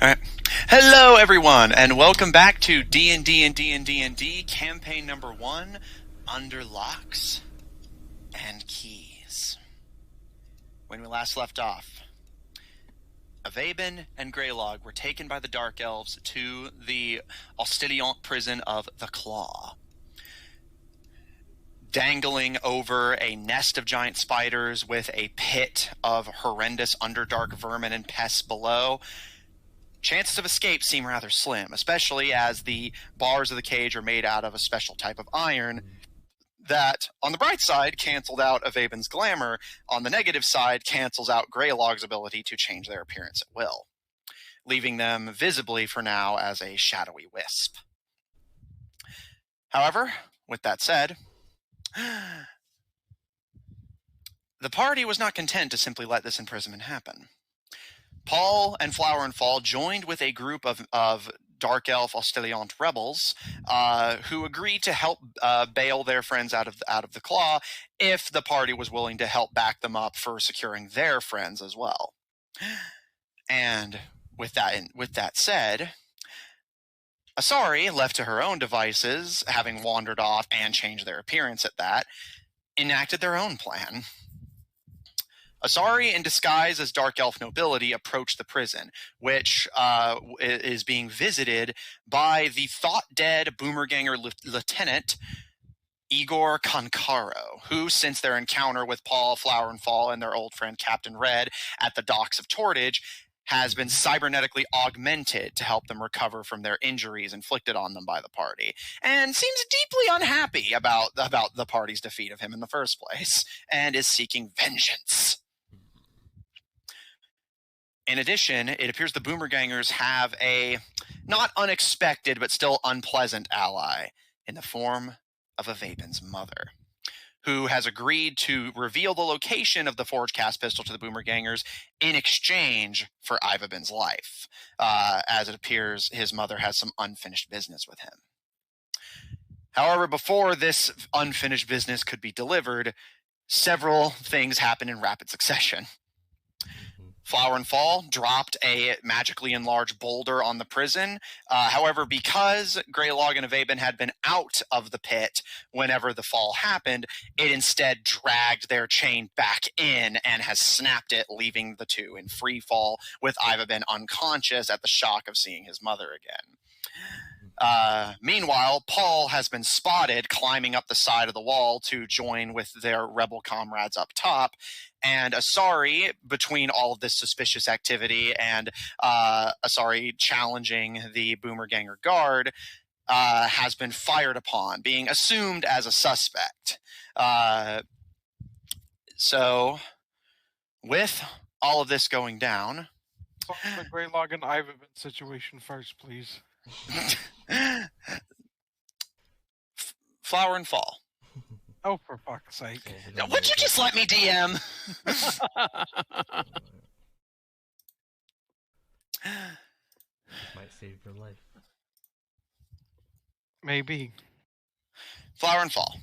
All right. Hello, everyone, and welcome back to D&D&D&D&D campaign number 1, Under Locks and Keys. When we last left off, Avaben and Greylog were taken by the Dark Elves to the Ostiliant prison of the Claw. Dangling over a nest of giant spiders with a pit of horrendous underdark vermin and pests below, chances of escape seem rather slim, especially as the bars of the cage are made out of a special type of iron that, on the bright side, canceled out Avaben's glamour. On the negative side, cancels out Greylog's ability to change their appearance at will, leaving them visibly for now as a shadowy wisp. However, with that said, the party was not content to simply let this imprisonment happen. Paul and Flower and Fall joined with a group of Dark Elf Ostiliant rebels who agreed to help bail their friends out of the Claw if the party was willing to help back them up for securing their friends as well. And with that said, Asari, left to her own devices, having wandered off and changed their appearance at that, enacted their own plan. Asari, in disguise as Dark Elf nobility, approached the prison, which is being visited by the thought-dead Boomerganger Lieutenant Igor Konkaro, who, since their encounter with Paul, Flower, and Fall and their old friend Captain Red at the docks of Tortage, has been cybernetically augmented to help them recover from their injuries inflicted on them by the party, and seems deeply unhappy about the party's defeat of him in the first place, and is seeking vengeance. In addition, it appears the Boomergangers have a not unexpected but still unpleasant ally in the form of Avaben's mother, who has agreed to reveal the location of the Forge Cast pistol to the Boomergangers in exchange for Avaben's life, as it appears his mother has some unfinished business with him. However, before this unfinished business could be delivered, several things happen in rapid succession. Flower and Fall dropped a magically enlarged boulder on the prison. However, because Greylog and Avaben had been out of the pit whenever the fall happened, it instead dragged their chain back in and has snapped it, leaving the two in free fall, with Avaben unconscious at the shock of seeing his mother again. Meanwhile, Paul has been spotted climbing up the side of the wall to join with their rebel comrades up top, and Asari, between all of this suspicious activity and Asari challenging the Boomerganger guard, has been fired upon, being assumed as a suspect. So, with all of this going down... Solve the Greylog and Ivan situation first, please. Flower and Fall. Oh, for fuck's sake. Would you just let me DM? Might save your life. Maybe. Flower and Fall.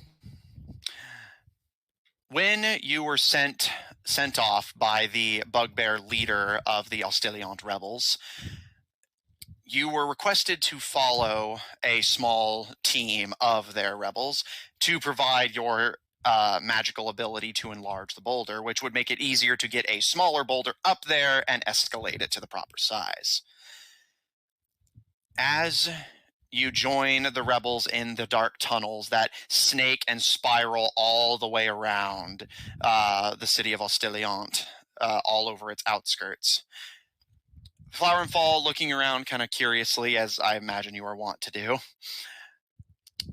When you were sent off by the bugbear leader of the Ostiliant rebels, you were requested to follow a small team of their rebels to provide your magical ability to enlarge the boulder, which would make it easier to get a smaller boulder up there and escalate it to the proper size. As you join the rebels in the dark tunnels that snake and spiral all the way around the city of Ostiliant, all over its outskirts, Flower and Fall, looking around kind of curiously, as I imagine you are wont to do,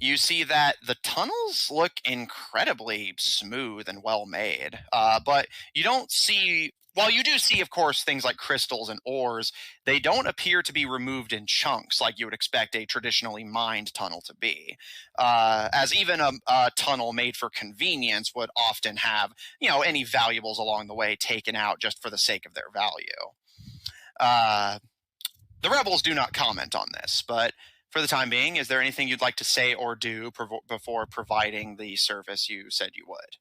you see that the tunnels look incredibly smooth and well made, but you don't see... While you do see, of course, things like crystals and ores, they don't appear to be removed in chunks like you would expect a traditionally mined tunnel to be. As even a tunnel made for convenience would often have, any valuables along the way taken out just for the sake of their value. The rebels do not comment on this, but for the time being, is there anything you'd like to say or do before providing the service you said you would?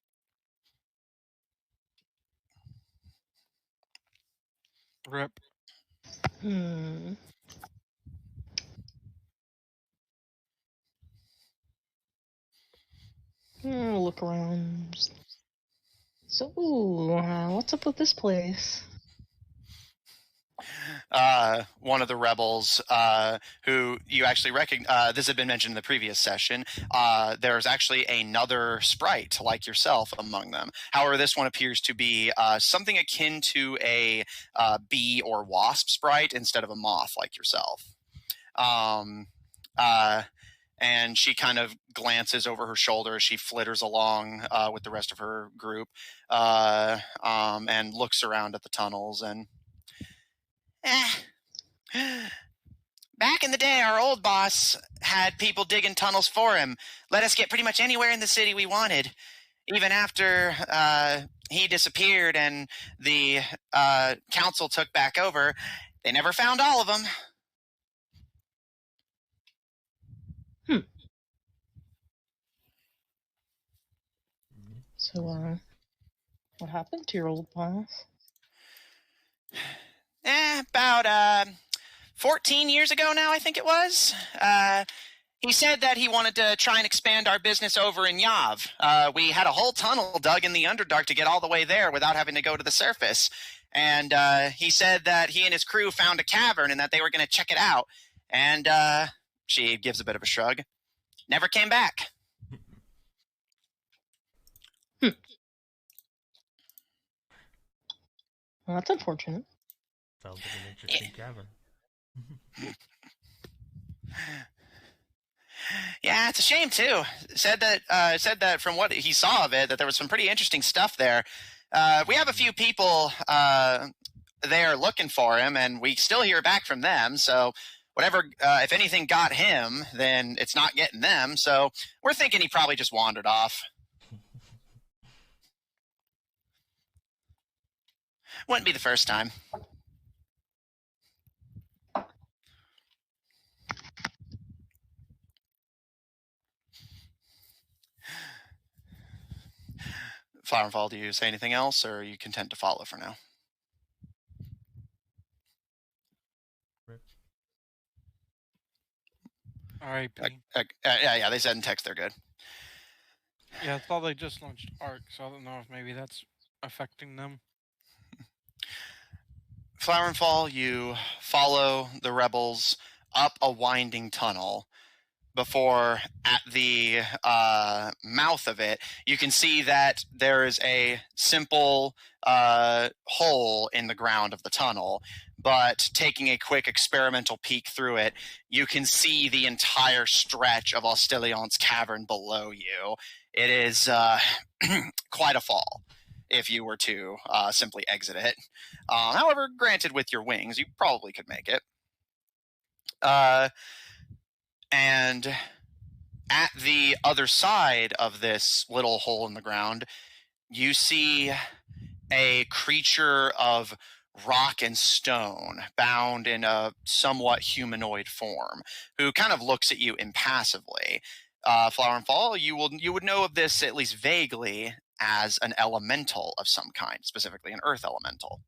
Rip. Look around. So, what's up with this place? One of the rebels who you actually recognize, this had been mentioned in the previous session, there's actually another sprite like yourself among them. However, this one appears to be something akin to a bee or wasp sprite instead of a moth like yourself. And she kind of glances over her shoulder as she flitters along with the rest of her group and looks around at the tunnels and back in the day, our old boss had people digging tunnels for him, let us get pretty much anywhere in the city we wanted. Even after he disappeared and the council took back over, they never found all of them. So, what happened to your old boss? About 14 years ago now, I think it was. He said that he wanted to try and expand our business over in Yav. We had a whole tunnel dug in the Underdark to get all the way there without having to go to the surface. And he said that he and his crew found a cavern and that they were going to check it out. And she gives a bit of a shrug. Never came back. Well, that's unfortunate. Sounds like an interesting cavern. Yeah, it's a shame too. Said that from what he saw of it, that there was some pretty interesting stuff there. We have a few people there looking for him, and we still hear back from them. So whatever, if anything got him, then it's not getting them. So we're thinking he probably just wandered off. Wouldn't be the first time. Flower and Fall, do you say anything else, or are you content to follow for now? R.I.P. Yeah, they said in text they're good. Yeah, I thought they just launched Arc, so I don't know if maybe that's affecting them. Flower and Fall, you follow the rebels up a winding tunnel. Before, at the mouth of it, you can see that there is a simple hole in the ground of the tunnel. But taking a quick experimental peek through it, you can see the entire stretch of Ostilion's cavern below you. It is quite a fall if you were to simply exit it. However, granted, with your wings, you probably could make it. And at the other side of this little hole in the ground, you see a creature of rock and stone bound in a somewhat humanoid form who kind of looks at you impassively. Flower and Fall, you would know of this at least vaguely as an elemental of some kind, specifically an earth elemental.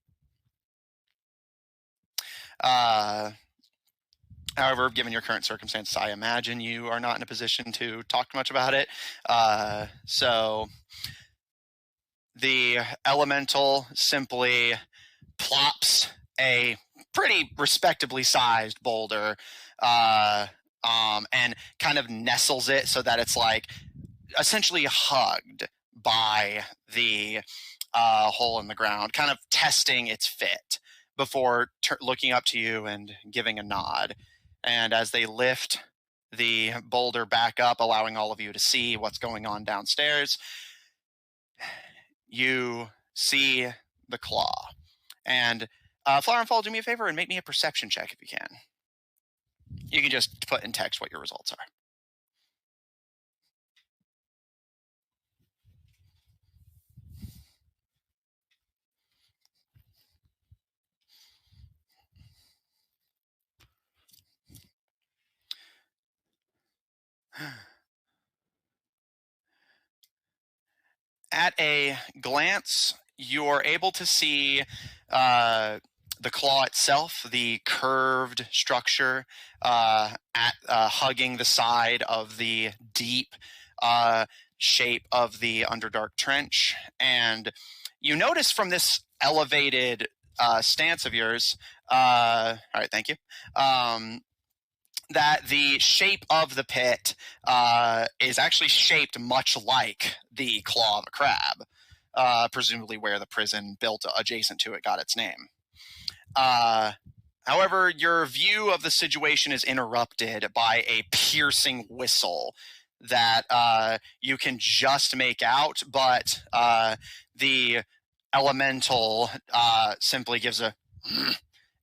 However, given your current circumstances, I imagine you are not in a position to talk much about it. So the elemental simply plops a pretty respectably sized boulder and kind of nestles it so that it's like essentially hugged by the hole in the ground, kind of testing its fit before looking up to you and giving a nod. And as they lift the boulder back up, allowing all of you to see what's going on downstairs, you see the claw. And Flower and Fall, do me a favor and make me a perception check if you can. You can just put in text what your results are. At a glance, you're able to see the claw itself, the curved structure hugging the side of the deep shape of the Underdark Trench. And you notice from this elevated stance of yours, all right, thank you, that the shape of the pit is actually shaped much like the claw of a crab, presumably where the prison built adjacent to it got its name. However, your view of the situation is interrupted by a piercing whistle that you can just make out, but the elemental simply gives a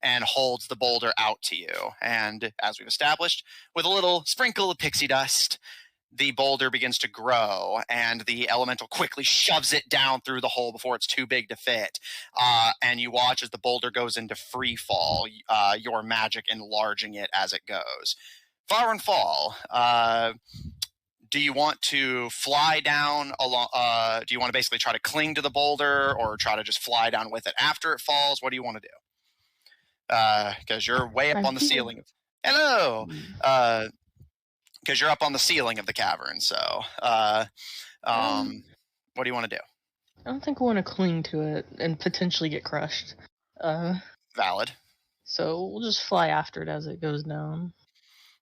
and holds the boulder out to you. And as we've established, with a little sprinkle of pixie dust, the boulder begins to grow, and the elemental quickly shoves it down through the hole before it's too big to fit. And you watch as the boulder goes into free fall, your magic enlarging it as it goes. Flower and Fall, do you want to fly down along? Do you want to basically try to cling to the boulder, or try to just fly down with it after it falls? What do you want to do? Because you're way up on the ceiling. Hello! Because you're up on the ceiling of the cavern, so what do you want to do? I don't think I want to cling to it and potentially get crushed. Valid. So we'll just fly after it as it goes down.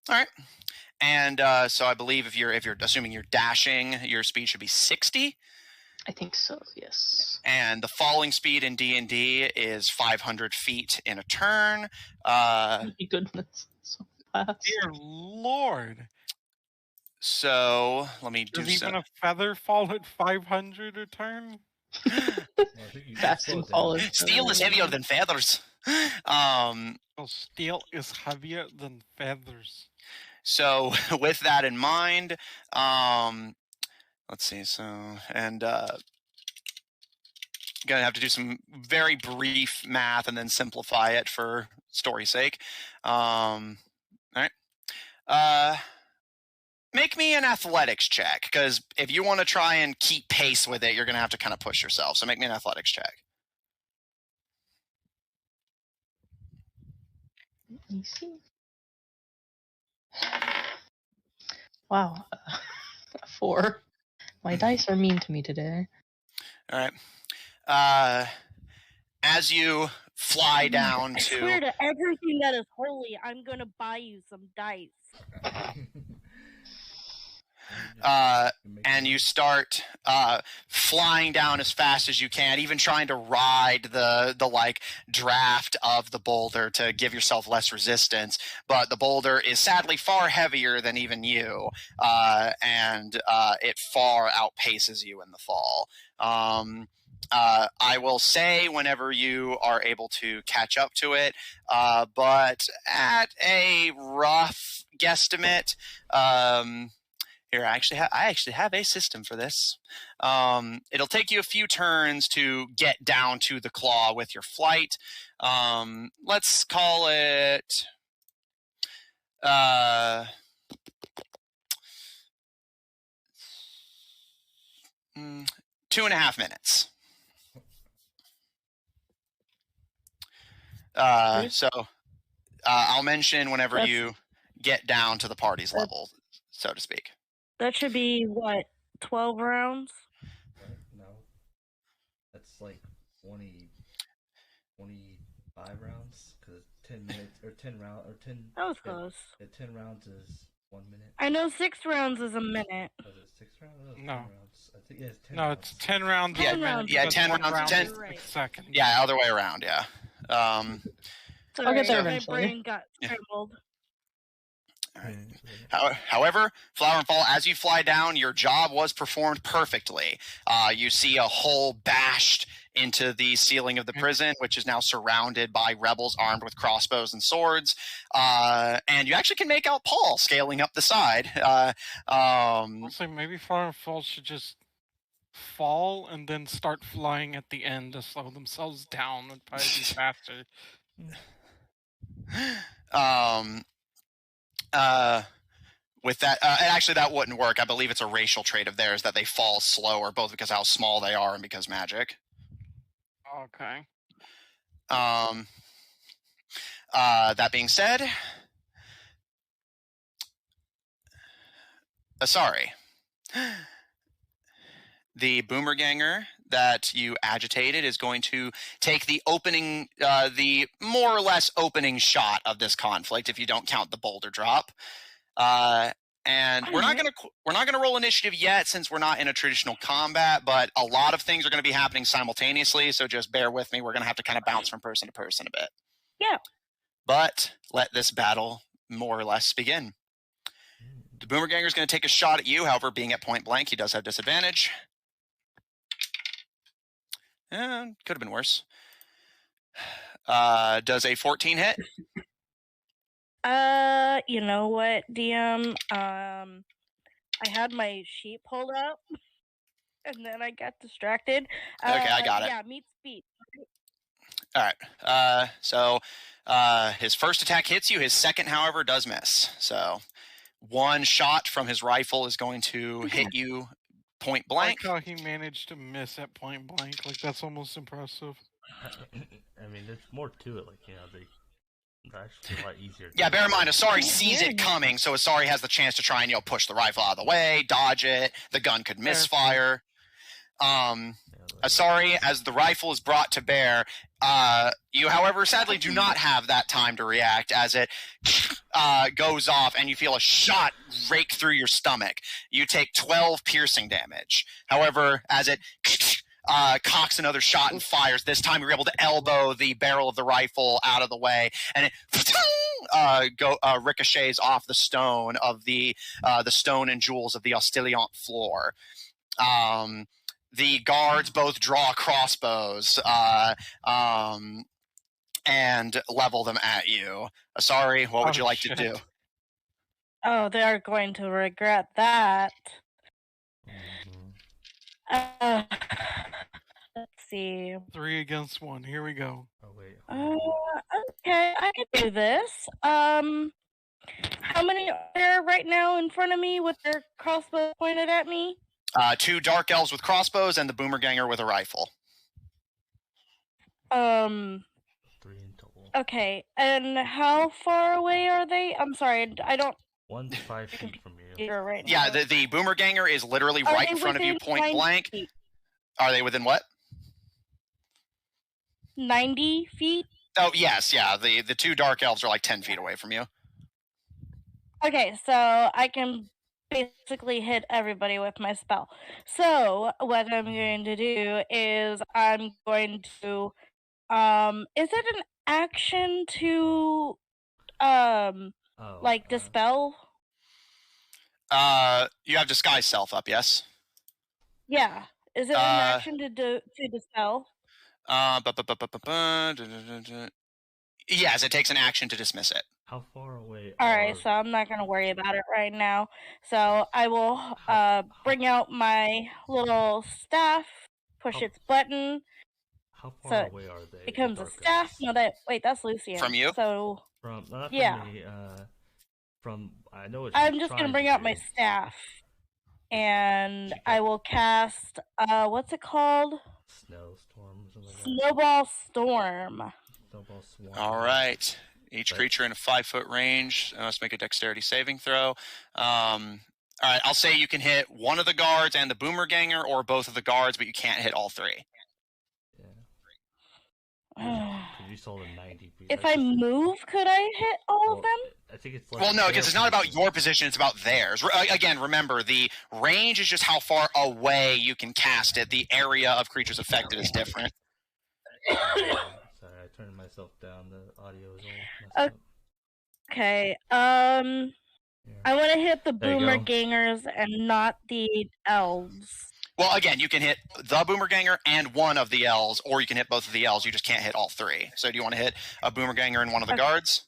All right. And so I believe if you're assuming you're dashing, your speed should be 60. I think so, yes. And the falling speed in D&D is 500 feet in a turn. My goodness, so fast. Dear Lord. So let me do Does even a feather fall at 500 a turn? Fast and fall. Steel is heavier than feathers. Well, steel is heavier than feathers. So with that in mind, let's see. So, and gonna have to do some very brief math and then simplify it for story's sake. All right. Make me an athletics check, because if you want to try and keep pace with it, you're gonna have to kind of push yourself. So make me an athletics check. Let me see. Wow, 4. My dice are mean to me today. All right. As you fly down I to... swear to everything that is holy, I'm gonna buy you some dice. And you start flying down as fast as you can, even trying to ride the like draft of the boulder to give yourself less resistance. But the boulder is sadly far heavier than even you, and it far outpaces you in the fall. I will say whenever you are able to catch up to it, but at a rough guesstimate, here, I actually have a system for this. It'll take you a few turns to get down to the claw with your flight. Let's call it 2.5 minutes. So I'll mention whenever you get down to the party's level, so to speak. That should be, what, 12 rounds? No. That's like 25 rounds, because 10 minutes, or 10 rounds, or 10... That was close. 10 rounds is 1 minute. I know 6 rounds is a minute. Oh, is it 6 rounds? No. 10 rounds. I think, yeah, it's 10 No, rounds. it's 10 rounds. Yeah, 10 rounds. Yeah, 10 rounds. 10 seconds. Yeah, other way around, yeah. Sorry, I'll get there my eventually. brain got scrambled. However, Flower and Fall, as you fly down, your job was performed perfectly. You see a hole bashed into the ceiling of the prison, which is now surrounded by rebels armed with crossbows and swords. And you actually can make out Paul scaling up the side. Honestly, maybe Flower and Fall should just fall and then start flying at the end to slow themselves down. Would probably be faster. With that, and actually that wouldn't work. I believe it's a racial trait of theirs that they fall slower, both because how small they are and because magic. Okay. That being said, sorry. The boomerganger that you agitated is going to take the opening, the more or less opening shot of this conflict, if you don't count the boulder drop. And we're not gonna roll initiative yet, since we're not in a traditional combat. But a lot of things are going to be happening simultaneously, so just bear with me. We're going to have to kind of bounce from person to person a bit. Yeah. But let this battle more or less begin. The boomerganger is going to take a shot at you. However, being at point blank, he does have disadvantage. Could have been worse. Does a 14 hit? You know what, DM? I had my sheet pulled up, and then I got distracted. Okay, I got it. Yeah, meet speed. All right. So his first attack hits you. His second, however, does miss. So one shot from his rifle is going to hit you point blank. I like how he managed to miss at point blank. Like, that's almost impressive. I mean, there's more to it. Like, you know, they're actually a lot easier. Yeah, bear in mind, Asari sees it coming, so Asari has the chance to try and, push the rifle out of the way, dodge it. The gun could misfire. Asari, as the rifle is brought to bear, you, however, sadly do not have that time to react, as it goes off and you feel a shot rake through your stomach. You take 12 piercing damage. However, as it cocks another shot and fires, this time you're able to elbow the barrel of the rifle out of the way, and it ricochets off the stone of the stone and jewels of the Ostiliant floor. The guards both draw crossbows and level them at you. Asari, what would you like to do? Oh, they are going to regret that. Let's see. 3 against 1. Here we go. Oh wait. Okay, I can do this. How many are there right now in front of me with their crossbow pointed at me? 2 dark elves with crossbows and the boomerganger with a rifle. 3 in total. Okay, and how far away are they? I'm sorry, I don't. 1 to 5 feet from you. Right Yeah, now. the boomerganger is literally Are right they in front of you, within point 90 blank. feet? Are they within what? 90 feet? Oh, yes, yeah. The 2 dark elves are like 10 feet away from you. Okay, so I can basically hit everybody with my spell. So what I'm going to do is I'm going to is it an action to dispel? You have disguise self up, yes? Yeah. Is it an action to dispel? Yes, it takes an action to dismiss it. How far away? Alright, so I'm not gonna worry about it right now. So I will bring out my little staff, push its button. How far away are they? Becomes a staff. No, that's Lucian. From you? So not from me, from I know it's. I'm just gonna bring out my staff, and I will cast what's it called? Snowstorm. Snowball Storm. Snowball Swarm. All right. Each creature in a 5-foot range must make a dexterity saving throw. All right, I'll say you can hit one of the guards and the boomerganger, or both of the guards, but you can't hit all 3. Yeah. You saw the 90 feet. If I move, could I hit all of them? I think it's well, no, because it's not about your position; it's about theirs. Again, remember, the range is just how far away you can cast it. The area of creatures affected is different. Sorry, I turned myself down. The audio is all messed up. Okay. I want to hit the boomergangers and not the elves. Well, again, you can hit the boomerganger and one of the elves, or you can hit both of the elves. You just can't hit all 3. So do you want to hit a boomerganger and one of the guards?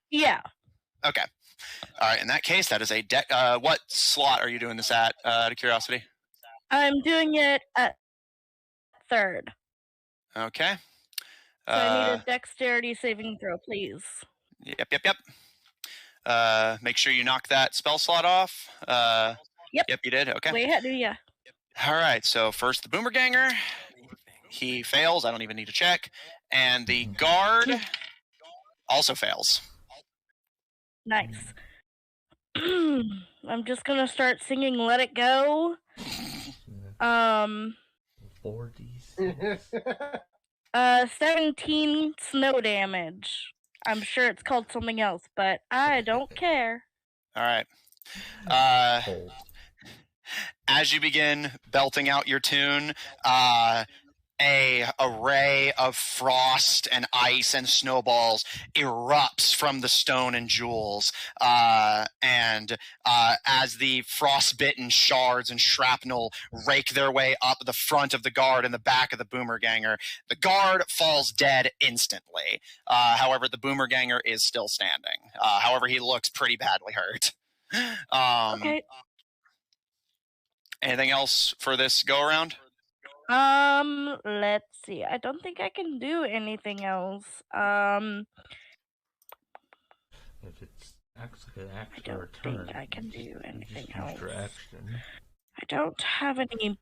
Yeah. Okay. All right. In that case, that is a deck. What slot are you doing this at, out of curiosity? I'm doing it at 3rd. Okay. So I need a dexterity saving throw, please. Yep. Make sure you knock that spell slot off. Yep, you did. Okay. Way ahead of you. All right. So first the boomerganger. He fails. I don't even need to check. And the guard. Also fails. Nice. I'm just gonna start singing "Let It Go." 4d6. 17 snow damage. I'm sure it's called something else, but I don't care. All right. Cold. As you begin belting out your tune, a array of frost and ice and snowballs erupts from the stone and jewels, and as the frostbitten shards and shrapnel rake their way up the front of the guard and the back of the boomerganger, the guard falls dead instantly. However, the boomerganger is still standing. However, he looks pretty badly hurt. Okay. Anything else for this go around? Let's see. I don't think I can do anything else. If it's actually an I action or a don't turn, think I can do you anything just else. use your action. I don't have any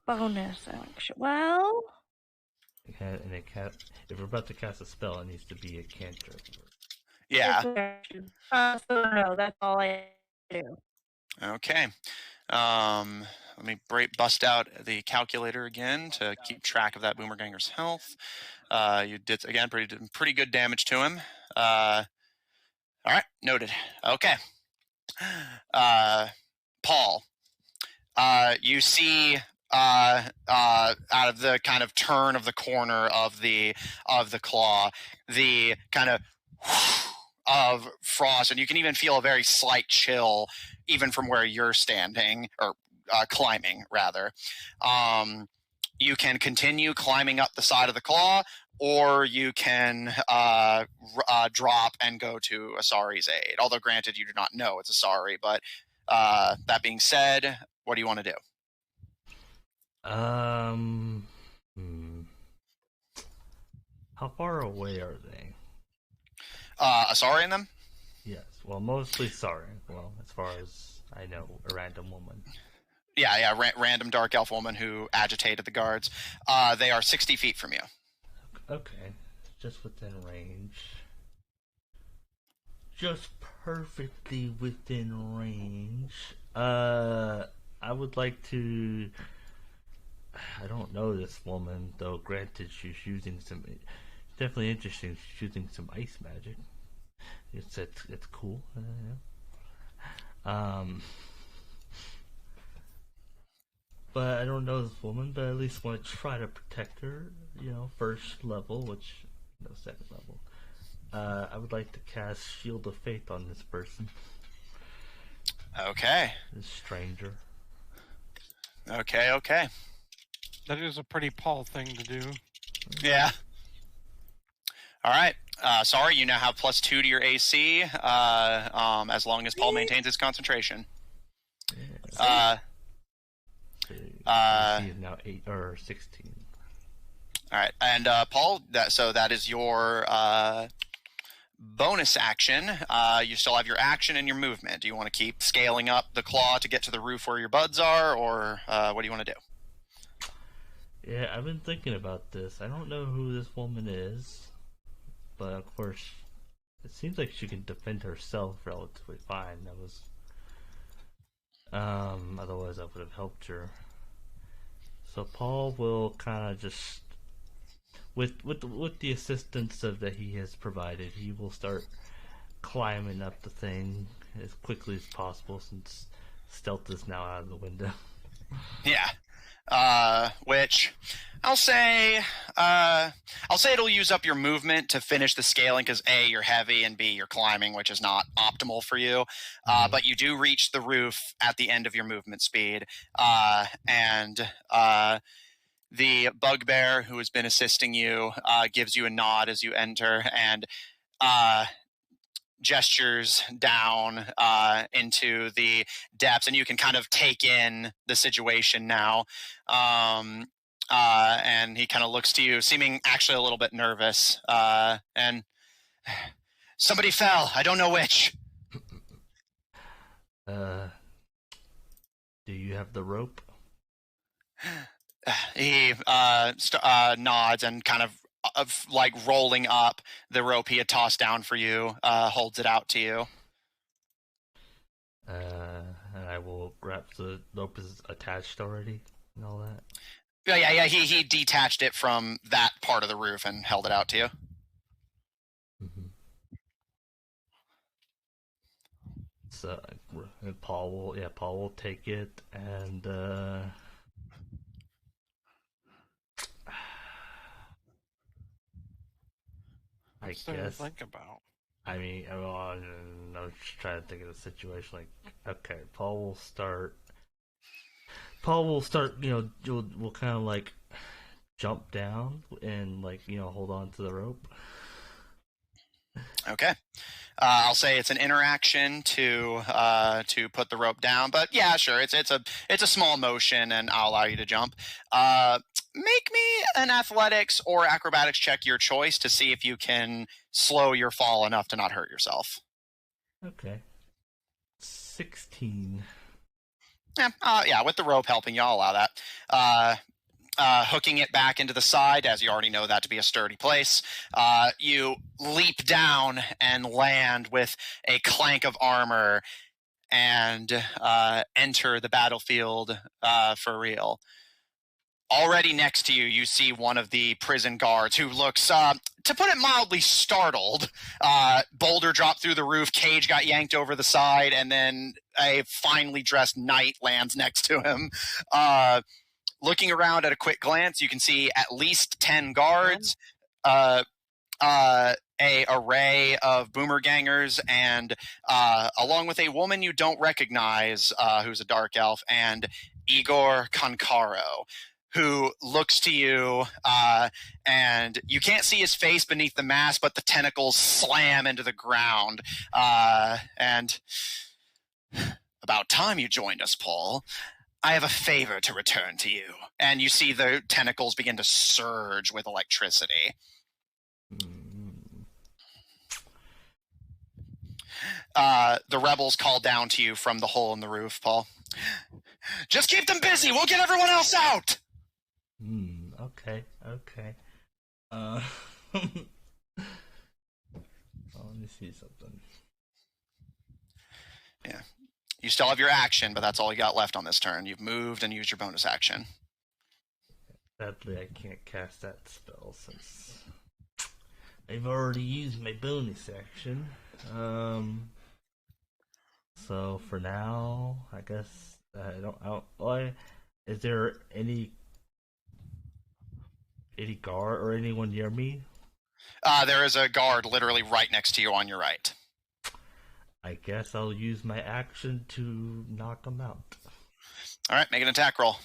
bonus action. Well, And if we're about to cast a spell, it needs to be a cantrip. Yeah. So no, that's all I do. Okay. Let me bust out the calculator again to keep track of that boomerganger's health. You did again pretty good damage to him. All right, noted. Okay. Paul, you see out of the kind of turn of the corner of the claw, the kind of frost, and you can even feel a very slight chill even from where you're standing, or climbing rather. You can continue climbing up the side of the claw, or you can drop and go to Asari's aid. Although granted, you do not know it's Asari, but that being said, what do you want to do? How far away are they? Asari and them? Yes, well, mostly sorry. Well, as far as I know, a random woman. Yeah, random dark elf woman who agitated the guards. They are 60 feet from you. Okay, just within range. Just perfectly within range. I would like to... I don't know this woman, though granted she's using some... Definitely interesting, she's using some ice magic. It's cool. But I don't know this woman, but I at least want to try to protect her, first level, which, second level. I would like to cast Shield of Faith on this person. Okay. This stranger. Okay. That is a pretty Paul thing to do. Yeah. All right. Sorry, you now have +2 to your AC, as long as Paul maintains his concentration. Yeah. AC is now 8 or 16. All right, and Paul, that is your bonus action. You still have your action and your movement. Do you want to keep scaling up the claw to get to the roof where your buds are, or what do you want to do? Yeah, I've been thinking about this. I don't know who this woman is, but of course, it seems like she can defend herself relatively fine. That was, otherwise I would have helped her. So Paul will kind of just, with the assistance that he has provided, he will start climbing up the thing as quickly as possible, since stealth is now out of the window. Yeah. Which I'll say it'll use up your movement to finish the scaling, because A, you're heavy, and B, you're climbing, which is not optimal for you. But you do reach the roof at the end of your movement speed, and the bugbear who has been assisting you gives you a nod as you enter, and gestures down into the depths, and you can kind of take in the situation now. And he kind of looks to you, seeming actually a little bit nervous. And somebody fell. I don't know which. Do you have the rope? He nods and kind of of like rolling up the rope he had tossed down for you, holds it out to you. And I will grab the rope is attached already and all that. Yeah. He detached it from that part of the roof and held it out to you. Mm-hmm. So Paul will take it and I What's there to guess. think about? I mean, I'm just trying to think of the situation. Like, okay, Paul will start. We'll kind of like jump down and like hold on to the rope. Okay. I'll say it's an interaction to put the rope down, but yeah, sure. It's a small motion, and I'll allow you to jump. Make me an athletics or acrobatics check, your choice, to see if you can slow your fall enough to not hurt yourself. Okay. 16. Yeah. With the rope helping you, I'll allow that. Hooking it back into the side, as you already know that to be a sturdy place. You leap down and land with a clank of armor and enter the battlefield for real. Already next to you, you see one of the prison guards who looks, to put it mildly, startled. Boulder dropped through the roof, cage got yanked over the side, and then a finely dressed knight lands next to him. Looking around at a quick glance, you can see at least 10 guards, a array of boomergangers, and along with a woman you don't recognize, who's a dark elf, and Igor Konkaro, who looks to you, and you can't see his face beneath the mask, but the tentacles slam into the ground. And about time you joined us, Paul. I have a favor to return to you. And you see the tentacles begin to surge with electricity. The rebels call down to you from the hole in the roof, Paul. Just keep them busy. We'll get everyone else out. Okay. Let me see something. Yeah. You still have your action, but that's all you got left on this turn. You've moved and used your bonus action. Sadly, I can't cast that spell since I've already used my bonus action. So for now, I guess is there any guard or anyone near me? There is a guard literally right next to you on your right. I guess I'll use my action to knock him out. All right, make an attack roll.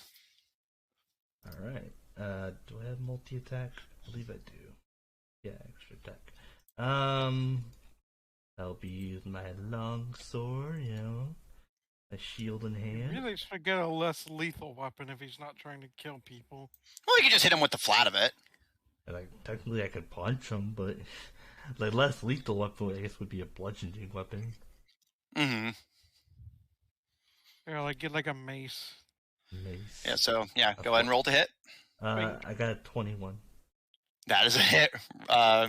All right. Do I have multi-attack? I believe I do. Yeah, extra attack. I'll be using my long sword, a shield in hand. You really should get a less lethal weapon if he's not trying to kill people. Well, you can just hit him with the flat of it. Like, technically, I could punch him, but the less lethal weapon, I guess, would be a bludgeoning weapon. Mm-hmm. Yeah, like get like a mace. Yeah, so, go ahead and roll to hit. I got a 21. That is a hit.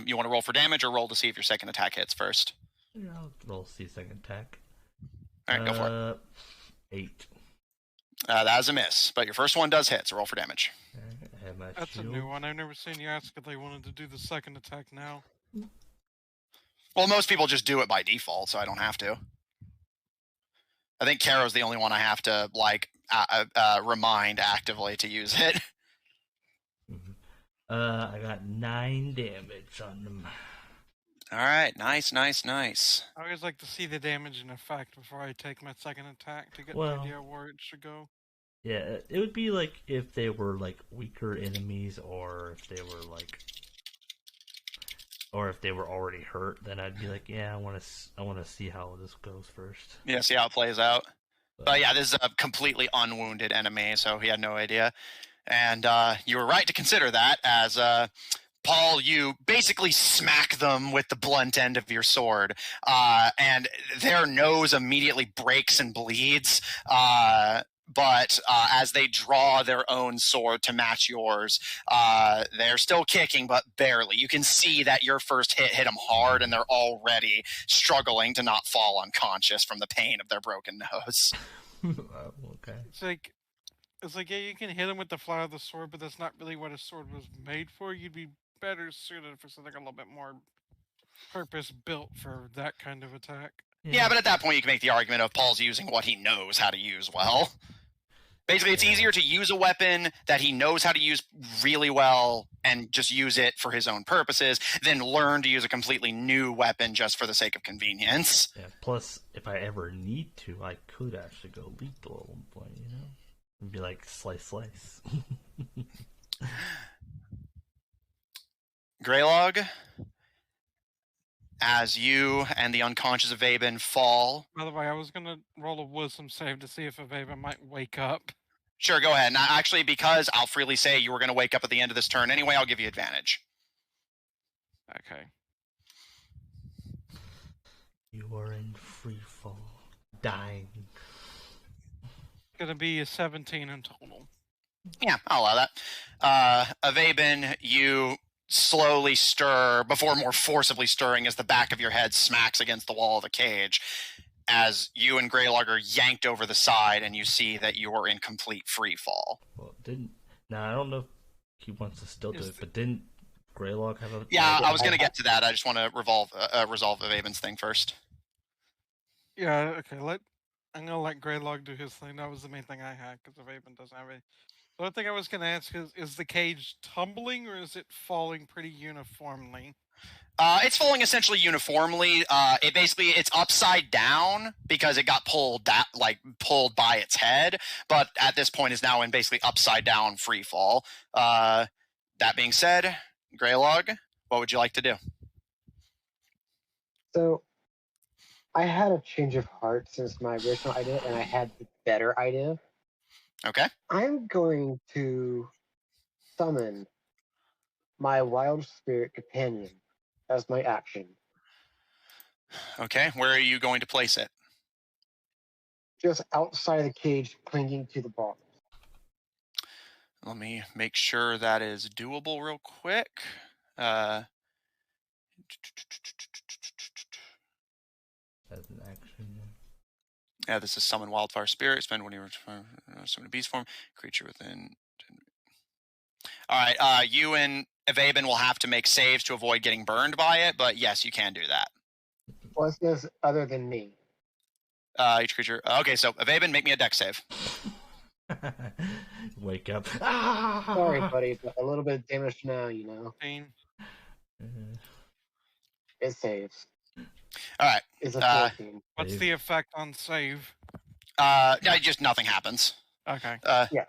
You want to roll for damage or roll to see if your second attack hits first? Yeah, I'll roll to see second attack. All right, go for it. 8. That is a miss, but your first one does hit, so roll for damage. I have my That's shield. a new one. I've never seen you ask if they wanted to do the second attack now. Well, most people just do it by default, so I don't have to. I think Caro's the only one I have to, remind actively to use it. I got 9 damage on them. All right, nice. I always like to see the damage in effect before I take my second attack to get an idea where it should go. Yeah, it would be like if they were like weaker enemies, or if they were already hurt. Then I'd be like, yeah, I want to see how this goes first. Yeah, see how it plays out. But yeah, this is a completely unwounded enemy, so he had no idea. And you were right to consider that, as Paul, you basically smack them with the blunt end of your sword, and their nose immediately breaks and bleeds. but as they draw their own sword to match yours, they're still kicking, but barely. You can see that your first hit them hard, and they're already struggling to not fall unconscious from the pain of their broken nose. Okay. It's like, yeah, you can hit him with the flat of the sword, but that's not really what a sword was made for. You'd be better suited for something a little bit more purpose-built for that kind of attack. Yeah, but at that point you can make the argument of Paul's using what he knows how to use well. Basically, it's easier to use a weapon that he knows how to use really well and just use it for his own purposes than learn to use a completely new weapon just for the sake of convenience. Yeah, plus, if I ever need to, I could actually go lethal at one point, you know? It'd be like slice. Greylog, as you and the unconscious Avaben fall. By the way, I was gonna roll a wisdom save to see if Avaben might wake up. Sure, go ahead. Now, actually, because I'll freely say you were going to wake up at the end of this turn anyway, I'll give you advantage. Okay. You are in free fall. Dying. Gonna be a 17 in total. Yeah, I'll allow that. Avaben, you slowly stir, before more forcibly stirring as the back of your head smacks against the wall of the cage, as you and Greylog are yanked over the side, and you see that you are in complete free fall. Well, I don't know if he wants to still do it, but didn't Greylog have a... Yeah, I was going to get to that. I just want to resolve Avaben's thing first. Yeah, okay, I'm gonna let Greylog do his thing. That was the main thing I had, because Avaben doesn't have it. The other thing I was gonna ask is the cage tumbling, or is it falling pretty uniformly? It's falling essentially uniformly. It's upside down because it got pulled by its head, but at this point is now in basically upside down free fall. That being said, Greylog, what would you like to do? So, I had a change of heart since my original idea, and I had the better idea. Okay. I'm going to summon my wild spirit companion as my action. Okay, where are you going to place it? Just outside the cage, clinging to the bars. Let me make sure that is doable real quick. As an action. Yeah, this is summon wildfire spirit. Spend when you summon a beast form creature within. All right, you and Avaben will have to make saves to avoid getting burned by it, but yes, you can do that. What's this other than me? Each creature. Okay, so Avaben, make me a dex save. Wake up. Sorry, buddy, but a little bit of damage now, you know. It saves. All right. It's a 14. What's the effect on save? Just nothing happens. Okay. Yeah.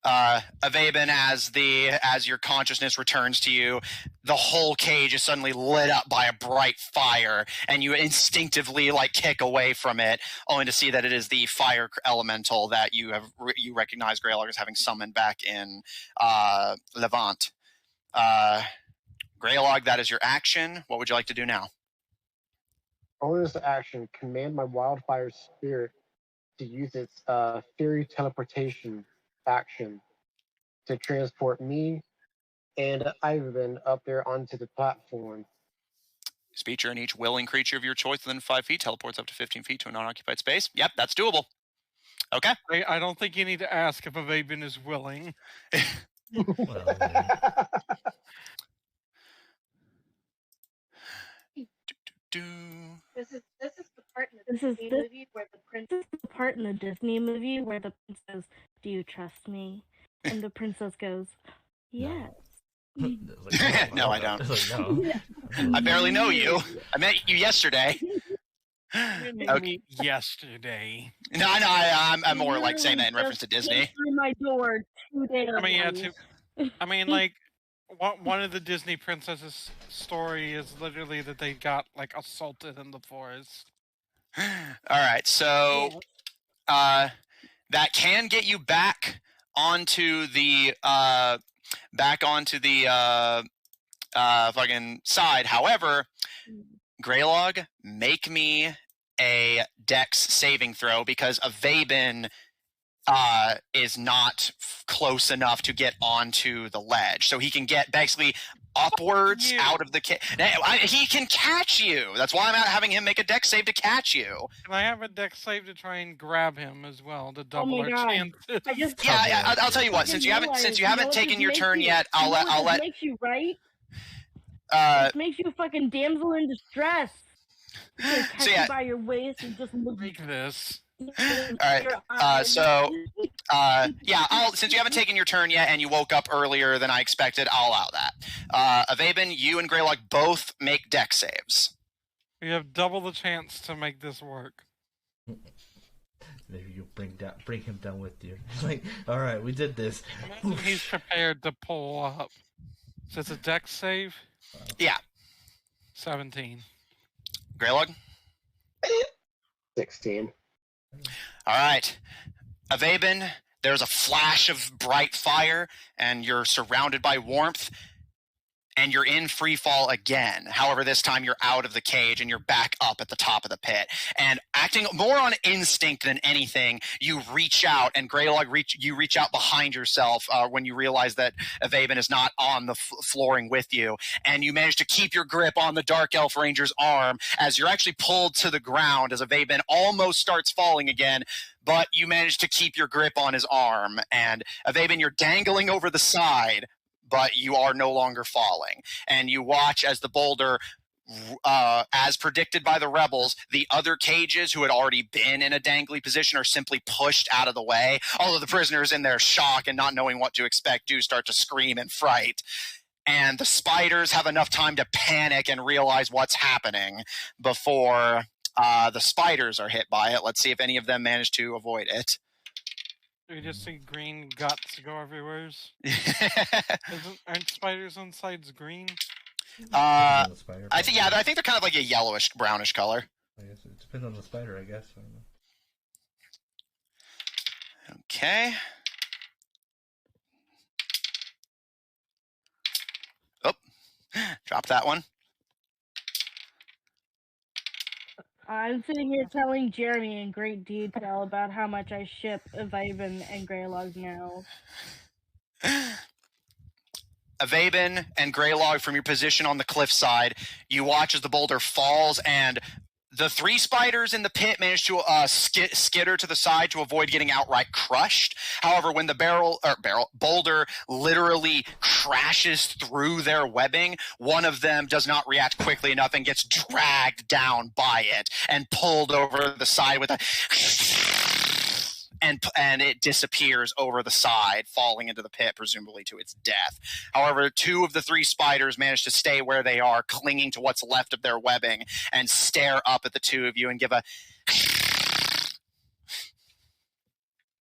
Avaben, as your consciousness returns to you, the whole cage is suddenly lit up by a bright fire, and you instinctively kick away from it, only to see that it is the fire elemental that you recognize Greylog as having summoned back in Levant. Greylog, that is your action. What would you like to do now? Bonus action, command my wildfire spirit to use its fairy teleportation action to transport me and Ivan up there onto the platform. This feature in each willing creature of your choice within 5 feet teleports up to 15 feet to a non-occupied space. Yep, that's doable. Okay. I don't think you need to ask if Avaben is willing. Well, yeah. This is the part in the Disney movie where the princess. The part in the Disney movie where the prince says, "Do you trust me?" And the princess goes, "Yes." No, I don't. No. I barely know you. I met you yesterday. Okay. Yesterday. No, I'm more saying that in reference to Disney. Through my door 2 days. One of the Disney princesses' story is literally that they got assaulted in the forest. All right, so that can get you back onto the fucking side. However, Greylog, make me a Dex saving throw because Avaben is not close enough to get onto the ledge. So he can get basically upwards out of the cage. He can catch you. That's why I'm having him make a dex save to catch you. Can I have a dex save to try and grab him as well to double our God. chances? I'll tell you what. Since you haven't taken your turn yet, I'll let. Makes you right. It makes you a fucking damsel in distress. Catch you by your waist and just make this. All right. Since you haven't taken your turn yet and you woke up earlier than I expected, I'll allow that. Avaben, you and Greylock both make dex saves. We have double the chance to make this work. Maybe you'll bring him down with you. Like, all right, we did this. He's prepared to pull up. So it's a dex save. Yeah. 17. Greylock? 16. All right. Avaben, there's a flash of bright fire, and you're surrounded by warmth, and you're in free fall again. However, this time you're out of the cage, and you're back up at the top of the pit. And acting more on instinct than anything, you reach out, and Greylock, you reach out behind yourself when you realize that Avaben is not on the flooring with you, and you manage to keep your grip on the Dark Elf Ranger's arm as you're actually pulled to the ground as Avaben almost starts falling again, but you manage to keep your grip on his arm. And Avaben, you're dangling over the side, but you are no longer falling. And you watch as the boulder, as predicted by the rebels, the other cages who had already been in a dangly position are simply pushed out of the way, although the prisoners in their shock and not knowing what to expect do start to scream in fright. And the spiders have enough time to panic and realize what's happening before the spiders are hit by it. Let's see if any of them manage to avoid it. We just see green guts go everywhere. Aren't spiders on sides green? I think they're kind of like a yellowish, brownish color. I guess it depends on the spider, I guess. I don't know. Okay. Oh, drop that one. I'm sitting here telling Jeremy in great detail about how much I ship Avaben and Greylock now. Avaben and Greylock, from your position on the cliffside, you watch as the boulder falls, and the three spiders in the pit manage to skitter to the side to avoid getting outright crushed. However, when the boulder literally crashes through their webbing, one of them does not react quickly enough and gets dragged down by it and pulled over the side with a and it disappears over the side, falling into the pit, presumably to its death. However, two of the three spiders manage to stay where they are, clinging to what's left of their webbing, and stare up at the two of you and give a...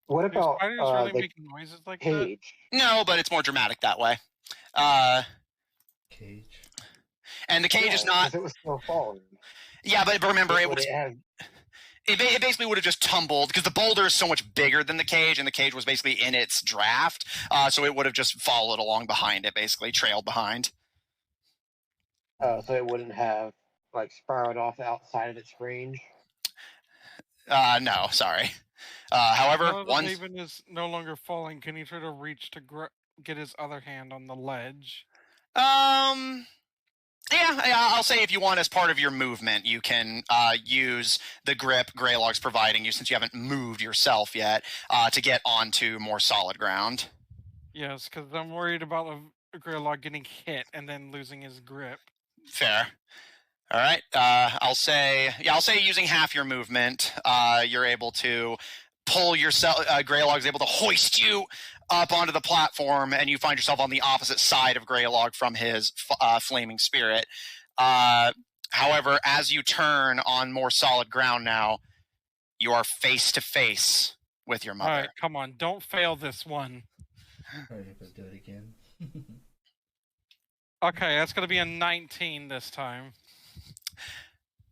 What about spiders really making noises like cage? that? No, but it's more dramatic that way. Cage. And the cage is not... It was still falling. Yeah, but remember, it basically would have just tumbled, because the boulder is so much bigger than the cage, and the cage was basically in its draft, so it would have just followed along behind it, basically, trailed behind. So it wouldn't have, spiraled off outside of its range? No, sorry. However, once Raven is no longer falling, can he try to reach to get his other hand on the ledge? Yeah, I'll say if you want, as part of your movement, you can use the grip Greylock's providing you, since you haven't moved yourself yet, to get onto more solid ground. Yes, because I'm worried about Greylock getting hit and then losing his grip. Fair. All right. I'll say using half your movement, you're able to pull yourself. Greylock's able to hoist you up onto the platform, and you find yourself on the opposite side of Greylock from his flaming spirit. However, as you turn on more solid ground now, you are face to face with your mother. All right, come on, don't fail this one. All right, let's do it again. Okay, that's going to be a 19 this time.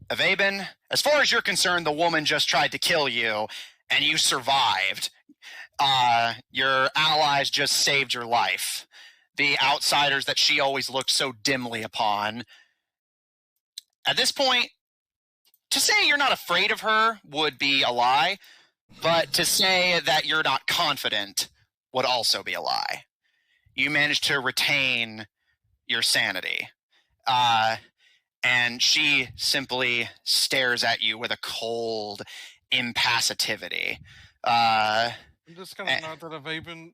Avaben, as far as you're concerned, the woman just tried to kill you, and you survived. Your allies just saved your life. The outsiders that she always looked so dimly upon. At this point, to say you're not afraid of her would be a lie, But to say that you're not confident would also be a lie. You managed to retain your sanity. And she simply stares at you with a cold impassivity. I'm just gonna nod that Avaven,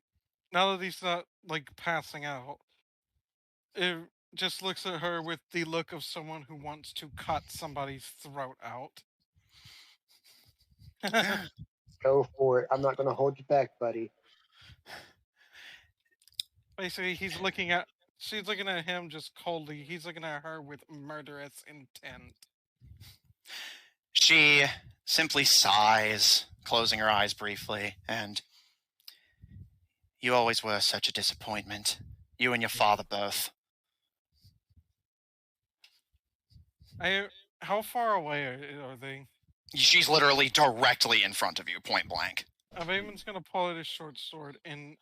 now that he's not like passing out, it just looks at her with the look of someone who wants to cut somebody's throat out. Go for it. I'm not going to hold you back, buddy. Basically, she's looking at him just coldly. He's looking at her with murderous intent. She simply sighs, closing her eyes briefly, and you always were such a disappointment. You and your father both. How far away are they? She's literally directly in front of you, point blank. Avaven's gonna pull out his short sword, and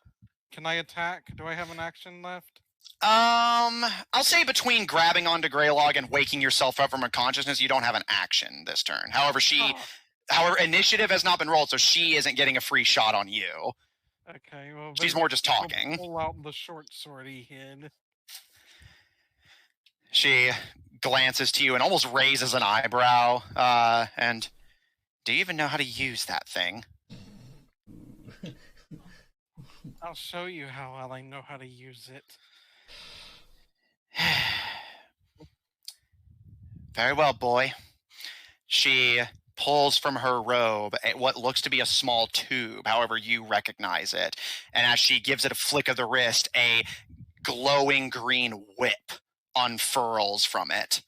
can I attack? Do I have an action left? I'll say between grabbing onto Greylog and waking yourself up from unconsciousness, you don't have an action this turn. However, initiative has not been rolled, so she isn't getting a free shot on you. Okay, well, she's more just talking. Pull out the short sword he hid. She glances to you and almost raises an eyebrow. And do you even know how to use that thing? I'll show you how well I know how to use it. Very well, boy. She pulls from her robe what looks to be a small tube, however you recognize it. And as she gives it a flick of the wrist, a glowing green whip unfurls from it.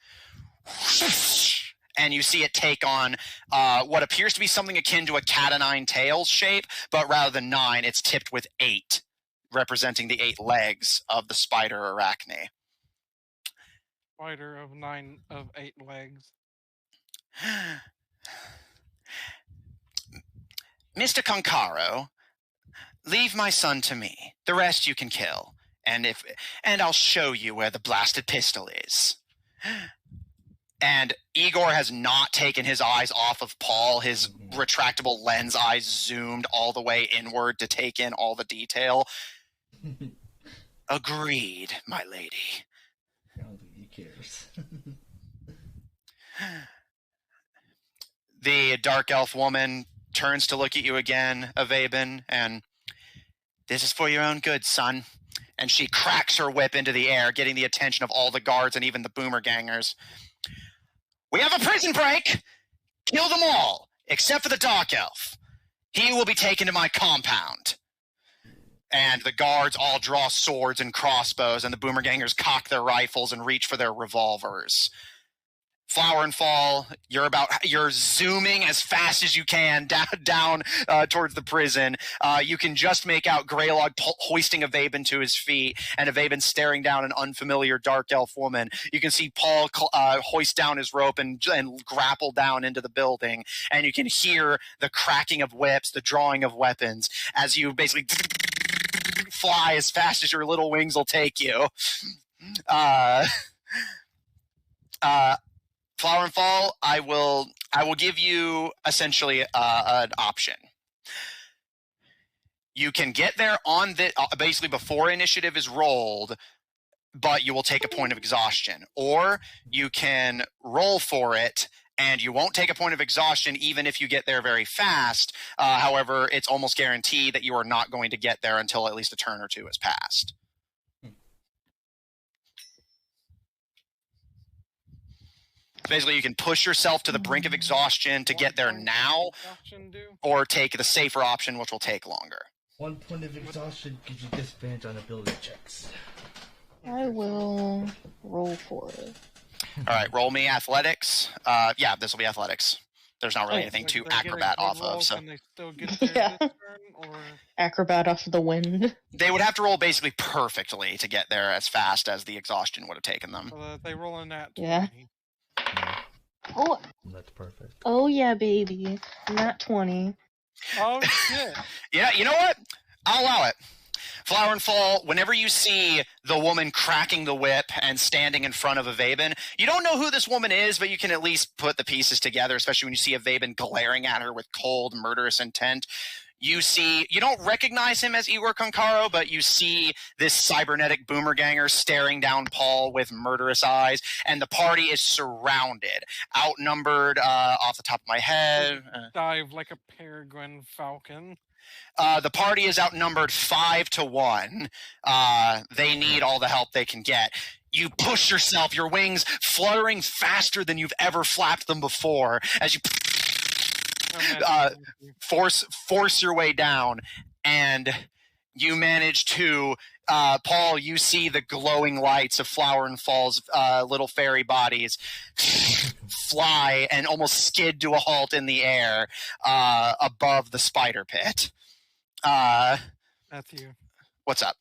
And you see it take on what appears to be something akin to a cat o' nine tails shape, but rather than 9, it's tipped with 8, representing the 8 legs of the spider arachne. Spider of 8 legs. Mr. Concaro, leave my son to me. The rest you can kill. And I'll show you where the blasted pistol is. And Igor has not taken his eyes off of Paul. His retractable lens eyes zoomed all the way inward to take in all the detail. Agreed, my lady. I don't think he cares. The dark elf woman turns to look at you again, Avaben, and this is for your own good, son. And she cracks her whip into the air, getting the attention of all the guards and even the boomer gangers. We have a prison break! Kill them all, except for the dark elf. He will be taken to my compound. And the guards all draw swords and crossbows, and the boomer gangers cock their rifles and reach for their revolvers. Flower and Fall, you're zooming as fast as you can down towards the prison. You can just make out Greylog hoisting Avaben to his feet, and Avaben staring down an unfamiliar dark elf woman. You can see Paul hoist down his rope and grapple down into the building, and you can hear the cracking of whips, the drawing of weapons, as you basically fly as fast as your little wings will take you. Flower and Fall, I will give you essentially an option. You can get there on the basically before initiative is rolled, but you will take a point of exhaustion. Or you can roll for it, and you won't take a point of exhaustion even if you get there very fast. However, it's almost guaranteed that you are not going to get there until at least a turn or two has passed. Basically, you can push yourself to the brink of exhaustion to get there now, or take the safer option, which will take longer. 1 point of exhaustion gives you disadvantage on ability checks. I will roll for it. All right, roll me athletics. Yeah, this will be athletics. There's not really anything to acrobat off of. So they still get there this turn, or acrobat off the wind. They would have to roll basically perfectly to get there as fast as the exhaustion would have taken them. They roll a nat 20. Yeah. Oh, that's perfect. Oh yeah, baby, not 20. Oh shit! Yeah, you know what? I'll allow it. Flower and Fall, whenever you see the woman cracking the whip and standing in front of a Vaben, you don't know who this woman is, but you can at least put the pieces together, especially when you see a Vaben glaring at her with cold, murderous intent. You don't recognize him as Igor Konkaro, but you see this cybernetic boomerganger staring down Paul with murderous eyes, and the party is surrounded, outnumbered, off the top of my head. Dive like a peregrine falcon. The party is outnumbered 5-1. They need all the help they can get. You push yourself, your wings fluttering faster than you've ever flapped them before, as you force your way down, and you manage to, Paul, you see the glowing lights of Flower and Fall's little fairy bodies fly and almost skid to a halt in the air above the spider pit. Matthew. What's up?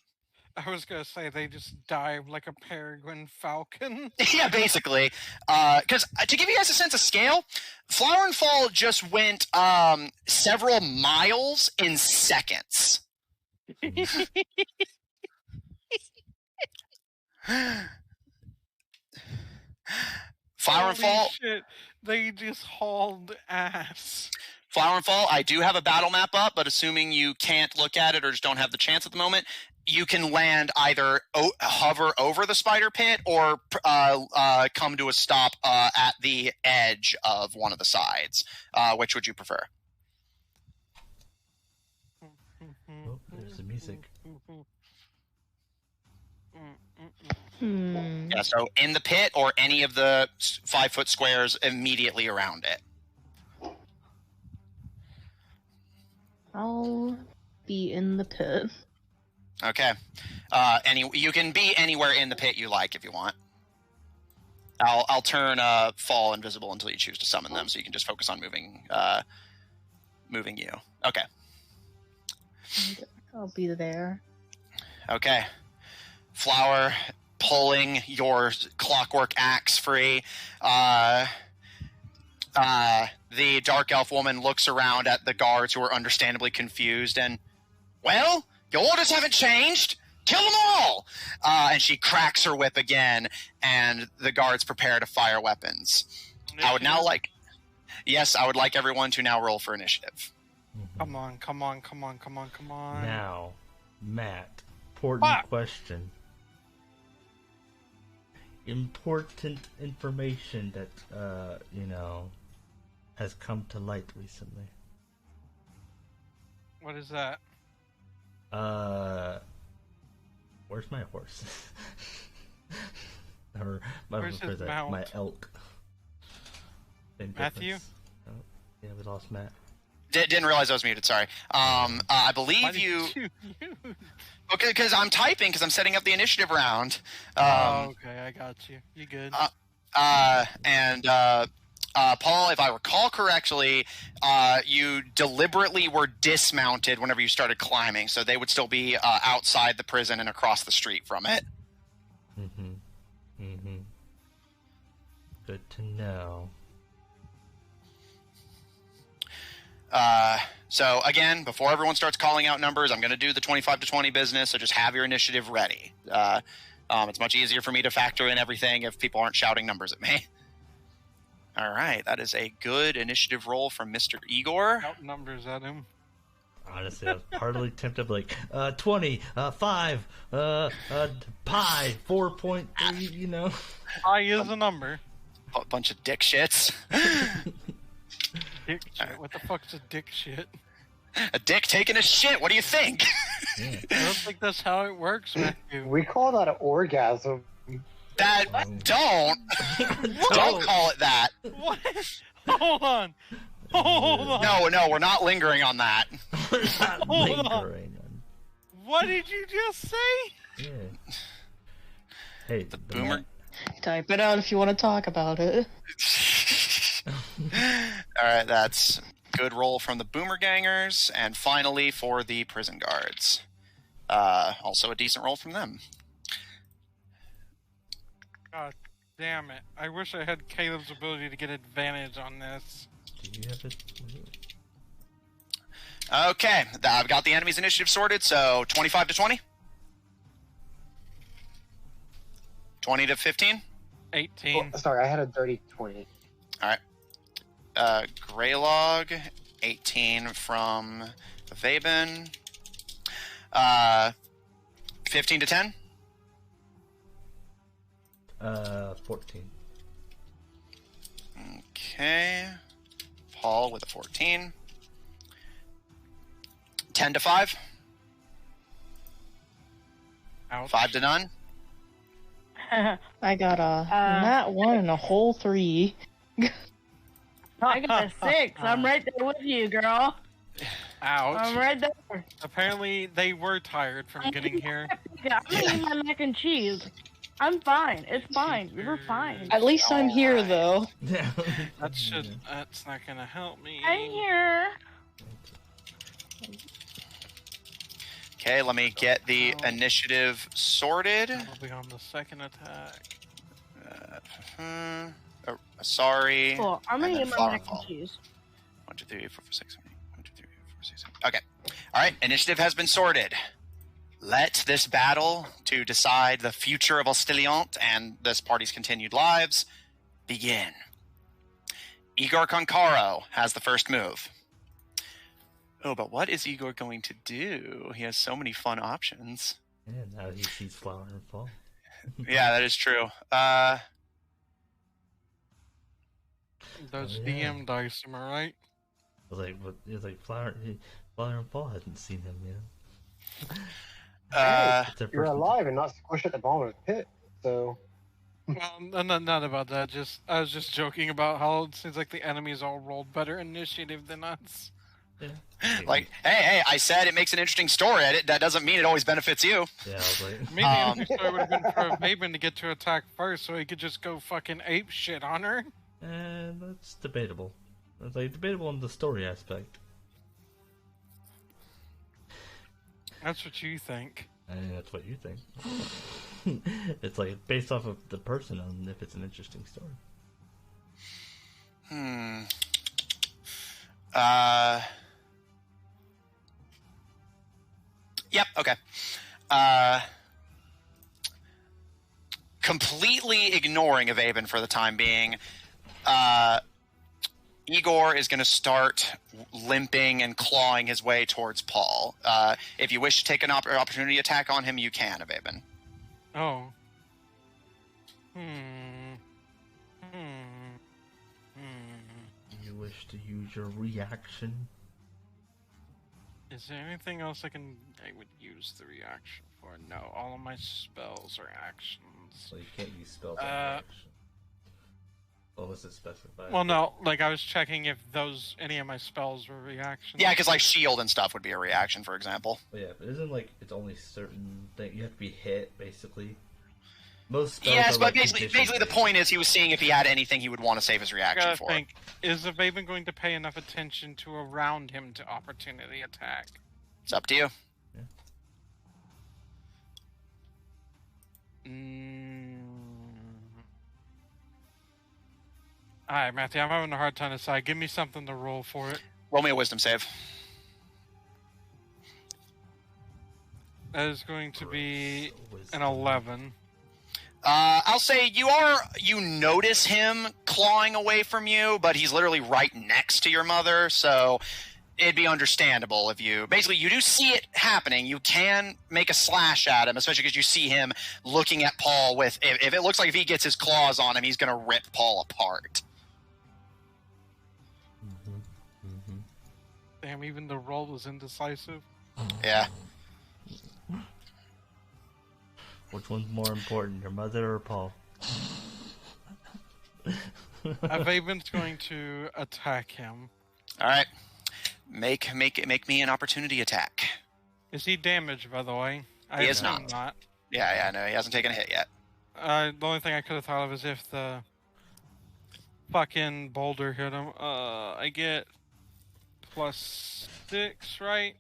I was going to say they just dive like a peregrine falcon. Yeah, basically. Because to give you guys a sense of scale, Flower and Fall just went several miles in seconds. Flower and Fall. Shit, they just hauled ass. Flower and Fall, I do have a battle map up, but assuming you can't look at it or just don't have the chance at the moment, you can land either hover over the spider pit or come to a stop at the edge of one of the sides. Which would you prefer? Oh, there's the music. Yeah, so in the pit or any of the 5-foot squares immediately around it. I'll be in the pit. Okay. You can be anywhere in the pit you like if you want. I'll turn Fall invisible until you choose to summon them, so you can just focus on moving you. Okay. I'll be there. Okay. Flower pulling your clockwork axe free. The dark elf woman looks around at the guards who are understandably confused and, well, your orders haven't changed. Kill them all! And she cracks her whip again, and the guards prepare to fire weapons. I would like everyone to now roll for initiative. Come on. Now, Matt, important question. Important information that, has come to light recently. What is that? Where's my horse? Or Where's his mount? My elk. Matthew? Oh, yeah, we lost Matt. Didn't realize I was muted, sorry. I believe you... Okay, because I'm typing, because I'm setting up the initiative round. Okay, I got you. You good. Paul, if I recall correctly, you deliberately were dismounted whenever you started climbing, so they would still be outside the prison and across the street from it. Good to know. So again, before everyone starts calling out numbers, I'm going to do the 25-20 business, so just have your initiative ready. It's much easier for me to factor in everything if people aren't shouting numbers at me. All right, that is a good initiative roll from Mr. Igor. Out numbers at him. Honestly, I was heartily tempted, like 20, 5, pi, 4.3. Pi is a number. A bunch of dick shits. Dick shit. What the fuck's a dick shit? A dick taking a shit. What do you think? I don't think that's how it works, Matthew. We call that an orgasm. Don't call it that. What? Hold on. No, we're not lingering on that. We're not lingering on. What did you just say? Yeah. Hey, the boomer. Type it out if you want to talk about it. All right, that's good roll from the boomergangers, and finally for the prison guards. Also a decent roll from them. God damn it. I wish I had Caleb's ability to get advantage on this. Do you have it? Okay, I've got the enemy's initiative sorted, so 25-20? 20 to 15? 18. Oh, sorry, I had a dirty 20. Greylog, 18 from Vaben. 15 to 10? 14. Okay. Paul with a 14. 10 to 5? Ouch. 5 to none? I got a nat 1 and a whole 3. I got a 6. I'm right there with you, girl. Ouch. I'm right there. Apparently, they were tired from getting here. I'm gonna eat my mac and cheese. I'm fine. It's fine. We're fine. At least I'm here, though. Yeah. That's not gonna help me. I'm here. Okay, let me get the initiative sorted. I'll be on the second attack. Sorry. Cool. I'm And gonna then eat my flower mac and fall. cheese. 1, 2, 3, 4, 5, 6, 7, 8. 1, 2, 3, 4, 6, 7. Okay. All right. Initiative has been sorted. Let this battle to decide the future of Ostiliant and this party's continued lives begin. Igor Konkaro has the first move. Oh, but what is Igor going to do? He has so many fun options. Yeah, now he sees Flower and Fall. Yeah, that is true. Those Oh, yeah. DM dice, am I right? I was like, what? It's like Flower and Fall hasn't seen him yet. It's their You're first alive and not squished at the bottom of the pit, so... Well, not about that. I was just joking about how it seems like the enemies all rolled better initiative than us. Yeah. Like, hey, I said it makes an interesting story. That doesn't mean it always benefits you. Yeah, I was like, Maybe the interesting story would have been for Vaben to get to attack first, so he could just go fucking ape shit on her. that's debatable. It's like debatable in the story aspect. That's what you think. And that's what you think. It's like based off of the person on if it's an interesting story. Yep, okay. Completely ignoring Avaben for the time being, Igor is going to start limping and clawing his way towards Paul. If you wish to take an opportunity attack on him, you can, Avaben. Oh. You wish to use your reaction? Is there anything else I would use the reaction for? No, all of my spells are actions. So you can't use spells as reaction. What was it specified? Well, no, like I was checking if any of my spells were reactions. Yeah, because like shield and stuff would be a reaction, for example. Well, yeah, but isn't like it's only certain things you have to be hit basically. Most spells Yes, are, but like, basically the point is he was seeing if he had anything he would want to save his I reaction gotta for. think, is the Vaven going to pay enough attention to around him to opportunity attack? It's up to you. Alright, Matthew, I'm having a hard time to decide. Give me something to roll for it. Roll me a wisdom save. That is going to be an 11. I'll say you notice him clawing away from you, but he's literally right next to your mother, so it'd be understandable if you do see it happening. You can make a slash at him, especially because you see him looking at Paul with, if it looks like if he gets his claws on him, he's going to rip Paul apart. Damn, even the roll was indecisive. Yeah. Which one's more important, your mother or Paul? Vaven's going to attack him. All right. Make me an opportunity attack. Is he damaged, by the way? He is assume not. Yeah, no, he hasn't taken a hit yet. The only thing I could have thought of is if the fucking boulder hit him. I get +6, right?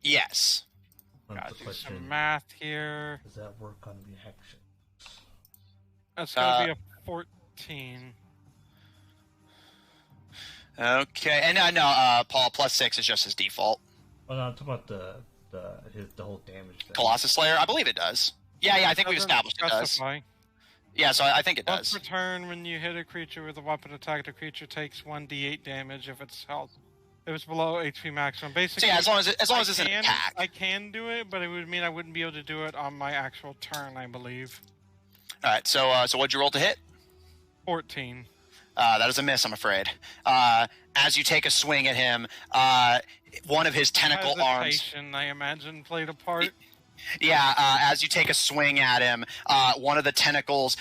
Yes. Gotta do some math here. Does that work on reaction? That's gonna be a 14. Okay, and no, Paul, +6 is just his default. Oh no, I'm talking about the whole damage thing. Colossus Slayer, I believe it does. Yeah, I think we've Doesn't established it does. specify. Yeah, so I think it Once does. per turn, when you hit a creature with a weapon attack, the creature takes 1d8 damage if it's health. If it's below HP maximum. So Basically, yeah, as long as it's an attack. I can do it, but it would mean I wouldn't be able to do it on my actual turn, I believe. All right, so what'd you roll to hit? 14. That is a miss, I'm afraid. As you take a swing at him, one of his tentacle arms. Hesitation, I imagine, played a part. Yeah, as you take a swing at him, one of the tentacles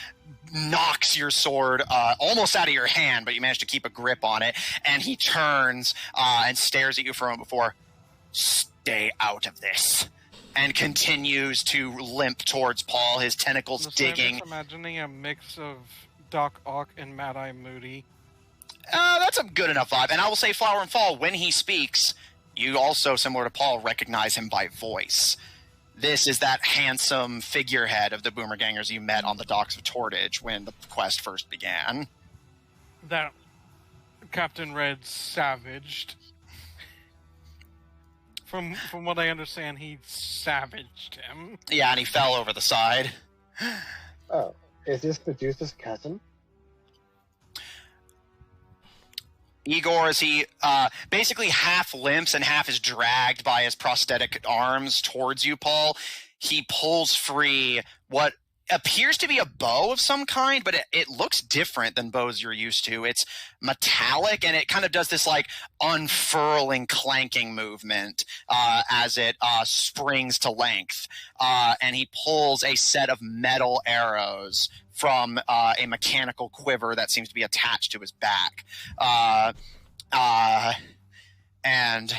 knocks your sword almost out of your hand, but you manage to keep a grip on it, and he turns and stares at you for a moment before, "Stay out of this," and continues to limp towards Paul, his tentacles digging. I'm just imagining a mix of Doc Ock and Mad Eye Moody. That's a good enough vibe. And I will say, Flower and Fall, when he speaks, you also, similar to Paul, recognize him by voice. This is that handsome figurehead of the Boomergangers you met on the docks of Tortage when the quest first began. That Captain Red savaged. From what I understand, he savaged him. Yeah, and he fell over the side. Oh, is this Medusa's cousin? Igor, as he basically half limps and half is dragged by his prosthetic arms towards you, Paul, he pulls free what appears to be a bow of some kind, but it looks different than bows you're used to. It's metallic, and it kind of does this like unfurling, clanking movement as it springs to length. And he pulls a set of metal arrows from a mechanical quiver that seems to be attached to his back. And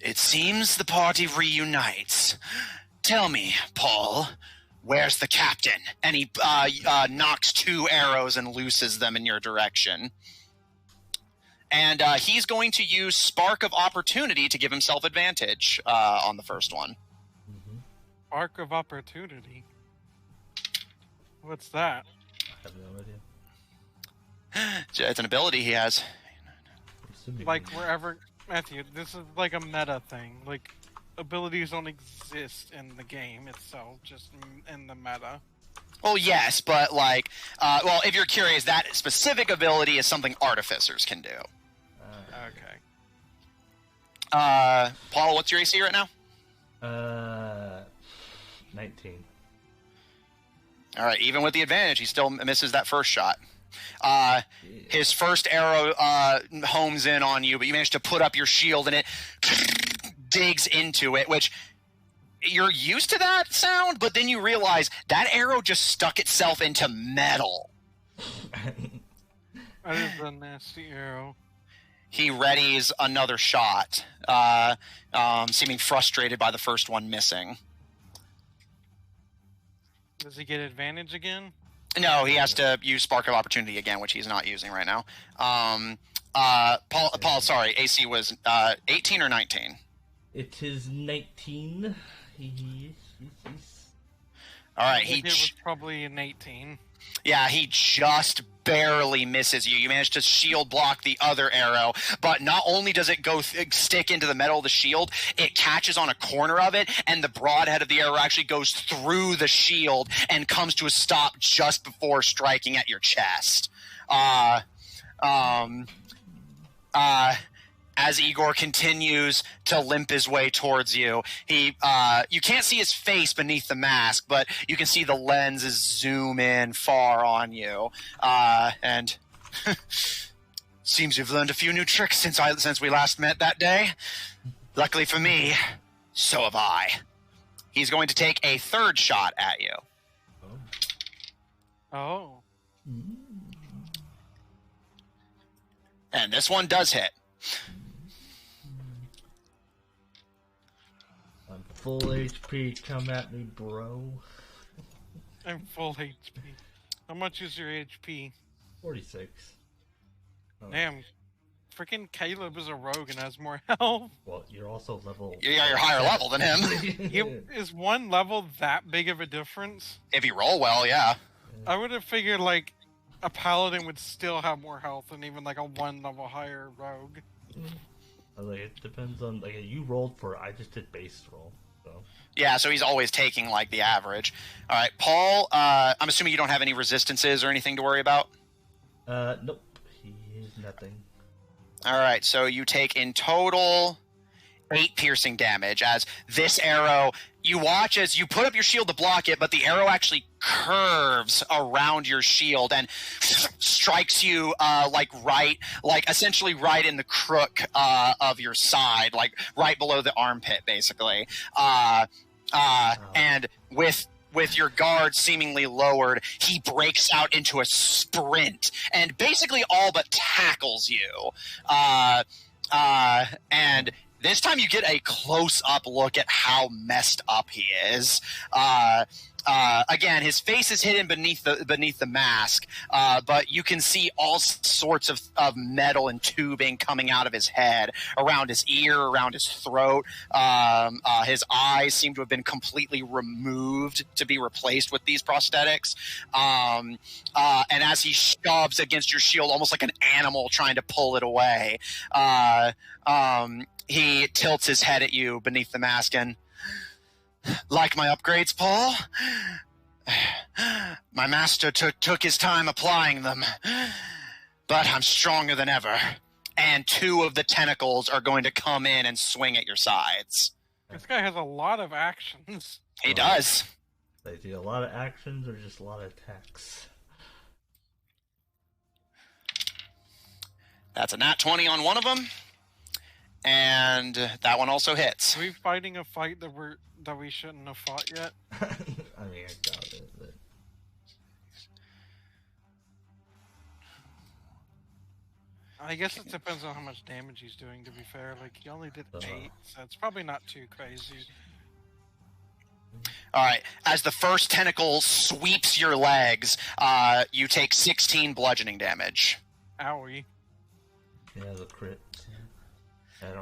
it seems the party reunites. Tell me, Paul, where's the captain? And he knocks 2 arrows and looses them in your direction. And he's going to use Spark of Opportunity to give himself advantage on the first one. Spark of Opportunity? What's that? I have no idea. It's an ability he has. Like wherever... Matthew, this is like a meta thing. Like, abilities don't exist in the game itself, just in the meta. Well, yes, but like... well, if you're curious, that specific ability is something artificers can do. Okay. Paul, what's your AC right now? 19. All right, even with the advantage, he still misses that first shot. His first arrow homes in on you, but you manage to put up your shield, and it digs into it, which you're used to that sound, but then you realize that arrow just stuck itself into metal. That is a nasty arrow. He readies another shot, seeming frustrated by the first one missing. Does he get advantage again? No, he has to use Spark of Opportunity again, which he's not using right now. Paul, sorry, AC was 18 or 19? It is 19. All right, It was probably an 18. Yeah, he just barely misses you. You manage to shield block the other arrow, but not only does it go stick into the metal of the shield, it catches on a corner of it, and the broadhead of the arrow actually goes through the shield and comes to a stop just before striking at your chest. As Igor continues to limp his way towards you, you can't see his face beneath the mask, but you can see the lenses zoom in far on you. And seems you've learned a few new tricks since we last met that day. Luckily for me, so have I. He's going to take a third shot at you. Oh. And this one does hit. I'm full HP, come at me, bro. I'm full HP. How much is your HP? 46. Oh. Damn. Freaking Caleb is a rogue and has more health. Well, you're also level... Yeah, you're higher level than him. Is one level that big of a difference? If you roll well, yeah. I would have figured, like, a paladin would still have more health than even, like, a one level higher rogue. Like, it depends on... Like, you rolled for... I just did base roll. So. Yeah, so he's always taking like the average. All right, Paul. I'm assuming you don't have any resistances or anything to worry about. Nope. He is nothing. All right, so you take in total 8 piercing damage as this arrow. You watch as you put up your shield to block it, but the arrow actually curves around your shield and strikes you essentially right in the crook of your side, like right below the armpit, basically. And with your guard seemingly lowered, he breaks out into a sprint and basically all but tackles you. And this time you get a close-up look at how messed up he is. Again, his face is hidden beneath the mask, but you can see all sorts of metal and tubing coming out of his head, around his ear, around his throat. His eyes seem to have been completely removed to be replaced with these prosthetics. And as he shoves against your shield, almost like an animal trying to pull it away, he tilts his head at you beneath the mask and, like my upgrades, Paul? My master took his time applying them, but I'm stronger than ever. And 2 of the tentacles are going to come in and swing at your sides. This guy has a lot of actions. He does. They do a lot of actions or just a lot of attacks. That's a nat 20 on one of them. And that one also hits. Are we fighting a fight that we shouldn't have fought yet? I mean, I doubt it, but... I guess it depends on how much damage he's doing, to be fair. Like, he only did 8, so it's probably not too crazy. All right. As the first tentacle sweeps your legs, you take 16 bludgeoning damage. Owie. Yeah, the crit.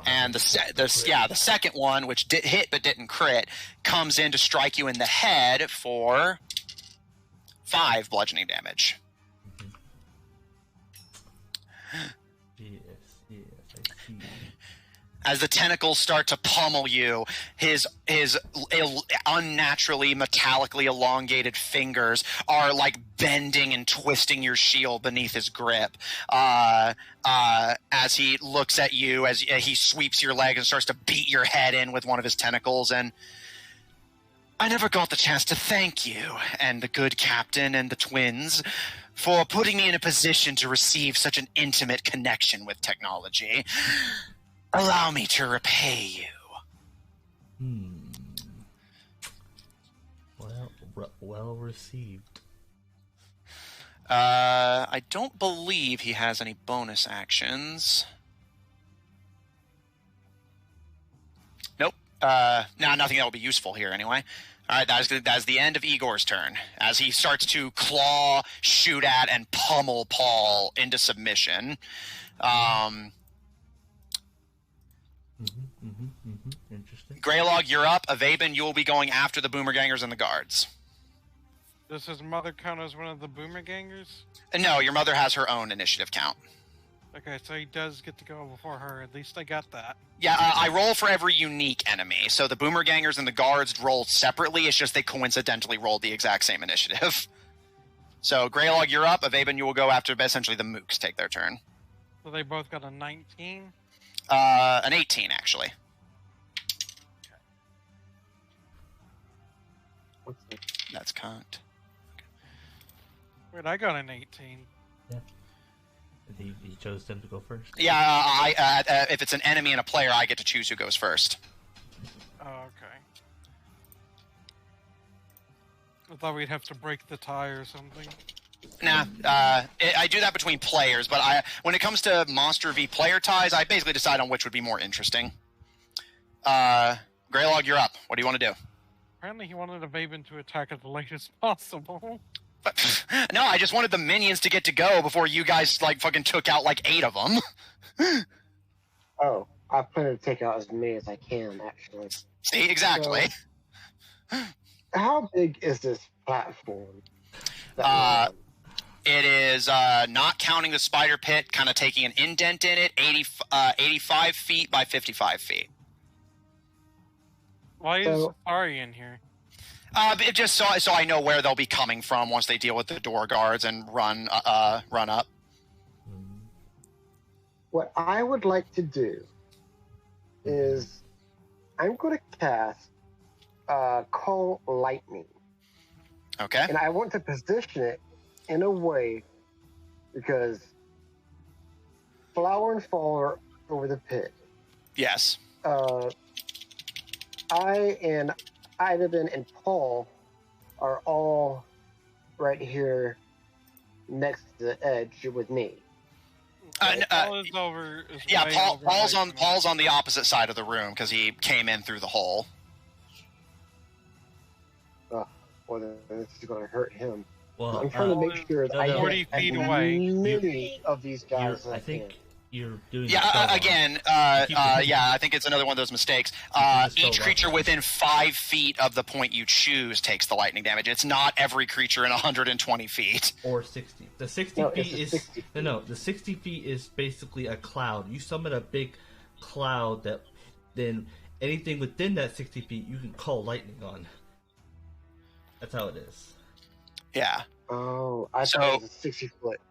And the second one, which did hit but didn't crit, comes in to strike you in the head for 5 bludgeoning damage. Yes, I see. As the tentacles start to pummel you, his unnaturally metallically elongated fingers are like bending and twisting your shield beneath his grip. As he looks at you, as he sweeps your leg and starts to beat your head in with one of his tentacles, and I never got the chance to thank you and the good captain and the twins for putting me in a position to receive such an intimate connection with technology. Allow me to repay you. Well received. I don't believe he has any bonus actions. Nope. Nothing that will be useful here anyway. All right, that's the end of Igor's turn, as he starts to claw, shoot at, and pummel Paul into submission. Interesting. Greylog, you're up. Avaben, you will be going after the Boomergangers and the guards. Does his mother count as one of the Boomergangers? No, your mother has her own initiative count. Okay, so he does get to go before her. At least I got that. Yeah, I roll for every unique enemy. So the Boomergangers and the guards roll separately. It's just they coincidentally rolled the exact same initiative. So Greylog, you're up. Avaben, you will go after essentially the Mooks take their turn. So they both got a 19? An 18, actually. What's that? That's cocked. Wait, I got an 18. Yeah. He chose them to go first. Yeah, if it's an enemy and a player, I get to choose who goes first. Oh, okay. I thought we'd have to break the tie or something. Nah, I do that between players, but when it comes to monster v player ties, I basically decide on which would be more interesting. Greylog, you're up. What do you want to do? Apparently he wanted Avaben to attack at the latest possible. No, I just wanted the minions to get to go before you guys like fucking took out like 8 of them. Oh, I plan to take out as many as I can, actually. See, exactly. So, how big is this platform? It is, not counting the spider pit, kind of taking an indent in it, 85 feet by 55 feet. Why is So- Safari in here? Just so I know where they'll be coming from once they deal with the door guards and run up. Mm. What I would like to do is I'm going to cast Call Lightning. Okay. And I want to position it in a way because Flower and Fall are over the pit. Yes. I and Ivan and Paul are all right here next to the edge with me. Paul is over. Is Yeah, way over Paul's right on now. Paul's on the opposite side of the room because he came in through the hole. Or this is going to hurt him. Well, I'm trying to Paul make is sure that I 40 get as feet away. many of these guys as I I think can. you're doing. Yeah. the spell wrong. Again. Yeah. I think it's another one of those mistakes. the spell Each wrong. creature within 5 feet of the point you choose takes the lightning damage. It's not every creature in 120 feet. Or 60. The 60 No, feet it's a is 60 feet. no. The 60 feet is basically a cloud. You summon a big cloud that then anything within that 60 feet you can call lightning on. That's how it is. Yeah. Oh, I So- thought it was a 60-foot.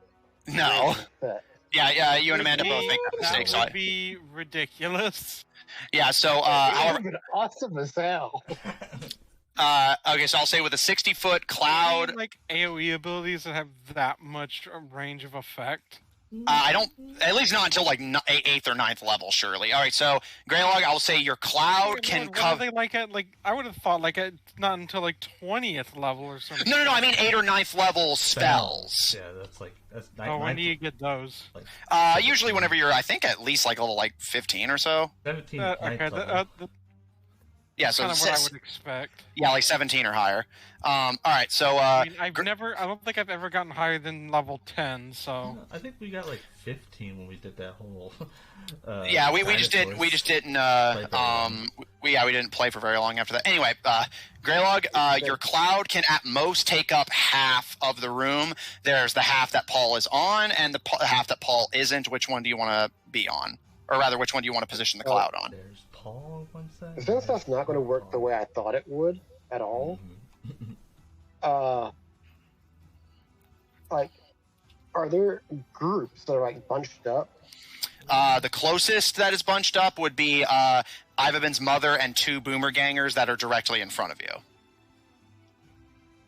No. Yeah. You and Amanda both make that That mistake. So would be ridiculous. yeah. So That however, would have been awesome as hell. okay. So I'll say with a 60-foot cloud. Any, like AOE abilities that have that much range of effect. I don't, at least not until like 8th or 9th level, surely. All right, so Greylog, I'll say your cloud can What are cover. they like at like? I would have thought like at not until like 20th level or something. No, I mean 8th or 9th level spells. Yeah, that's Oh, when do you get those? Usually whenever you're, I think at least like level like 15 or so. 17 Okay, ninth level. that's Yeah, so kind of what I would expect. yeah, like 17 or higher. All right, so I mean, I don't think I've ever gotten higher than level 10. So I think we got like 15 when we did that whole. yeah, we just dinosaurs. didn't Play very long. we didn't play for very long after that. Anyway, Greylog, your cloud can at most take up half of the room. There's the half that Paul is on and the half that Paul isn't. Which one do you want to be on? Or rather, which one do you want to position the cloud on? There's Paul on one side. Since that's not going to work the way I thought it would at all, like, are there groups that are like bunched up? The closest that is bunched up would be Ivaben's mother and 2 boomer gangers that are directly in front of you.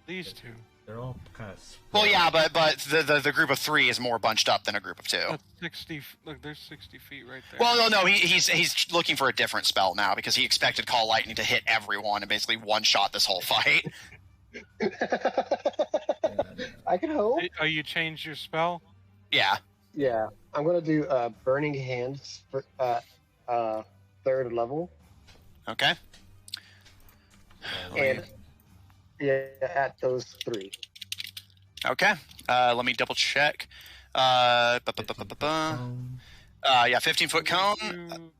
these two. They're all kind of. Well, yeah, but the group of 3 is more bunched up than a group of 2. That's 60. Look, there's 60 feet right there. Well, no, he's looking for a different spell now because he expected Call Lightning to hit everyone and basically one-shot this whole fight. I can hope. Oh, you changed your spell? Yeah. Yeah, I'm going to do Burning Hands for 3rd level. Okay. And yeah, at those 3. Okay. Let me double check. Yeah, 15-foot cone.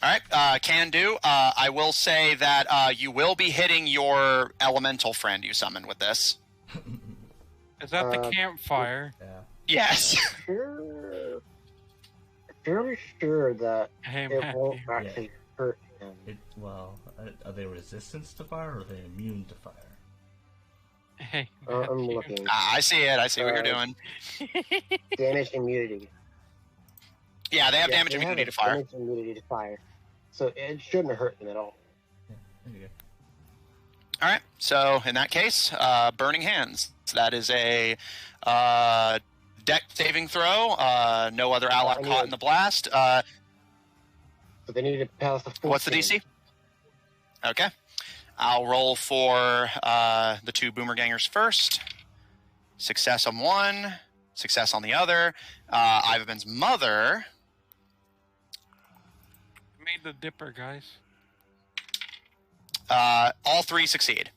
All right, can do. I will say that you will be hitting your elemental friend you summoned with this. Is that the campfire? Yeah. Yes. Fairly sure that Hey, it Matthew. won't actually hurt him. Are they resistant to fire or are they immune to fire? Hey, I'm Matthew. looking. I see it. I see what you're doing. Damage immunity. Yeah, they have damage they immunity have to fire. Damage immunity to fire. So it shouldn't hurt them at all. Yeah, there you go. All right. So in that case, Burning Hands. That is a deck saving throw. No other ally I mean- caught in the blast. So they need to pass the 14. What's the DC? Okay. I'll roll for the 2 boomer gangers first. Success on one, success on the other. Ivaben's mother. Made the dipper, guys. All 3 succeed.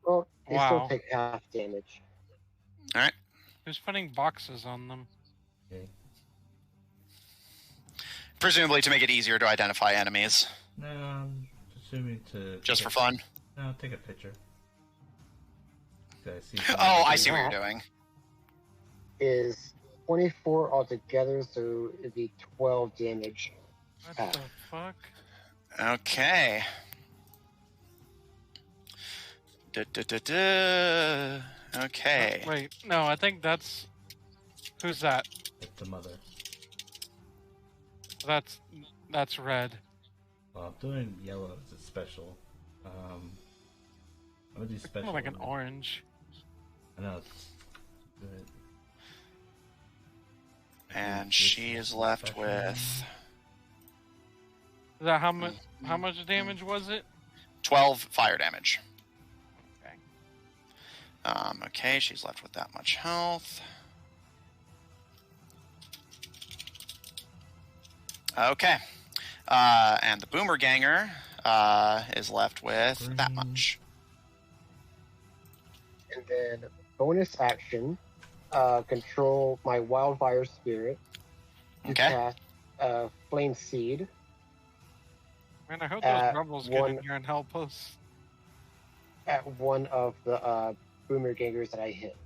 Well, they Wow. still take half damage. All right. Who's putting boxes on them? Okay. Presumably to make it easier to identify enemies, No, I'm assuming to. just for fun. No, take a picture. Okay, I see. Oh, I see what you're doing. Is 24 altogether, so it'd be 12 damage. What the fuck? Okay. Okay. Wait, no, I think that's... Who's that? It's the mother. That's red. Well, I'm doing yellow as a special. I'm gonna do It's special. more like an on it. orange. I know it's good. And she is left with Is that how much damage was it? 12 fire damage. Okay. Okay, she's left with that much health. Okay. And the Boomer Ganger is left with that much. And then bonus action, control my wildfire spirit to Okay. cast flame seed Man, I hope those rebels get in one- here and help us. at one of the boomer gangers that I hit.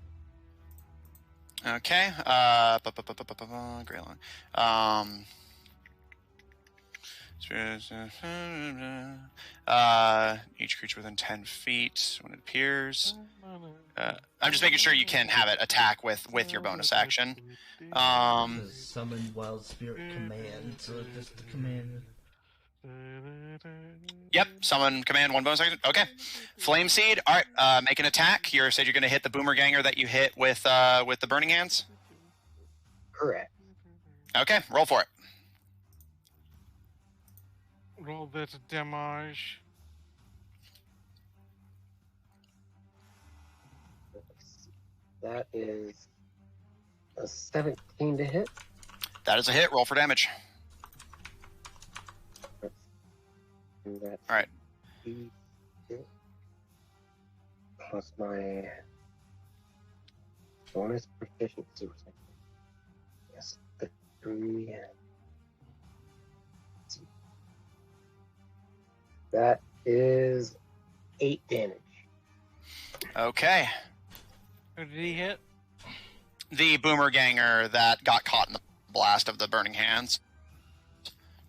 Okay. Greylong. Each creature within 10 feet when it appears. I'm just making sure you can have it attack with your bonus action. It says summon wild spirit command, so it's just the command. Yep, summon command, one bonus action. Okay. Flame Seed. All right, make an attack. You said you're going to hit the Boomer Ganger that you hit with the Burning Hands? Correct. Okay, roll for it. Roll that damage. That is a 17 to hit. That is a hit. Roll for damage. And that's All right. D6 plus my bonus proficiency. Yes, the 3. That is 8 damage. Okay. Who did he hit? The Boomer Ganger that got caught in the blast of the Burning Hands.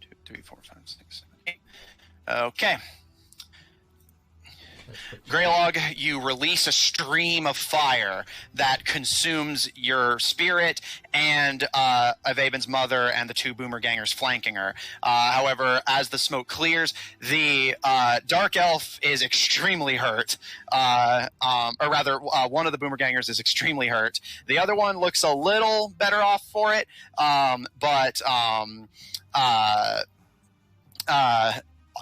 2, 3, 4, 5, 6, 7, 8. Okay. Greylog, you release a stream of fire that consumes your spirit and Avaben's mother and the 2 Boomer Gangers flanking her. However, as the smoke clears, the Dark Elf is extremely hurt. Or rather, one of the Boomer Gangers is extremely hurt. The other one looks a little better off for it,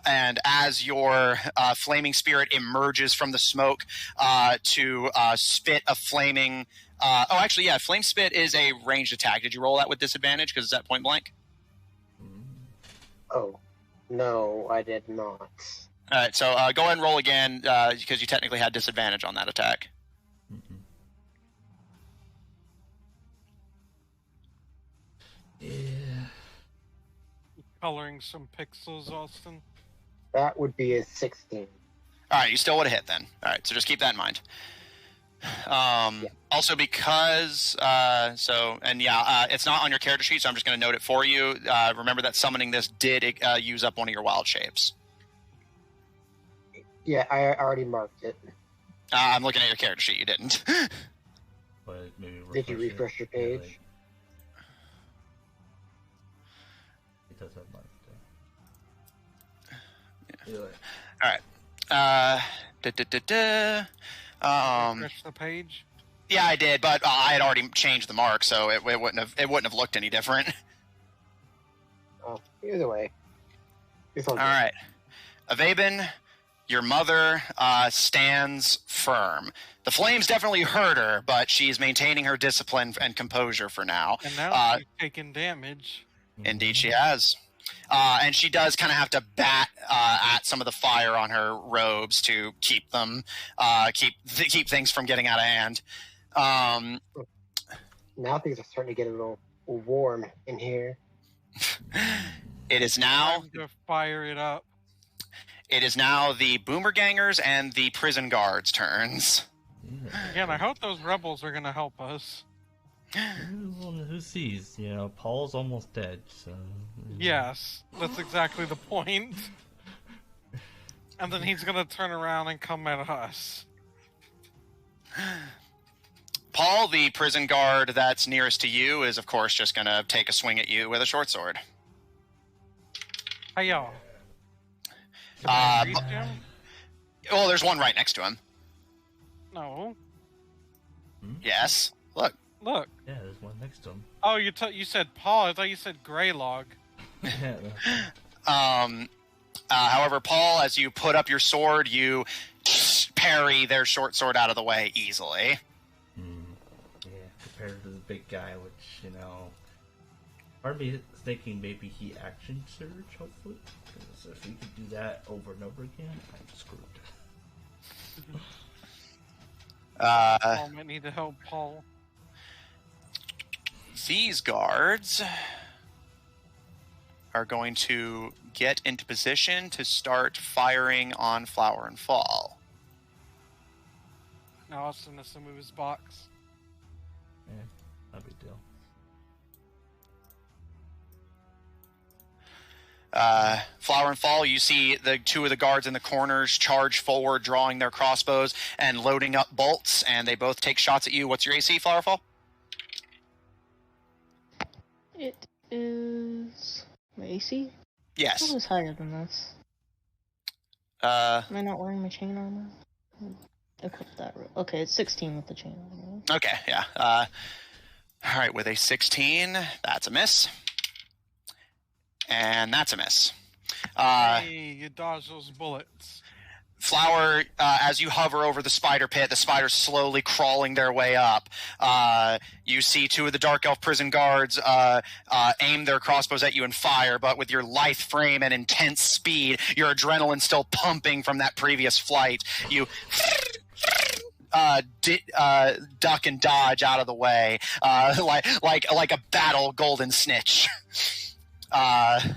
and as your flaming spirit emerges from the smoke to spit a flaming... Flame Spit is a ranged attack. Did you roll that with disadvantage because it's at point blank? Oh, no, I did not. All right, so go ahead and roll again because you technically had disadvantage on that attack. Mm-hmm. Yeah. Coloring some pixels, Austin. That would be a 16. All right, you still would have hit then. All right, so just keep that in mind. Also, because it's not on your character sheet, so I'm just going to note it for you. Remember that summoning this did use up one of your wild shapes. Yeah, I already marked it. I'm looking at your character sheet. You didn't. But maybe Did you refresh your page? Yeah, it does have marked. All right. Refresh the page. Yeah, I did, but I had already changed the mark, so it wouldn't have looked any different. Oh, either way. It's all All right, Avaben, your mother stands firm. The flames definitely hurt her, but she's maintaining her discipline and composure for now. And now she's taking damage. Indeed, she has. And she does kind of have to bat at some of the fire on her robes to keep them, keep things from getting out of hand. Now things are starting to get a little warm in here. It is now. Time to fire it up. It is now the Boomer Gangers and the prison guards' turns. Again, I hope those rebels are going to help us. Well, who sees? You know, Paul's almost dead, so... Yes, that's exactly the point. And then he's gonna turn around and come at us. Paul, the prison guard that's nearest to you, is of course just going to take a swing at you with a short sword. Hey y'all. Can I reach him? Well, there's one right next to him. No. Yes. Look. Look. Yeah, there's one next to him. Oh, you said Paul. I thought you said Greylog. However, Paul, as you put up your sword, you parry their short sword out of the way easily. Yeah, compared to the big guy, which, you know... Part of me is thinking maybe he action surge, hopefully. Because if he could do that over and over again, I'm screwed. Paul might need to help Paul. These guards are going to get into position to start firing on Flower and Fall. Now Austin has to move his box. Yeah, no big deal. Flower and Fall, you see the two of the guards in the corners charge forward, drawing their crossbows and loading up bolts, and they both take shots at you. What's your AC, Flower and Fall? It is... My AC? Yes. It was higher than this. Uh, Am I not wearing my chain armor? Equip that. Okay, it's 16 with the chain armor. okay, yeah. All right, with a 16, that's a miss. And that's a miss. Hey, you dodged those bullets. Flower, as you hover over the spider pit, the spiders slowly crawling their way up. You see two of the Dark Elf prison guards aim their crossbows at you and fire, but with your lithe frame and intense speed, your adrenaline still pumping from that previous flight, you duck and dodge out of the way, like a battle golden snitch. That's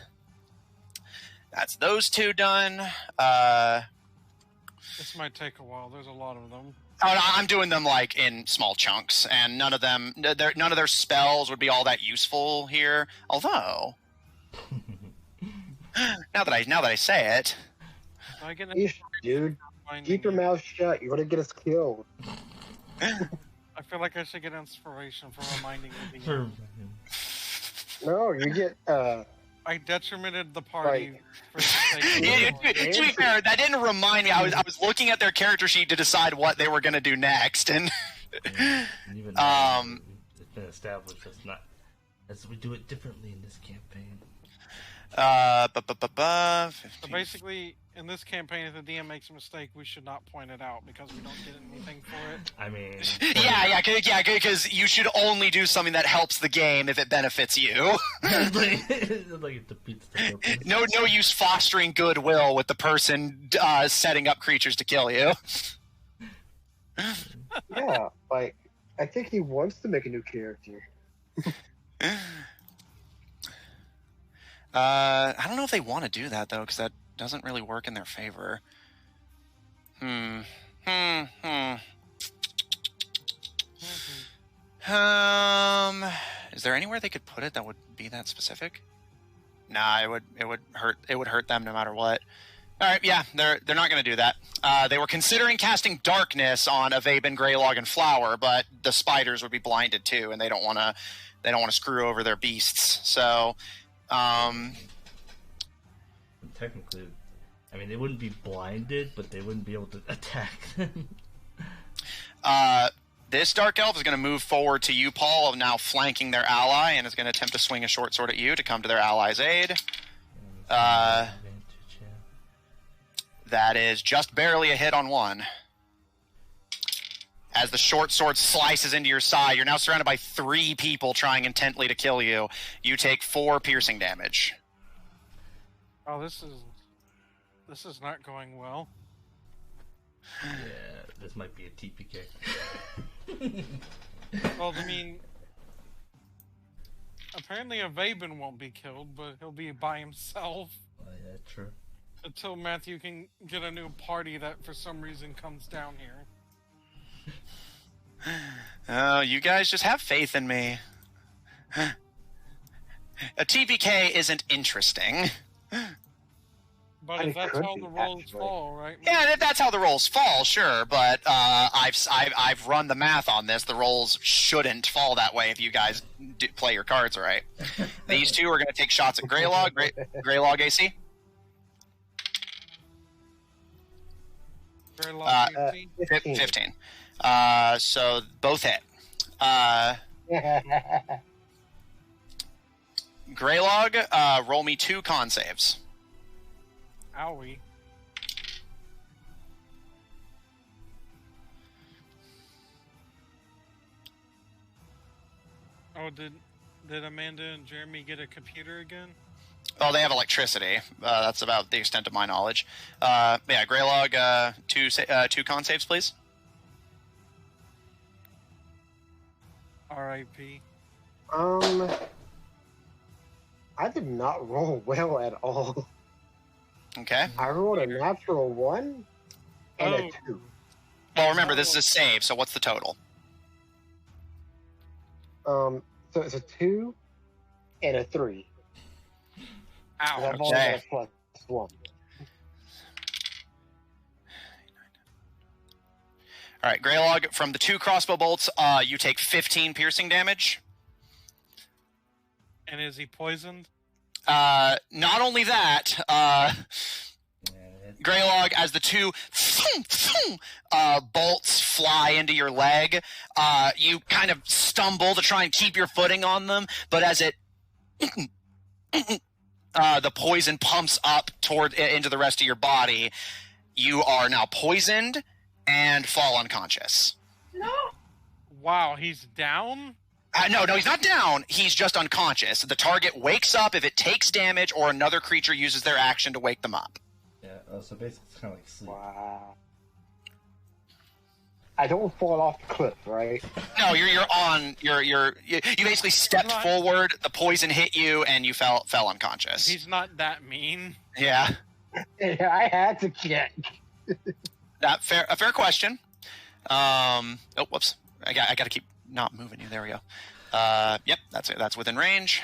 those two done. This might take a while. There's a lot of them. I'm doing them like in small chunks, and none of their spells would be all that useful here. Although, now that I say it, I get dude, keep your mouth shut. You're gonna get us killed. I feel like I should get inspiration for reminding me. No, you get I detrimented the party. Right. For the sake to be fair, that didn't remind me. I was looking at their character sheet to decide what they were going to do next, and Even now, it's been established as we do it differently in this campaign. So basically, in this campaign, if the DM makes a mistake, we should not point it out because we don't get anything for it. I mean... yeah, because you should only do something that helps the game if it benefits you. like it defeats the purpose. No use fostering goodwill with the person setting up creatures to kill you. yeah, like I think he wants to make a new character. I don't know if they want to do that though, because that doesn't really work in their favor. Is there anywhere they could put it that would be that specific? Nah, it would hurt them no matter what. All right, yeah, they're not going to do that. They were considering casting darkness on Avaben, Greylog, and Flower, but the spiders would be blinded too, and they don't want to screw over their beasts. So, technically, I mean, they wouldn't be blinded, but they wouldn't be able to attack them. This Dark Elf is going to move forward to you, Paul, of now flanking their ally, and is going to attempt to swing a short sword at you to come to their ally's aid. That is just barely a hit on one. As the short sword slices into your side, you're now surrounded by 3 people trying intently to kill you. You take 4 piercing damage. Oh, this is not going well. Yeah, this might be a TPK. Well, I mean, apparently Avaben won't be killed, but he'll be by himself. Oh, yeah, true. Until Matthew can get a new party that for some reason comes down here. Oh, you guys just have faith in me. A TPK isn't interesting. But It if that's could how be, the rolls actually. fall, right? Yeah, if that's how the rolls fall, sure. But I've run the math on this. The rolls shouldn't fall that way if you guys play your cards right. These two are going to take shots at Greylog. Greylog AC. Very long 15. So both hit. Greylog, roll me 2 con saves. Owie. Oh, did Amanda and Jeremy get a computer again? Oh, they have electricity. That's about the extent of my knowledge. Yeah, Greylog, 2 con saves, please. R.I.P. I did not roll well at all. Okay. I rolled a natural 1 and a 2. Well, remember, this is a save, so what's the total? So it's a 2 and a 3. Ow. I've only got a plus 1. All right, Greylog, from the 2 crossbow bolts, you take 15 piercing damage. And is he poisoned? Not only that, Greylog, as the 2 bolts fly into your leg, you kind of stumble to try and keep your footing on them, but as it the poison pumps up into the rest of your body, you are now poisoned and fall unconscious. No. Wow, he's down? No, he's not down. He's just unconscious. The target wakes up if it takes damage or another creature uses their action to wake them up. Yeah, so basically it's kind of like sleep. Wow. I don't fall off the cliff, right? No, you basically stepped forward, the poison hit you, and you fell unconscious. He's not that mean. Yeah. Yeah, I had to check. A fair question. Oh, whoops. I got to keep not moving you. There we go. Yep, that's within range.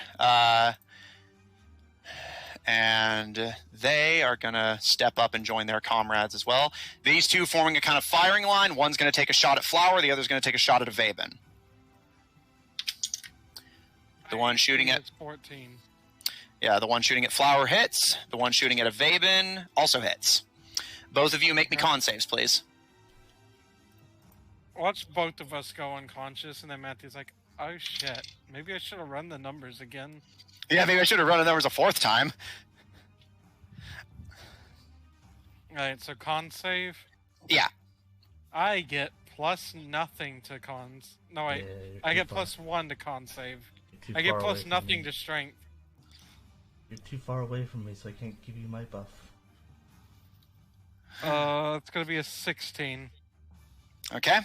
And they are going to step up and join their comrades as well. These two forming a kind of firing line. One's going to take a shot at Flower. The other's going to take a shot at Avaben. The one shooting at 14. Yeah, the one shooting at Flower hits. The one shooting at Avaben also hits. Both of you make me con saves, please. Watch both of us go unconscious, and then Matthew's like, oh shit, maybe I should have run the numbers again. Yeah, maybe I should have run the numbers a 4th time. Alright, so con save? Yeah. I get plus nothing to cons. No, wait. Yeah, I get plus 1 to con save. You're too I get far plus away from nothing me. to strength. You're too far away from me, so I can't give you my buff. It's gonna be a 16. Okay.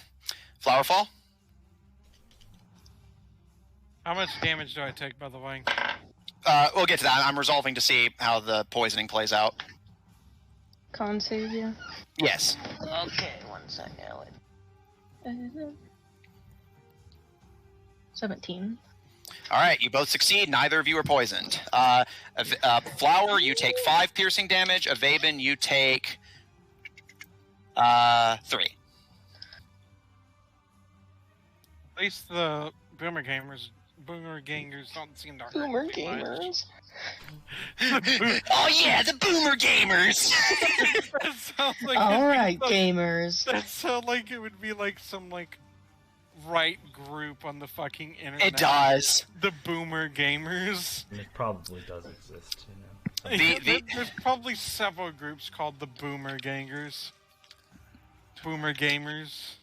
Flower fall. How much damage do I take, by the way? We'll get to that. I'm resolving to see how the poisoning plays out. Con save, yeah. Yes. Okay, 1 second. 17. All right, you both succeed. Neither of you are poisoned. Flower, you take 5 piercing damage. Avaben, you take 3. At least the boomer gangers don't seem to hurt Boomer me much. gamers. Oh yeah, the boomer gamers. That sounds like Alright, it'd be gamers. That sounds like it would be like some right group on the fucking internet. It does. The boomer gamers. And it probably does exist, you know. There's probably several groups called the boomer gangers. Boomer gamers.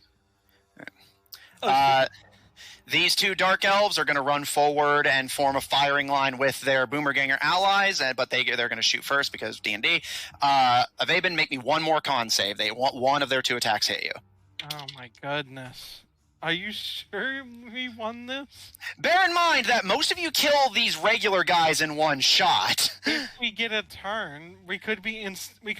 These 2 Dark Elves are going to run forward and form a firing line with their Boomerganger allies, but they're going to shoot first because D&D. Avaben, make me 1 more con save. They want 1 of their 2 attacks hit you. Oh my goodness. Are you sure we won this? Bear in mind that most of you kill these regular guys in 1 shot. If we get a turn, we could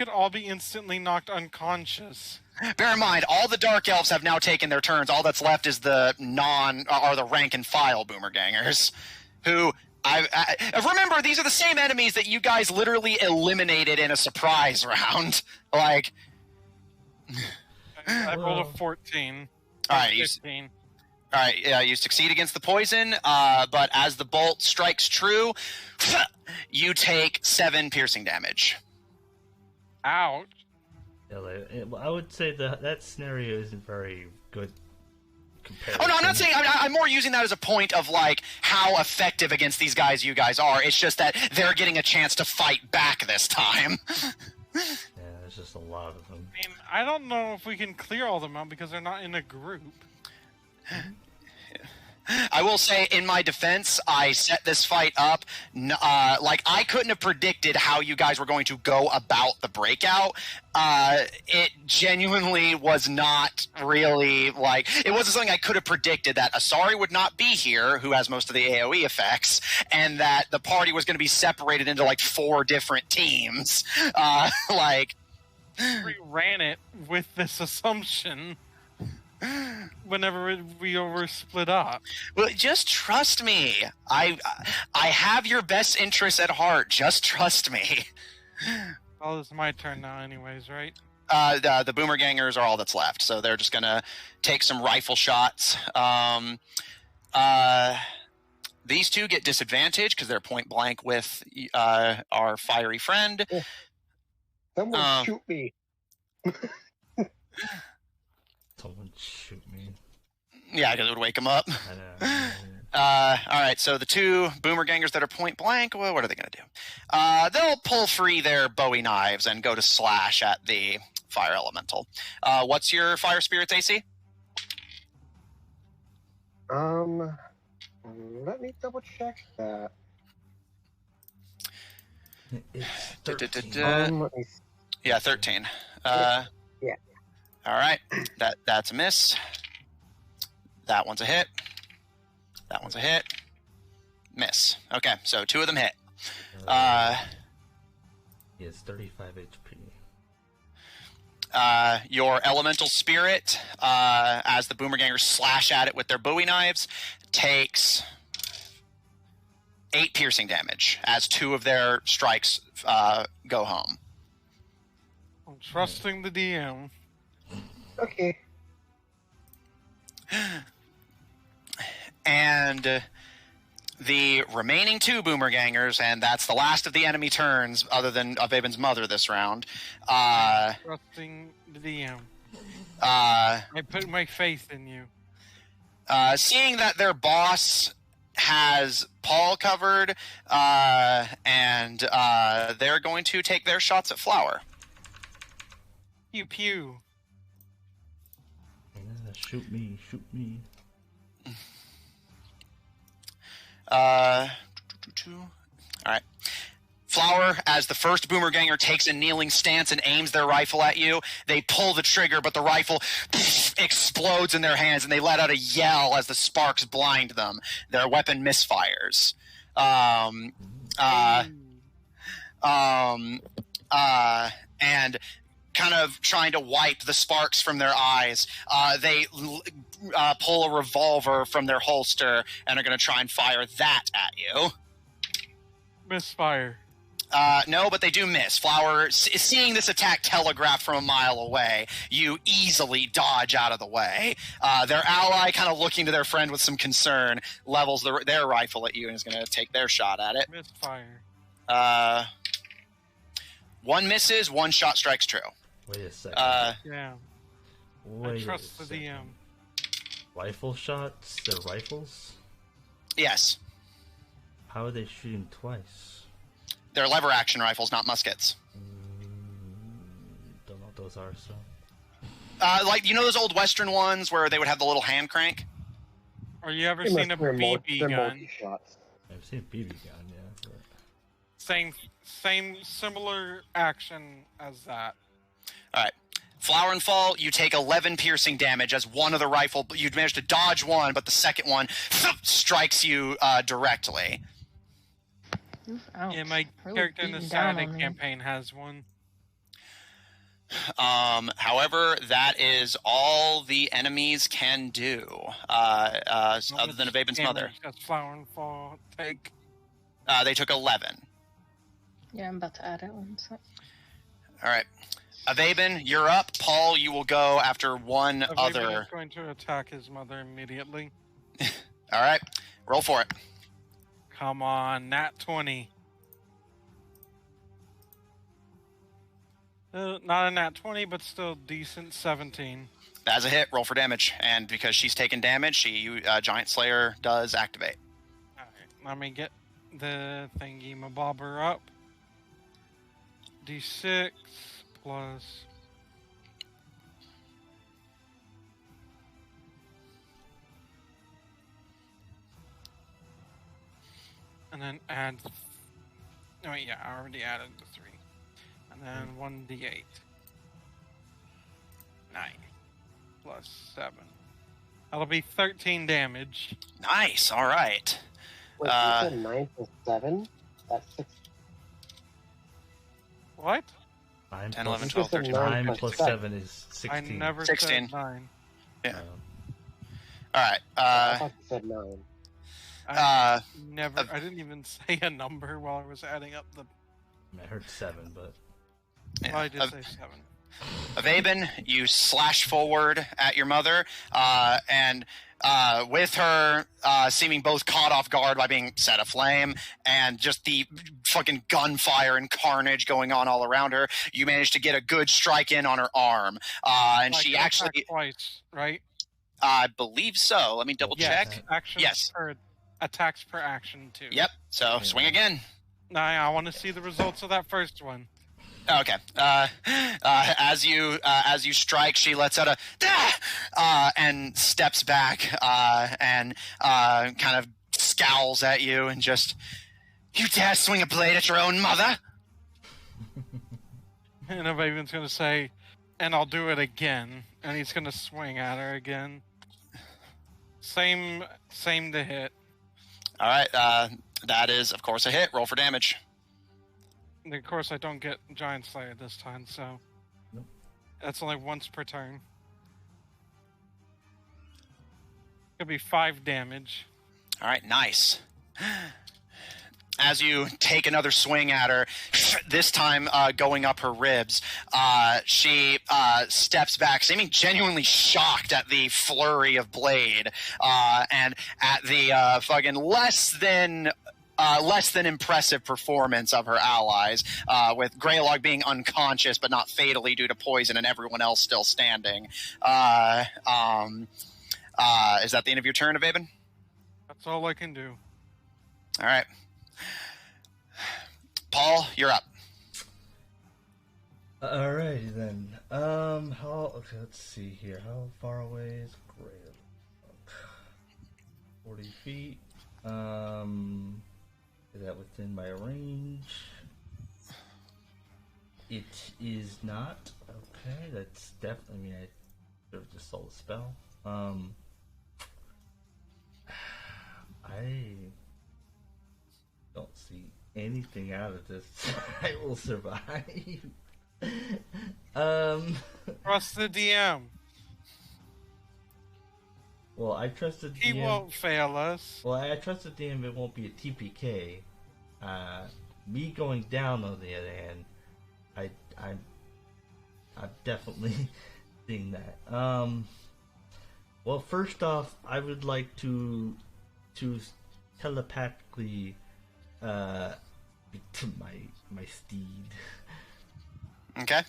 all be instantly knocked unconscious. Bear in mind, all the Dark Elves have now taken their turns. All that's left is the rank and file Boomergangers, who remember, these are the same enemies that you guys literally eliminated in a surprise round. Like, I rolled a 14. All right, 15. All right, you succeed against the poison, but as the bolt strikes true, you take 7 piercing damage. Ouch. Yeah, I would say that scenario isn't very good comparison. Oh no, I'm not saying. I'm more using that as a point of like how effective against these guys you guys are. It's just that they're getting a chance to fight back this time. Yeah, there's just a lot of them. I mean, I don't know if we can clear all them out because they're not in a group. I will say, in my defense, I set this fight up. Like, I couldn't have predicted how you guys were going to go about the breakout. It genuinely was not really, like, it wasn't something I could have predicted that Asari would not be here, who has most of the AoE effects, and that the party was going to be separated into, like, 4 different teams. We ran it with this assumption. Whenever we were split up. Well, just trust me. I have your best interests at heart. Just trust me. Well, it's my turn now anyways, right? The Boomergangers are all that's left, so they're just gonna take some rifle shots. These two get disadvantage because they're point blank with our fiery friend. Someone shoot me. Someone shoot me. Yeah, because it would wake them up. I know. All right, so the 2 Boomergangers that are point blank, well, what are they going to do? They'll pull free their Bowie knives and go to slash at the fire elemental. What's your fire spirit's AC? Let me double check that. It's 13. Let me see. Yeah, 13. Yeah. All right, that's a miss. That one's a hit. That one's a hit. Miss. Okay, so 2 of them hit. It's 35 HP. Your elemental spirit, as the Boomergangers slash at it with their Bowie knives, takes 8 piercing damage as 2 of their strikes go home. I'm trusting the DM. Okay. And the remaining 2 Boomergangers, and that's the last of the enemy turns, other than Aben's mother this round. Trusting the DM. I put my faith in you. Seeing that their boss has Paul covered, and they're going to take their shots at Flower. Pew pew. Yeah, shoot me. All right. Flower, as the first Boomerganger takes a kneeling stance and aims their rifle at you, they pull the trigger, but the rifle explodes in their hands, and they let out a yell as the sparks blind them. Their weapon misfires. And kind of trying to wipe the sparks from their eyes, they pull a revolver from their holster and are going to try and fire that at you. Misfire. No, but they do miss. Flower, seeing this attack telegraphed from a mile away, you easily dodge out of the way. Their ally, kind of looking to their friend with some concern, levels their rifle at you and is going to take their shot at it. Misfire. 1 misses, 1 shot strikes true. Wait a second. Yeah. Wait I trust the a second. DM. Rifle shots? They're rifles? Yes. How are they shooting twice? They're lever action rifles, not muskets. Don't know what those are, so. Like, you know those old Western ones where they would have the little hand crank? Or you ever seen a BB gun? Multi-shots. I've seen a BB gun, yeah. But... Same similar action as that. All right. Flower and Fall, you take 11 piercing damage as one of the rifle. You managed to dodge one, but the second one strikes you directly. Oof, ouch. Yeah, my Really character in the beating down Saturday on me. campaign has one. However, that is all the enemies can do, other than Avaben's mother. Does Flower and Fall take? They took 11. Yeah, I'm about to add it one sec. All right. Avaben, you're up. Paul, you will go after one other. Avaben is going to attack his mother immediately. All right. Roll for it. Come on, nat 20. Not a nat 20, but still decent 17. That's a hit. Roll for damage. And because she's taken damage, Giant Slayer does activate. Alright, let me get the thingy mabobber up. D6 plus... And then add... Oh yeah, I already added the 3. And then 1d8. 9 plus 7. That'll be 13 damage. Nice. All right. Wait, you said 9 plus 7? That's 6. What? 9 10, plus, 11, 12, 13. 9 9 plus plus 7 is 16. I never 16. said 9. Yeah. All right. I thought you said 9. I didn't even say a number while I was adding up the... I heard 7, but... Well, I did say 7. Avaben, you slash forward at your mother, and with her seeming both caught off guard by being set aflame and just the fucking gunfire and carnage going on all around her, you manage to get a good strike in on her arm. And she actually... twice, right? I believe so. Let me double check. Actions Yes. per... Attacks per action, too. Yep. So swing again. Nah, I want to see the results of that first one. Okay. As you strike, she lets out a and steps back and kind of scowls at you and just, you dare swing a blade at your own mother? And Avaben's going to say, and I'll do it again. And he's going to swing at her again. Same to hit. All right. That is, of course, a hit. Roll for damage. And of course, I don't get Giant Slayer this time, so... Nope. That's only once per turn. It'll be 5 damage. All right. Nice. As you take another swing at her, this time going up her ribs, she steps back, seeming genuinely shocked at the flurry of blade and at the fucking less than impressive performance of her allies, with Greylog being unconscious but not fatally due to poison and everyone else still standing. Is that the end of your turn, Avaben? That's all I can do. All right. Paul, you're up. Alrighty then. Okay, let's see here. How far away is Greylog? 40 feet. Is that within my range? It is not. Okay, that's definitely. I mean, I should have just sold a spell. I don't see anything out of this. I will survive. Trust the DM. Well, I trust the DM. He won't fail us. Well, I trust the DM. It won't be a TPK. Me going down, on the other hand, I'm definitely seeing that. Well, first off, I would like to telepathically speak to my steed. Okay.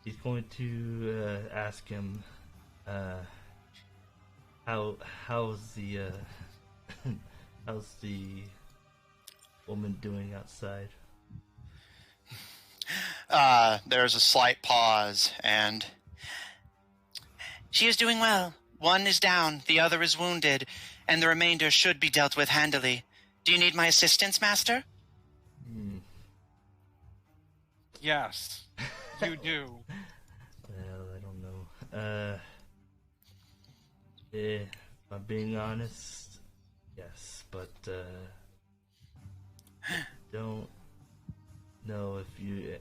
He's going to ask him how's the woman doing outside? There's a slight pause, and she is doing well. One is down, the other is wounded, and the remainder should be dealt with handily. Do you need my assistance, Master? Yes, you do. Well, I don't know. If I'm being honest, Yes, but don't know if you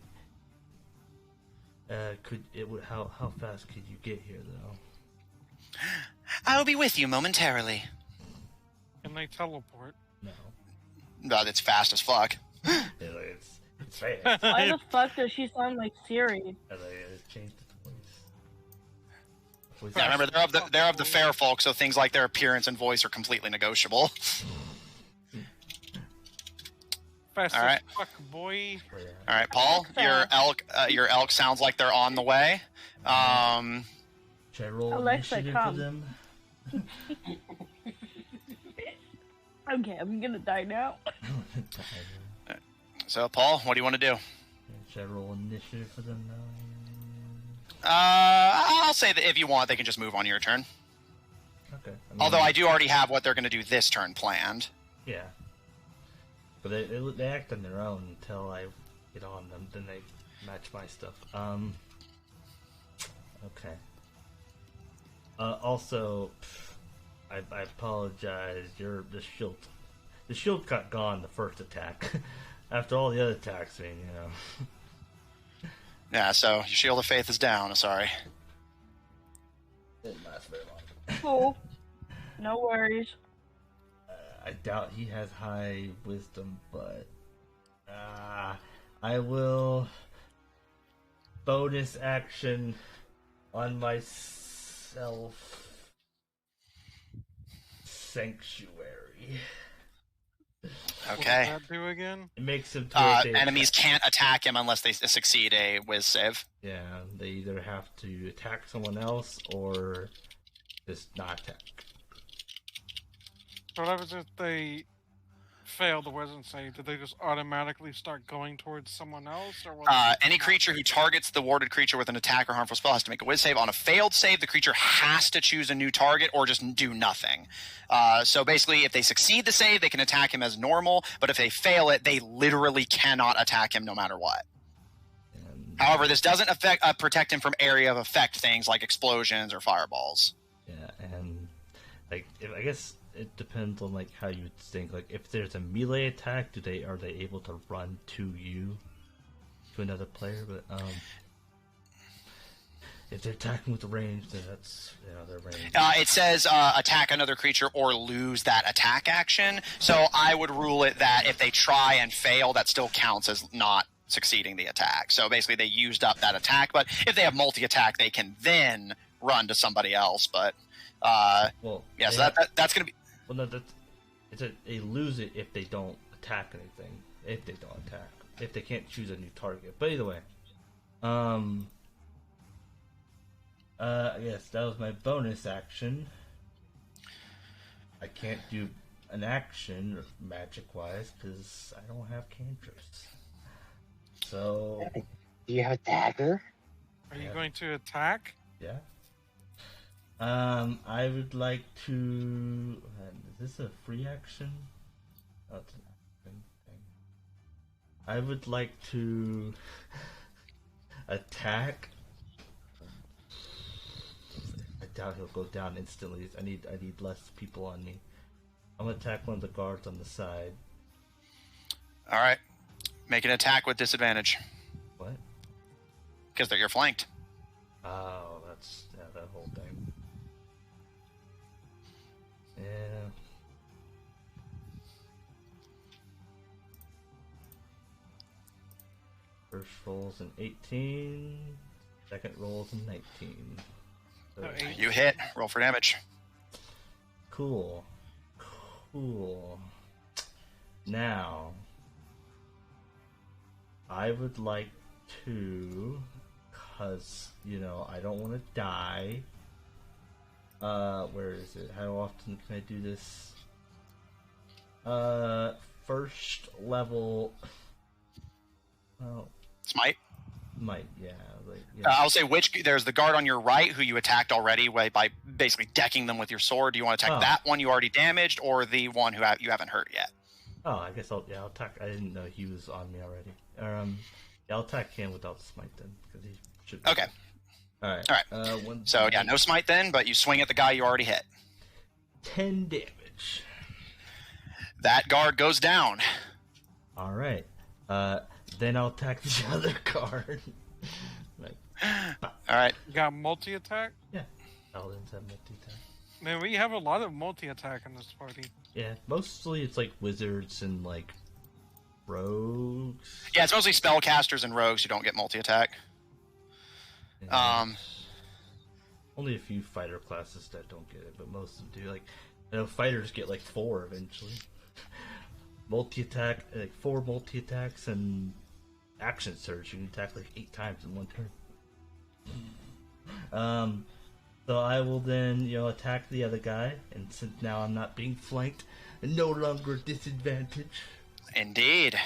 how fast could you get here though? I'll be with you momentarily. Can they teleport? No. But it's fast as fuck. It's fast. Why the fuck does she sound like Siri? It's changed the voice. Yeah, remember they're of the fair folk, so things like their appearance and voice are completely negotiable. Fast All as right. fuck, boy. All right, Paul, your elk sounds like they're on the way. Should I roll Alexa, initiative come. for them? Okay, I'm gonna die now. So, Paul, what do you want to do? Should I roll initiative for them now? I'll say that if you want, they can just move on your turn. Okay. Although I do already have what they're going to do this turn planned. Yeah. But they act on their own until I get on them. Then they match my stuff. Okay. Also, I apologize. The shield got gone the first attack. After all the other attacks, you know. Yeah, so your Shield of Faith is down. Sorry. Didn't last very long. Cool. No worries. I doubt he has high wisdom, but I will bonus action on myself. Sanctuary. Okay. What does that do again? It makes him enemies can't attack him unless they succeed a Wiz save. Yeah, they either have to attack someone else or just not attack. So what happens if they fail the wisdom save? Do they just automatically start going towards someone else? Or will they Any creature who targets the warded creature with an attack or harmful spell has to make a Wiz save. On a failed save, the creature has to choose a new target or just do nothing. So basically, if they succeed the save, they can attack him as normal. But if they fail it, they literally cannot attack him no matter what. However, this doesn't protect him from area of effect things like explosions or fireballs. Yeah, and I guess it depends on how you would think. If there's a melee attack, are they able to run to you, to another player? But if they're attacking with the range, then that's their range. It says attack another creature or lose that attack action. So I would rule it that if they try and fail, that still counts as not succeeding the attack. So basically, they used up that attack. But if they have multi-attack, they can then run to somebody else. But so that's going to be. Well, no, they lose it if they don't attack anything. If they don't attack, if they can't choose a new target. But either way, yes, that was my bonus action. I can't do an action magic-wise because I don't have cantrips. So, do you have a dagger? Are you going to attack? Yeah. I would like to. Is this a free action? Oh, it's an action thing. I would like to attack. I doubt he'll go down instantly. I need less people on me. I'm gonna attack one of the guards on the side. All right. Make an attack with disadvantage. What? Because you're flanked. Oh, that's that whole thing. Yeah. First roll's an 18. Second roll's a 19. So, You hit. Roll for damage. Cool. Now, I would like to, because, I don't want to die. Where is it? How often can I do this? First level. Well, Smite. Might, yeah. I'll say there's the guard on your right who you attacked already by basically decking them with your sword. Do you want to attack that one you already damaged or the one who you haven't hurt yet? Oh, I guess I'll attack. I didn't know he was on me already. I'll attack him without the smite then, because he should. Okay. All right. So no smite then, but you swing at the guy you already hit. 10 damage. That guard goes down. All right. Then I'll attack the other guard. All right. You got multi-attack? Yeah. Paladins have multi-attack. Man, we have a lot of multi-attack in this party. Yeah, mostly it's like wizards and like rogues. Yeah, it's mostly spellcasters and rogues who don't get multi-attack. And only a few fighter classes that don't get it, but most of them do. Like, I know fighters get like 4 eventually. Multi-attack, like 4 multi-attacks, and action surge. You can attack like 8 times in one turn. So I will then, attack the other guy, and since now I'm not being flanked, and no longer disadvantage. Indeed.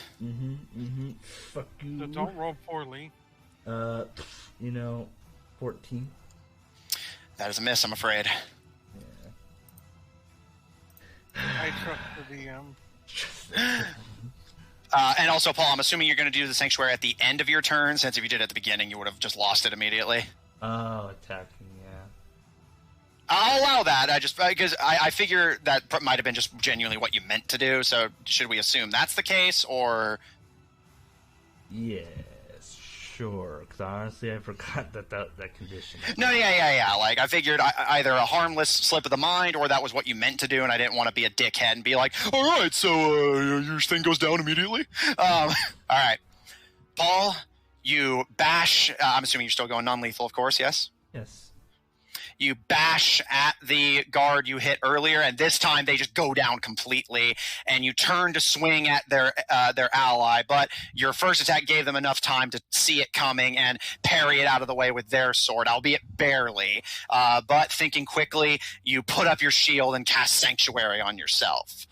Fuck you. So don't roll poorly. 14. That is a miss, I'm afraid. I trust the DM. And also, Paul, I'm assuming you're going to do the sanctuary at the end of your turn, since if you did it at the beginning, you would have just lost it immediately. Oh, attacking, yeah. I'll allow that. Because I figure that might have been just genuinely what you meant to do. So should we assume that's the case, or? Yes, sure. Because honestly, I forgot that condition. No, yeah. Like I figured either a harmless slip of the mind, or that was what you meant to do, and I didn't want to be a dickhead and be like, "All right, so your thing goes down immediately." All right, Paul, you bash. I'm assuming you're still going non-lethal, of course. Yes. Yes. You bash at the guard you hit earlier, and this time they just go down completely. And you turn to swing at their ally, but your first attack gave them enough time to see it coming and parry it out of the way with their sword, albeit barely. But thinking quickly, you put up your shield and cast Sanctuary on yourself.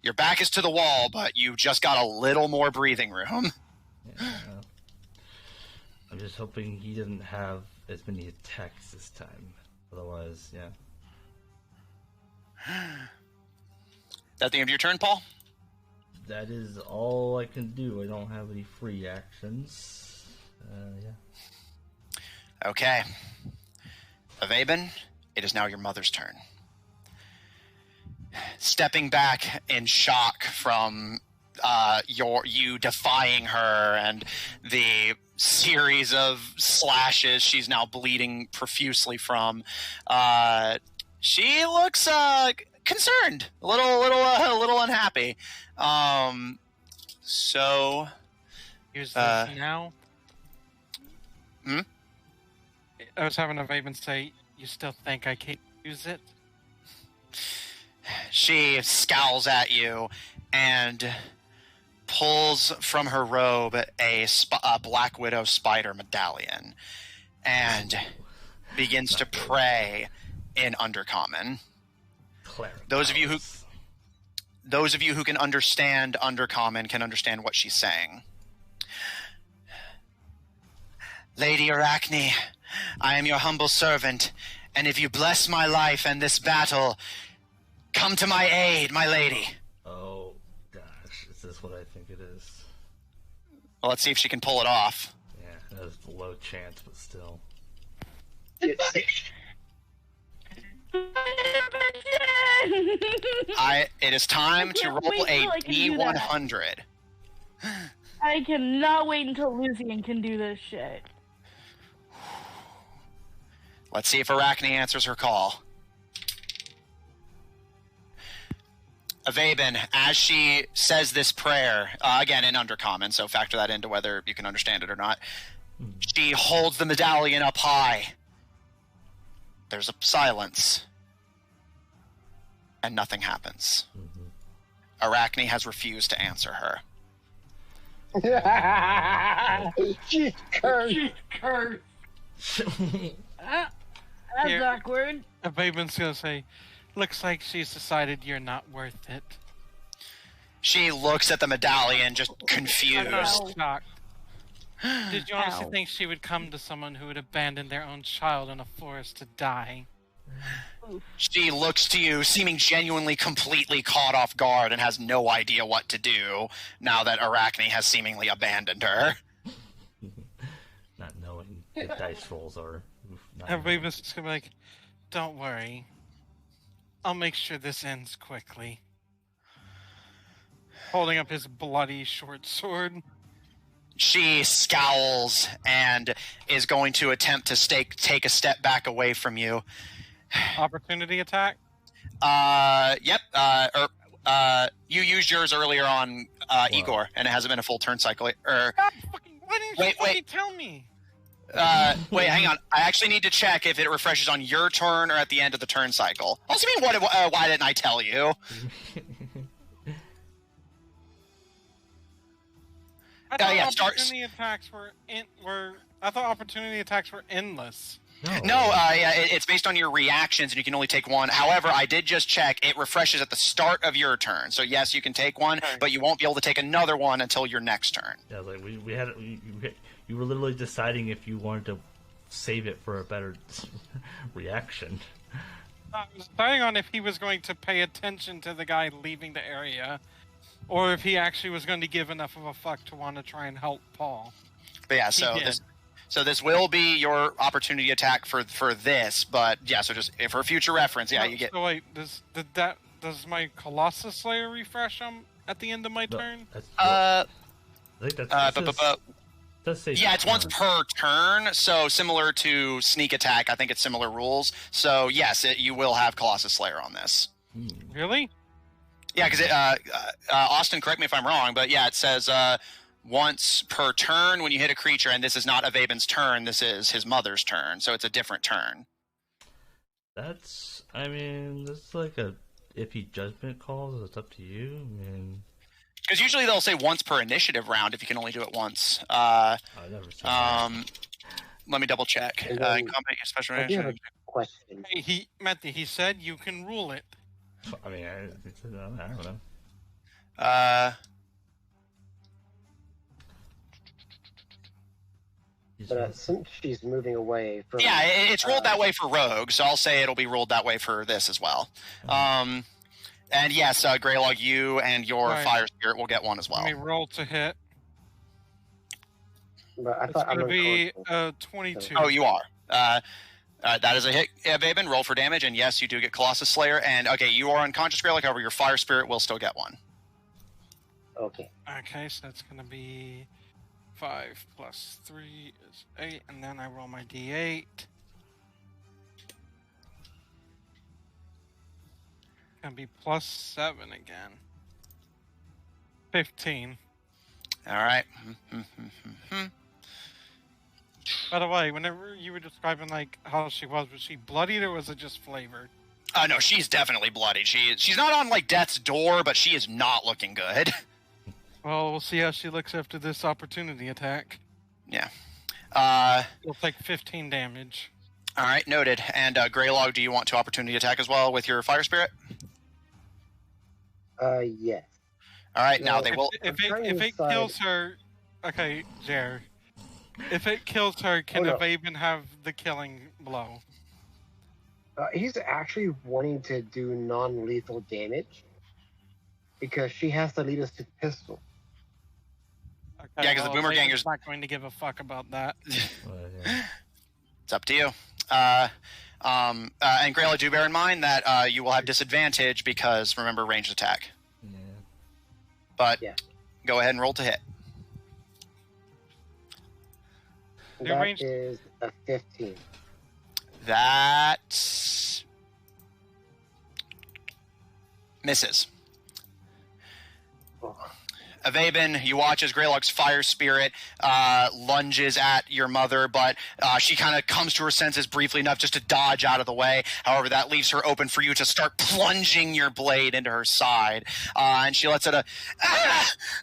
Your back is to the wall, but you just got a little more breathing room. Yeah. I'm just hoping he doesn't have as many attacks this time. Otherwise, yeah. That the end of your turn, Paul? That is all I can do. I don't have any free actions. Yeah. Okay. Avaben, it is now your mother's turn. Stepping back in shock from you defying her and the series of slashes she's now bleeding profusely from, she looks concerned, a little unhappy. So Here's this now. Hmm? I was having a Vaven say, "You still think I can't use it?" She scowls at you and pulls from her robe a Black Widow spider medallion and begins to pray in Undercommon. Those of you who can understand Undercommon can understand what she's saying. Lady Arachne, I am your humble servant, and if you bless my life and this battle, come to my aid, my lady. Oh, gosh. Is this what I think it is? Well, let's see if she can pull it off. Yeah, that was a low chance, but still. It is time to roll a D100. I cannot wait until Lucian can do this shit. Let's see if Arachne answers her call. Avaben, as she says this prayer, again in Undercommon, so factor that into whether you can understand it or not, she holds the medallion up high. There's a silence. And nothing happens. Arachne has refused to answer her. She's cursed. She's cursed. That's Here. awkward. A Vaven's gonna say, "Looks like she's decided you're not worth it." She looks at the medallion, just confused. Ow. Shocked. Did you honestly Ow. think she would come to someone who would abandon their own child in a forest to die? She looks to you, seeming genuinely completely caught off guard and has no idea what to do now that Arachne has seemingly abandoned her. Not knowing what dice rolls are. And Vaven's just gonna be like, "Don't worry. I'll make sure this ends quickly. Holding up his bloody short sword. She scowls and is going to attempt to take a step back away from you. Opportunity attack? Yep. You used yours earlier on Igor, and it hasn't been a full turn cycle. God, why didn't you tell me? Wait, hang on. I actually need to check if it refreshes on your turn or at the end of the turn cycle. Also, mean, why didn't I tell you? I thought yeah, opportunity attacks I thought opportunity attacks were endless. No, it's based on your reactions, and you can only take one. However, I did just check; it refreshes at the start of your turn. So yes, you can take one, but you won't be able to take another one until your next turn. Yeah, like you were literally deciding if you wanted to save it for a better reaction. I was deciding on if he was going to pay attention to the guy leaving the area, or if he actually was going to give enough of a fuck to want to try and help Paul. But yeah, so this will be your opportunity attack for this, but yeah, so just for future reference, yeah, you get. So wait, does my Colossus Slayer refresh at the end of my turn? I think that's yeah, it's once per turn, so similar to sneak attack. I think it's similar rules. So yes, you will have Colossus Slayer on this. Really? Yeah, because Austin, correct me if I'm wrong, but yeah, it says once per turn when you hit a creature, and this is not Avaben's turn, this is his mother's turn, so it's a different turn. That's like a iffy judgment call. It's up to you. I mean, because usually they'll say once per initiative round if you can only do it once. I never seen that. Let me double check. In combat, your special reaction. Question. Hey, Matthew, he said you can rule it. I mean, I don't know. But since she's moving away from... Yeah, it's ruled that way for Rogue, so I'll say it'll be ruled that way for this as well. And yes, Greylog, you and your Fire Spirit will get one as well. Let me roll to hit. But I It's thought going to be 22. Oh, you are. That is a hit, Baben. Roll for damage, and yes, you do get Colossus Slayer. And okay, you are unconscious, Greylock. However, your Fire Spirit will still get one. Okay. Okay, so that's going to be 5 plus 3 is 8, and then I roll my d8. Gonna be plus 7 again. 15. All right. By the way, whenever you were describing like how she was she bloodied or was it just flavored? No, she's definitely bloodied. She's not on like death's door, but she is not looking good. Well, we'll see how she looks after this opportunity attack. Yeah. It'll take 15 damage. All right, noted. And Greylog, do you want to opportunity attack as well with your Fire Spirit? Yes. All right, now they will. If it kills her, okay, Jer. If it kills her, can Avaben have the killing blow? He's actually wanting to do non-lethal damage because she has to lead us to pistol. Okay, yeah, because the Boomer Ganger's not going to give a fuck about that. It's up to you. And Greyla, do bear in mind that you will have disadvantage because, remember, ranged attack. Yeah. But go ahead and roll to hit. That is a 15. That misses. Oh. Avaben, you watch as Greylog's Fire Spirit lunges at your mother, but she kind of comes to her senses briefly enough just to dodge out of the way. However, that leaves her open for you to start plunging your blade into her side. And she lets it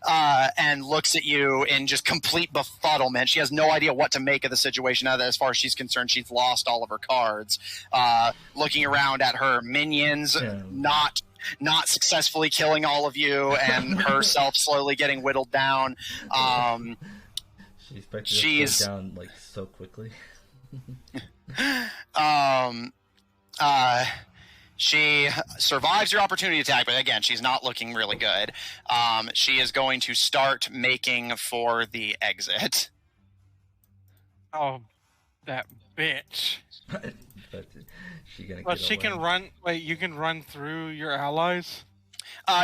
and looks at you in just complete befuddlement. She has no idea what to make of the situation. Now that as far as she's concerned, she's lost all of her cards. Looking around at her minions, not successfully killing all of you, and herself slowly getting whittled down. She expected to go down like so quickly. She survives your opportunity attack, but again, she's not looking really good. She is going to start making for the exit. Oh, That bitch. But she gonna But get she away. can run. Wait, you can run through your allies?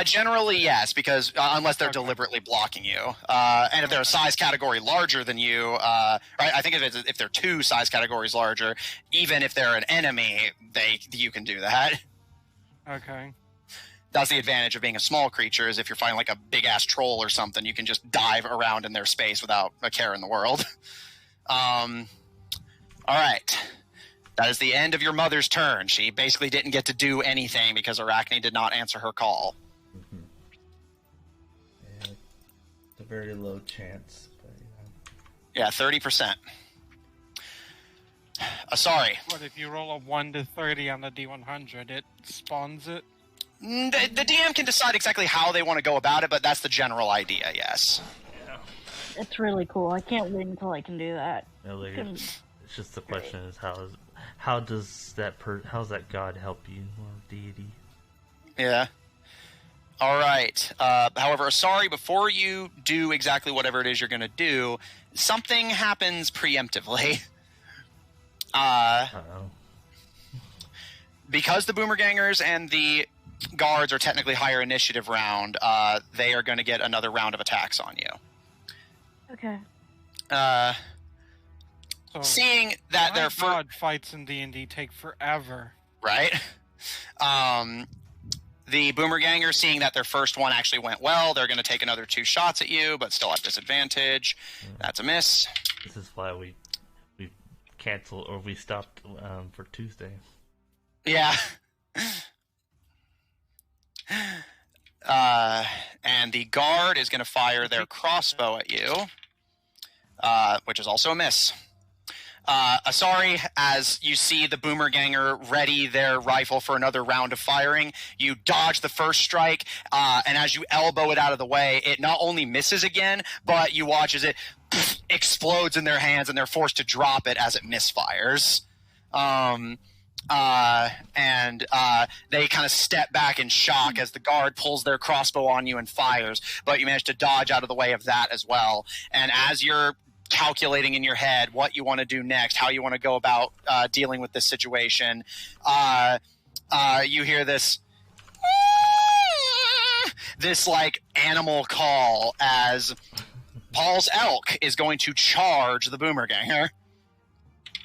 Generally, yes, because unless they're Okay. deliberately blocking you, and if they're a size category larger than you, right, I think if they're 2 size categories larger, even if they're an enemy, you can do that. Okay. That's the advantage of being a small creature. Is if you're fighting like a big ass troll or something, you can just dive around in their space without a care in the world. All right. That is the end of your mother's turn. She basically didn't get to do anything because Arachne did not answer her call. Mm-hmm. Yeah, it's a very low chance, but Yeah, 30%. Sorry. What if you roll a 1 to 30 on the D100? It spawns it? The DM can decide exactly how they want to go about it, but that's the general idea, yes. yeah. It's really cool. I can't wait until I can do that. It's just the question is how's that god help you or deity? Yeah. All right. However, sorry, before you do exactly whatever it is you're going to do, something happens preemptively. Uh-oh. Because the Boomergangers and the guards are technically higher initiative round, they are going to get another round of attacks on you. Okay. So, Seeing that my their God, fights in D&D take forever. right? The Boomerganger, seeing that their first one actually went well, they're going to take another 2 shots at you, but still at disadvantage. That's a miss. This is why we canceled or we stopped for Tuesday. Yeah. And the guard is going to fire their crossbow at you, which is also a miss. Asari, as you see the Boomerganger ready their rifle for another round of firing, you dodge the first strike, and as you elbow it out of the way, it not only misses again, but you watch as it explodes in their hands, and they're forced to drop it as it misfires. And they kind of step back in shock as the guard pulls their crossbow on you and fires, but you manage to dodge out of the way of that as well. And as you're calculating in your head what you want to do next, how you want to go about dealing with this situation, you hear this like animal call as Paul's elk is going to charge the Boomerganger.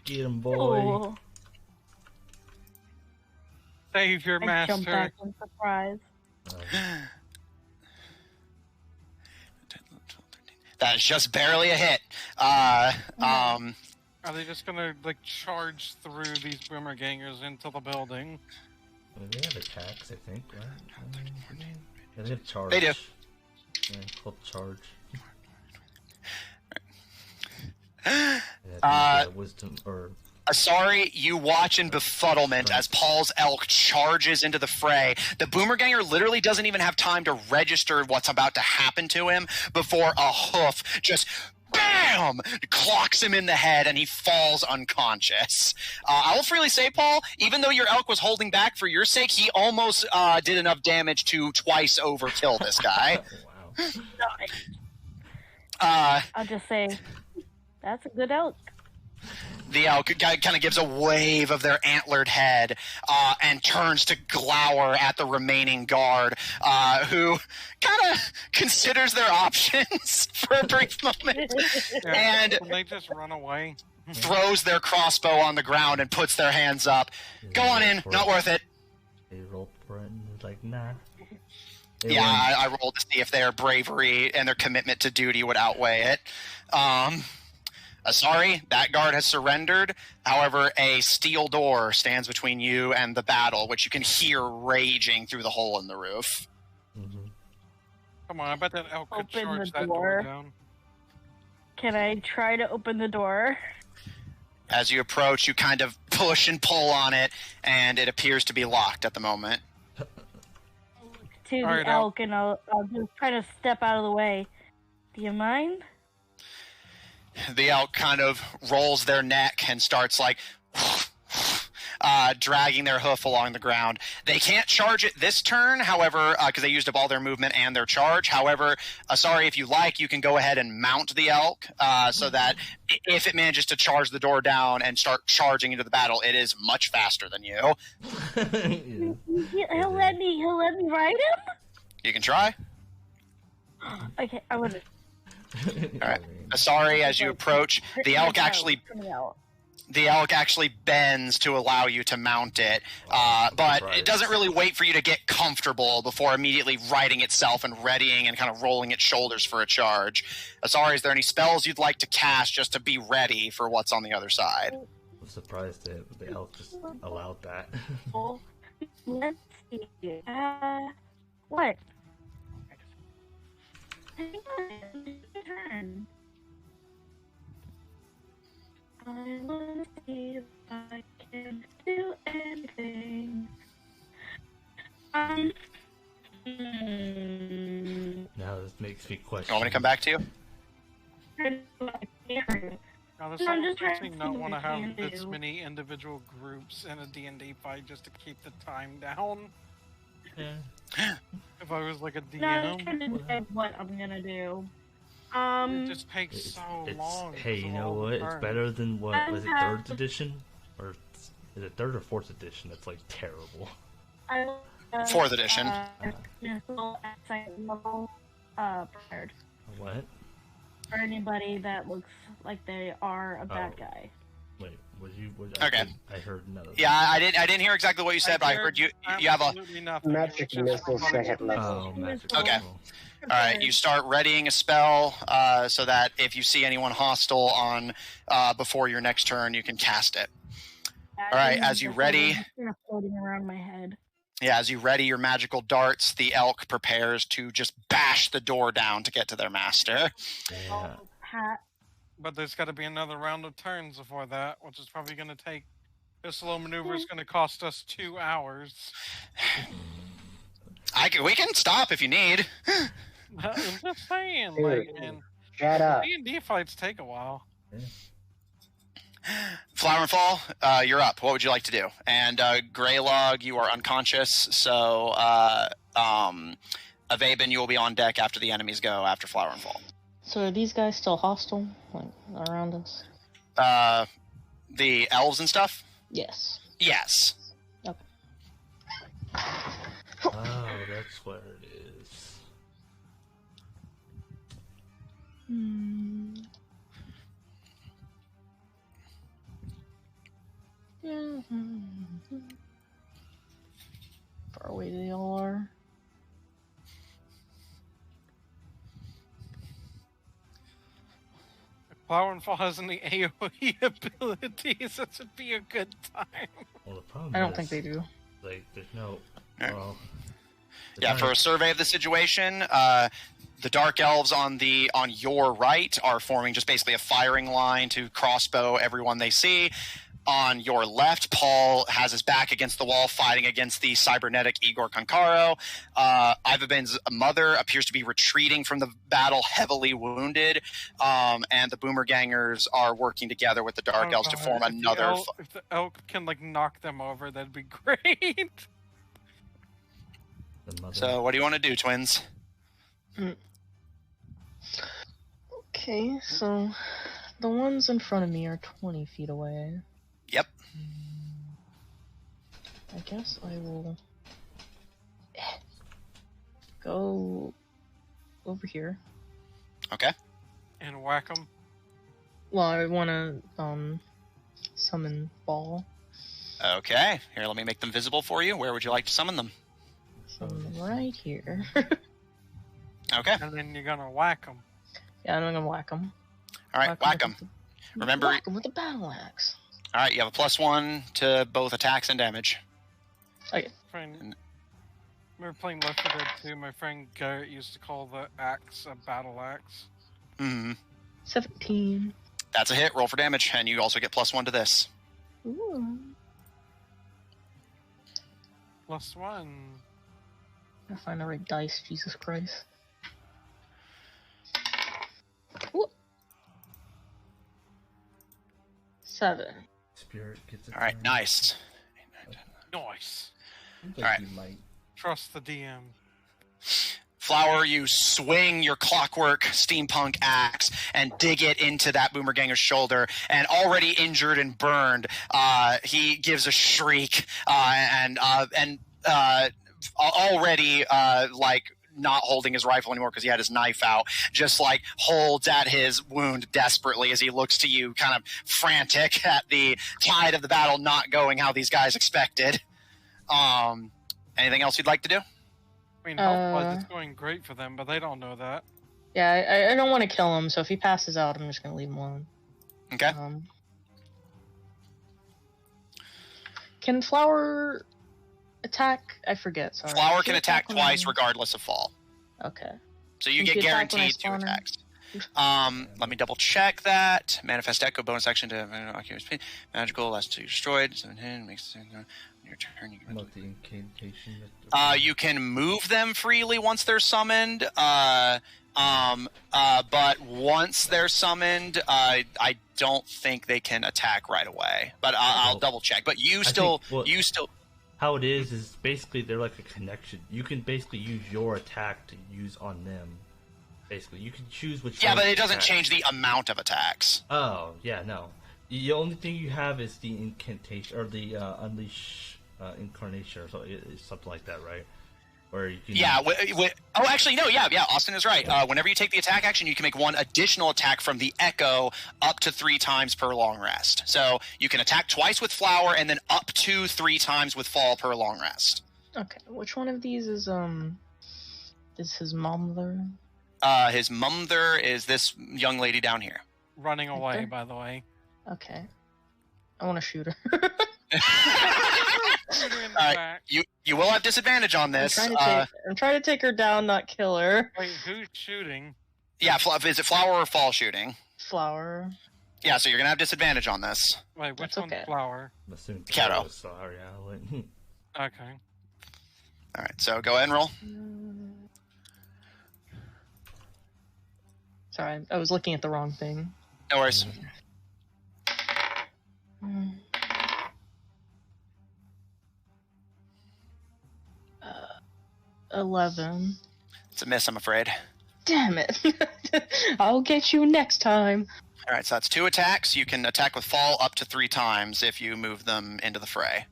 Get him, boy. Oh, Save your I jumped master. back in surprise. That is just barely a hit. Are they just gonna like charge through these Boomergangers into the building? Well, they have attacks, I think, right? Yeah, they have charge. They do. Yeah, called charge. Yeah, wisdom or. Asari, you watch in befuddlement as Paul's elk charges into the fray. The Boomerganger literally doesn't even have time to register what's about to happen to him before a hoof just BAM! Clocks him in the head and he falls unconscious. I will freely say, Paul, even though your elk was holding back for your sake, he almost did enough damage to twice overkill this guy. Wow. I'll just say, that's a good elk. The elk kind of gives a wave of their antlered head and turns to glower at the remaining guard, who kind of considers their options for a brief moment and Will they just run away? throws their crossbow on the ground and puts their hands up. Go on in, not worth it. They rolled for it and was like, nah. Yeah, I rolled to see if their bravery and their commitment to duty would outweigh it. Sorry, that guard has surrendered. However, a steel door stands between you and the battle, which you can hear raging through the hole in the roof. Mm-hmm. Come on, I bet that elk could Open charge the that door door. down. Can I try to open the door? As you approach, you kind of push and pull on it, and it appears to be locked at the moment. To the Alright, elk, and I'll just try to step out of the way. Do you mind? The elk kind of rolls their neck and starts like dragging their hoof along the ground. They can't charge it this turn, however, because they used up all their movement and their charge. However, sorry, if you like, you can go ahead and mount the elk so that if it manages to charge the door down and start charging into the battle, it is much faster than you. He'll let me ride him? You can try. Okay, I want to. All right. Sorry, as you approach, the elk actually bends to allow you to mount it, but it doesn't really wait for you to get comfortable before immediately righting itself and readying and kind of rolling its shoulders for a charge. Sorry, is there any spells you'd like to cast just to be ready for what's on the other side? I'm surprised that the elk just allowed that. Let's see. What? Hang on, turn. I want to see if I can do anything. Now this makes me question. You want me to come back to you? Now, this No, I'm almost just trying makes me to not see want what to we have can this do. many individual groups in a D&D fight just to keep the time down. Yeah. If I was like a No, I'm just DM, trying to decide what I'm gonna do. it just takes It's, so it's long. hey, because you of know all the what? It's turns. better than what I was it? have- 3rd edition, or is it 3rd or 4th edition? That's like terrible. I will, 4th edition. Missile at second level, prepared What? for anybody that looks like they are a bad Oh. guy. Wait, was you? Okay. I heard none of Yeah, that. I didn't hear exactly what you said, but I heard you have a. absolutely nothing. Magic It was just missile robotic second level. Oh, magic. Okay. missile. All right, you start readying a spell so that if you see anyone hostile on before your next turn, you can cast it. All right, as you ready, Floating around my head. yeah, as you ready your magical darts, the elk prepares to just bash the door down to get to their master. Yeah. Pat. But there's got to be another round of turns before that, which is probably going to take. This slow maneuver is going to cost us 2 hours. We can stop if you need. I'm just saying, Dude. like, and Shut up. D&D fights take a while. Flower and Fall, you're up. What would you like to do? And Greylog, you are unconscious, so Avaben, you will be on deck after the enemies go after Flower and Fall. So are these guys still hostile, like around us? The elves and stuff? Yes. Yes. Oh, that's what it is. Hmm. Yeah. Far away they all are. If Flower and Fall has any AoE abilities, this would be a good time. Well, the problem I don't is, think they do. Like, there's no. Alright. Well, the Yeah, time- for a survey of the situation, the dark elves on your right are forming just basically a firing line to crossbow everyone they see. On your left, Paul has his back against the wall fighting against the cybernetic Igor Konkaro. Ivaben's mother appears to be retreating from the battle, heavily wounded. And the Boomergangers are working together with the Dark Oh, Elves to God, form if the another... elk- If the elk can, like, knock them over, that'd be great. the mother. So what do you want to do, twins? Okay, so the ones in front of me are 20 feet away. Yep. I guess I will go over here. Okay. And whack them. Well, I want to summon Ball. Okay. Here, let me make them visible for you. Where would you like to summon them? Summon them right here. Okay. And then you're gonna whack them. Yeah, I'm gonna whack them. All right, whack them. Remember... Whack them with a battle axe. All right, you have a +1 to both attacks and damage. Friend, we were playing Left 4 Dead 2. My friend Garrett used to call the axe a battle axe. Hmm. 17. That's a hit. Roll for damage, and you also get +1 to this. Ooh. +1. I find the right dice, Jesus Christ. Ooh. 7. Spirit gets a All right, turn. nice. Nice. Seems Alright. you might. Trust the DM. Flower, you swing your clockwork steampunk axe and dig it into that boomerganger's shoulder, and already injured and burned, he gives a shriek and already like not holding his rifle anymore because he had his knife out, just like holds at his wound desperately as he looks to you, kind of frantic at the tide of the battle not going how these guys expected. Anything else you'd like to do? I mean, health-wise, it's going great for them, but they don't know that. Yeah, I don't want to kill him, so if he passes out, I'm just going to leave him alone. Okay. Can Flower attack? I forget, sorry. Flower can attack twice regardless of fall. Okay. So you Can get she attack when I guaranteed 2 spawn her? attacks. Let me double check that. Manifest Echo bonus action to Oculus Pain. Magical last 2 destroyed. 7 makes on your turn. You can About the incantation. you can move them freely once they're summoned. But once they're summoned, I don't think they can attack right away. But I'll double check. But you still. How it is basically they're like a connection. You can basically use your attack to use on them. Basically, you can choose which. Yeah, but it doesn't change the amount of attacks. Oh, yeah, no. The only thing you have is the incantation or the unleash incarnation or something like that, right? Or you can. Yeah. Oh, actually, no. Yeah. Austin is right. Whenever you take the attack action, you can make 1 additional attack from the Echo up to 3 times per long rest. So you can attack twice with Flower and then up to 3 times with Fall per long rest. Okay, which one of these is his mom there? His mother is this young lady down here. Running away, Okay. by the way. Okay. I want to shoot her. Shoot her in the Alright. back. You will have disadvantage on this. I'm trying to take her down, not kill her. Wait, who's shooting? Yeah, is it Flower or Fall shooting? Flower. Yeah, so you're gonna have disadvantage on this. Wait, which That's one's okay. Flower? I'm assuming Cato. Sorry, Alan. Okay. All right, so go ahead and roll. Sorry, I was looking at the wrong thing. No worries. 11. It's a miss, I'm afraid. Damn it. I'll get you next time. All right, so that's 2 attacks. You can attack with Fall up to 3 times if you move them into the fray.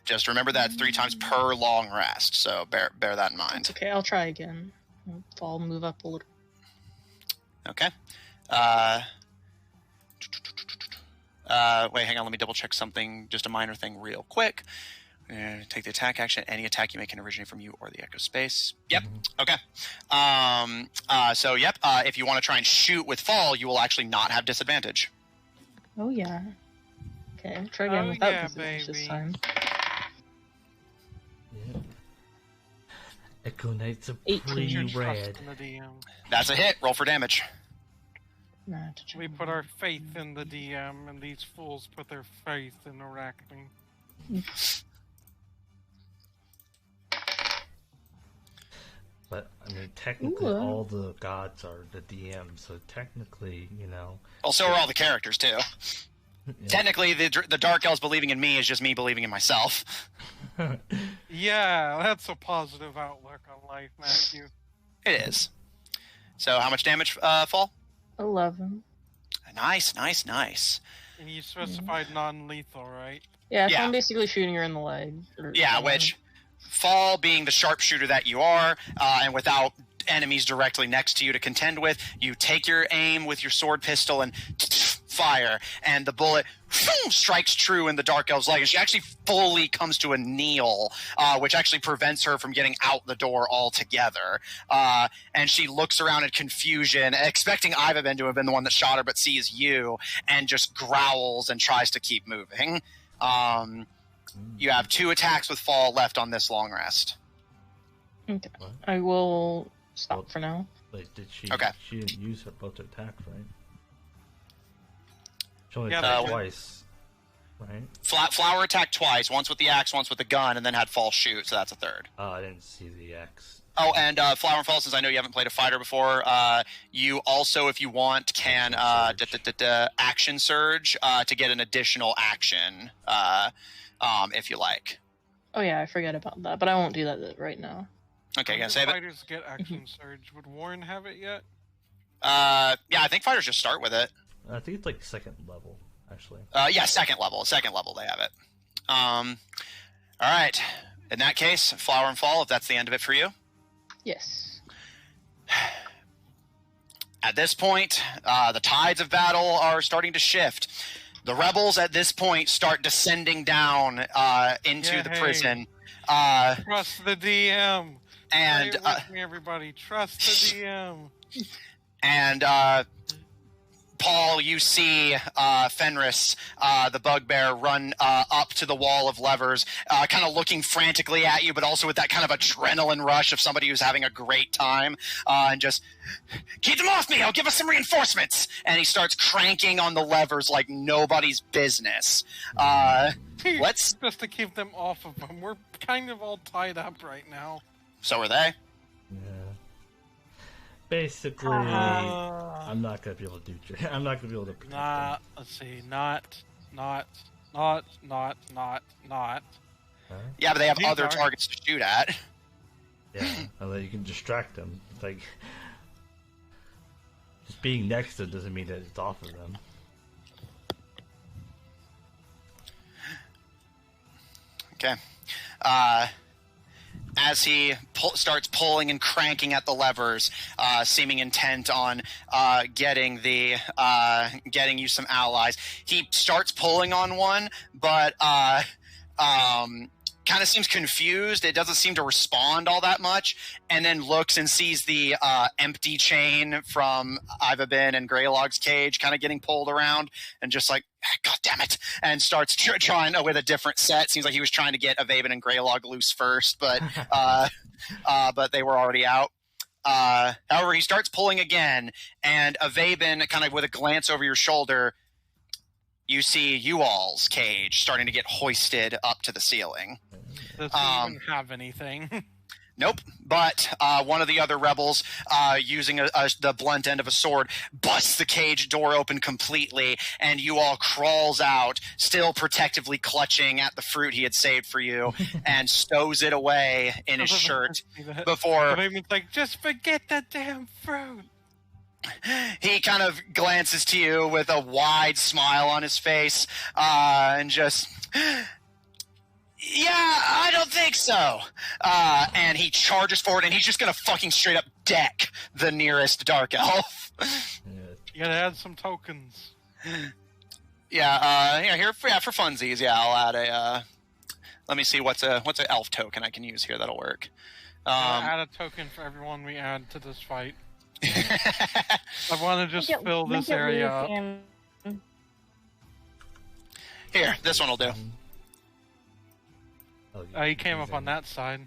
Just remember that 3 times per long rest, so bear that in mind. It's okay, I'll try again. I'll move up a little. Okay. Wait, hang on. Let me double check something. Just a minor thing real quick. Take the attack action. Any attack you make can originate from you or the Echo space. Yep. Okay. So, yep. If you want to try and shoot with Fall, you will actually not have disadvantage. Oh, yeah. Okay, try again Oh, without yeah, disadvantage this baby. time. Yeah. Echo Knight's a 18. Put pretty your trust rad. in the DM. That's a hit. Roll for damage. Nah, to check. We put our faith in the DM, and these fools put their faith in Arachne. But I mean, technically, Ooh. all the gods are the DM, so technically, you know. Well, so are all the characters, too. Yeah. Technically, the Dark Elves believing in me is just me believing in myself. Yeah, that's a positive outlook on life, Matthew. It is. So, how much damage, Fall? 11. Nice. And you specified non-lethal, right? Yeah, so Yeah. I'm basically shooting her in the leg. Yeah, which Fall being the sharpshooter that you are, and without enemies directly next to you to contend with, you take your aim with your sword pistol and fire, and the bullet strikes true in the Dark Elf's leg, and she actually fully comes to a kneel, which actually prevents her from getting out the door altogether. And she looks around in confusion, expecting Ivaben to have been the one that shot her, but sees you, and just growls and tries to keep moving. You have 2 attacks with Fall left on this long rest. Okay. What? I will stop Well- for now. Wait, did she? Okay. She didn't use her both attacks, right? She only Yeah, attacked they- twice. Right. Flower attacked twice, once with the axe, once with the gun, and then had false shoot, so that's a third. Oh, I didn't see the X. Oh, and Flower and Fall, since I know you haven't played a fighter before, you also, if you want, can action surge to get an additional action, if you like. Oh yeah, I forget about that, but I won't do that right now. Okay, When gonna do save it. fighters get action surge? Would Warren have it yet? Yeah, I think fighters just start with it. I think it's like second level, actually. Yeah, second level. Second level, they have it. All right. In that case, Flower and Fall, if that's the end of it for you. Yes. At this point, the tides of battle are starting to shift. The rebels at this point start descending down into the prison. Trust the DM. And Say it with me, everybody. Trust the DM. And Paul, you see Fenris, the bugbear, run up to the wall of levers, kind of looking frantically at you, but also with that kind of adrenaline rush of somebody who's having a great time, and just, keep them off me, I'll give us some reinforcements! And he starts cranking on the levers like nobody's business. Let's... Just to keep them off of them. We're kind of all tied up right now. So are they? Yeah. Basically, I'm not gonna be able to do. I'm not gonna be able to protect them. Let's see. Not. Yeah, but they have These other are- targets to shoot at. Yeah, and then you can distract them. It's like just being next to them doesn't mean that it's off of them. Okay. As he starts pulling and cranking at the levers, seeming intent on getting you some allies, he starts pulling on one, but kind of seems confused. It doesn't seem to respond all that much, and then looks and sees the empty chain from Ivabin and Greylog's cage kind of getting pulled around, and just like, God damn it, and starts trying with a different set. Seems like he was trying to get Avaven and Greylog loose first, but they were already out. However, he starts pulling again, and Avaven, kind of with a glance over your shoulder, you see you-all's cage starting to get hoisted up to the ceiling. Does he even have anything? Nope, but one of the other rebels, using the blunt end of a sword, busts the cage door open completely, and you all crawls out, still protectively clutching at the fruit he had saved for you, and stows it away in his shirt before... But I'm like, just forget the damn fruit! He kind of glances to you with a wide smile on his face, and just... Yeah, I don't think so. And he charges forward, and he's just gonna fucking straight up deck the nearest dark elf. You gotta add some tokens. For funsies, yeah, I'll add a. Let me see what's an elf token I can use here that'll work. Add a token for everyone we add to this fight. I want to just fill this area up. Here, this one will do. He came up on that side.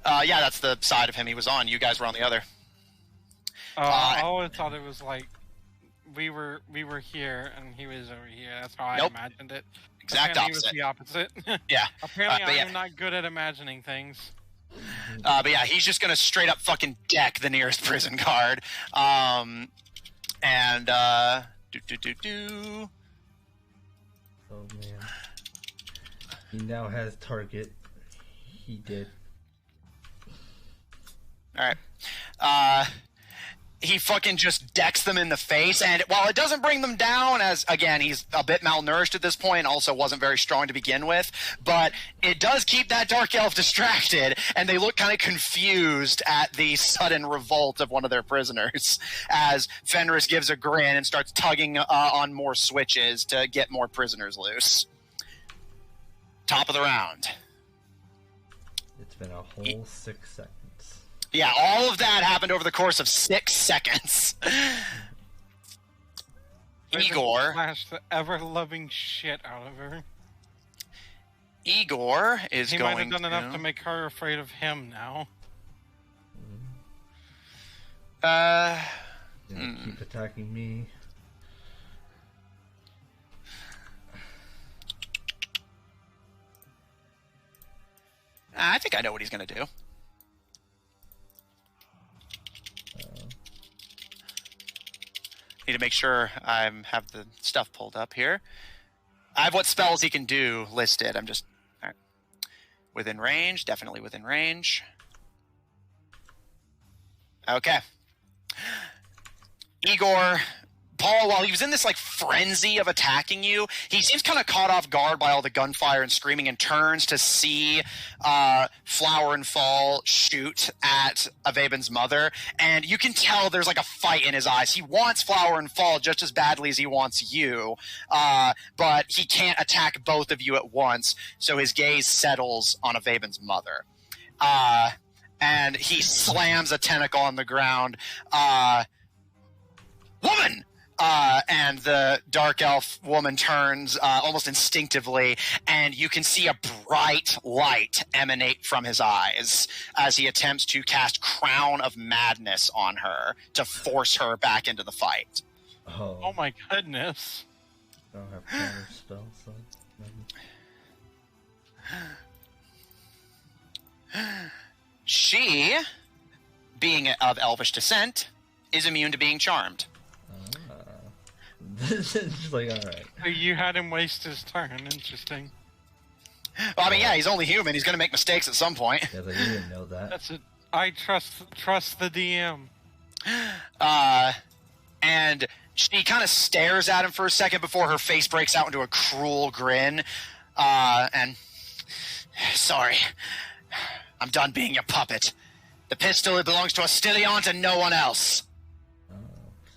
Yeah, that's the side of him he was on. You guys were on the other. I always thought it was like we were here and he was over here. That's how I imagined it. Exact Apparently opposite. He was the opposite. Yeah. Apparently I am not good at imagining things. But yeah, he's just gonna straight up fucking deck the nearest prison guard. Oh man. He now has target. He did. Alright. He fucking just decks them in the face, and while it doesn't bring them down, as, again, he's a bit malnourished at this point, also wasn't very strong to begin with, but it does keep that dark elf distracted, and they look kind of confused at the sudden revolt of one of their prisoners, as Fenris gives a grin and starts tugging on more switches to get more prisoners loose. Top of the round. It's been a whole 6 seconds. Yeah, all of that happened over the course of 6 seconds. Igor. Slashed the ever-loving shit out of her. Igor is he going might have done enough to make her afraid of him now. Keep attacking me. think I know what he's going to do. Need to make sure I have the stuff pulled up here. I have what spells he can do listed. I'm just... All right. Within range. Definitely within range. Okay. Igor... Paul, while he was in this like frenzy of attacking you, he seems kind of caught off guard by all the gunfire and screaming, and turns to see Flower and Fall shoot at Avaben's mother, and you can tell there's like a fight in his eyes. He wants Flower and Fall just as badly as he wants you, but he can't attack both of you at once, so his gaze settles on Avaben's mother. And he slams a tentacle on the ground. Woman! And the dark elf woman turns almost instinctively, and you can see a bright light emanate from his eyes as he attempts to cast Crown of Madness on her to force her back into the fight. Oh my goodness. I don't have counter spells, so She, being of elvish descent, is immune to being charmed. Just like, alright. So you had him waste his turn. Interesting. Well, I mean, yeah, he's only human. He's going to make mistakes at some point. Yeah, like, you didn't know that. That's it. I trust the DM. And she kind of stares at him for a second before her face breaks out into a cruel grin. And sorry, I'm done being your puppet. The pistol, it belongs to Astiliant and no one else.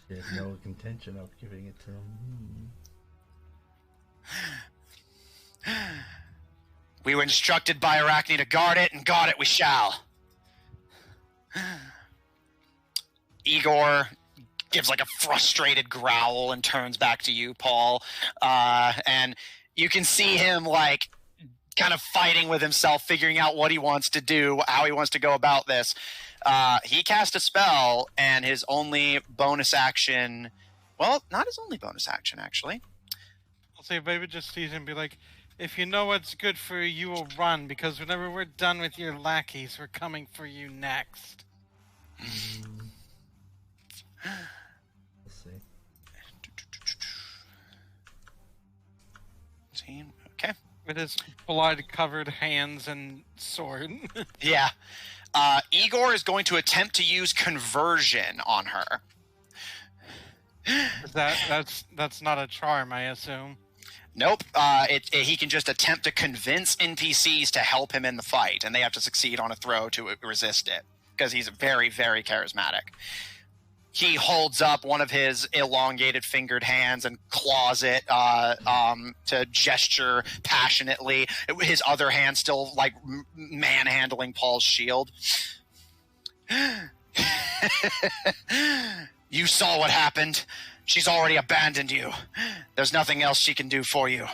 She has no intention of giving it to him. We were instructed by Arachne to guard it, and guard it we shall. Igor gives like a frustrated growl and turns back to you, Paul. And you can see him like kind of fighting with himself, figuring out what he wants to do, how he wants to go about this. He cast a spell, and his only bonus action... Well, not his only bonus action, actually. I'll say maybe just tease him and be like, if you know what's good for you, you will run, because whenever we're done with your lackeys, we're coming for you next. Let's see. Okay. With his blood-covered hands and sword. Yeah. Igor is going to attempt to use conversion on her. That's not a charm, I assume. Nope. He can just attempt to convince NPCs to help him in the fight, and they have to succeed on a throw to resist it, because he's very, very charismatic. He holds up one of his elongated fingered hands and claws it to gesture passionately. His other hand still like manhandling Paul's shield. You saw what happened. She's already abandoned you. There's nothing else she can do for you.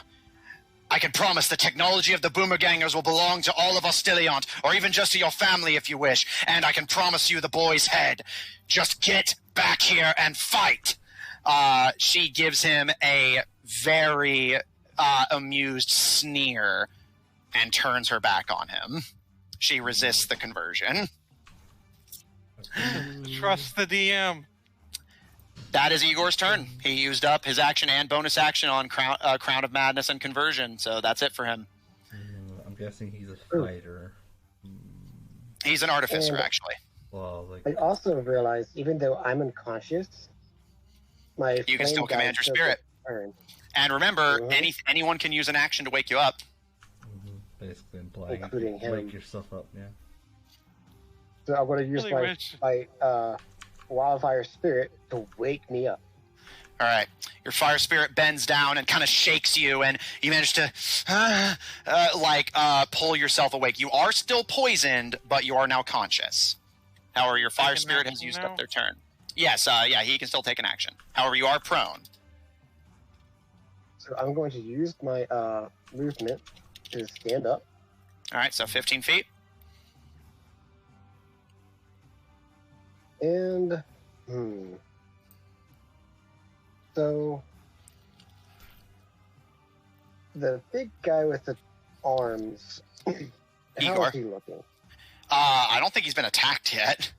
I can promise the technology of the Boomergangers will belong to all of Ostiliant, or even just to your family if you wish, and I can promise you the boy's head. Just get back here and fight. She gives him a very amused sneer and turns her back on him. She resists the conversion. Trust the DM. That is Igor's turn. He used up his action and bonus action on Crown of Madness and Conversion, so that's it for him. I'm guessing he's a fighter. He's an artificer, actually. Well, like... I also realized, even though I'm unconscious, you can still command your spirit. And remember, anyone can use an action to wake you up. Basically implying including him. Wake yourself up, yeah. So I'm going to use my wildfire spirit to wake me up. All right. Your fire spirit bends down and kind of shakes you, and you manage to pull yourself awake. You are still poisoned, but you are now conscious. However, your fire spirit has used up their turn. Yes, he can still take an action. However, you are prone. So I'm going to use my movement to stand up. All right, so 15 feet. And, so, the big guy with the arms, how Igor. is he looking? I don't think he's been attacked yet.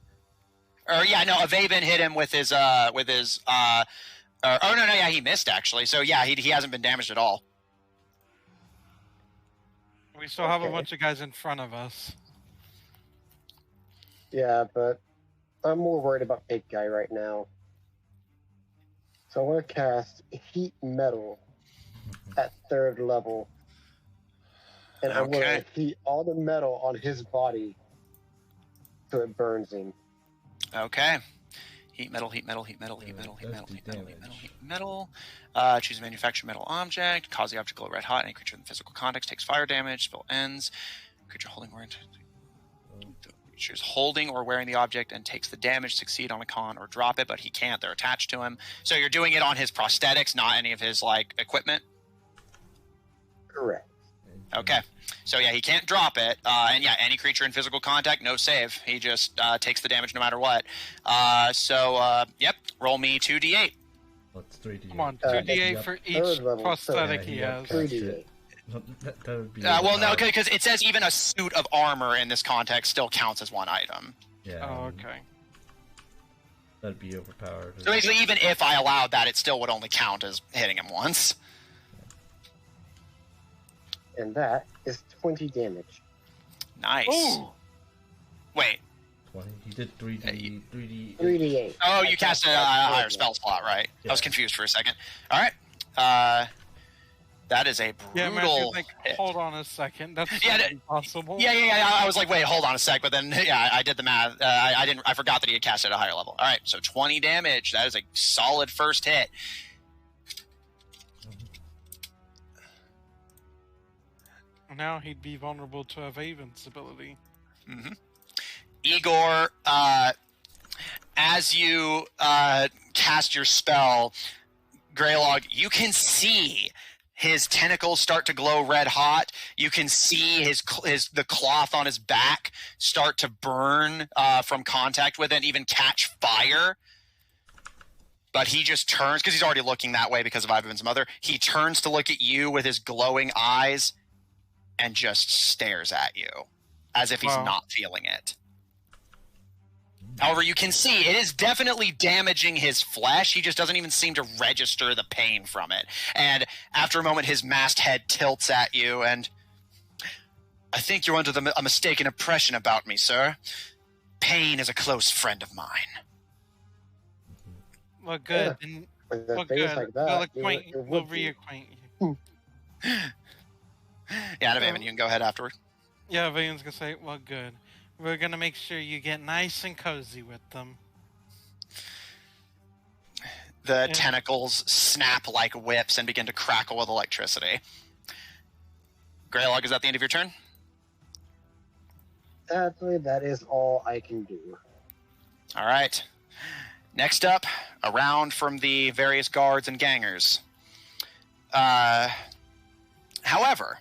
Or yeah, no, Avaven hit him with his oh no, yeah, he missed actually. So yeah, he hasn't been damaged at all. We still have a Okay. bunch of guys in front of us. Yeah, but I'm more worried about big guy right now. So I want to cast Heat Metal at 3rd level. And I want Okay. to heat all the metal on his body so it burns him. Okay. Heat metal, heat metal, heat metal, heat Yeah, metal, heat that's metal, the heat metal, heat metal, damage. heat metal. Choose a manufactured metal object. Cause the object to glow red hot. Any creature in the physical context takes fire damage. Spell ends. Creature holding or creature's holding or wearing the object and takes the damage. Succeed on a con or drop it, but he can't. They're attached to him. So you're doing it on his prosthetics, not any of his like equipment. Correct. Okay. So yeah, he can't drop it. And yeah, any creature in physical contact, no save. He just takes the damage no matter what. Yep. Roll me 2d8. What's 3D? Come on, Uh, 2d8 yep. for each 3rd level, prosthetic so- he Yeah, has. he 3d8. That would be. Well, no, overpowered. because it says even a suit of armor in this context still counts as one item. Yeah. Oh, okay. That'd be overpowered. So basically, even if I allowed that, it still would only count as hitting him once. And that is 20 damage. Nice. Ooh! Wait. 20. He did 3D. 3D. 3d8. Oh, you I cast a that higher level. spell slot, right? I was Yeah. confused for a second. All right. That is a Yeah, brutal Matthew's like, hit. hold on a second. That's Yeah, not impossible. Yeah. I was like, wait, hold on a sec. But then, yeah, I did the math. I forgot that he had cast at a higher level. All right, so 20 damage. That is a solid first hit. Now he'd be vulnerable to a Vaven's ability. Mm-hmm. Igor, as you cast your spell, Greylog, you can see his tentacles start to glow red hot. You can see the cloth on his back start to burn from contact with it, and even catch fire. But he just turns, because he's already looking that way because of Ivan's mother. He turns to look at you with his glowing eyes and just stares at you as if he's Wow. not feeling it. However, you can see it is definitely damaging his flesh. He just doesn't even seem to register the pain from it. And after a moment, his masked head tilts at you, and I think you're under a mistaken impression about me, sir. Pain is a close friend of mine. Well, good. And, With a well, face good. like We'll that, we'll reacquaint you. Yeah, Evan, you can go ahead afterward. Yeah, Vaven's gonna say, well, good. We're gonna make sure you get nice and cozy with them. The Yeah. tentacles snap like whips and begin to crackle with electricity. Greylog, is that the end of your turn? Sadly, that is all I can do. All right. Next up, a round from the various guards and gangers. However,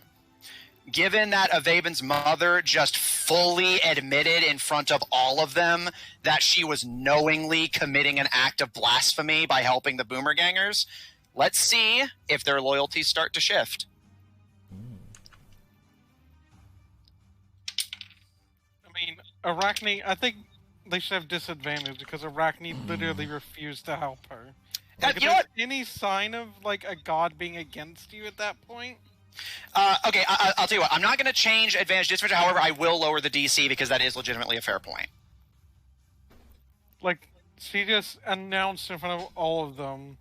given that Avaven's mother just fully admitted in front of all of them that she was knowingly committing an act of blasphemy by helping the Boomer Gangers, let's see if their loyalties start to shift. I mean, Arachne, I think they should have disadvantage because Arachne literally refused to help her. Like, if you know there's any sign of like a god being against you at that point, Okay, I'll tell you what. I'm not going to change advantage disadvantage. However, I will lower the DC because that is legitimately a fair point. like she just announced in front of all of them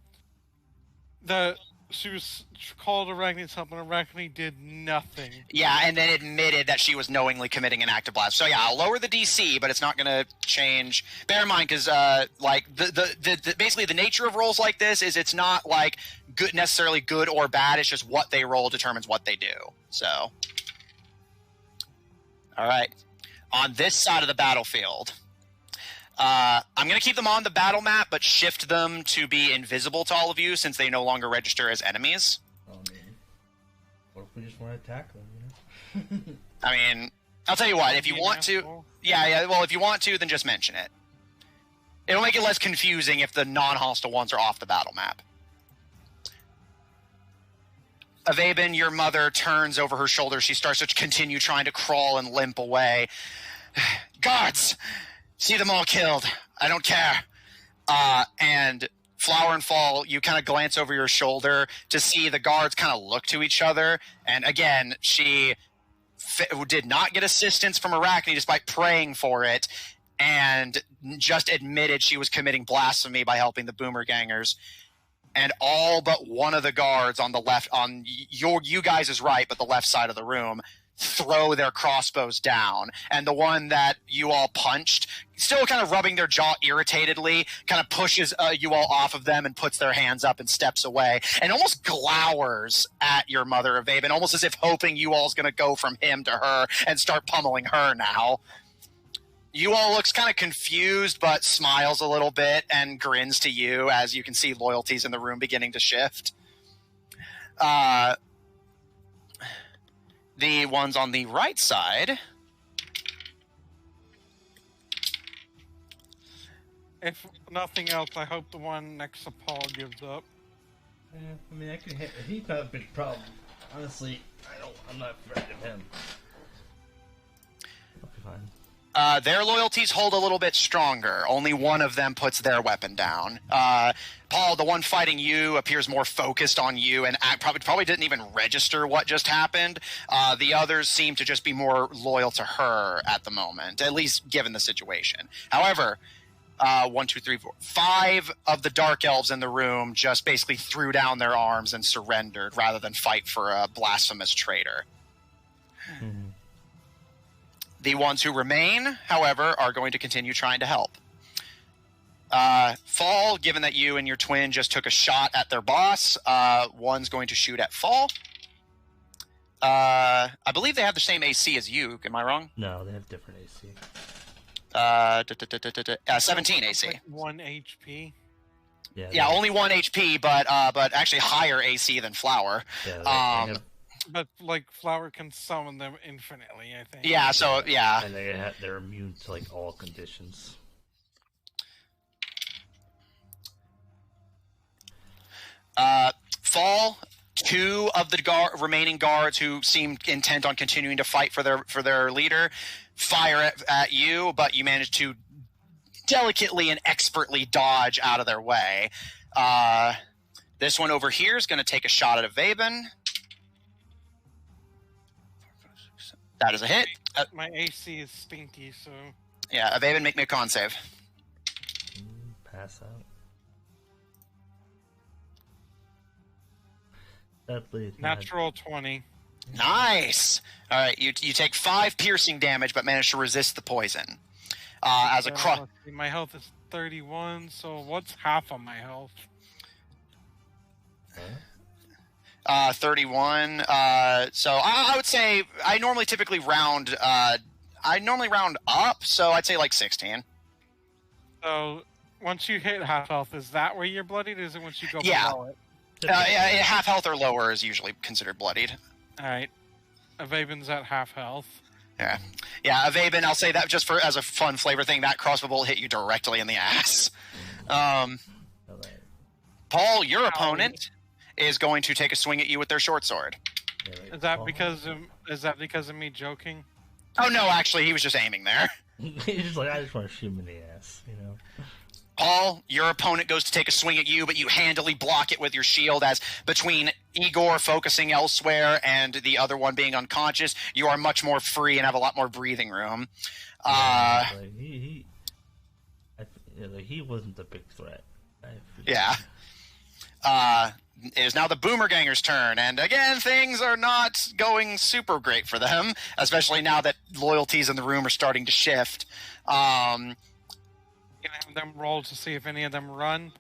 that she was called Arachne's help, and Arachne did nothing. Yeah, and then admitted that she was knowingly committing an act of blasphemy. So yeah, I'll lower the DC, but it's not going to change. Bear in mind, because like the basically the nature of rolls like this is it's not like necessarily good or bad. It's just what they roll determines what they do. So, all right, on this side of the battlefield. I'm going to keep them on the battle map, but shift them to be invisible to all of you since they no longer register as enemies. I mean, what if we just want to attack them? You know? I mean, I'll tell you what, if you Be an want to... asshole. Yeah, well, if you want to, then just mention it. It'll make it less confusing if the non-hostile ones are off the battle map. Avaben, your mother turns over her shoulder. She starts to continue trying to crawl and limp away. Guards! See them all killed. I don't care. And Flower and Fall, you kind of glance over your shoulder to see the guards kind of look to each other. And again, she did not get assistance from Arachne despite praying for it, and just admitted she was committing blasphemy by helping the Boomergangers. And all but one of the guards on the left, on you guys' right, but the left side of the room, throw their crossbows down. And the one that you all punched, still kind of rubbing their jaw irritatedly, kind of pushes you all off of them and puts their hands up and steps away and almost glowers at your Mother of Aben, almost as if hoping you all's going to go from him to her and start pummeling her now. You all looks kind of confused, but smiles a little bit and grins to you as you can see loyalties in the room beginning to shift. The ones on the right side. If nothing else, I hope the one next to Paul gives up. Yeah, I mean, I can hit. He's not a big problem. Honestly, I'm not afraid of him. I'll be fine. Their loyalties hold a little bit stronger. Only one of them puts their weapon down. Paul, the one fighting you, appears more focused on you and probably didn't even register what just happened. The others seem to just be more loyal to her at the moment, at least given the situation. However, 1, 2, 3, 4, 5 of the Dark Elves in the room just basically threw down their arms and surrendered rather than fight for a blasphemous traitor. Mm-hmm. The ones who remain, however, are going to continue trying to help. Fall, given that you and your twin just took a shot at their boss, one's going to shoot at Fall. I believe they have the same AC as you. Am I wrong? No, they have different AC. 17 AC. Like 1 HP. Yeah, only 1 HP, but actually higher AC than Flower. Yeah, they have, But like Flower can summon them infinitely, I think. Yeah, so yeah. and they're immune to like all conditions. Fall, 2 of the remaining guards who seem intent on continuing to fight for their leader fire at you, but you manage to delicately and expertly dodge out of their way. This one over here is going to take a shot at Avaben. That is a hit. My AC is stinky, so... Yeah, Avaben, make me a con save. Pass out. Sadly, Natural 20. Nice! All right, you take 5 piercing damage, but manage to resist the poison. As a let's see, my health is 31, so what's half of my health? 31. So I would say I normally typically round. I normally round up, so I'd say like 16. So once you hit half health, is that where you're bloodied? Or is it once you go Yeah. below it? Yeah, half health or lower is usually considered bloodied. All right. Avaben's at half health. Yeah, Avaben, I'll say that just for as a fun flavor thing. That crossbow bolt hit you directly in the ass. Paul, your opponent is going to take a swing at you with their short sword. Is that because of me joking? Oh no, actually, he was just aiming there. He's just like, I just want to shoot him in the ass, you know. Paul, your opponent goes to take a swing at you, but you handily block it with your shield as between Igor focusing elsewhere and the other one being unconscious, you are much more free and have a lot more breathing room. He wasn't the big threat. Yeah. It is now the Boomergangers' turn, and again, things are not going super great for them, especially now that loyalties in the room are starting to shift. Can I have them roll to see if any of them run?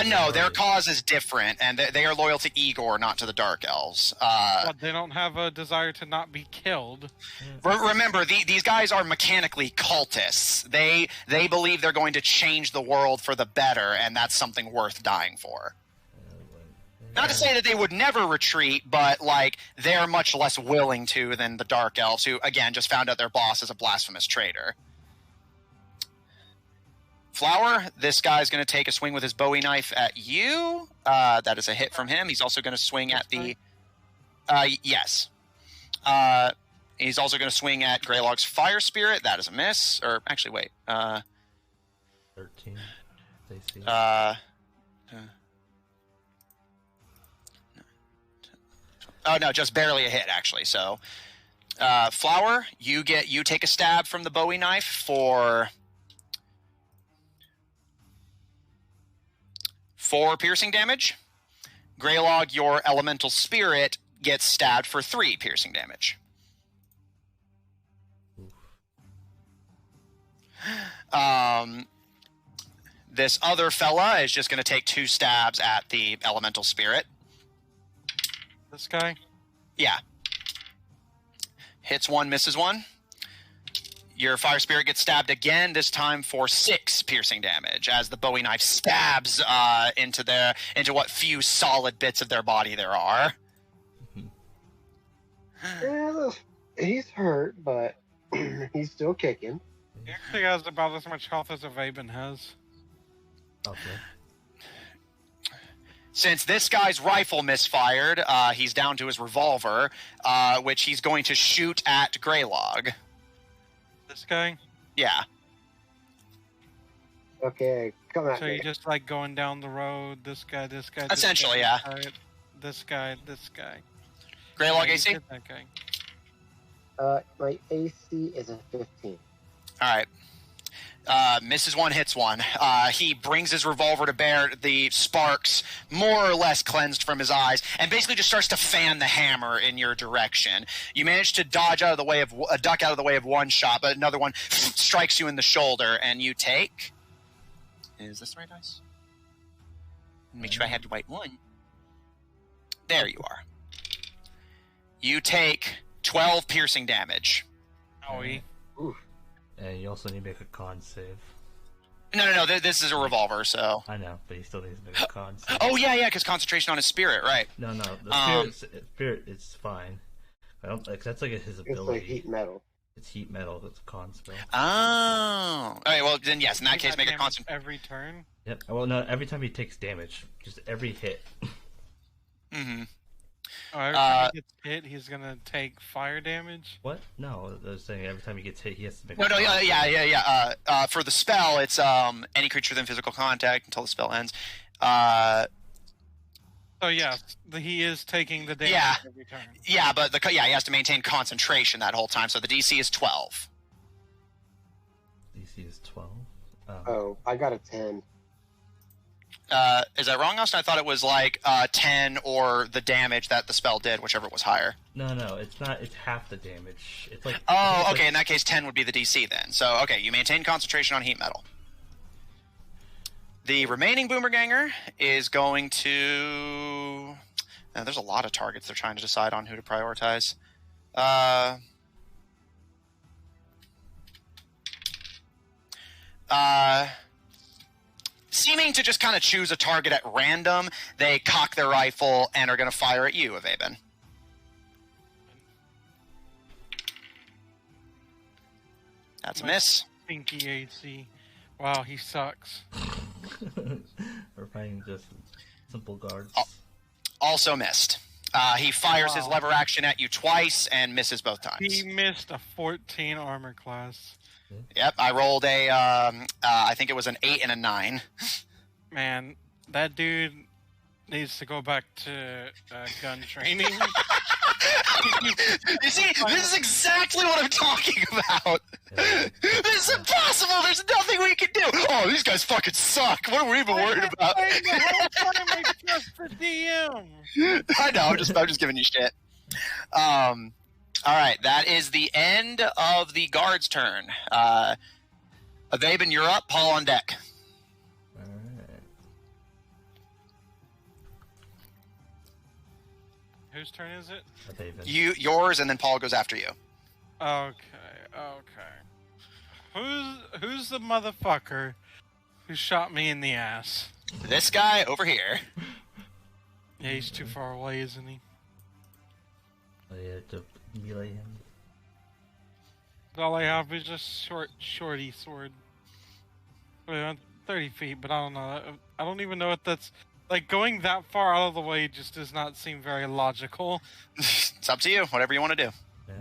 No, their cause is different, and they are loyal to Igor, not to the Dark Elves. But they don't have a desire to not be killed. Remember, these guys are mechanically cultists. They believe they're going to change the world for the better, and that's something worth dying for. Not to say that they would never retreat, but like they're much less willing to than the Dark Elves, who again just found out their boss is a blasphemous traitor. Flower, this guy's going to take a swing with his Bowie knife at you. That is a hit from him. He's also going to swing at the... yes. He's also going to swing at Greylog's Fire Spirit. That is a miss. Or actually, wait. 13. They see. Oh no, just barely a hit actually. So, Flower, you take a stab from the Bowie knife for 4 piercing damage. Greylog, your elemental spirit, gets stabbed for 3 piercing damage. This other fella is just going to take 2 stabs at the elemental spirit. This guy? Yeah. Hits 1, misses 1. Your fire spirit gets stabbed again, this time for 6 piercing damage, as the Bowie knife stabs into what few solid bits of their body there are. Yeah, he's hurt, but he's still kicking. He actually has about as much health as a Vaben has. Okay. Since this guy's rifle misfired, he's down to his revolver, which he's going to shoot at Greylog. This guy? Yeah. Okay, come at So me. you're just like going down the road, this guy, this guy, Essentially, this yeah. guy, this guy, this guy. Greylog Yeah, you AC? hit that guy. My AC is a 15. Alright. Misses 1, hits 1. He brings his revolver to bear, the sparks more or less cleansed from his eyes, and basically just starts to fan the hammer in your direction. You manage to duck out of the way of one shot, but another one strikes you in the shoulder, and you take... Is this the right dice? Make sure I had the right one. There you are. You take 12 piercing damage. Owie. Oof. And you also need to make a con save. No. This is a revolver, so... I know, but he still needs to make a con save. Oh, yeah, because concentration on his spirit, right. No, the spirit is fine. I don't like that's like his It's ability. like heat metal. It's heat metal. That's a con spell. Oh. All right, well, then yes, in that case, make a Damage concentration. every turn. Yep. Well, no. Every time he takes damage, just every hit. Mm-hmm. Oh, every time he gets hit, he's gonna take fire damage. What? No, I was saying every time he gets hit, he has to make. No, a con save. yeah. For the spell, it's any creature within physical contact until the spell ends. So yes, he is taking the damage Yeah. every turn. Yeah, but he has to maintain concentration that whole time, so the DC is 12. DC is 12. Oh, I got a 10. Is that wrong, Austin? I thought it was like 10 or the damage that the spell did, whichever was higher. No, it's not. It's half the damage. It's like. Oh, it's okay. like- In that case, 10 would be the DC then. So, okay, you maintain concentration on heat metal. The remaining Boomerganger is going to... Now, there's a lot of targets they're trying to decide on who to prioritize. Seeming to just kind of choose a target at random, they cock their rifle and are going to fire at you, Avaben. That's a miss. Pinky AC. Wow, he sucks. We're playing just simple guards. Also missed. He fires his Wow. lever action at you twice and misses both times. He missed a 14 armor class. Yep, I rolled a, I think it was an 8 and a 9. Man, that dude needs to go back to gun training. You see, this is exactly what I'm talking about. Yeah. This is impossible. There's nothing we can do. Oh, these guys fucking suck. What are we even worried about? The whole time I trust the DM. I know. I'm just giving you shit. All right, that is the end of the guard's turn. Avaben, you're up. Paul on deck. Alright. Whose turn is it? Yours, and then Paul goes after you. Okay. Who's the motherfucker who shot me in the ass? This guy over here. Yeah, he's too far away, isn't he? Oh, yeah, to melee him. All I have is just shorty sword. Well, 30 feet, but I don't know. I don't even know if that's... Like, going that far out of the way just does not seem very logical. It's up to you. Whatever you want to do. Yeah.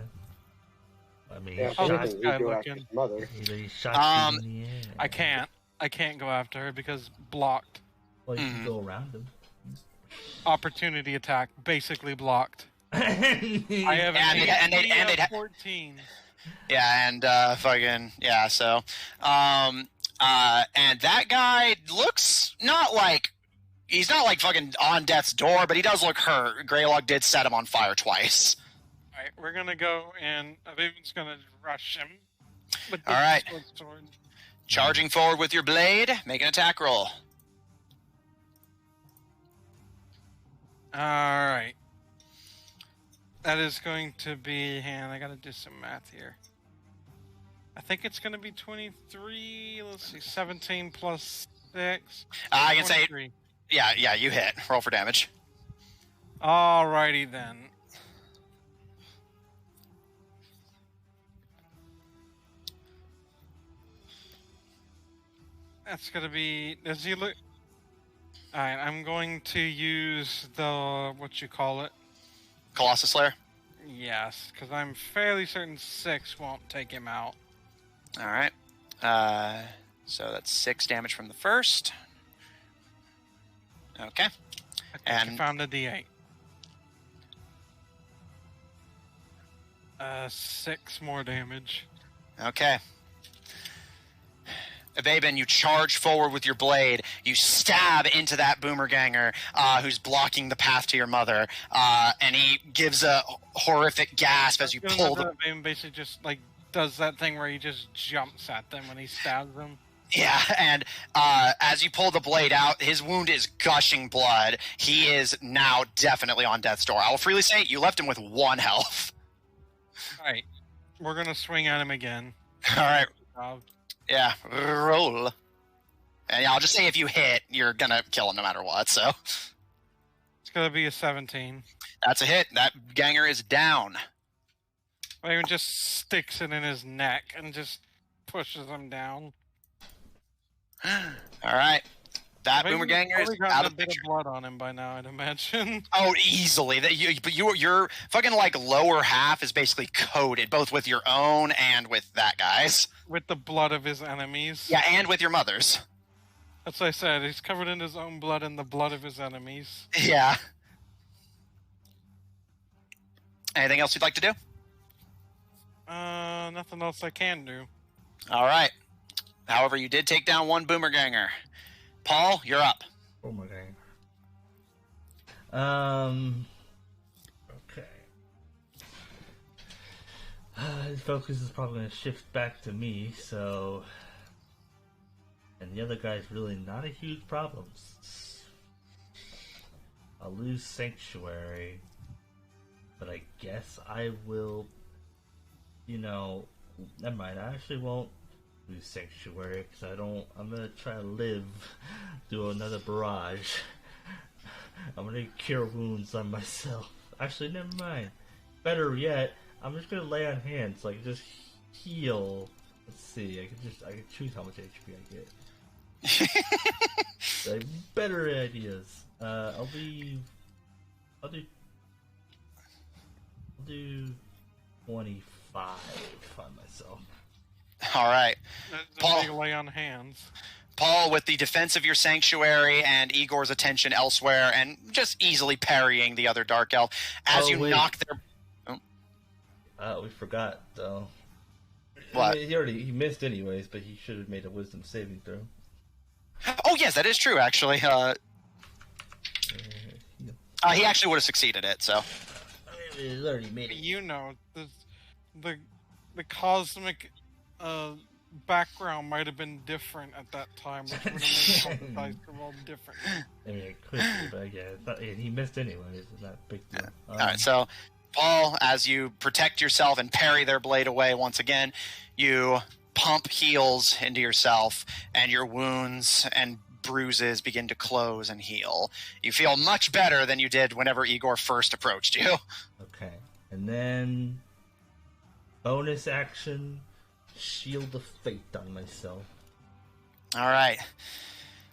I mean, Yeah, he if Oh, shot, this anything, guy we go after looking. his mother. he shot you in the air. I can't go after her because blocked. Well, you can go around him. Opportunity attack, basically blocked. I have And they'd- and they'd 14. Yeah, and fucking yeah. So, and that guy looks not like he's not like fucking on death's door, but he does look hurt. Greylog did set him on fire twice. All right, we're gonna go and Avivan's gonna rush him. With the All right. short sword. Charging forward with your blade, make an attack roll. All right. That is going to be. Hang on, I gotta do some math here. I think it's gonna be 23. Let's see, 17 plus 6. I can say, 23. yeah, you hit. Roll for damage. Alrighty then. That's gonna be. Does he look? Alright, I'm going to use the what you call it. Colossus Slayer. Yes, because I'm fairly certain 6 won't take him out. All right. So that's 6 damage from the first. Okay. I think And- you found a D8. 6 more damage. Okay. Ababen, you charge forward with your blade. You stab into that boomerganger who's blocking the path to your mother, and he gives a horrific gasp as you pull the. Basically just like does that thing where he just jumps at them when he stabs them. Yeah, and as you pull the blade out, his wound is gushing blood. He is now definitely on death's door. I will freely say you left him with 1 health. Alright, we're gonna swing at him again. All right. Uh, Yeah, roll. And yeah, I'll just say if you hit, you're gonna kill him no matter what. So it's gonna be a 17. that's a hit. That ganger is down. Raven just sticks it in his neck and just pushes him down. All right, that Raven's boomerganger is probably gotten out a of the bit picture. of blood on him by now, I'd imagine. Oh, easily. That your fucking like lower half is basically coated, both with your own and with that guy's. With the blood of his enemies. Yeah, and with your mother's. That's what I said. He's covered in his own blood and the blood of his enemies. Yeah. Anything else you'd like to do? Nothing else I can do. All right. However, you did take down 1 boomerganger. Paul, you're up. Oh my god. Okay. His focus is probably going to shift back to me, so. And the other guy's really not a huge problem. I'll lose Sanctuary, but I guess I will. Never mind. I actually won't lose Sanctuary because I'm gonna try to live through another barrage. I'm gonna cure wounds on myself. Actually, never mind. Better yet, I'm just gonna lay on hands, like just heal. Let's see. I can choose how much HP I get. Like, better ideas. I'll do 25 on myself. All right. Paul. Paul. Lay on hands. Paul, with the defense of your sanctuary and Igor's attention elsewhere, and just easily parrying the other dark elf, as you wait. knock their. We forgot though. What? I mean, he missed anyways, but he should have made a wisdom saving throw. Oh yes, that is true. Actually, he actually would have succeeded it. So. He's already made it. You know, the cosmic background might have been different at that time, which would have made the dice roll different. I mean, it could be, but yeah, he missed anyways. It's not a big deal. All right, so Paul, as you protect yourself and parry their blade away once again, you pump heals into yourself, and your wounds and bruises begin to close and heal. You feel much better than you did whenever Igor first approached you. Okay, and then bonus action, Shield of Fate on myself. All right.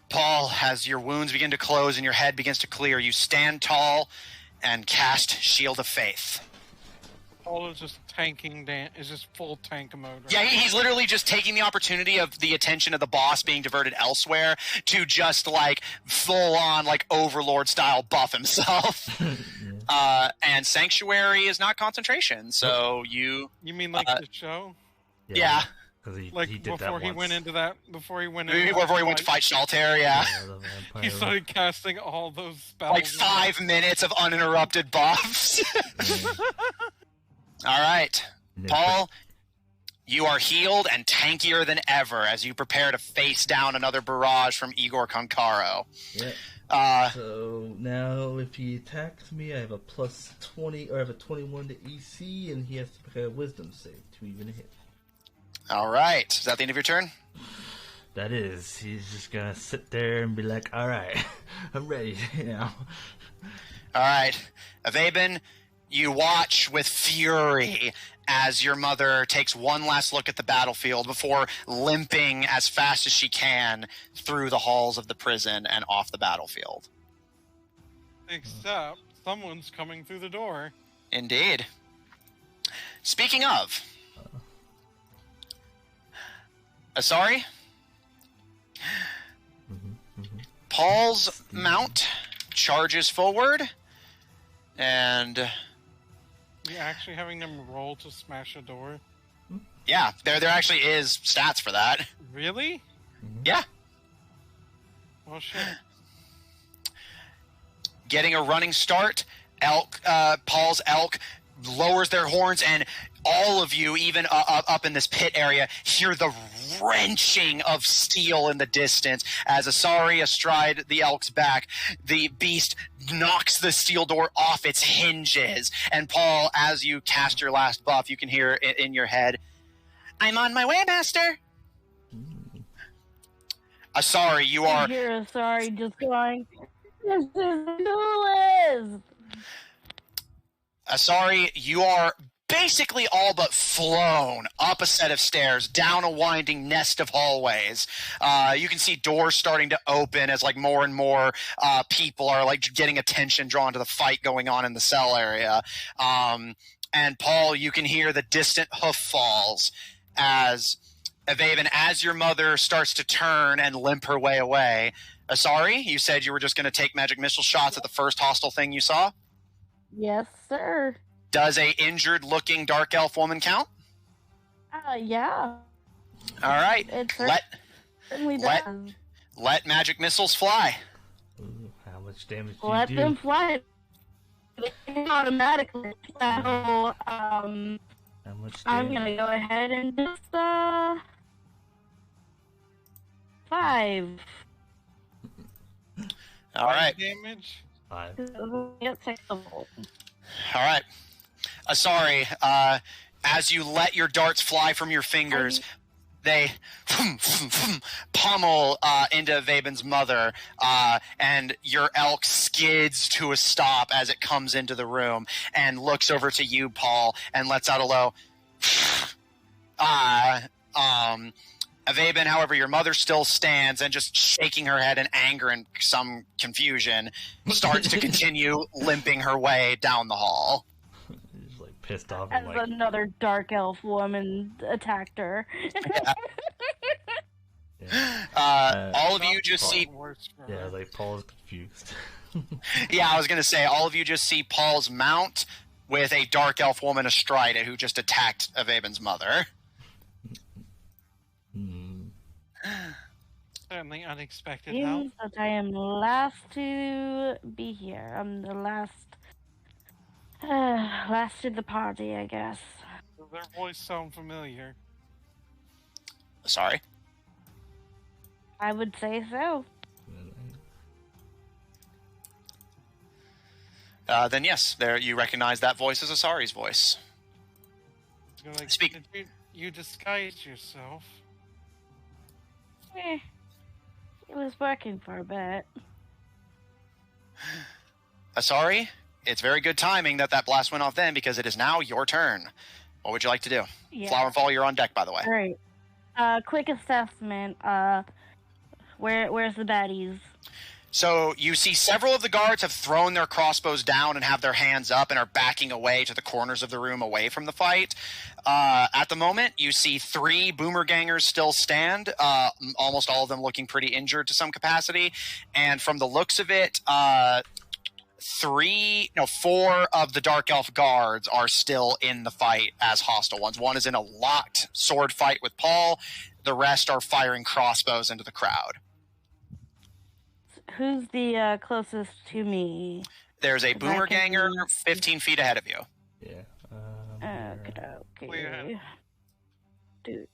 Paul, as your wounds begin to close and your head begins to clear, you stand tall and cast Shield of Faith. Paul is just tanking. Is just full tank mode. Right Yeah, now. he's literally just taking the opportunity of the attention of the boss being diverted elsewhere to just like full on like Overlord style buff himself. And Sanctuary is not concentration, so you. You mean like the show? Yeah. Because he did before that he once. went into that. Before he went to fight Shaltair, yeah. the vampire. He started casting all those spells. Like 5 minutes of uninterrupted buffs. All right, Paul, you are healed and tankier than ever as you prepare to face down another barrage from Igor Konkaro. Yeah. So now if he attacks me, I have a plus 20, or I have a 21 to EC, and he has to make a wisdom save to even hit. All right. Is that the end of your turn? That is. He's just gonna sit there and be like, all right, I'm ready now. All right. Avaben, you watch with fury as your mother takes one last look at the battlefield before limping as fast as she can through the halls of the prison and off the battlefield. Except someone's coming through the door. Indeed. Speaking of, Asari, Paul's mount charges forward, and You actually having them roll to smash a door? yeah, there actually is stats for that. Really? Yeah. Well, shit. Getting a running start, Paul's elk lowers their horns, and all of you, even up in this pit area, hear the wrenching of steel in the distance as Asari, astride the elk's back, the beast knocks the steel door off its hinges. And Paul, as you cast your last buff, you can hear it in your head, "I'm on my way, master." Asari, you are... I hear Asari just going, "This is duelist!" Asari, you are basically all but flown up a set of stairs, down a winding nest of hallways. You can see doors starting to open as like more and more people are like getting attention drawn to the fight going on in the cell area. And Paul, you can hear the distant hoof falls as Avaven, as your mother starts to turn and limp her way away. Asari, you said you were just going to take magic missile shots at the first hostile thing you saw? Yes, sir. Does a injured-looking dark elf woman count? Yeah. All right. It certainly does. Let magic missiles fly. Ooh, how much damage do Let you do? them fly automatically. So, How much I'm damage? gonna go ahead and just 5. All right. Damage. 5. Get 6 of them. All right. Sorry. As you let your darts fly from your fingers, they pummel into Vaben's mother, and your elk skids to a stop as it comes into the room and looks over to you, Paul, and lets out a low. Avaben, however, your mother still stands and just shaking her head in anger and some confusion, starts to continue limping her way down the hall. He's like pissed off. As And, like, another dark elf woman attacked her. All of you just see... Yeah, like Paul's confused. Yeah, I was going to say, all of you just see Paul's mount with a dark elf woman astride it who just attacked Avaben's mother. Certainly unexpected help. Seems that I am last to be here. I'm the last to the party, I guess. Does their voice sound familiar? Sorry. I would say so. Then yes, there you recognize that voice as Asari's voice. You're like, Speak. "Did you disguised yourself?" It was working for a bit. Asari, it's very good timing that blast went off then, because it is now your turn. What would you like to do? Yeah. Flower and Fall, you're on deck, by the way. All right. Quick assessment. Where's the baddies? So you see several of the guards have thrown their crossbows down and have their hands up and are backing away to the corners of the room away from the fight. At the moment, you see 3 boomer gangers still stand, almost all of them looking pretty injured to some capacity. And from the looks of it, 4 of the Dark Elf guards are still in the fight as hostile ones. One is in a locked sword fight with Paul. The rest are firing crossbows into the crowd. Who's the closest to me? There's a boomer ganger 15 feet ahead of you. Yeah. Okay. Dude.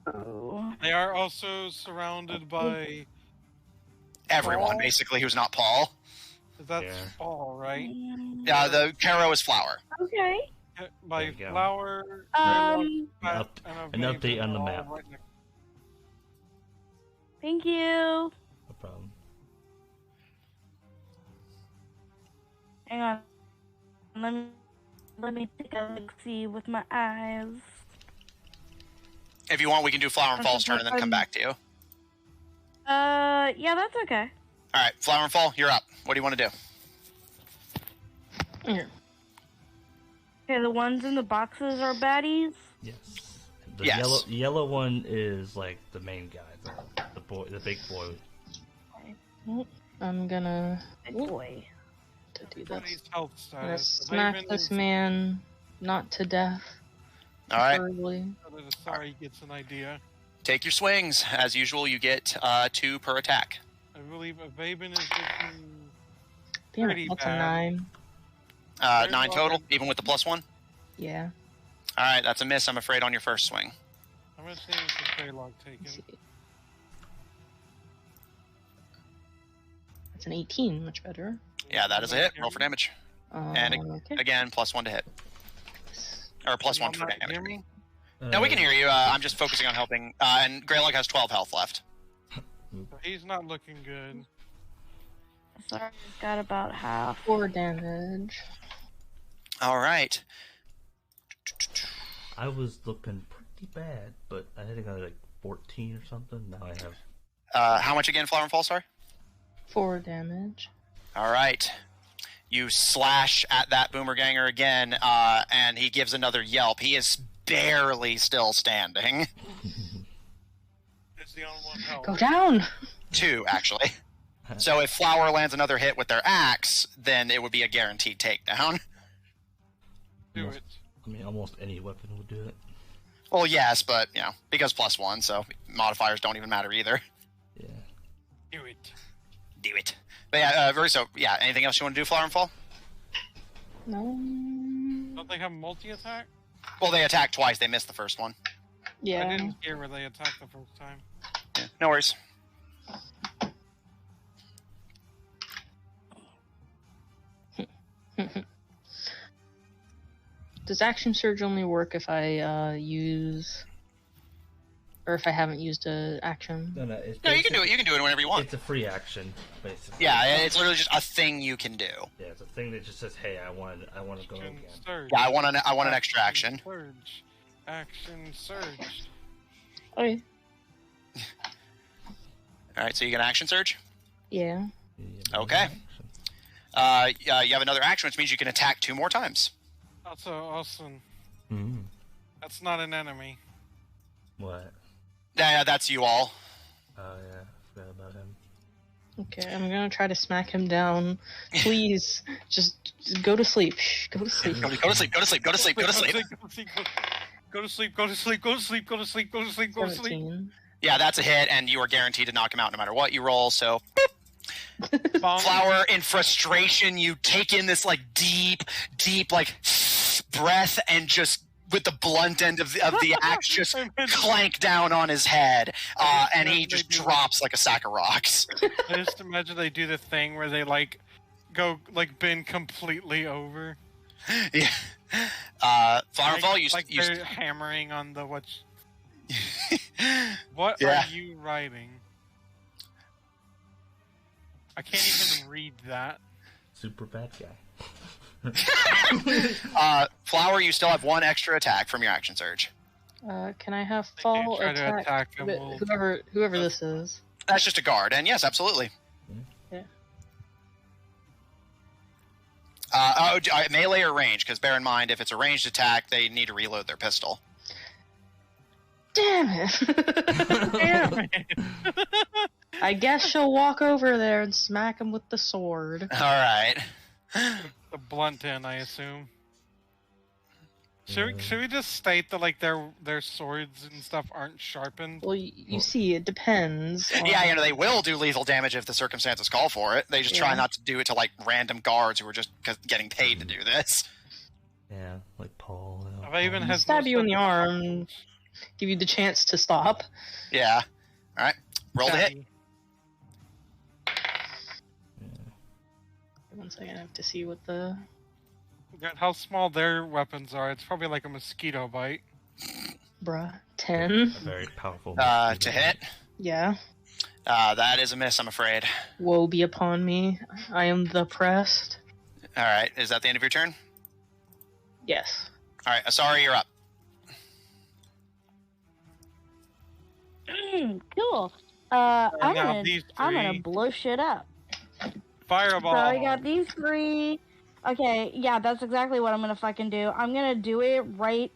Oh. They are also surrounded by Everyone, Paul? basically, who's not Paul. That's Yeah. all right. The Caro is Flower. Okay. By There you go. Flower. Um, An update on the map. Thank you. No problem. Hang on. Let me take a look-see with my eyes. If you want, we can do Flower and Fall's turn and then come back to you. Yeah, that's okay. All right, Flower and Fall, you're up. What do you want to do? Here. Okay, the ones in the boxes are baddies. Yes. The Yes. yellow one is like the main guy, the boy, the big boy. I'm gonna Good boy. to do Everybody's this. health I'm gonna status. smack Raven this is- man not to death. All right, Preferably. Sorry, he gets an idea. take your swings. As usual, you get 2 per attack. I believe Vaben is looking Damn pretty it, that's bad. a 9. 9 total, even with the +1. Yeah. All right, that's a miss, I'm afraid, on your first swing. I'm gonna say it's a Traylog taken. Let's see. That's an 18, much better. Yeah, that is a hit. Roll for damage. And okay. Again, +1 to hit. Or +1 for Not damage. hear me? No, we can hear you. I'm just focusing on helping. And Greylog has 12 health left. So he's not looking good. Sorry, I've got about half. 4 damage. All right. I was looking pretty bad, but I think I was like 14 or something. Now I have. How much again, Flower and Fall, sorry? 4 damage. All right. You slash at that boomer ganger again, and he gives another yelp. He is barely still standing. It's the only one health. Go down! 2, actually. So if Flower lands another hit with their axe, then it would be a guaranteed takedown. Do it. I mean, almost any weapon will do it. Well, yes, but, because +1, so modifiers don't even matter either. Yeah. Do it. Do it. But yeah, anything else you want to do, Flower and Fall? No. Don't they have multi-attack? Well, they attacked twice. They missed the first one. I Yeah. didn't hear where they attacked the first time. Yeah, no worries. Does action surge only work if I use, or if I haven't used a action? No, it's No, you can do it. You can do it whenever you want. It's a free action, basically. Yeah, it's literally just a thing you can do. Yeah, it's a thing that just says, "Hey, I want to go Action again." surge. Yeah, I want an extra action. Surge. Action surge. Okay. All right, so you get an action surge. Yeah. Yeah, Okay. action. You have another action, which means you can attack 2 more times. Also, Austin, Mhm. that's not an enemy. What? Yeah, that's you all. Oh yeah, I forgot about him. Okay, I'm gonna try to smack him down. Please, just go to sleep. Shh, go to sleep. Go to sleep. Go to sleep. Go to sleep. Go to sleep. Go to sleep. Go to sleep. Go to sleep. Go to sleep. Go to sleep. Go to sleep. 17. Yeah, that's a hit, and you are guaranteed to knock him out no matter what you roll. So, Bonk. Flower, in frustration, you take in this deep, breath, and just with the blunt end of the axe, just clank down on his head, and he just drops like a sack of rocks. I just imagine they do the thing where they go bend completely over. Yeah. Flower and Fall, you they're hammering on the what? What Yeah. are you writing? I can't even read that. Super bad guy. Flower, you still have 1 extra attack from your action surge. Can I have They fall try to attack? attack him. Whoever this is. That's just a guard, and yes, absolutely. Yeah. Melee or range, because bear in mind, if it's a ranged attack, they need to reload their pistol. Damn it! Damn it! I guess she'll walk over there and smack him with the sword. All right. The blunt end, I assume. Should we just state that like their swords and stuff aren't sharpened? Well, you see, it depends. On... Yeah, they will do lethal damage if the circumstances call for it. They just try not to do it to like random guards who are just getting paid to do this. Yeah, like Paul. If I even had stab you in the arm, give you the chance to stop. Yeah. All right. Roll the hit. 1 second, I have to see what the... How small their weapons are. It's probably like a mosquito bite. Bruh. 10. Very powerful. To hit? Yeah. That is a miss, I'm afraid. Woe be upon me. I am the pressed. All right. Is that the end of your turn? Yes. All right. Asari, you're up. Cool. I'm gonna blow shit up. Fireball. So I got these 3. Okay, yeah, that's exactly what I'm gonna fucking do. I'm gonna do it right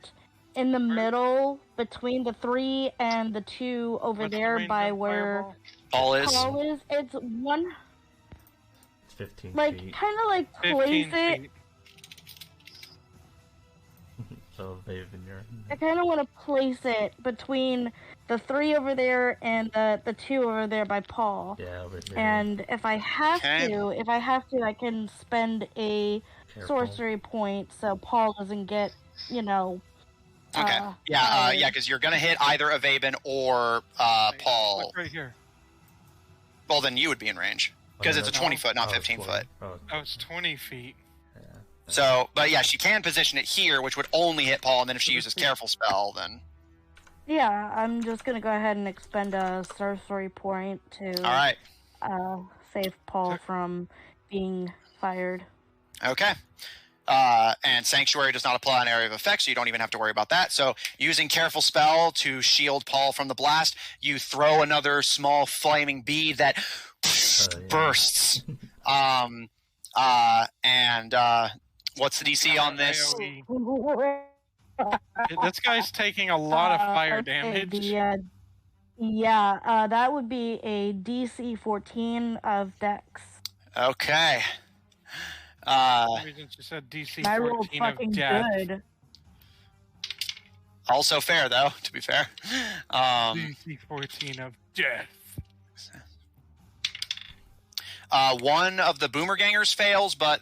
in the middle between the 3 and the 2 over there by where Paul is. It's one. It's 15 like, feet. kind of like place it. Feet. So, Vaven, you're... I kind of want to place it between the 3 over there and the 2 over there by Paul. Yeah, over here. And if I have to, I can spend a sorcery point so Paul doesn't get, Okay. Yeah, because you're gonna hit either Avaben or Paul. Look right here. Well, then you would be in range because it's a 20 foot, not 15 foot. Oh, it's 20 feet. Yeah. So, but yeah, she can position it here, which would only hit Paul, and then if she uses Careful Spell, then... Yeah, I'm just gonna go ahead and expend a sorcery point to All right. Save Paul from being fired. Okay. And Sanctuary does not apply an area of effect, so you don't even have to worry about that. So, using Careful Spell to shield Paul from the blast, you throw another small flaming bead that bursts. And what's the DC on this? This guy's taking a lot of fire damage. That would be a DC 14 of Dex. Okay. You said DC 14 of death. Good. Also fair, though, to be fair. DC 14 of death. One of the Boomergangers fails, but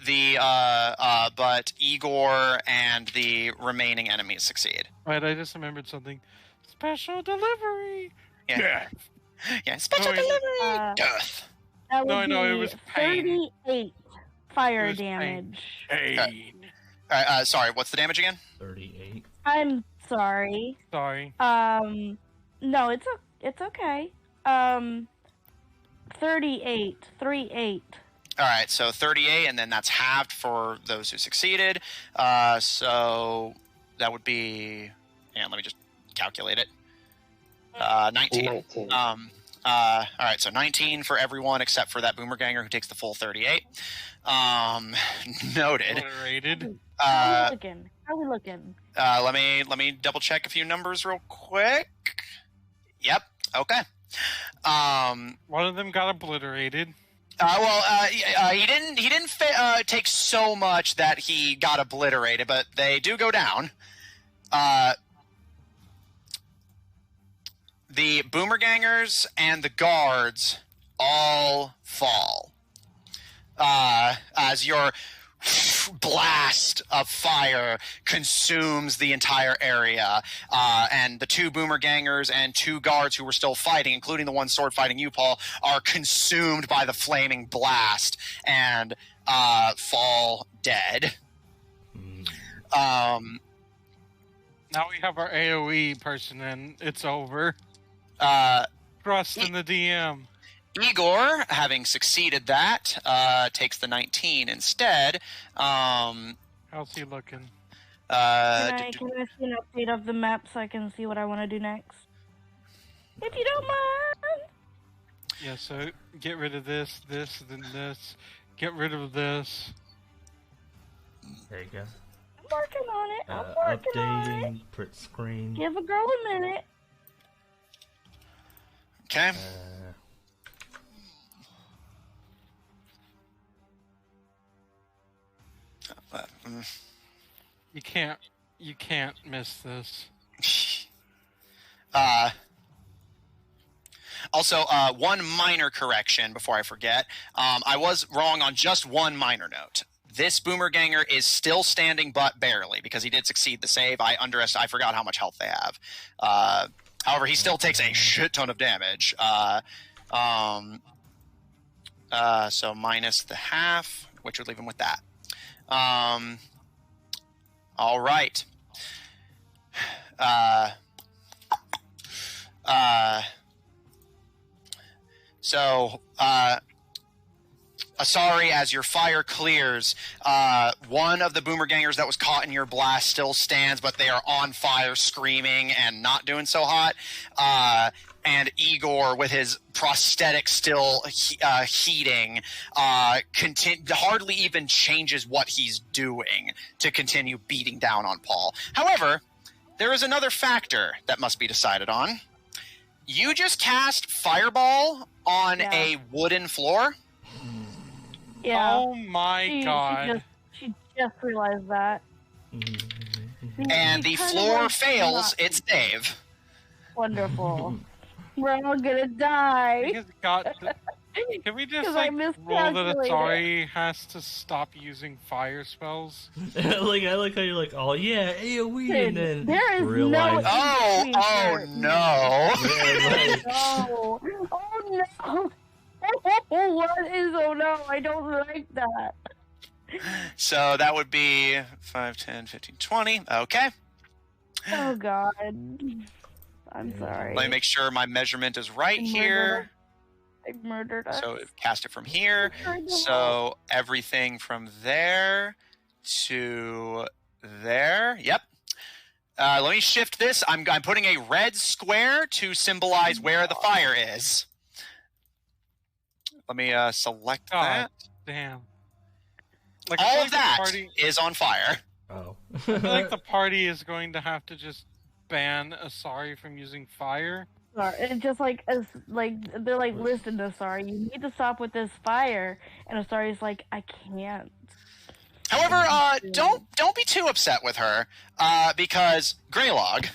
but Igor and the remaining enemies succeed. Right, I just remembered something. Special delivery. Yeah. Death. Yeah. Special delivery. Death. That would No, it was pain. 38 fire It was damage. Pain. Sorry, what's the damage again? 38. I'm sorry. Sorry. No, it's okay. 38. 38. All right, so 38, and then that's halved for those who succeeded. So that would be... Yeah, let me just calculate it. 19. 19. All right, so 19 for everyone except for that Boomerganger who takes the full 38. Noted. Obliterated. How are we looking? Let me double check a few numbers real quick. Yep. Okay. One of them got obliterated. He didn't take so much that he got obliterated, but they do go down. The Boomergangers and the guards all fall. As your blast of fire consumes the entire area, and the 2 Boomergangers and 2 guards who were still fighting, including the one sword fighting you, Paul, are consumed by the flaming blast and fall dead. Now we have our AoE person, and it's over. Trust in the DM. Igor, having succeeded that, takes the 19 instead. How's he looking? Can I see an update of the map so I can see what I want to do next? If you don't mind. Yeah, so get rid of this, then this. Get rid of this. There you go. I'm working on it. I'm working on it. Updating, print screen. Give a girl a minute. Okay. You can't miss this. Also, one minor correction before I forget. I was wrong on just one minor note. This Boomerganger is still standing, but barely, because he did succeed the save. I forgot how much health they have. However, he still takes a shit ton of damage. So minus the half, which would leave him with that. All right. Asari, as your fire clears, one of the Boomergangers that was caught in your blast still stands, but they are on fire, screaming and not doing so hot. And Igor, with his prosthetic still heating, hardly even changes what he's doing to continue beating down on Paul. However, there is another factor that must be decided on. You just cast Fireball on a wooden floor. Yeah. Oh my god. She just realized that. And the floor fails its save. Wonderful. We're all gonna die. Can we just like rule that Asari has to stop using fire spells? I like how you're like, oh yeah, AoE, and then there is realize. no no. Oh no. What is oh no? I don't like that. So that would be 5, 10, 15, 20. Okay. Oh god. I'm sorry. Let me make sure my measurement is right here. I murdered us. So cast it from here. So everything from there to there. Yep. Let me shift this. I'm putting a red square to symbolize where the fire is. Let me select that. Damn. All of that is on fire. Oh. I feel like the party is going to have to just ban Asari from using fire. It's just like they're like, listen, Asari, you need to stop with this fire, and Asari's like, I can't. However, don't be too upset with her, because Greylog,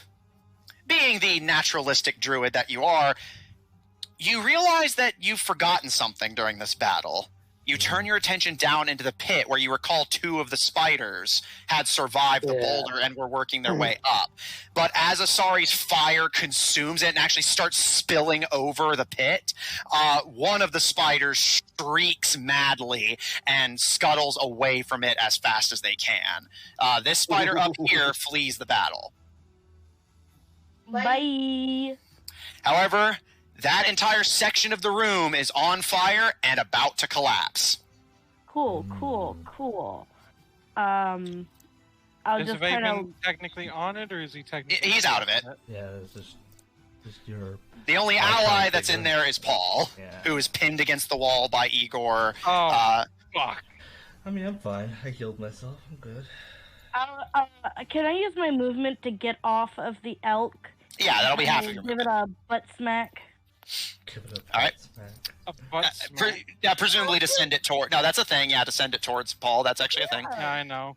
being the naturalistic druid that you are, you realize that you've forgotten something during this battle. You turn your attention down into the pit where you recall 2 of the spiders had survived the boulder and were working their way up. But as Asari's fire consumes it and actually starts spilling over the pit, one of the spiders shrieks madly and scuttles away from it as fast as they can. This spider up here flees the battle. Bye. However, that entire section of the room is on fire and about to collapse. Cool. I'll is just kind kind of technically on it, or is he technically? He's out of it. Yeah, it's just your. The only ally that's in there is Paul, who is pinned against the wall by Igor. Oh, fuck. I mean, I'm fine. I healed myself. I'm good. Can I use my movement to get off of the elk? Yeah, that'll be half of your movement. Give it a butt smack. Give it all right. A butt smack. Presumably to send it toward. No, that's a thing. Yeah, to send it towards Paul. That's actually a thing. Yeah, I know.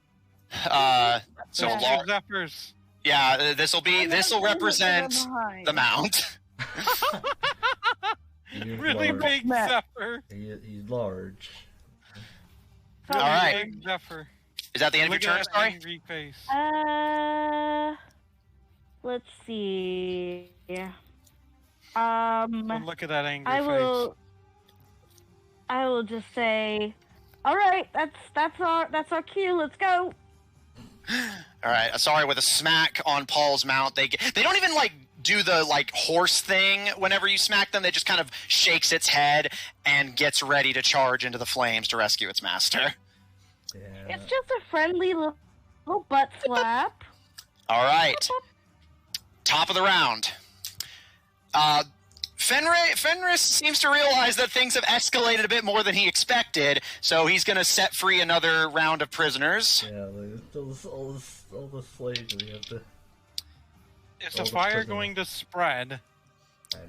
So Zephyrs. Yeah, this will represent the mount. Really big Zephyr. He's large. All right. Big Zephyr. Is that the end of your turn, sorry? Angry face. Let's see. Look at that angry face. I will just say, all right, that's our cue. Let's go. All right, Asari with a smack on Paul's mount. They don't even do the horse thing whenever you smack them. They just kind of shakes its head and gets ready to charge into the flames to rescue its master. Yeah. It's just a friendly little butt slap. All right. Top of the round. Fenris seems to realize that things have escalated a bit more than he expected, so he's going to set free another round of prisoners. Yeah, like, all the slaves we have to... Is the fire going to spread?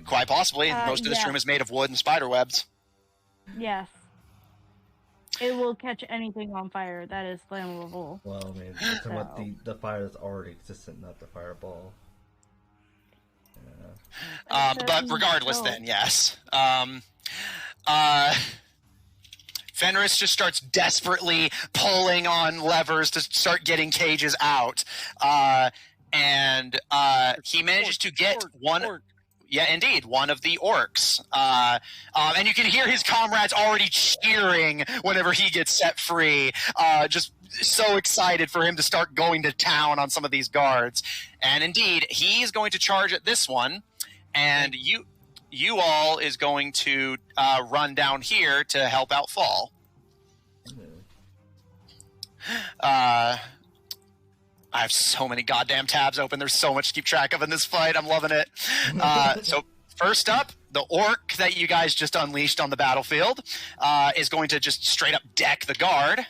Quite possibly. Most of this room is made of wood and spider webs. Yes. It will catch anything on fire that is flammable. Well, I mean, we're talking about the fire that's already existent, not the fireball. Yeah. But regardless, then, yes. Fenris just starts desperately pulling on levers to start getting cages out. And he manages to get one... Yeah, indeed, one of the orcs. And you can hear his comrades already cheering whenever he gets set free. Just so excited for him to start going to town on some of these guards. And indeed, he is going to charge at this one. And you all is going to run down here to help out Fall. I have so many goddamn tabs open. There's so much to keep track of in this fight. I'm loving it. So first up, the orc that you guys just unleashed on the battlefield is going to just straight up deck the guard.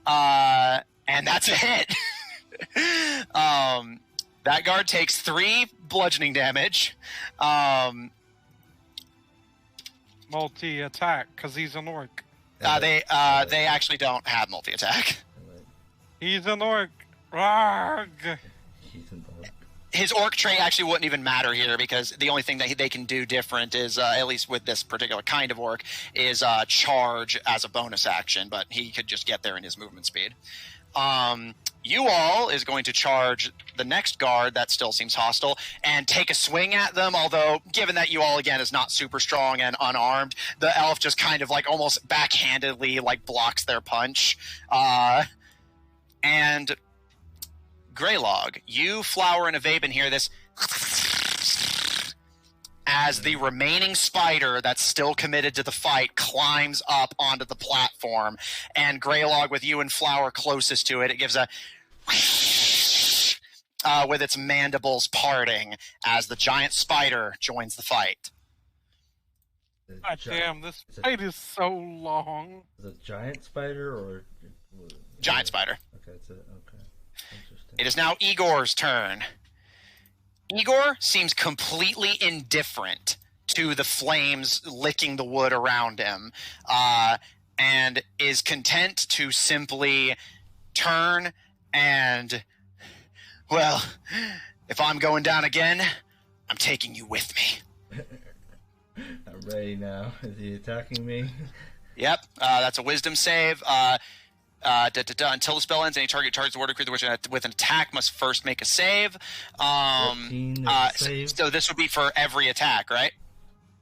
And that's a hit. That guard takes 3 bludgeoning damage. Multi-attack, because he's an orc. They actually don't have multi-attack. He's an orc. Arrgh. His orc trait actually wouldn't even matter here because the only thing that they can do different is, at least with this particular kind of orc, is charge as a bonus action, but he could just get there in his movement speed. You all is going to charge the next guard that still seems hostile and take a swing at them, although given that you all, again, is not super strong and unarmed, the elf just kind of like almost backhandedly like blocks their punch. And Greylog, you, Flower, and Avaben hear this as the remaining spider that's still committed to the fight climbs up onto the platform. And Greylog, with you and Flower closest to it, it gives a with its mandibles parting as the giant spider joins the fight. God damn, this fight is so long. Is it a giant spider or... Giant spider. Okay, that's it. Okay. Interesting. It is now Igor's turn. Igor seems completely indifferent to the flames licking the wood around him, and is content to simply turn and, well, if I'm going down again, I'm taking you with me. I'm ready now. Is he attacking me? Yep, that's a wisdom save. Until the spell ends, any target targets the water creature with an attack must first make a save. So this would be for every attack, right?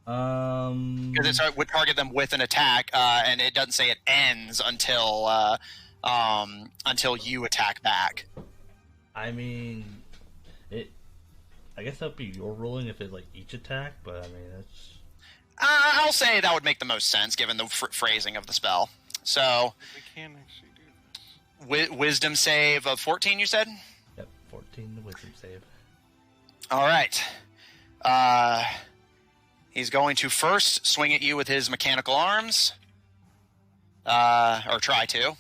Because it would target them with an attack, and it doesn't say it ends until you attack back. I mean, I guess that'd be your ruling if it like each attack, but I mean that's. I'll say that would make the most sense given the phrasing of the spell. So. We can actually do this. Wisdom save of 14, you said? Yep, 14 wisdom save. All right. He's going to first swing at you with his mechanical arms. Or try to.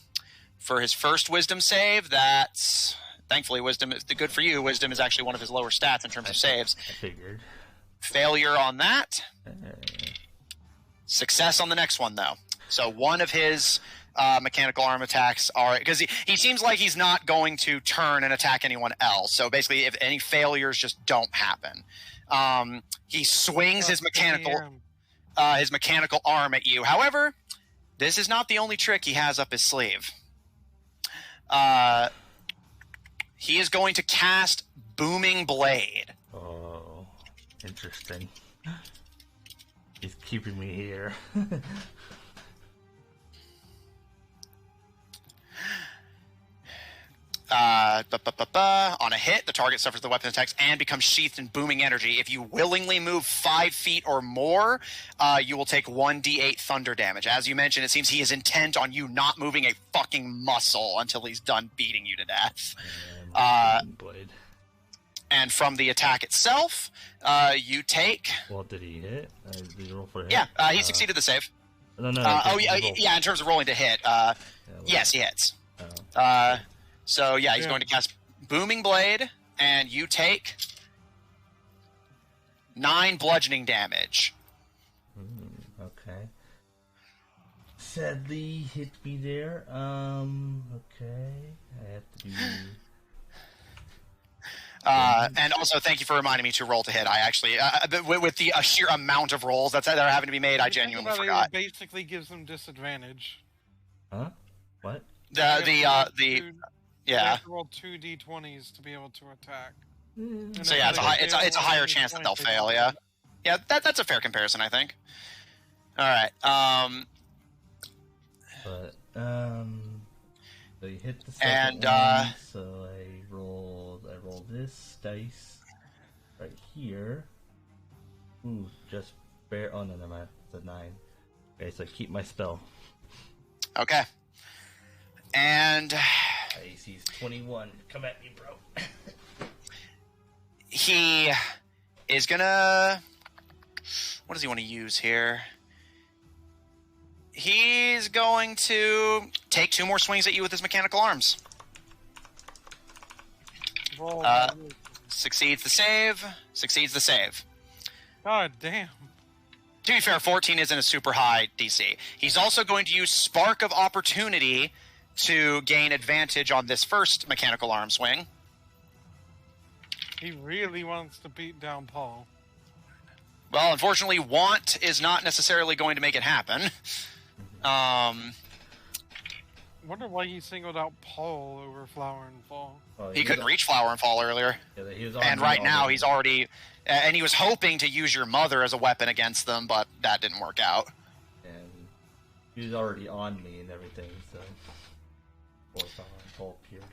For his first wisdom save, that's... Thankfully, wisdom is good for you. Wisdom is actually one of his lower stats in terms of saves. I figured. Failure on that. Success on the next one, though. So one of his mechanical arm attacks are... Because he seems like he's not going to turn and attack anyone else. So basically, if any failures just don't happen. He swings his mechanical arm at you. However, this is not the only trick he has up his sleeve. He is going to cast Booming Blade. Oh, interesting. He's keeping me here. On a hit, the target suffers the weapon attacks and becomes sheathed in booming energy. If you willingly move 5 feet or more, you will take 1d8 thunder damage. As you mentioned, it seems he is intent on you not moving a fucking muscle until he's done beating you to death. Blade. And from the attack itself, you take... Well, did he hit? Did you roll for a hit? Yeah, he succeeded the save. No. Yeah, in terms of rolling to hit. Yes, he hits. Oh. So, yeah, he's going to cast Booming Blade, and you take 9 bludgeoning damage. Okay. Sadly, hit me there. Okay. I have to do... And also, thank you for reminding me to roll to hit. I actually, with the sheer amount of rolls that are having to be made, I genuinely forgot. It basically gives them disadvantage. Huh? What? Yeah. They have to roll 2 d20s to be able to attack. So yeah, it's a higher chance that they'll fail. Yeah, that's a fair comparison, I think. All right. So you hit the second one. So I roll this dice right here. Ooh, just bare. Oh no, never mind. It's a 9. Okay, so I keep my spell. Okay. And AC's 21. Come at me, bro. he is gonna. What does he want to use here? He's going to take 2 more swings at you with his mechanical arms. Succeeds the save. Succeeds the save. God damn. To be fair, 14 isn't a super high DC. He's also going to use Spark of Opportunity to gain advantage on this first mechanical arm swing. He really wants to beat down Paul. Well, unfortunately, want is not necessarily going to make it happen. Wonder why he singled out Paul over Flower and Fall. Oh, he couldn't reach Flower and Fall earlier. Yeah, he was and right now he's already... And he was hoping to use your mother as a weapon against them, but that didn't work out. And he was already on me and everything, so... Before Flower and Fall appeared.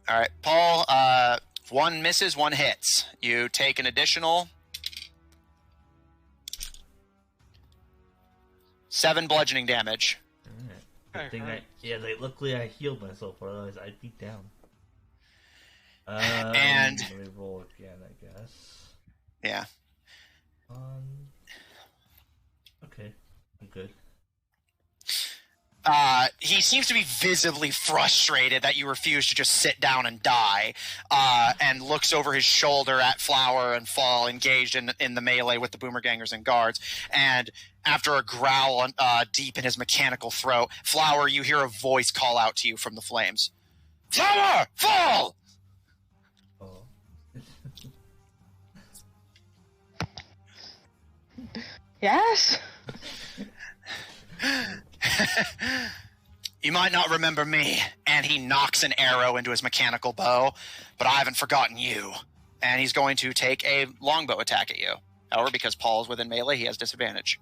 Alright, Paul, 1 misses, 1 hits. You take an additional... 7 bludgeoning damage. Alright. Luckily I healed myself, or otherwise I'd be down. And let me roll again, I guess. Yeah. Okay, I'm good. He seems to be visibly frustrated that you refuse to just sit down and die, and looks over his shoulder at Flower and Fall engaged in the melee with the Boomergangers and guards, and after a growl deep in his mechanical throat, Flower, you hear a voice call out to you from the flames. Flower! Fall! Oh. Yes? You might not remember me, and he knocks an arrow into his mechanical bow, but I haven't forgotten you. And he's going to take a longbow attack at you. However, because Paul is within melee, he has disadvantage.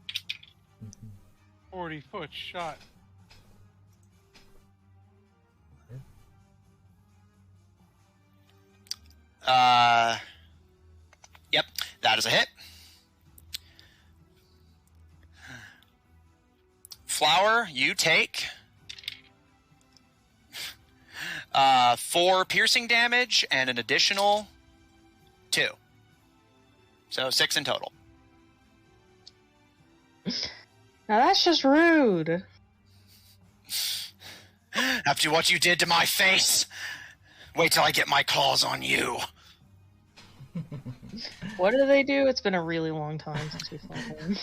40-foot shot. Yep, that is a hit. Flower, you take 4 piercing damage and an additional 2. So 6 in total. Now that's just rude. After what you did to my face, wait till I get my claws on you. What do they do? It's been a really long time since we fought him.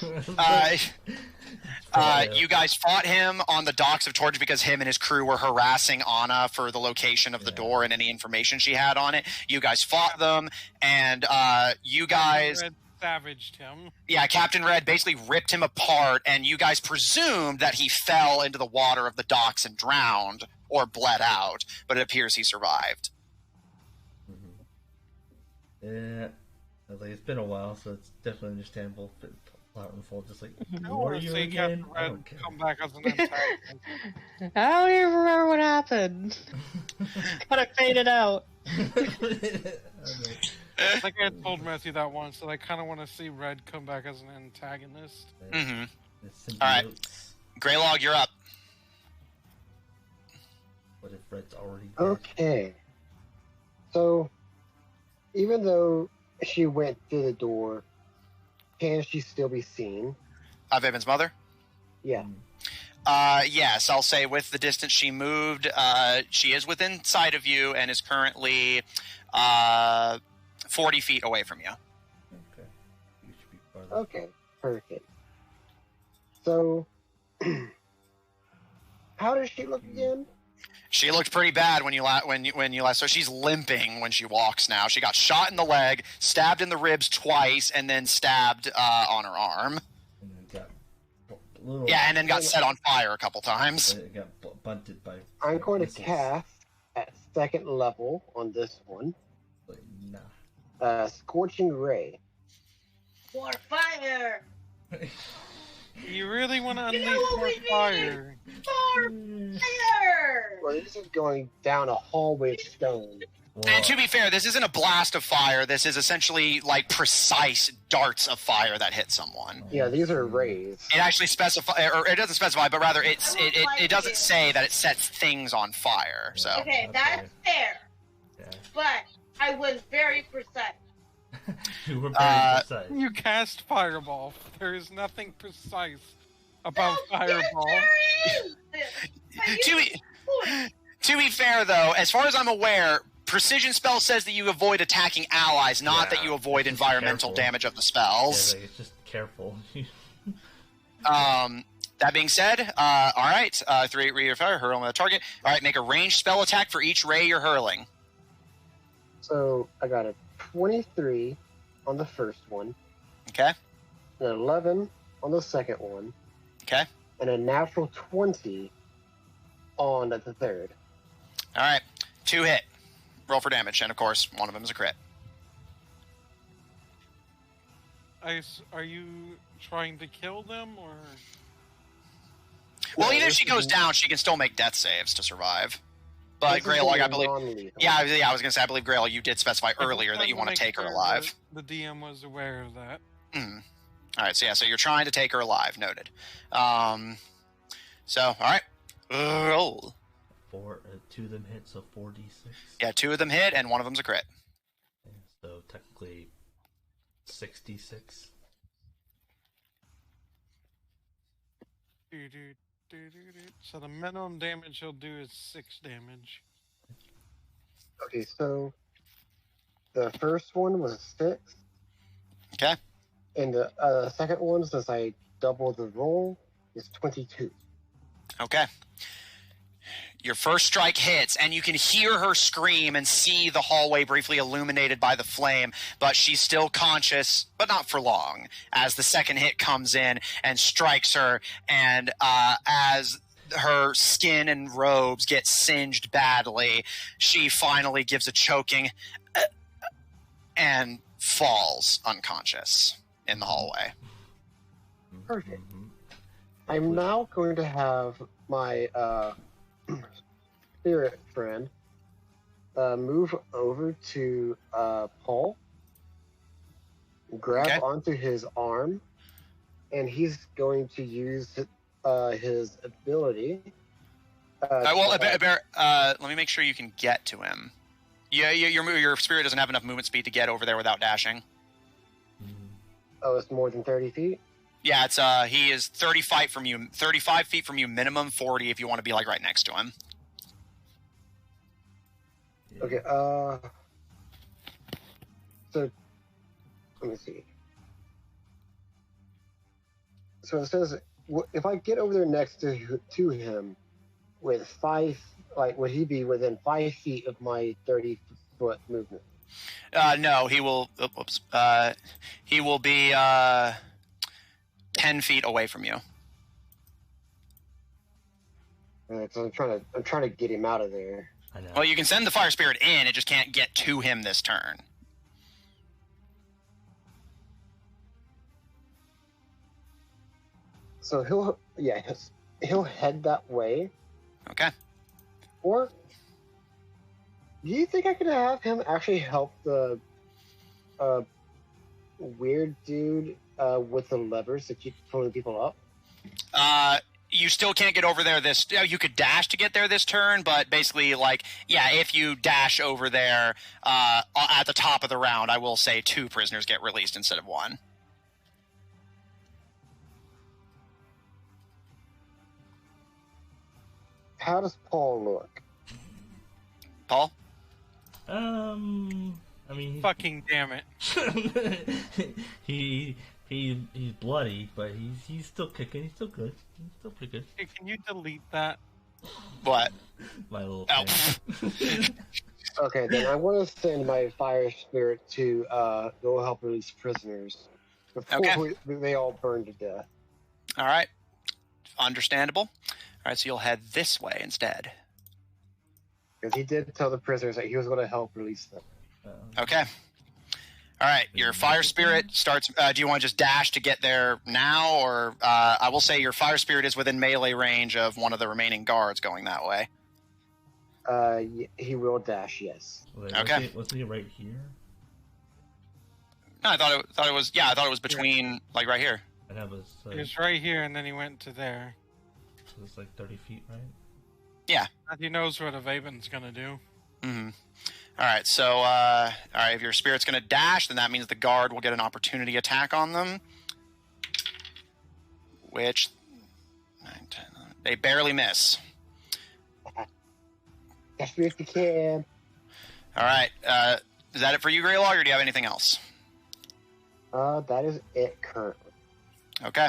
You guys fought him on the docks of Torch because him and his crew were harassing Anna for the location of the door and any information she had on it. You guys fought them, and you guys... Red savaged him. Yeah, Captain Red basically ripped him apart, and you guys presumed that he fell into the water of the docks and drowned, or bled out, but it appears he survived. Yeah, like it's been a while, so it's definitely understandable. Flower and Fall just like, I who are want to you see again? Captain Red come back as an antagonist. I don't even remember what happened. Kind of faded out. I think I had told Matthew that once, that I kind of want to see Red come back as an antagonist. Mm-hmm. All right, Greylog, you're up. What if Red's already dead? Okay. So, even though she went through the door, can she still be seen? Vaben's mother? Yeah. Yes, I'll say with the distance she moved, she is within sight of you and is currently 40 feet away from you. Okay. You should be farther. Okay, perfect. So, how does she look again? She looked pretty bad when you last. So she's limping when she walks now. She got shot in the leg, stabbed in the ribs twice, and then stabbed on her arm. And then got little. Yeah, and then got set on fire a couple times. It got bunted by. I'm going to missiles. cast at 2nd level on this one. Like, nah. Scorching Ray. More fire! You really want to You unleash know what more we need? fire? More fire! Well, this is going down a hallway of stone. Well, And to be fair, this isn't a blast of fire. This is essentially like precise darts of fire that hit someone. Yeah, these are rays. It actually specify, or it doesn't specify, but rather it doesn't say that it sets things on fire. So Okay, that's fair. Yeah. But I was very precise. You were very precise. You cast fireball. There is nothing precise about No, fireball. yes, there is! to be fair, though, as far as I'm aware, precision spell says that you avoid attacking allies, not that Yeah, you avoid just environmental careful. damage of the Yeah, spells. like, it's just careful. That being said, all right, 3 ray of fire, hurl on the target. All right, make a ranged spell attack for each ray you're hurling. So I got a 23 on the first one, Okay, an 11 on the second one, okay, and a natural 20 on the third. all right, 2 hit. Roll for damage, and of course, one of them is a crit. Are you trying to kill them, or? Well, Yeah, even if this she goes is- down, she can still make death saves to survive. But This is Greylog, I gonna be believe. non-lethal. Yeah, I was gonna say, I believe Greylog, you did specify I just earlier that wanted you want to make take her sure alive. that The DM was aware of that. Mm. All right, so yeah, so you're trying to take her alive. Noted. So all right, roll. 2 of them hit, so 4d6. Yeah, 2 of them hit, and one of them's a crit. Yeah, so technically 66. So the minimum damage he'll do is 6 damage. Okay, so the first one was a 6. Okay. And the second one, since I doubled the roll, is 22. Okay. Your first strike hits, and you can hear her scream and see the hallway briefly illuminated by the flame, but she's still conscious, but not for long, as the second hit comes in and strikes her, and as her skin and robes get singed badly, she finally gives a choking and falls unconscious in the hallway. Perfect. Mhm. I'm now going to have my spirit friend move over to Paul, grab Okay. onto his arm, and he's going to use his ability. Let me make sure you can get to him. Yeah, your spirit doesn't have enough movement speed to get over there without dashing. Mhm. Oh, it's more than 30 feet? Yeah, it's he is 35 feet from you, minimum 40 if you want to be like right next to him. Yeah. Okay, so let me see. So it says if I get over there next to him with 5, like, would he be within 5 feet of my 30-foot movement? No, he will. He will be 10 feet away from you. So I'm trying to get him out of there. I know. Well, you can send the fire spirit in; it just can't get to him this turn. So he'll head that way. Okay. Or do you think I could have him actually help the weird dude with the levers to keep pulling people up? you still can't get over there this. You could dash to get there this turn, but basically, like, yeah, if you dash over there at the top of the round, I will say 2 prisoners get released instead of 1. How does Paul look? Paul? I mean, Fucking damn it. he's bloody, but he's still kicking. He's still good. He's still pretty good. Hey, can you delete that? What? My little Oh. thing. Okay, then I want to send my fire spirit to go help release prisoners before Okay. they all burn to death. All right. Understandable. All right, so you'll head this way instead. Because he did tell the prisoners that he was going to help release them. Okay. All right, your fire spirit starts. Do you want to just dash to get there now, or I will say your fire spirit is within melee range of one of the remaining guards going that way. He will dash, yes. Wait, Okay. Wasn't he right here? No, I thought it was. Yeah, I thought it was between, like, right here. And that was He was right here, and then he went to there. so it's like 30 feet, right? He knows what a Vaben's gonna do. Mm-hmm. All right, so all right, if your spirit's going to dash, then that means the guard will get an opportunity attack on them, which 9, 10, 11, they barely miss. Dash me if you can. All right, is that it for you, Greylog, or do you have anything else? That is it currently. Okay.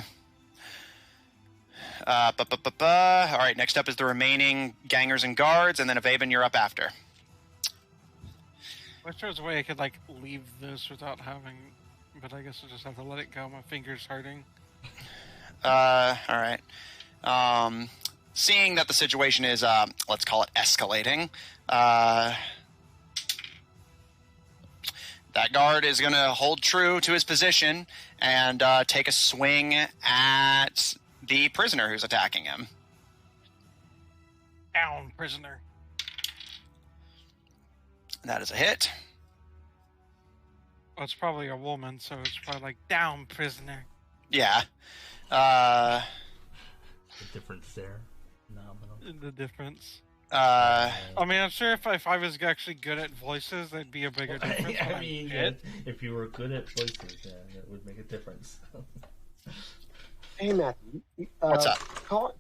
All right, next up is the remaining gangers and guards, and then Avaven, you're up after. I wish there was a way I could, like, leave this without having... But I guess I'll just have to let it go. My finger's hurting. All right. Seeing that the situation is, let's call it escalating, that guard is going to hold true to his position and take a swing at the prisoner who's attacking him. Down, prisoner. That is a hit. Well, it's probably a woman, so it's probably like, down, prisoner. Yeah. The difference there. Nominal. The difference. Uh, I mean, I'm sure if I was actually good at voices, there'd be a bigger difference. I but I'm mean, shit. if you were good at voices, yeah, that would make a difference. Hey, Matthew. What's up?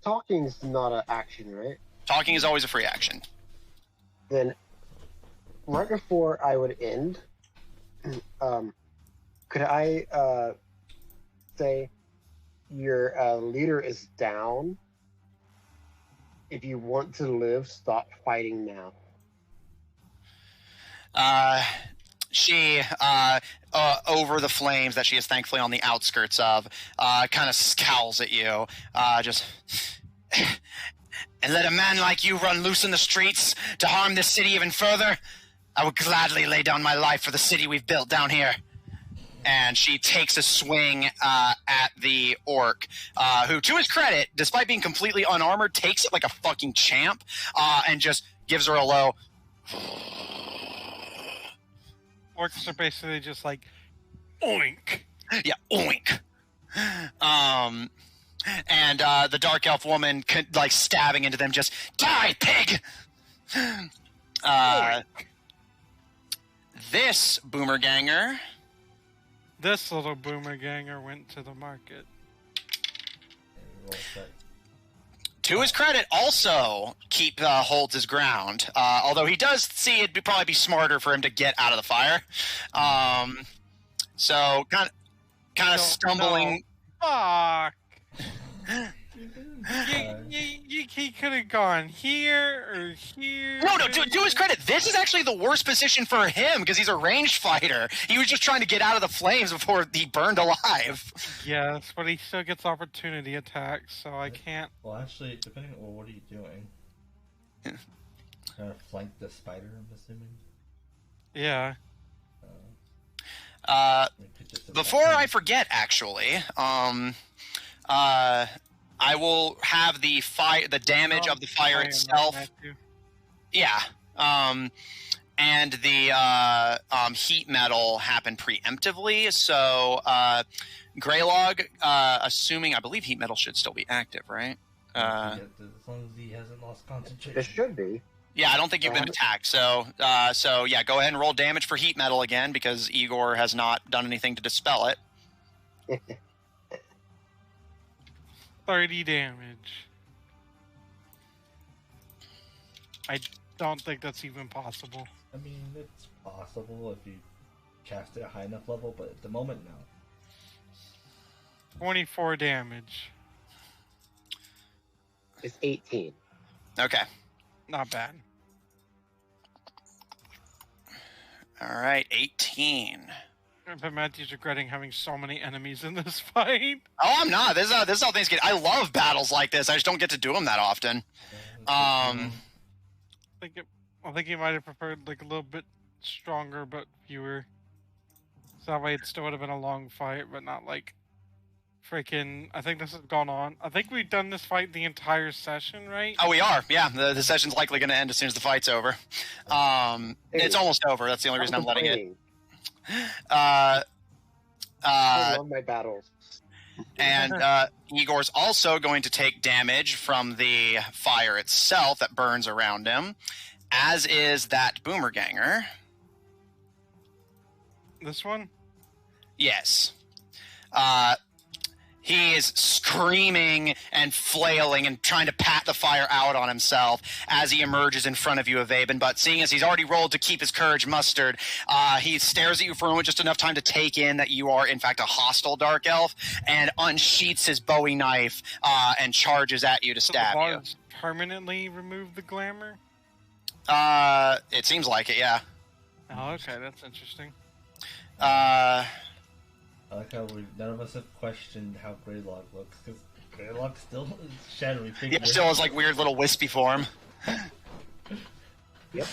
Talking's not an action, right? talking is always a free action. Then, right before I would end, could I say your leader is down? If you want to live, stop fighting now. She, over the flames that she is thankfully on the outskirts of, kind of scowls at you, just... And let a man like you run loose in the streets to harm this city even further? I would gladly lay down my life for the city we've built down here. And she takes a swing at the orc, who, to his credit, despite being completely unarmored, takes it like a fucking champ, and just gives her a low... Orcs are basically just like, oink. Yeah, oink. And the dark elf woman, like, stabbing into them, just, die, pig! This boomer ganger... This little boomer ganger went to the market. To his credit, also holds his ground. Although he does see it'd probably be smarter for him to get out of the fire. So kind of stumbling. No. Fuck. He could have gone here or here. No. To his credit, this is actually the worst position for him because he's a ranged fighter. He was just trying to get out of the flames before he burned alive. Yes, but he still gets opportunity attacks, so I can't. Well, actually, depending on what are you doing? Kind of flank the spider, I'm assuming. Yeah. Before I forget, actually, I will have the damage of the fire itself. Yeah. And the heat metal happen preemptively. So, Greylog, assuming, I believe heat metal should still be active, right? As long as he hasn't lost concentration. It should be. Yeah, I don't think you've been attacked. So yeah, go ahead and roll damage for heat metal again because Igor has not done anything to dispel it. 30 damage. I don't think that's even possible. I mean, it's possible if you cast it at a high enough level, but at the moment, no. 24 damage. It's 18. Okay. Not bad. All right, 18. But Matthew's regretting having so many enemies in this fight. Oh, I'm not. This is how things get. I love battles like this. I just don't get to do them that often. I think he might have preferred like a little bit stronger but fewer. So that way it still would have been a long fight, but not like freaking. I think this has gone on. I think we've done this fight the entire session, right? Oh, we are. Yeah, the session's likely going to end as soon as the fight's over. It's almost over. That's the only reason I'm letting it. I love my battles. And Igor's also going to take damage from the fire itself that burns around him, as is that Boomerganger. This one? Yes. He is screaming and flailing and trying to pat the fire out on himself as he emerges in front of you, Avaben. But seeing as he's already rolled to keep his courage mustered, he stares at you for a moment, just enough time to take in that you are, in fact, a hostile Dark Elf, and unsheaths his Bowie knife and charges at you to stab you. Permanently remove the glamour? It seems like it, yeah. Oh, okay, that's interesting. I like how none of us have questioned how Greylock looks, because Greylock still is shadowy figure. Yeah, still has like weird little wispy form. Yep.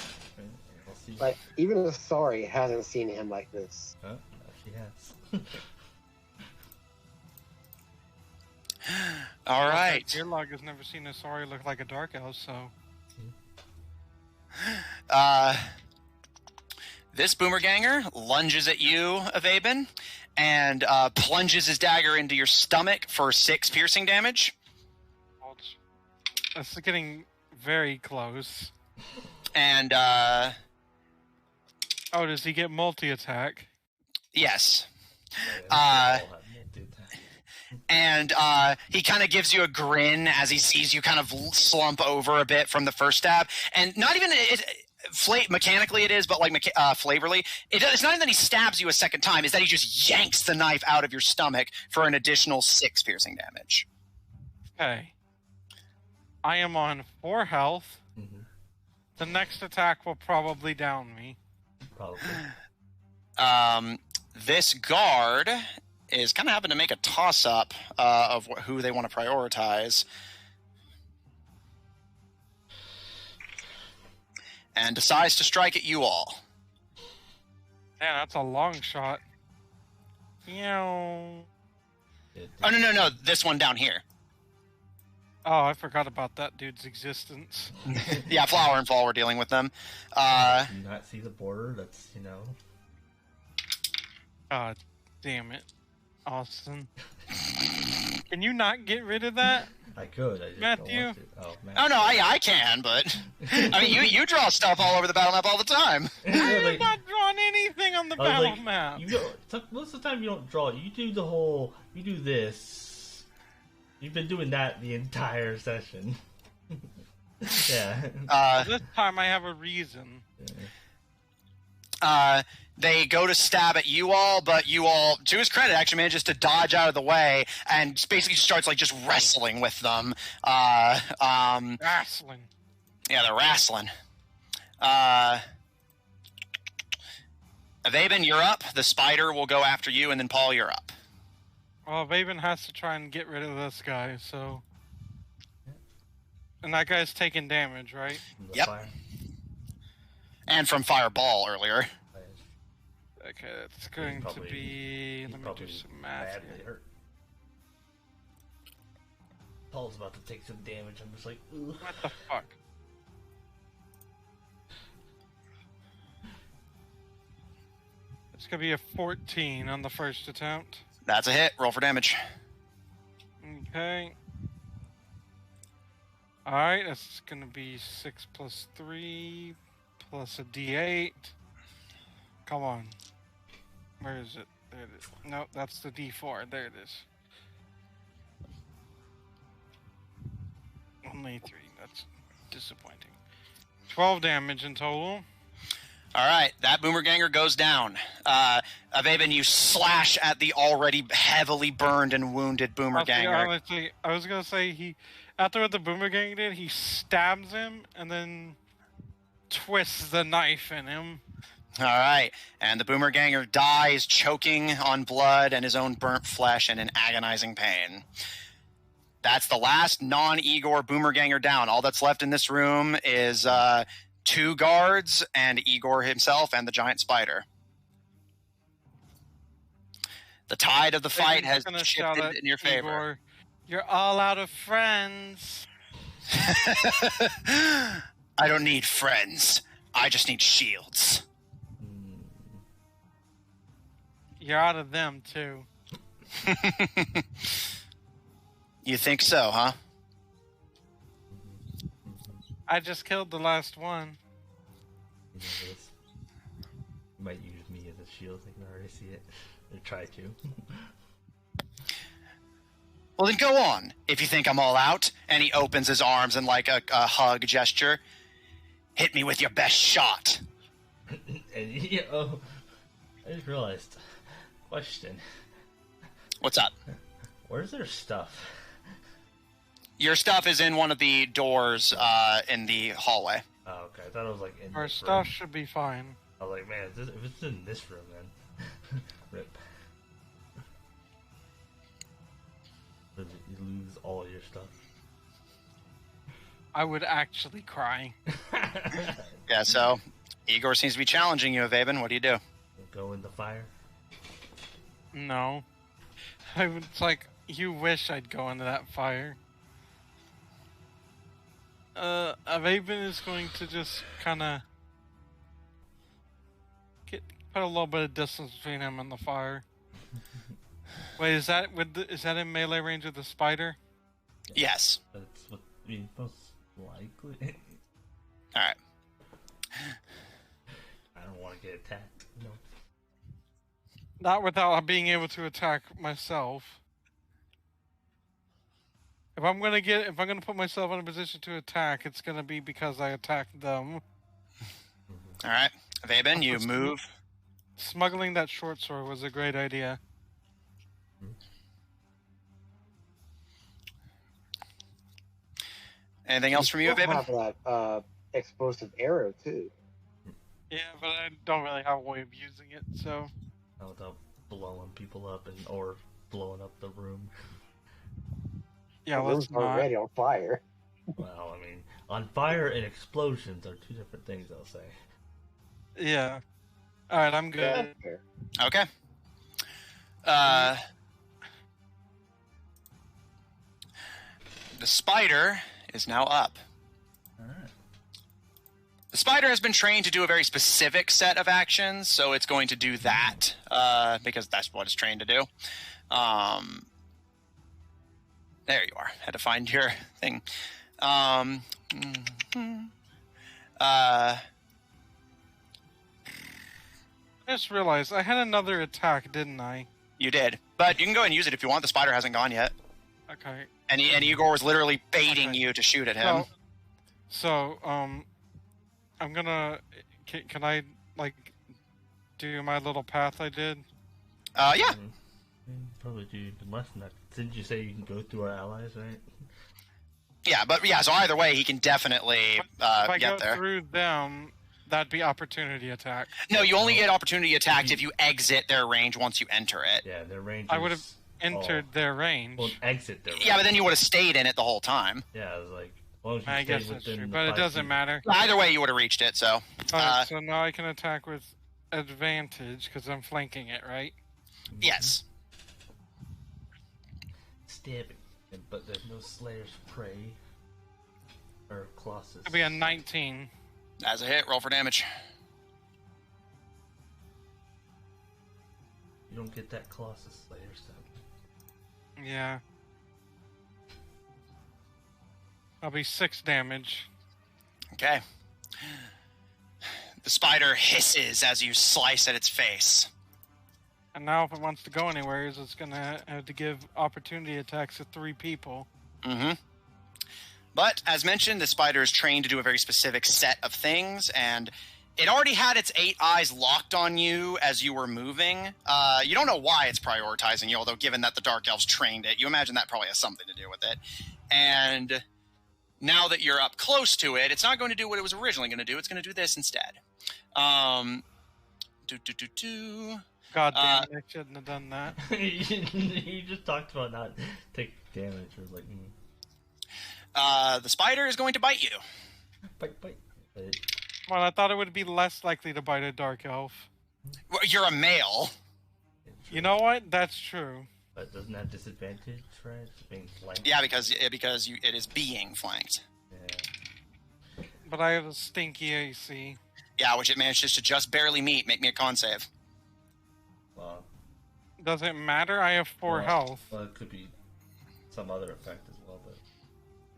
Like, even the Sorry hasn't seen him like this. Huh? She has. All right. Greylock has never seen a Sorry look like a Dark Elf, so... This Boomerganger lunges at you, Avaben, and plunges his dagger into your stomach for 6 piercing damage. That's getting very close. And, oh, does he get multi-attack? Yes. And he kind of gives you a grin as he sees you kind of slump over a bit from the first stab. And not even... mechanically it is, but like flavorly, it's not even that he stabs you a second time, it's that he just yanks the knife out of your stomach for an additional 6 piercing damage. Okay. I am on 4 health. Mm-hmm. The next attack will probably down me. Probably. This guard is kind of having to make a toss-up of who they want to prioritize. And decides to strike at you all. Man, that's a long shot. Meow. Oh, no. This one down here. Oh, I forgot about that dude's existence. Yeah, Flower and Fall, we're dealing with them. Do you not see the border? That's, God damn it. Austin. Can you not get rid of that? I could. I just Matthew? don't want to. Oh, Oh, no, I can, but... I mean, you draw stuff all over the battle map all the time. I have not drawn anything on the battle map. Most of the time you don't draw. You do the whole... You do this. You've been doing that the entire session. Yeah. This time I have a reason. They go to stab at you all, but you all, to his credit, actually manages to dodge out of the way and basically starts like just wrestling with them. Wrestling. Yeah, they're wrestling. Avaben, you're up. The spider will go after you, and then Paul, you're up. Well, Vaven has to try and get rid of this guy, so... And that guy's taking damage, right? Yep. Fire. And from Fireball earlier. Okay, that's going to be... Let me do some math here. Hurt. Paul's about to take some damage. I'm just like, ugh. What the fuck? It's going to be a 14 on the first attempt. That's a hit. Roll for damage. Okay. Alright, that's gonna be 6 plus 3 plus a d8. Come on. Where is it? There it is. No, that's the d4. There it is. Only 3. That's disappointing. 12 damage in total. All right, that boomerganger goes down. Avaven, you slash at the already heavily burned and wounded boomerganger. Honestly, I was gonna say he, after what the boomerganger did, he stabs him and then twists the knife in him. All right, and the boomerganger dies, choking on blood and his own burnt flesh and in agonizing pain. That's the last non-Igor boomerganger down. All that's left in this room is 2 guards and Igor himself and the giant spider. The tide of the fight has shifted in your favor. Igor, you're all out of friends. I don't need friends. I just need shields. You're out of them, too. You think so, huh? I just killed the last one. You know this. You might use me as a shield. I can already see it. Or try to. Well, then go on, if you think I'm all out. And he opens his arms in like a hug gesture. Hit me with your best shot. And I just realized. Question. What's up? Where's their stuff? Your stuff is in one of the doors in the hallway. Oh, okay. I thought it was like in Our this stuff room. should be fine. I was like, man, if it's in this room, then rip. You lose all your stuff. I would actually cry. Yeah, so Igor seems to be challenging you, Avaven. What do you do? Go in the fire. No. It's like, you wish I'd go into that fire. Avaven is going to just kind of put a little bit of distance between him and the fire. Wait, is that is that in melee range of the spider? Yes. That's what most likely. All right. I don't want to get attacked. No. Not without being able to attack myself. If I'm gonna put myself in a position to attack, it's gonna be because I attacked them. All right. Avaben, you move. Smuggling that short sword was a great idea. Anything else from you, still Avaben? have that explosive arrow too. Yeah, but I don't really have a way of using it, so. Without blowing people up or blowing up the room. Yeah, The let's room's not. already on fire. Well, I mean, on fire and explosions are two different things, I'll say. Yeah. Alright, I'm good. That's fair. Okay. The spider is now up. Alright. The spider has been trained to do a very specific set of actions, so it's going to do that because that's what it's trained to do. There you are. Had to find your thing. I just realized I had another attack, didn't I? You did, but you can go ahead and use it if you want. The spider hasn't gone yet, Okay. and Igor was literally baiting Okay. you to shoot at him. So, I'm gonna. Can I, like, do my little path I did? Yeah. Probably do less than that. Didn't you say you can go through our allies, right? Yeah, but yeah, so either way, he can definitely If I get go there. through them, that'd be opportunity attack. No, you only get opportunity attacked if you exit their range once you enter it. Yeah, their range. I would have entered their range. Well, exit their range. Yeah, but then you would have stayed in it the whole time. Yeah, it was like, as long as you I stayed guess that's within true, the but it 5 doesn't feet. matter. Either way, you would have reached it, so. Alright, so now I can attack with advantage because I'm flanking it, right? Yes. Stabbing. But there's no Slayer's Prey. Or Colossus. It'll be a 19. As a hit, roll for damage. You don't get that Colossus Slayer stuff. Yeah. I'll be 6 damage. Okay. The spider hisses as you slice at its face. And now if it wants to go anywhere, it's going to have to give opportunity attacks to 3 people. Mm-hmm. But, as mentioned, the spider is trained to do a very specific set of things, and it already had its 8 eyes locked on you as you were moving. You don't know why it's prioritizing you, although given that the Dark Elves trained it, you imagine that probably has something to do with it. And now that you're up close to it, it's not going to do what it was originally going to do. It's going to do this instead. God damn it, I shouldn't have done that. You just talked about not taking damage. I was like, The spider is going to bite you. Bite. Well, I thought it would be less likely to bite a dark elf. Well, you're a male. You know what? That's true. But doesn't have disadvantage, right? It's being flanked. Yeah, because it is being flanked. Yeah. But I have a stinky AC. Yeah, which it manages to just barely meet. Make me a con save. Well, Does it matter? I have 4 health. Well, it could be some other effect as well, but...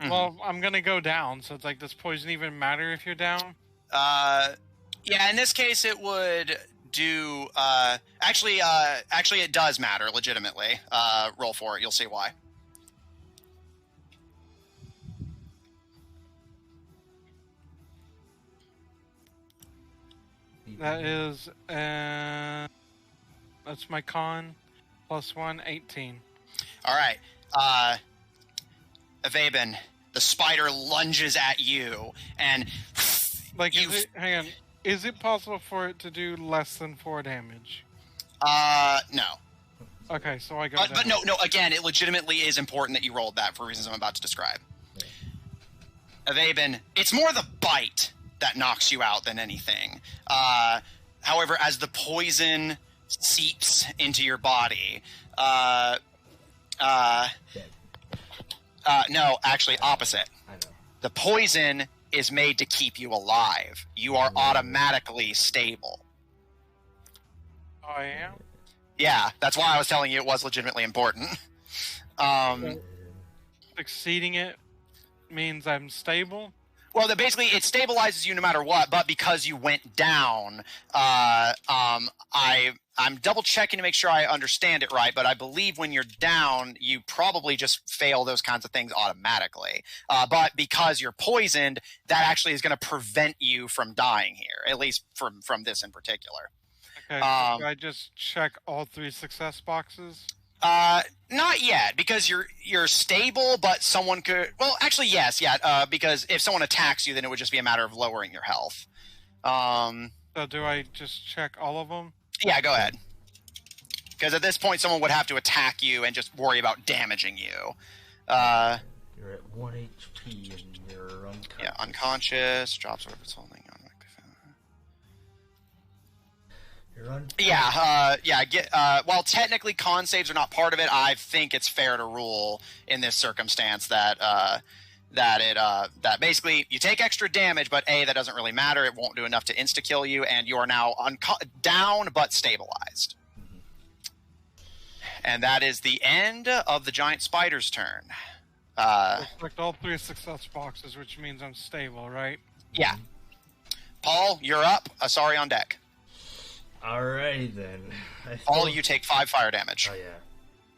Mm-hmm. Well, I'm gonna go down, so it's like, does poison even matter if you're down? Yeah, in this case it would do, actually it does matter, legitimately. Roll for it, you'll see why. That is, that's my con, +1, 18. Alright, Avaben, the spider lunges at you, and... Like, hang on, is it possible for it to do less than 4 damage? No. Okay, so I go down. But no, again, it legitimately is important that you rolled that for reasons I'm about to describe. Avaben, it's more the bite that knocks you out than anything. However, as the poison seeps into your body, no, actually opposite. I know. The poison is made to keep you alive. You are automatically stable. Oh, I am? Yeah, that's why I was telling you it was legitimately important. Succeeding it means I'm stable? Well, basically, it stabilizes you no matter what, but because you went down, I'm double-checking to make sure I understand it right, but I believe when you're down, you probably just fail those kinds of things automatically. But because you're poisoned, that actually is going to prevent you from dying here, at least from this in particular. Okay, so do I just check all 3 success boxes? Not yet, because you're stable, but someone could... Well, actually, yes, yeah, because if someone attacks you, then it would just be a matter of lowering your health. So do I just check all of them? Yeah, go ahead. Because at this point, someone would have to attack you and just worry about damaging you. You're at 1 HP and you're unconscious. Yeah, unconscious, drops whatever it's holding on. You're unconscious. Yeah, while technically con saves are not part of it, I think it's fair to rule in this circumstance that that basically you take extra damage, but A, that doesn't really matter. It won't do enough to insta-kill you, and you are now down but stabilized. Mm-hmm. And that is the end of the giant spider's turn. Select all 3 success boxes, which means I'm stable, right? Yeah. Paul, you're up. Asari on deck. Alright then. Paul, you take 5 fire damage. Oh yeah.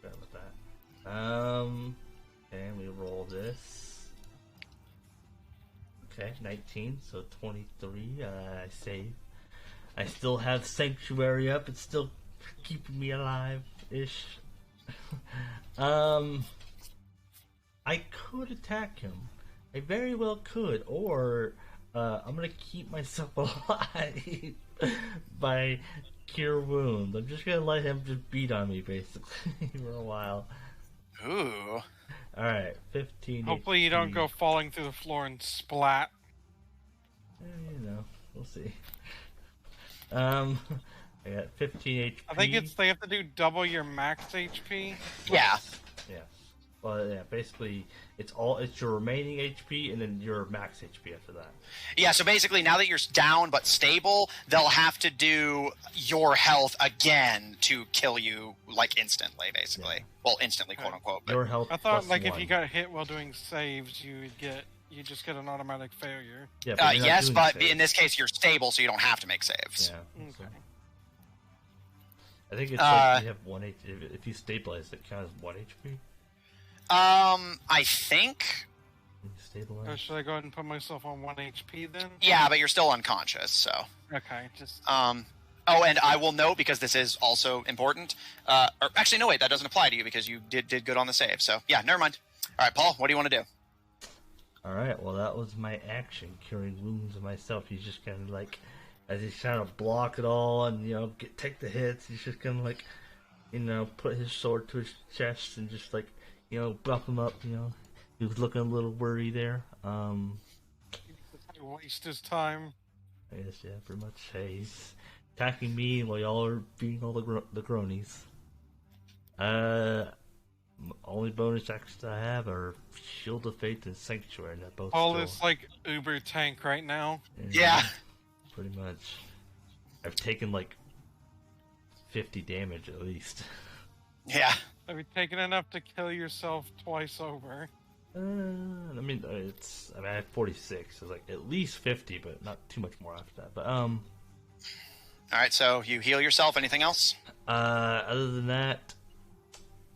Forgot about that. And we roll this. Okay, 19, so 23. I save. I still have Sanctuary up. It's still keeping me alive-ish. I could attack him. I very well could, or I'm gonna keep myself alive by Cure Wounds. I'm just gonna let him just beat on me, basically, for a while. Ooh. Alright, 15 Hopefully you don't go falling through the floor and splat. You know, we'll see. I got 15 HP. I think they have to do double your max HP. Yeah. Yeah. Well, yeah, basically, it's your remaining HP and then your max HP after that. Yeah, so basically now that you're down but stable, they'll have to do your health again to kill you, like, instantly, basically. Yeah. Well, instantly, quote-unquote. Your health I thought, like, +1. if you got hit while doing saves, you would get you just get an automatic failure. Yeah, but you're not yes, doing but saves. in this case, you're stable, so you don't have to make saves. Yeah. Okay. I think it's like you have 1 HP. If you stabilize, it counts as 1 HP. I think. When you stabilize. Or should I go ahead and put myself on 1 HP then? Yeah, but you're still unconscious, so. Okay, just Oh, and I will note, because this is also important. Or actually, no, wait, that doesn't apply to you because you did good on the save. So, yeah, never mind. All right, Paul, what do you want to do? All right. Well, that was my action, curing wounds of myself. He's just kind of like, as he's trying to block it all and take the hits. He's just gonna like, put his sword to his chest and just like, buff him up. He was looking a little worried there. waste his time. I guess, yeah, pretty much. Hey, he's attacking me while y'all are beating all the cronies. Only bonus actions I have are Shield of Faith and Sanctuary, and that both Paul still... is like uber tank right now. Yeah. Pretty much. I've taken like 50 damage at least. Yeah. Have you taken enough to kill yourself twice over? I have 46, so like at least 50, but not too much more after that. But All right, so you heal yourself. Anything else? other than that,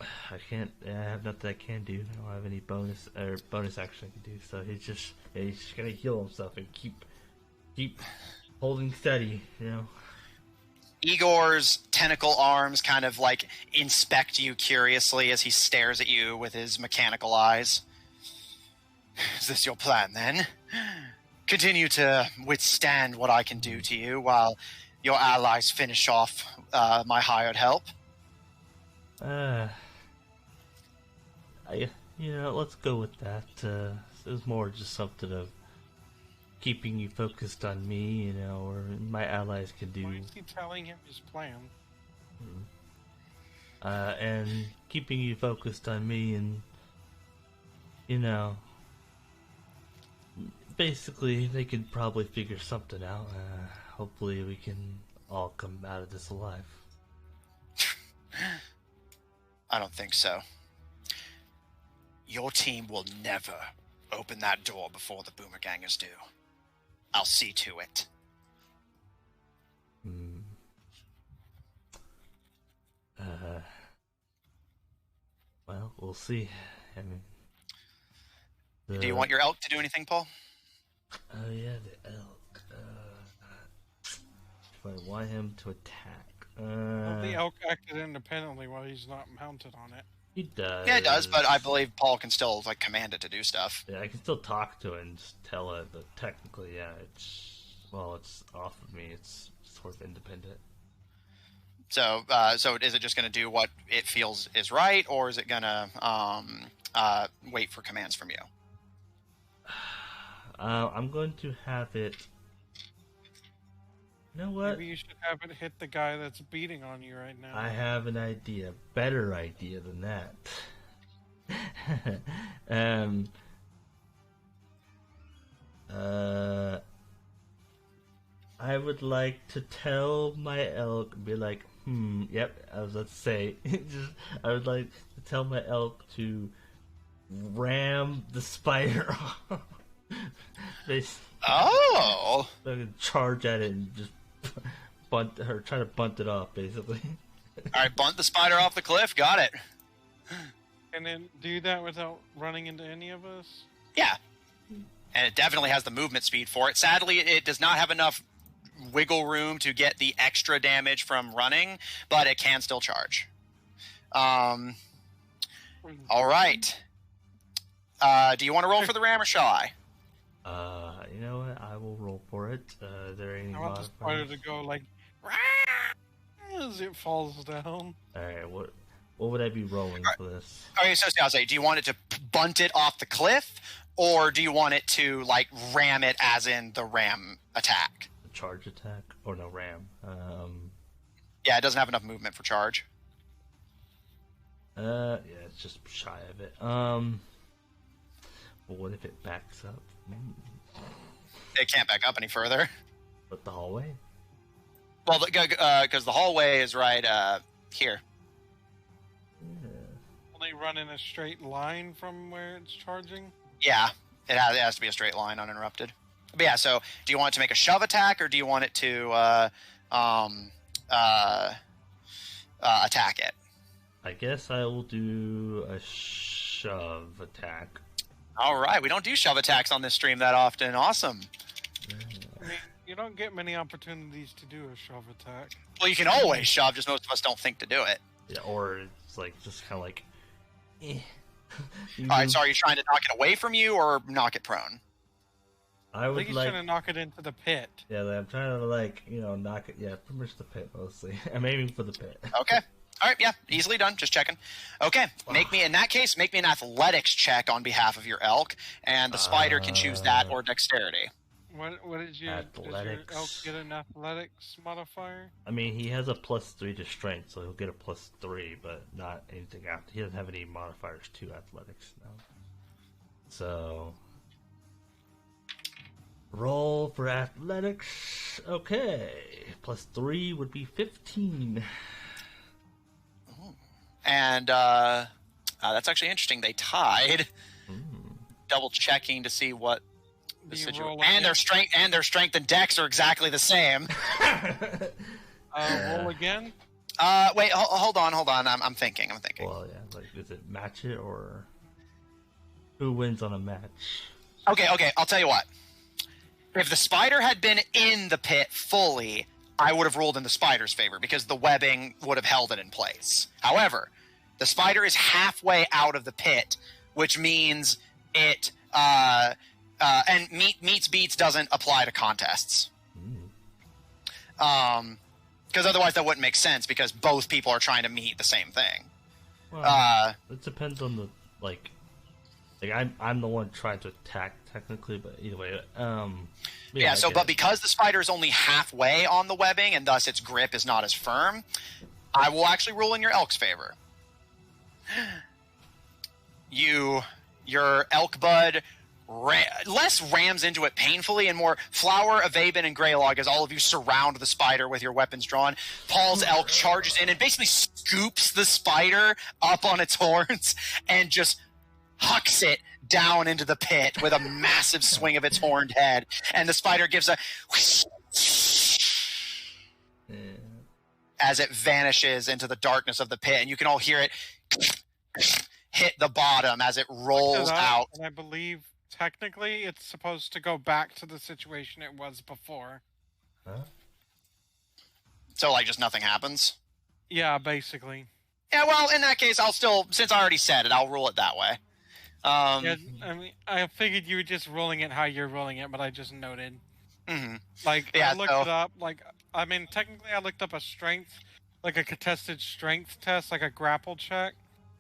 I have nothing I can do. I don't have any bonus action I can do. So he's just gonna heal himself and keep holding steady. Igor's tentacle arms kind of like inspect you curiously as he stares at you with his mechanical eyes. Is this your plan, then? Continue to withstand what I can do to you while your allies finish off my hired help? Let's go with that. It was more just something of keeping you focused on me, or my allies can do. Why is he telling him his plan? And keeping you focused on me, and basically they could probably figure something out. Hopefully we can all come out of this alive. I don't think so. Your team will never open that door before the Boomergangers do. I'll see to it. Well, we'll see. I mean, Do you want your elk to do anything, Paul? Oh yeah, the elk. If I want him to attack. Well, the elk acted independently while he's not mounted on it. He does. Yeah, it does, but I believe Paul can still command it to do stuff. Yeah, I can still talk to it and just tell it, but technically, yeah, it's off of me. It's sort of independent. So, so is it just going to do what it feels is right, or is it going to wait for commands from you? I'm going to have it. You know what? Maybe you should have it hit the guy that's beating on you right now. I have an idea, better idea than that. I would like to tell my elk, be like, yep, I was about to say, I would like to tell my elk to ram the spider off. Oh! I can charge at it and just try to bunt it off, basically. All right, bunt the spider off the cliff. Got it. And then do that without running into any of us? Yeah. And it definitely has the movement speed for it. Sadly, it does not have enough wiggle room to get the extra damage from running, but it can still charge. All right. Do you want to roll for the ram or shall I? You know what? I will roll for it. There ain't. I want the spider to go like as it falls down. Alright, what would I be rolling for this? Okay, so I'll say, do you want it to bunt it off the cliff, or do you want it to ram it, as in the ram attack? A charge attack? Or no, ram. Yeah, it doesn't have enough movement for charge. Yeah, it's just shy of it. Well, what if it backs up? It can't back up any further. But the hallway? Well, because the hallway is right here. Yeah. Will they run in a straight line from where it's charging? Yeah, It has to be a straight line, uninterrupted. But yeah, so do you want it to make a shove attack, or do you want it to attack it? I guess I will do a shove attack. All right, we don't do shove attacks on this stream that often. Awesome. I mean, you don't get many opportunities to do a shove attack. Well, you can always shove, just most of us don't think to do it. Yeah, or it's like just kind of like. All right, so are you trying to knock it away from you or knock it prone? I I would think he's like. trying to knock it into the pit. Yeah, I'm trying to knock it. Yeah, pretty much the pit mostly. I'm aiming for the pit. Okay. All right, yeah, easily done. Just checking. Okay, make me an athletics check on behalf of your elk, and the spider can choose that or dexterity. What did you? Does your Athletics. elk get an athletics modifier? I mean, he has a +3 to strength, so he'll get a +3, but not anything after. He doesn't have any modifiers to athletics now. So, roll for athletics. Okay, +3 would be 15. And that's actually interesting. They tied. Double checking to see what the Do you situation. roll And again? their strength and dex are exactly the same. Roll again. Wait, hold on. I'm thinking. Well, yeah, like, does it match it, or who wins on a match? Okay. I'll tell you what. If the spider had been in the pit fully, I would have ruled in the spider's favor because the webbing would have held it in place. However, the spider is halfway out of the pit, which means it and meets beats doesn't apply to contests. Because otherwise that wouldn't make sense because both people are trying to meet the same thing. Well, it depends on the like I'm the one trying to attack technically, but either way, Yeah, I but because the spider is only halfway on the webbing and thus its grip is not as firm, I will actually rule in your elk's favor. Your elk bud less rams into it painfully and more Flower, Avaben, and Greylog as all of you surround the spider with your weapons drawn. Paul's elk charges in and basically scoops the spider up on its horns and just hucks it down into the pit with a massive swing of its horned head. And the spider gives a as it vanishes into the darkness of the pit. And you can all hear it hit the bottom as it rolls out. And I believe technically it's supposed to go back to the situation it was before. Huh? So, like, just nothing happens? Yeah, basically. Yeah, well, in that case, I'll still, since I already said it, I'll rule it that way. Yeah, I mean, I figured you were just rolling it how you're rolling it, but I just noted. Mm-hmm. Like, Yeah, I looked it up. Like, I mean, technically, I looked up a strength, like a contested strength test, like a grapple check.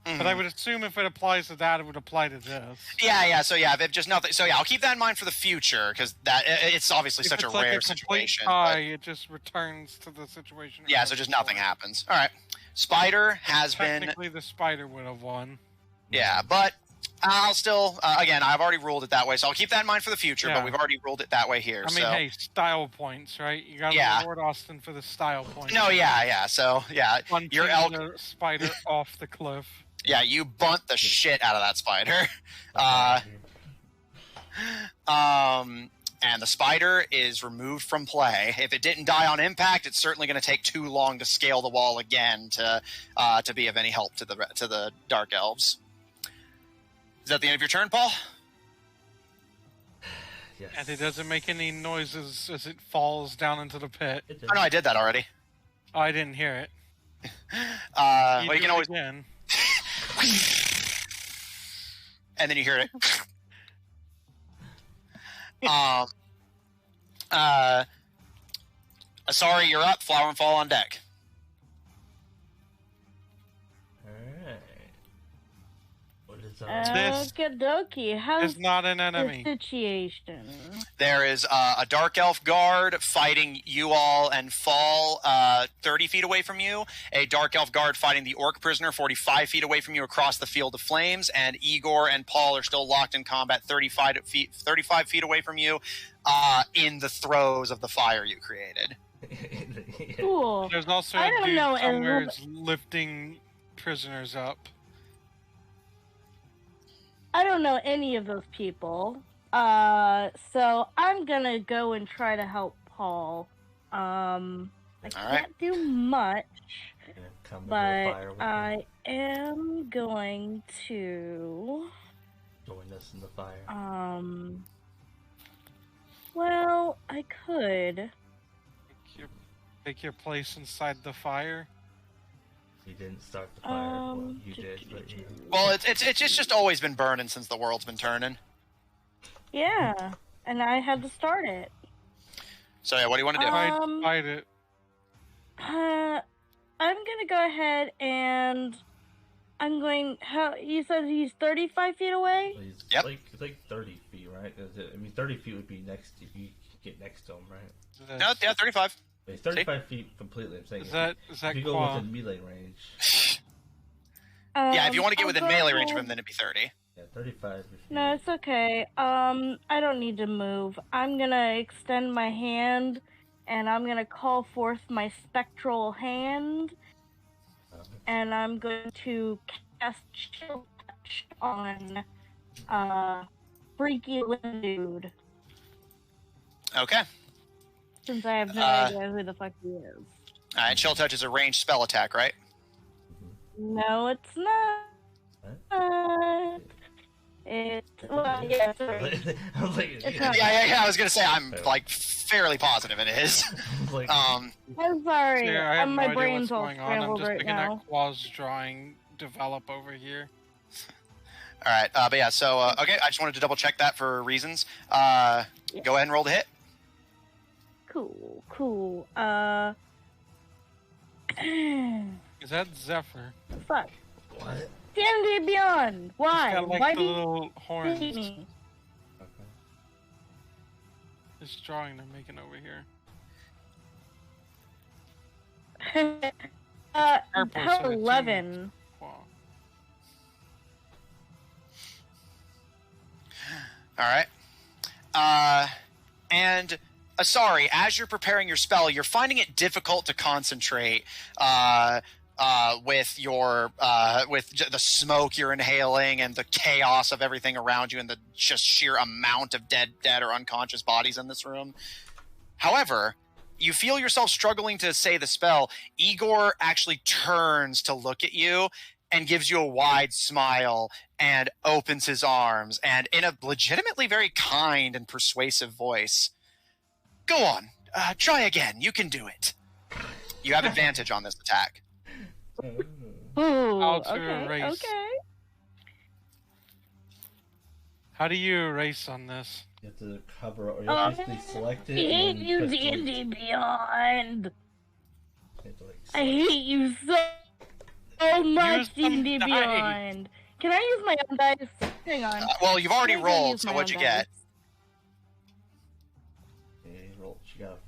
But I would assume if it applies to that, it would apply to this. Yeah. So yeah, if just nothing. So yeah, I'll keep that in mind for the future because that it's obviously If such it's a like rare a complete situation. tie, But, it just returns to the situation. it yeah, was so just before. nothing happens. All right, Spider has been. Technically, the spider would have won. Yeah, but I'll still again, I've already ruled it that way, so I'll keep that in mind for the future. Yeah. But we've already ruled it that way here. I mean, so. hey, style points, right? You got to Yeah. reward Austin for the style points. No, yeah. So yeah, Punching your elk. the spider off the cliff. Yeah, you bunt the shit out of that spider. And the spider is removed from play. If it didn't die on impact, it's certainly going to take too long to scale the wall again to be of any help to the Dark Elves. Is that the end of your turn, Paul? Yes. And it doesn't make any noises as it falls down into the pit. It Oh no, I did that already. Oh, I didn't hear it. Well, you do can it always, again. and then you hear it. Sorry, you're up. Flower and Fall on deck. Alright. What is This Okie dokie. How's It's not an the enemy. situation? There is a Dark Elf guard fighting you all and Fall 30 feet away from you. A Dark Elf guard fighting the Orc prisoner 45 feet away from you across the field of flames. And Igor and Paul are still locked in combat 35 feet away from you in the throes of the fire you created. Cool. There's also I a don't dude know, and somewhere lifting prisoners up. I don't know any of those people. So I'm gonna go and try to help Paul. I can't do much, but I am going to join us in the fire. Well, I could Take your place inside the fire. You didn't start the fire. Well, you did, but yeah. Well, it's just always been burning since the world's been turning. Yeah, and I had to start it. So yeah, what do you want to do? Fight it. I'm gonna go ahead and I'm going. How you said he's 35 feet away? Well, he's Yep. like 30 feet, right? I mean, 30 feet would be next if you get next to him, right? No, yeah, 35. But he's 35 feet completely. I'm saying Is that if you go within melee range. Yeah, if you want to get within melee range of him, then it'd be 30. Yeah, 35. No, it's okay. I don't need to move. I'm gonna extend my hand, and I'm gonna call forth my spectral hand, and I'm going to cast Chill Touch on Freaky Little Dude. Okay. Since I have no idea who the fuck he is. Alright, Chill Touch is a ranged spell attack, right? No, it's not. Well, yeah, sorry. I was like, Yeah, I was gonna say I'm like fairly positive it is. I'm sorry. Yeah, I have My no idea brain's what's all going on. I'm scrambled just right looking now. at Qua's drawing develop over here. Alright, but yeah, so okay, I just wanted to double check that for reasons. Go ahead and roll the hit. Cool. Is that Zephyr? Fuck. What? D&D Beyond. Why? He's got like Why the do you little horns. hate me? Okay. This drawing they're making over here. Purple, how so 11. Qua. Alright. And sorry, as you're preparing your spell, you're finding it difficult to concentrate with your the smoke you're inhaling and the chaos of everything around you and the just sheer amount of dead or unconscious bodies in this room. However, you feel yourself struggling to say the spell. Igor actually turns to look at you and gives you a wide smile and opens his arms and in a legitimately very kind and persuasive voice, "Go on, try again. You can do it. You have advantage on this attack." Ooh, How to okay, erase. okay. How do you erase on this? You have to cover, or you have to basically select it. I hate and you, press D&D delete. Beyond. You have to, like, I hate you so much, Use some D&D dice. Beyond. Can I use my own dice? Hang on. Well, you've already Can I go rolled, use so my what'd you own get? dice? Yeah, you roll. She got.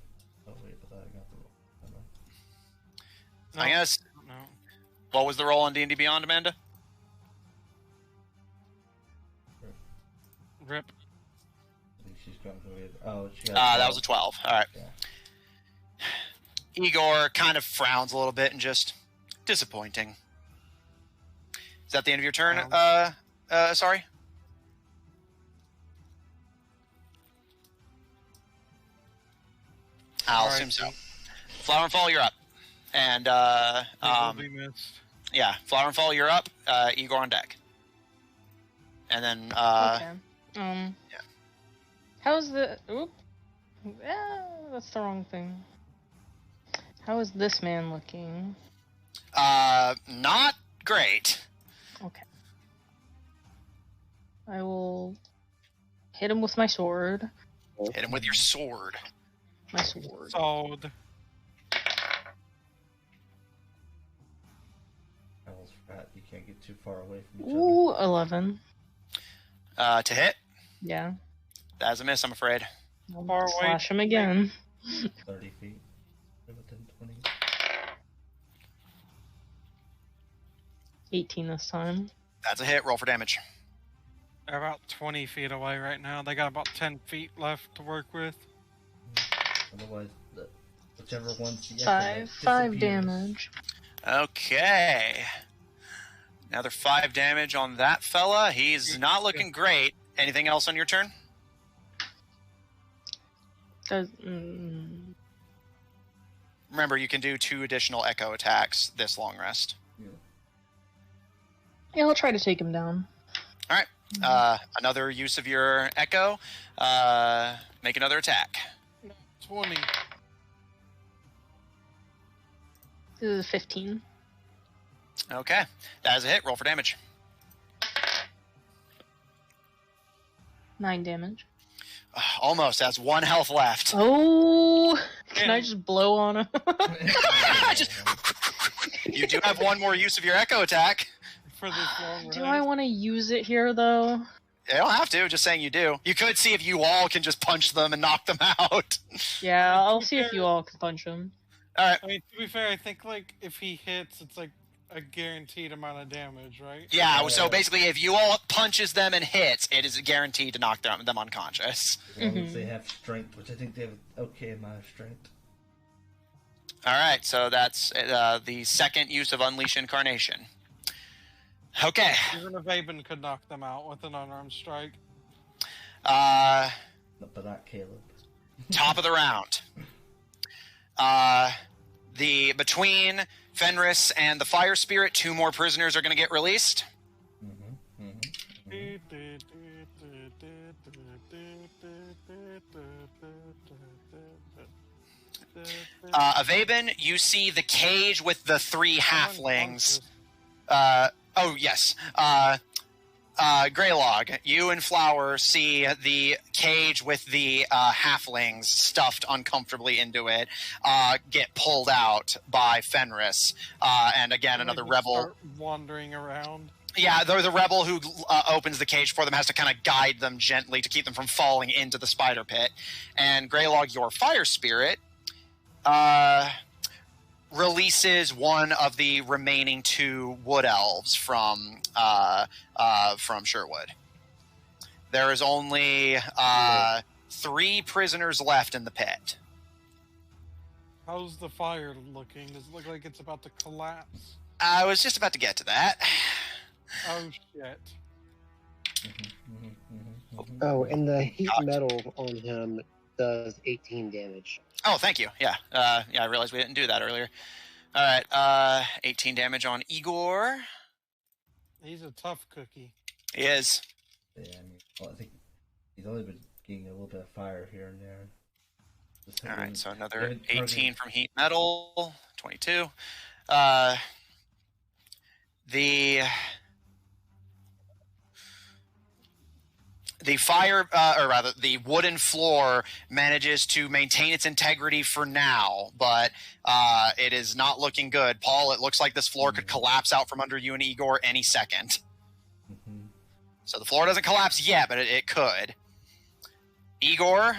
Oh wait, but I got the roll. Never mind. I guess. No. What was the roll on D&D Beyond, Amanda? Rip. I think she's going to go with. Oh, she got. That was a 12. All right. Yeah. Igor kind of frowns a little bit and just disappointing. Is that the end of your turn? Sorry. I'll assume so. Flower and Fall, you're up. And They will be missed. yeah, Flower and Fall, you're up. Igor on deck. And then Okay. yeah. How's the? Oop. That's the wrong thing. How is this man looking? Not great. Okay. I will hit him with my sword. Hit him with your sword. My sword. Sold. I almost forgot. You can't get too far away from each Ooh, 11. To hit. Yeah. That's a miss, I'm afraid. I'll Far away. slash him again. other. 30 feet. Within 20. 18 this time. That's a hit. Roll for damage. They're about 20 feet away right now. They got about 10 feet left to work with. Otherwise, whichever ones you get. 5 damage. Okay. Another 5 damage on that fella. He's not looking great. Anything else on your turn? Does Remember, you can do 2 additional echo attacks this long rest. yeah, I'll try to take him down. All right. Another use of your echo. Make another attack. 20. This is a 15. Okay. That is a hit. Roll for damage. 9 damage. Almost. Has 1 health left. Oh, can I just blow on him? You do have 1 more use of your echo attack. For this long Do I want to use it here, though? You don't have to. Just saying you do. You could see if you all can just punch them and knock them out. Yeah, I'll see if you all can punch him. All right. I mean, to be fair, I think like if he hits, it's like a guaranteed amount of damage, right? Yeah, so basically if you all punches them and hits, it is guaranteed to knock them unconscious. As long as they have strength, which I think they have an okay amount of strength. All right, so that's the second use of Unleash Incarnation. Okay. Even if Aben could knock them out with an unarmed strike. But not Caleb. Top of the round. Between Fenris and the Fire Spirit, 2 more prisoners are going to get released. Avaben, you see the cage with the 3 halflings. Oh, yes. Greylog, you and Flower see the cage with the halflings stuffed uncomfortably into it get pulled out by Fenris. And again, another rebel. Start wandering around. Yeah, the rebel who opens the cage for them has to kind of guide them gently to keep them from falling into the spider pit. And Greylog, your fire spirit, releases one of the remaining 2 wood elves from Sherwood. There is only 3 prisoners left in the pit. How's the fire looking? Does it look like it's about to collapse? I was just about to get to that. Oh shit. Oh, and the heat metal on him does 18 damage. Oh, thank you. Yeah, I realized we didn't do that earlier. All right, 18 damage on Igor. He's a tough cookie. He is. Yeah, I think he's only been getting a little bit of fire here and there. All right, so another 18 from heat metal, 22. The fire, or rather, the wooden floor manages to maintain its integrity for now, but it is not looking good. Paul, it looks like this floor could collapse out from under you and Igor any second. So the floor doesn't collapse yet, but it could. Igor,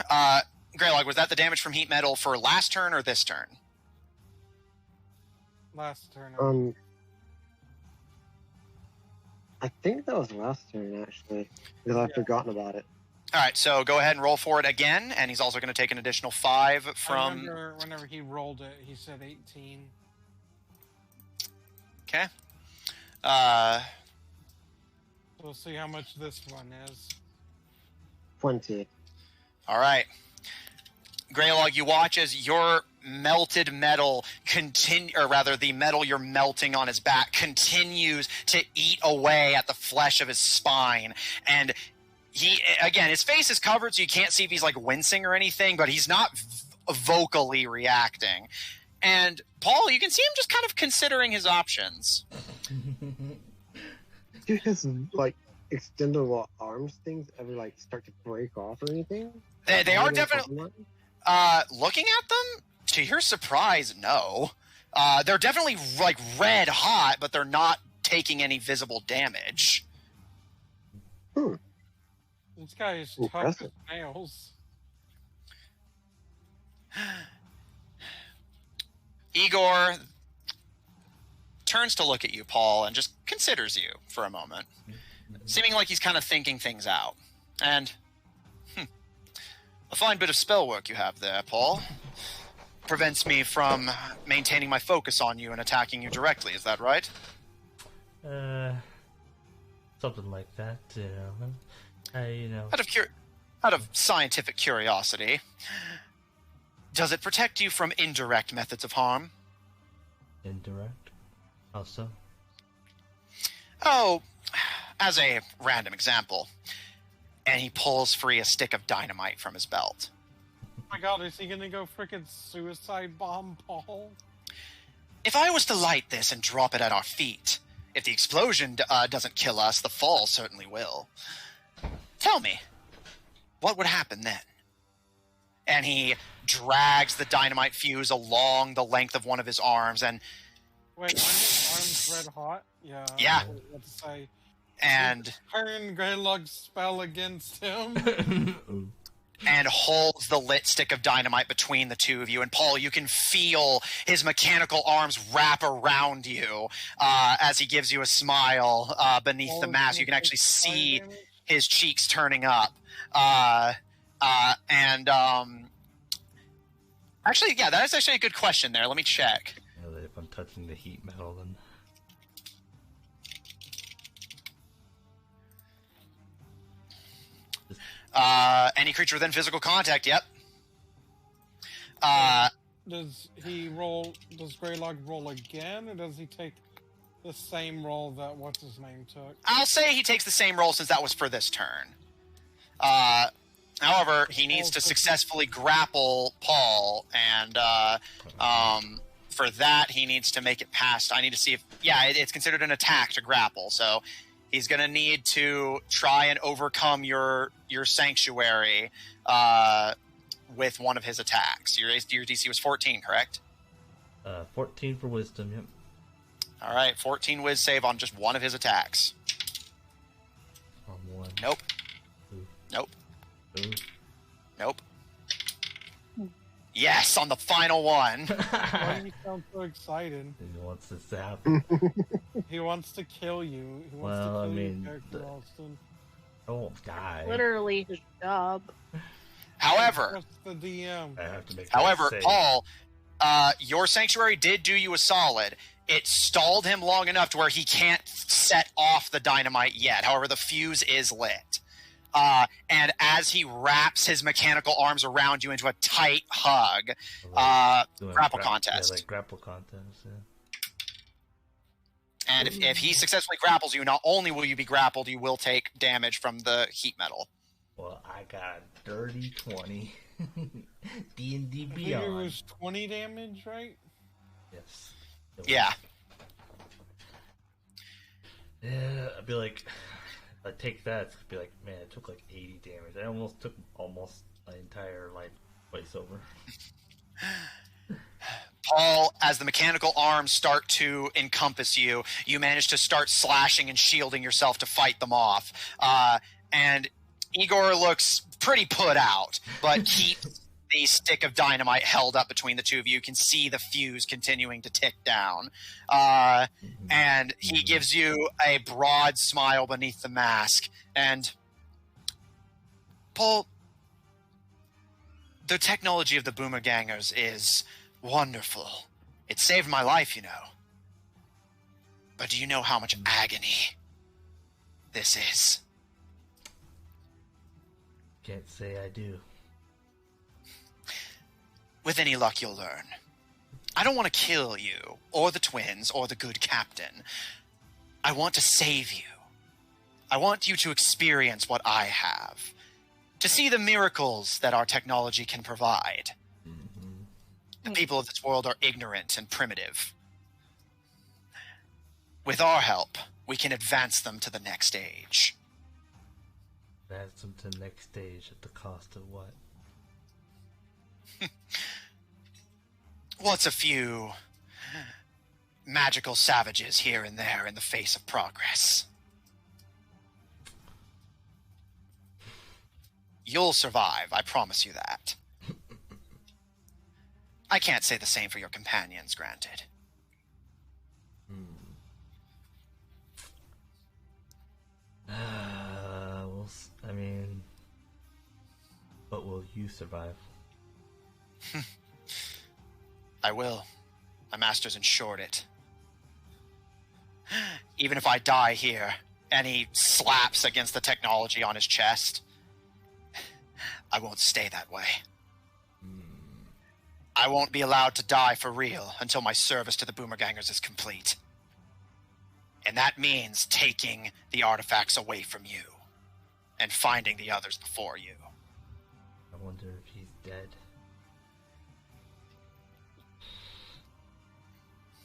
Greylog, was that the damage from heat metal for last turn or this turn? Last turn. I think that was last turn, actually, because I've forgotten about it. All right, so go ahead and roll for it again, and he's also going to take an additional 5 from... Whenever he rolled it, he said 18. Okay. We'll see how much this one is. 20. All right. Greylog, you watch as your melted metal the metal you're melting on his back continues to eat away at the flesh of his spine. And his face is covered, so you can't see if he's like wincing or anything, but he's not vocally reacting. And Paul, you can see him just kind of considering his options. Do his like extendable arms things ever like start to break off or anything? They are definitely looking at them. To your surprise, no. They're definitely like red hot, but they're not taking any visible damage. This guy is tough as nails. Igor turns to look at you, Paul, and just considers you for a moment, seeming like he's kind of thinking things out. And a fine bit of spell work you have there, Paul. Prevents me from maintaining my focus on you and attacking you directly. Is that right? Something like that. Out of scientific curiosity, Does it protect you from indirect methods of harm? Indirect? How so? Oh, as a random example. And he pulls free a stick of dynamite from his belt. Oh my god, is he gonna go frickin' suicide bomb Paul? If I was to light this and drop it at our feet, if the explosion doesn't kill us, the fall certainly will. Tell me, what would happen then? And he drags the dynamite fuse along the length of one of his arms, and Wait, aren't his arms red hot? Yeah. Yeah. I was about to say. and Turn Greylog's spell against him. and holds the lit stick of dynamite between the two of you. And Paul, you can feel his mechanical arms wrap around you as he gives you a smile beneath Paul the is mask. gonna You can actually take fire see damage? his cheeks turning up. Actually, yeah, that is actually a good question there. Let me check. If I'm touching the heat metal, then Any creature within physical contact, yep. Does he roll? Does Greylog roll again, or does he take the same roll that what's his name took? I'll say he takes the same roll since that was for this turn. However, he needs to successfully grapple Paul, and for that, he needs to make it past. I need to see if... Yeah, it's considered an attack to grapple, so he's going to need to try and overcome your sanctuary with one of his attacks. Your DC was 14, correct? 14 for wisdom, yep. All right, 14 whiz save on just one of his attacks. On one. Nope. Ooh. Nope. Ooh. Nope. Yes, on the final one. Why do you sound so excited? He wants this to happen. He wants to kill you. He wants Well, to I kill mean, your character, Austin. I won't die. Literally his job. However, That's the DM. I have to make However, that save. Paul, your sanctuary did do you a solid. It stalled him long enough to where he can't set off the dynamite yet. However, the fuse is lit. And as he wraps his mechanical arms around you into a tight hug, Doing grapple contest. Yeah, like grapple contest, yeah. And if he successfully grapples you, not only will you be grappled, you will take damage from the heat metal. Well, I got dirty 20. D&D I think it Beyond. was 20 damage, right? Yes. It was. Yeah. Yeah, I'd be like, if I take that, it's gonna be like, man, it took like 80 damage. I almost took my entire life twice over. Paul, as the mechanical arms start to encompass you, you manage to start slashing and shielding yourself to fight them off. And Igor looks pretty put out, but keeps the stick of dynamite held up between the two of you. You can see the fuse continuing to tick down. And he gives you a broad smile beneath the mask. And Paul, the technology of the Boomergangers is wonderful. It saved my life, you know. But do you know how much agony this is? Can't say I do. With any luck, you'll learn. I don't want to kill you, or the twins, or the good captain. I want to save you. I want you to experience what I have. To see the miracles that our technology can provide. The people of this world are ignorant and primitive. With our help, we can advance them to the next stage. Advance them to the next stage at the cost of what? What's a few magical savages here and there in the face of progress? You'll survive, I promise you that. I can't say the same for your companions, granted. I mean, but will you survive? I will. My masters ensured it. Even if I die here, and he slaps against the technology on his chest, I won't stay that way. I won't be allowed to die for real until my service to the Boomergangers is complete. And that means taking the artifacts away from you and finding the others before you. I wonder if he's dead.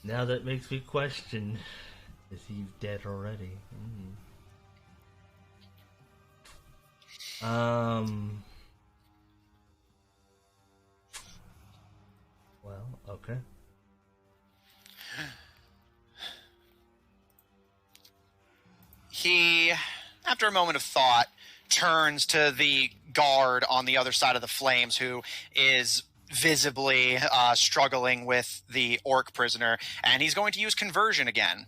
Now that makes me question, is he dead already? Well, okay. He, after a moment of thought, turns to the guard on the other side of the flames who is visibly struggling with the orc prisoner, and he's going to use conversion again.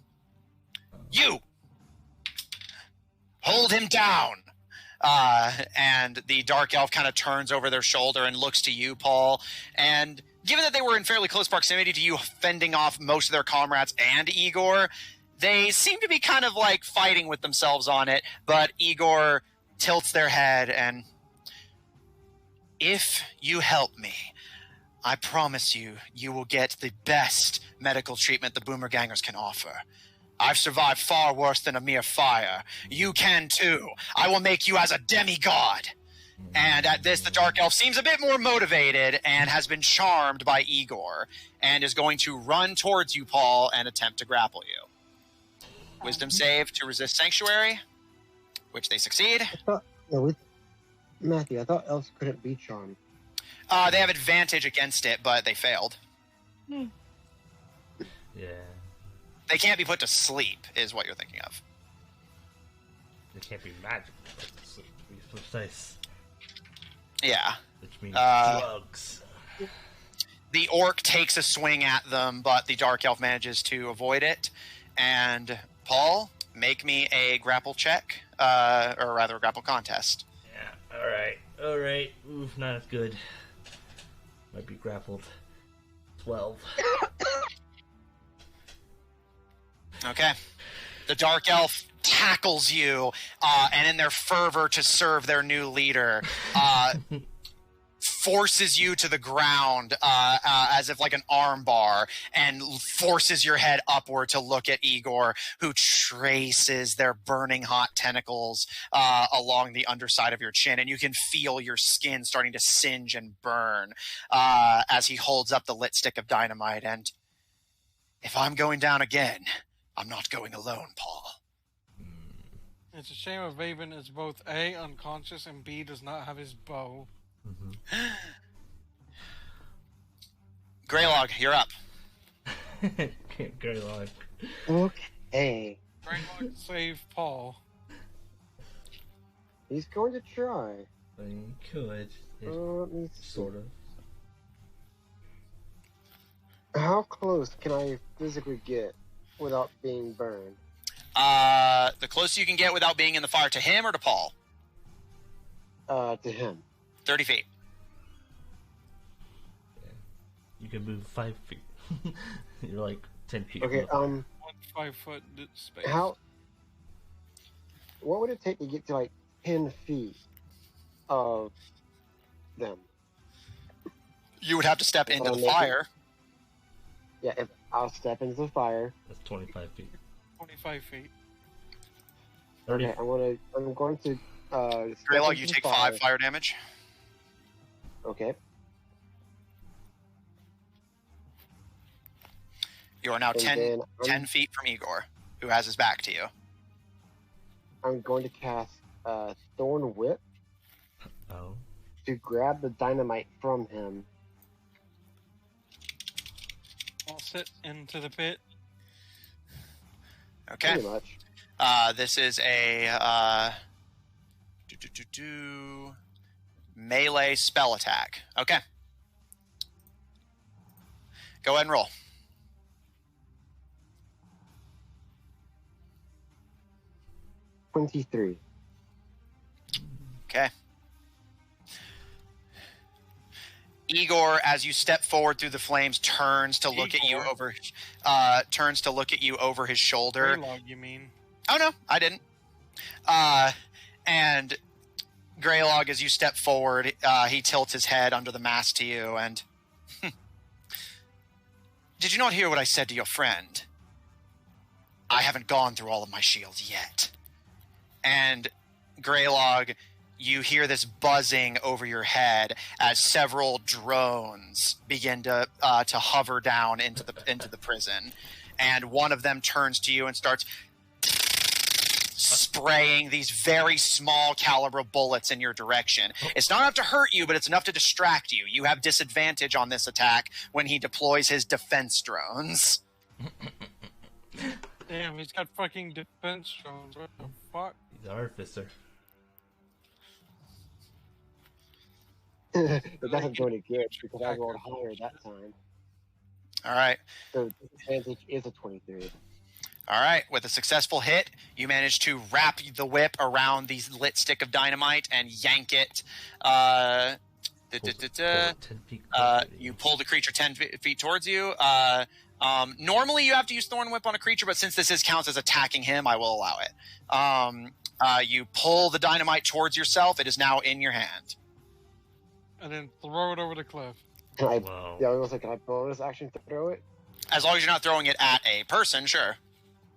You! Hold him down! And the dark elf kind of turns over their shoulder and looks to you, Paul, and given that they were in fairly close proximity to you, fending off most of their comrades and Igor, they seem to be kind of like fighting with themselves on it, but Igor tilts their head and, if you help me, I promise you, you will get the best medical treatment the Boomergangers can offer. I've survived far worse than a mere fire. You can too. I will make you as a demigod. And at this, the Dark Elf seems a bit more motivated and has been charmed by Igor and is going to run towards you, Paul, and attempt to grapple you. Wisdom save to resist Sanctuary, which they succeed. Matthew, I thought elves couldn't be charmed. They have advantage against it, but they failed. Yeah. They can't be put to sleep, is what you're thinking of. They can't be magical, to be precise. Yeah. Which means drugs. The orc takes a swing at them, but the Dark Elf manages to avoid it. And Paul, make me a grapple check, or rather a grapple contest. Yeah, alright. Oof, not as good. Might be grappled. 12. Okay. The Dark Elf tackles you, and in their fervor to serve their new leader, forces you to the ground as if like an arm bar, and forces your head upward to look at Igor, who traces their burning hot tentacles along the underside of your chin, and you can feel your skin starting to singe and burn as he holds up the lit stick of dynamite. And if I'm going down again, I'm not going alone, Paul. It's a shame a Raven is both A, unconscious, and B, does not have his bow. Greylog, you're up. Greylog. Okay. Greylog save Paul. He's going to try. He could. Let me see. Sort of. How close can I physically get without being burned? The closest you can get without being in the fire, to him or to Paul? To him. 30 feet. Yeah. You can move 5 feet. You're like 10 feet. Okay, 1 5-foot space. What would it take to get to like 10 feet of them? You would have to step into the make it- fire. Yeah, if I'll step into the fire. That's 25 feet. 25 feet. 30. Okay, I'm going to step Greylog, into you the take 5 fire damage. Okay. You are now And 10 then 10 feet from Igor, who has his back to you. I'm going to cast Thorn Whip Oh. to grab the dynamite from him. I'll sit into the pit. Okay. Pretty much. This is a melee spell attack. Okay. Go ahead and roll. $23. Okay. Igor, as you step forward through the flames, turns to look at you over his shoulder. Greylog, you mean? Oh no, I didn't. And Greylog, as you step forward, he tilts his head under the mask to you, and Did you not hear what I said to your friend? I haven't gone through all of my shields yet. And Greylog, you hear this buzzing over your head as several drones begin to hover down into the prison, and one of them turns to you and starts spraying these very small caliber bullets in your direction. It's not enough to hurt you, but it's enough to distract you. You have disadvantage on this attack when he deploys his defense drones. Damn, he's got fucking defense drones. What the fuck? He's an artificer. But that's going to get because I rolled higher that time. All right. So disadvantage is a 23. All right. With a successful hit, you manage to wrap the whip around the lit stick of dynamite and yank it. You pull the creature 10 feet towards you. Normally, you have to use Thorn Whip on a creature, but since this counts as attacking him, I will allow it. You pull the dynamite towards yourself. It is now in your hand. And then throw it over the cliff. Can I? Wow. Yeah, I was like, can I bonus action throw it? As long as you're not throwing it at a person, sure.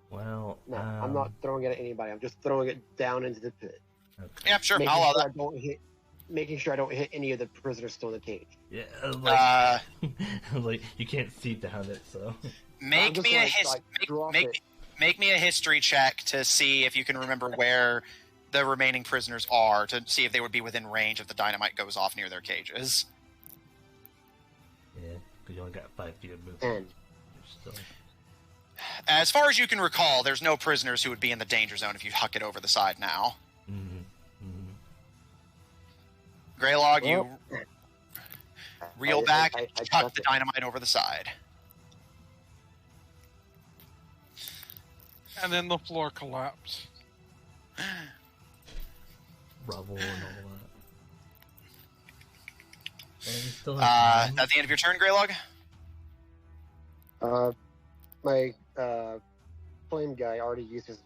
Well, No, I'm not throwing it at anybody. I'm just throwing it down into the pit. Okay. Yeah, sure. Making I'll allow sure that. I don't hit. Making sure I don't hit any of the prisoners still in the cage. Yeah, like, like you can't see down it, so. Make me a history check to see if you can remember where the remaining prisoners are, to see if they would be within range if the dynamite goes off near their cages. Yeah, because you only got 5 feet of movement. 10. Still... As far as you can recall, there's no prisoners who would be in the danger zone if you huck it over the side now. Greylog, you reel back, chuck the dynamite over the side. And then the floor collapsed. Rubble and all that. And you still have time. At the end of your turn, Greylog? My flame guy already used his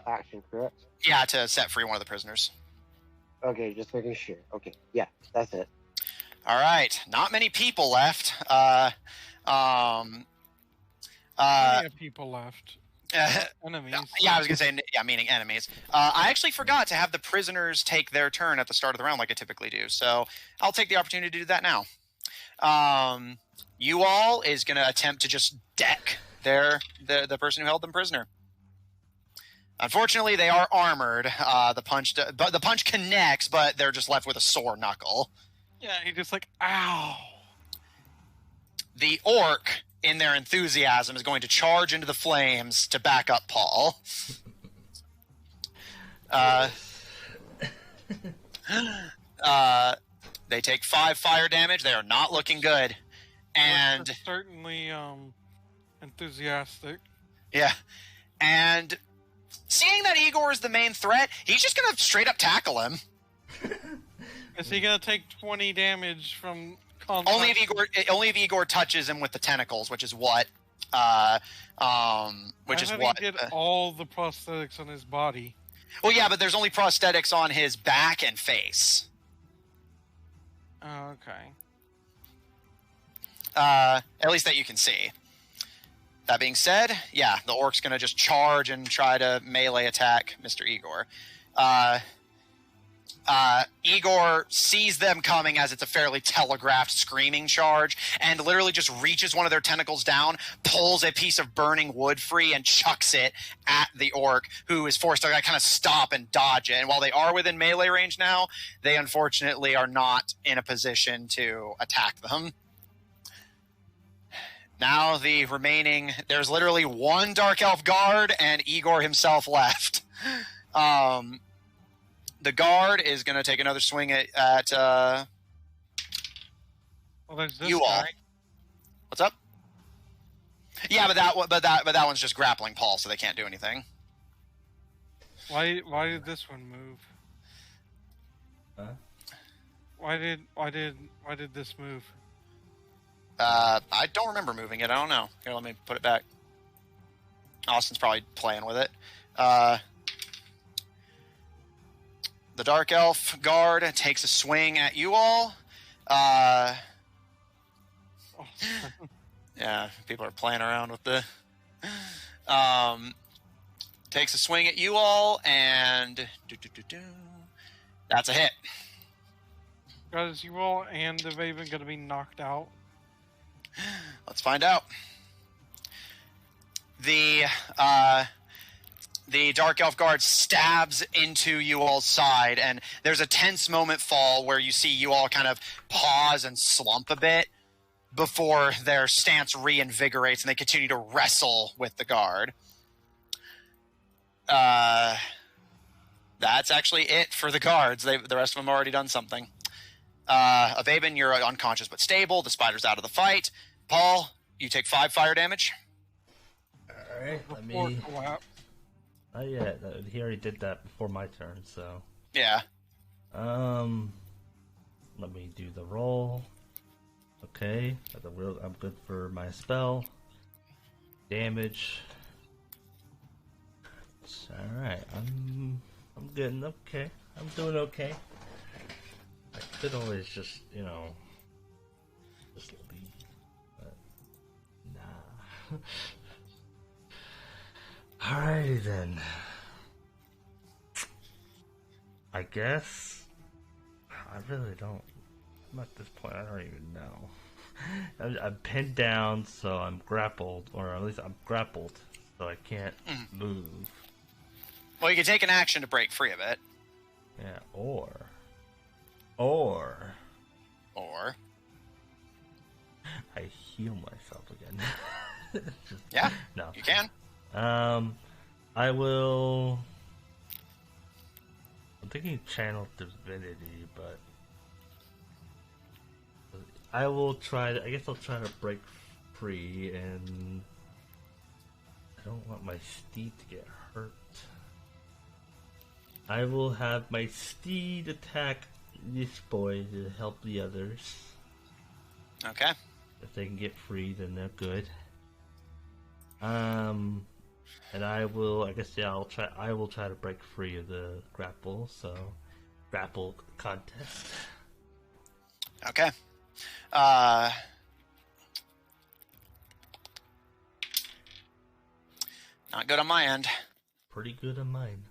action, correct? Yeah, to set free one of the prisoners. Okay, just making sure. Okay, yeah, that's it. All right, not many people left. Plenty of people left. Enemies. Yeah, I was gonna say, yeah, meaning enemies. I actually forgot to have the prisoners take their turn at the start of the round like I typically do, so I'll take the opportunity to do that now. You all is gonna attempt to just deck the person who held them prisoner. Unfortunately, they are armored. The punch connects, but they're just left with a sore knuckle. Yeah, he just like, ow. The orc, in their enthusiasm, is going to charge into the flames to back up Paul. They take 5 fire damage. They are not looking good. And They're certainly enthusiastic. yeah, and seeing that Igor is the main threat, he's just going to straight up tackle him. Is he gonna take 20 damage from Only if Igor touches him with the tentacles, which is what I thought he did all the prosthetics on his body. Well, yeah, but there's only prosthetics on his back and face. Oh, okay. At least that you can see. That being said, yeah, the orc's gonna just charge and try to melee attack Mr. Igor. Igor sees them coming as it's a fairly telegraphed screaming charge, and literally just reaches one of their tentacles down, pulls a piece of burning wood free, and chucks it at the orc, who is forced to kind of stop and dodge it. And while they are within melee range now, they unfortunately are not in a position to attack them. Now the remaining, there's literally one Dark Elf guard and Igor himself left. The guard is going to take another swing at Well, there's this you guy. all. What's up? Yeah, but that one's just grappling Paul, so they can't do anything. Why did this one move? Huh? Why did this move? I don't remember moving it. I don't know. Here, let me put it back. Austin's probably playing with it. The Dark Elf guard takes a swing at you all. Oh, Yeah, people are playing around with the... takes a swing at you all, and... That's a hit. Guys, you all and the Raven gonna be knocked out? Let's find out. The Dark Elf Guard stabs into you all's side, and there's a tense moment fall where you see you all kind of pause and slump a bit before their stance reinvigorates and they continue to wrestle with the guard. That's actually it for the guards. The rest of them have already done something. Avaben, you're unconscious but stable. The spider's out of the fight. Paul, you take 5 fire damage. Alright, let Before me... collapse. Not yet. He already did that before my turn, so... Yeah. Let me do the roll. Okay, I'm good for my spell. Damage. Alright, I'm getting okay. I'm doing okay. I could always just, just leave, but nah. Alrighty then. I guess I really don't. I'm at this point, I don't even know. I'm pinned down, so I'm grappled, or at least I'm grappled, so I can't move. Well, you can take an action to break free of it. Yeah, or I heal myself again. Yeah, no. you can. I will. I'm thinking channel divinity, but I will try. I guess I'll try to break free, and I don't want my steed to get hurt. I will have my steed attack this boy to help the others. Okay. If they can get free, then they're good. And I will. I guess I'll try. I will try to break free of the grapple. So, grapple contest. Okay. Not good on my end. Pretty good on mine.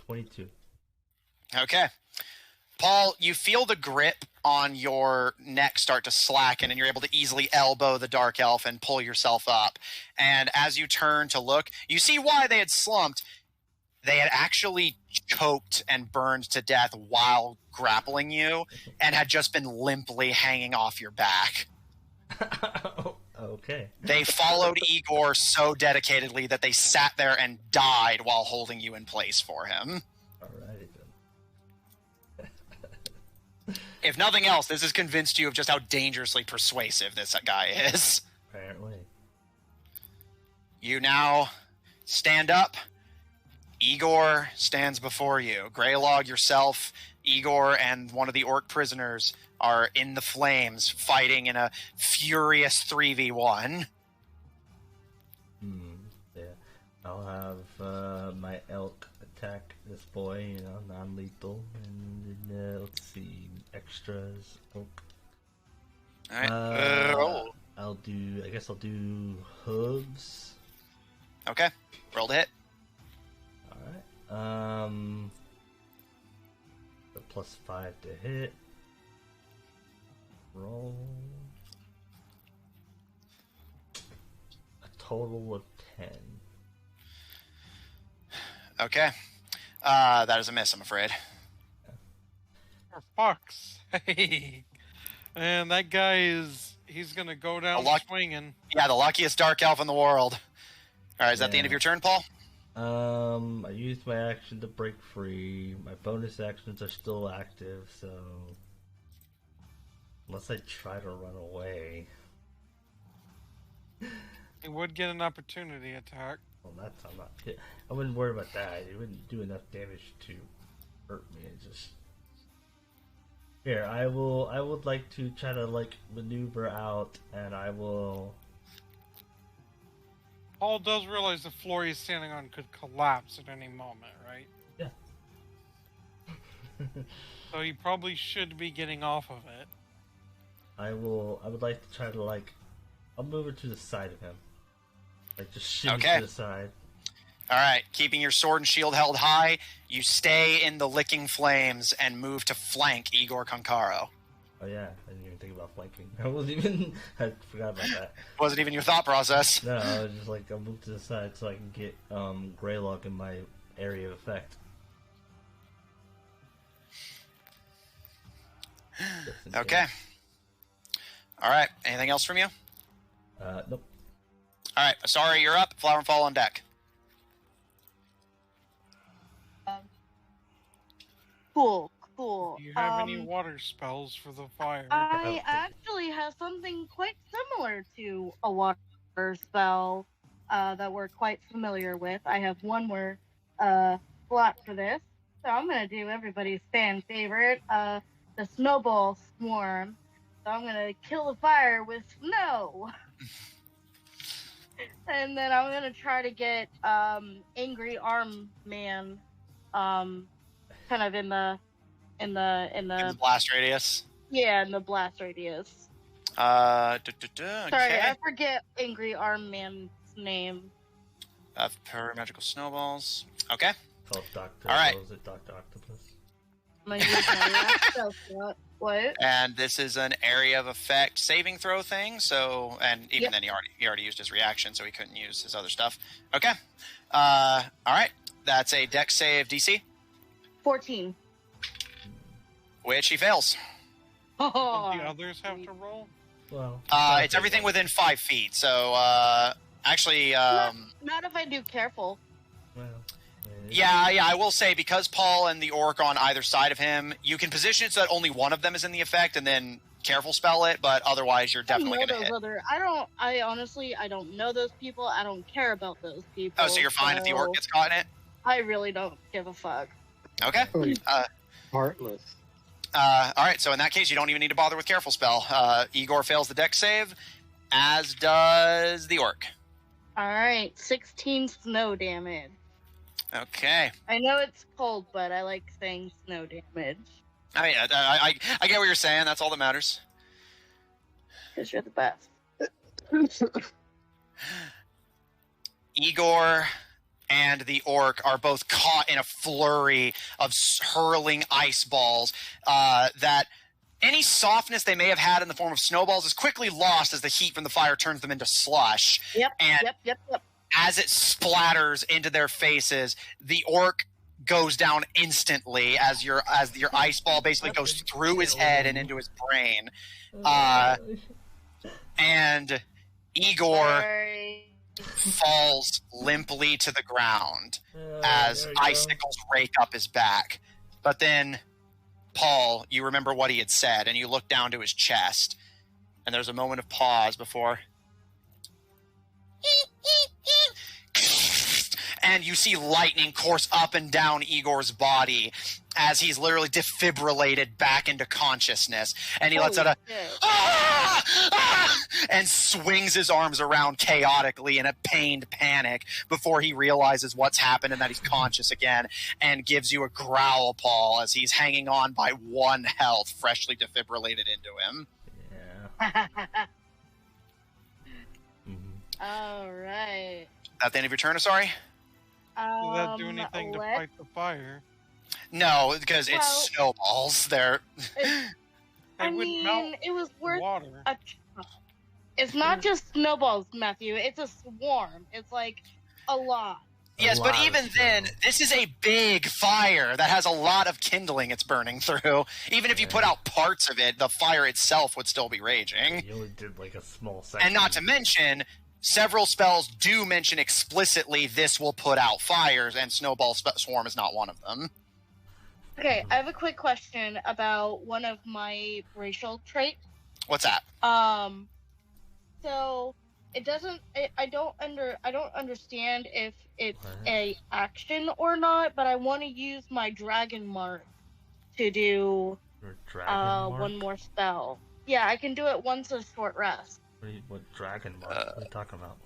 22. Okay. Paul, you feel the grip on your neck start to slacken, and you're able to easily elbow the Dark Elf and pull yourself up. And as you turn to look, you see why they had slumped. They had actually choked and burned to death while grappling you, and had just been limply hanging off your back. Okay. They followed Igor so dedicatedly that they sat there and died while holding you in place for him. Alrighty then. If nothing else, this has convinced you of just how dangerously persuasive this guy is. Apparently. You now stand up. Igor stands before you. Greylog, yourself, Igor, and one of the orc prisoners are in the flames, fighting in a furious 3v1. Yeah. I'll have my elk attack this boy, non-lethal. And let's see, extras, elk. Alright, I guess I'll do hooves. Okay, roll to hit. Alright. The +5 to hit. Roll. A total of 10. Okay. That is a miss, I'm afraid. For fuck's sake. And that guy he's gonna go down swinging. Yeah, the luckiest Dark Elf in the world. Alright, is that the end of your turn, Paul? I used my action to break free. My bonus actions are still active, so unless I try to run away. He would get an opportunity attack. Well, I wouldn't worry about that. It wouldn't do enough damage to hurt me. It just here. I would like to try to maneuver out, and I will. Paul does realize the floor he's standing on could collapse at any moment, right? Yeah. So he probably should be getting off of it. I would like to try to I'll move her to the side of him. Like, just shimmy Okay. to the side. All right, keeping your sword and shield held high, you stay in the licking flames and move to flank Igor Konkaro. Oh yeah, I didn't even think about flanking. I forgot about that. Wasn't even your thought process. No, I was just like, I'll move to the side so I can get Greylog in my area of effect. Okay. All right, anything else from you? Nope. All right, sorry, you're up. Flower and Fall on deck. Cool. Do you have any water spells for the fire? I actually have something quite similar to a water spell that we're quite familiar with. I have one more slot for this. So I'm going to do everybody's fan favorite, the Snowball Swarm. So I'm going to kill the fire with snow. And then I'm going to try to get Angry Arm Man kind of in the In the blast radius. Yeah, in the blast radius. Okay. Sorry, I forget Angry Arm Man's name. Per magical snowballs. Okay. Called Dr. All right. What was it, Dr. Octopus? I'm gonna use my last spell slot. What? And this is an area of effect saving throw thing. So, and even Yep. then, he already used his reaction, so he couldn't use his other stuff. Okay. All right. That's a dex save DC, 14. which he fails. Oh, Do the others have to roll? Well, It's everything within 5 feet. So, actually, not if I do careful. well, yeah, I will say, because Paul and the orc are on either side of him, you can position it so that only one of them is in the effect, and then careful spell it. But otherwise, you're definitely I going to know hit. I honestly don't know those people. I don't care about those people. Oh, so you're fine if the orc so gets caught in it? I really don't give a fuck. Okay. Heartless. All right, so in that case, you don't even need to bother with careful spell. Igor fails the dex save, as does the orc. All right, 16 snow damage. Okay. I know it's cold, but I like saying snow damage I mean, I get what you're saying. That's all that matters. because you're the best. Igor and the orc are both caught in a flurry of hurling ice balls that any softness they may have had in the form of snowballs is quickly lost as the heat from the fire turns them into slush. Yep. And Yep. as it splatters into their faces, the orc goes down instantly as your ice ball basically goes through his head and into his brain. And Igor Sorry. falls limply to the ground as there you go. icicles rake up his back. But then, Paul, you remember what he had said, and you look down to his chest, and there's a moment of pause before... And you see lightning course up and down Igor's body as he's literally defibrillated back into consciousness. And he lets out a... Holy shit. "Ah! Ah!" and swings his arms around chaotically in a pained panic before he realizes what's happened and that he's conscious again, and gives you a growl, Paul, as he's hanging on by 1 health, freshly defibrillated into him. Yeah. All right. At the end of your turn, sorry? Does that do anything to fight the fire? No, because Well- it's snowballs. They're... I They would mean, melt it was worth water. a try. It's not just snowballs, Matthew. It's a swarm. It's like a lot. Yes, A but lot of even then, snow. this is a big fire that has a lot of kindling it's burning through. Even if you put out parts of it, the fire itself would still be raging. You only did like a small section. And not to mention, several spells do mention explicitly this will put out fires, and Snowball Swarm is not one of them. Okay, I have a quick question about one of my racial traits. What's that? So it doesn't. I don't understand if it's What? a action or not. But I want to use my dragon mark to do Your dragon mark? one more spell. Yeah, I can do it once a short rest. What dragon mark? What are you talking about?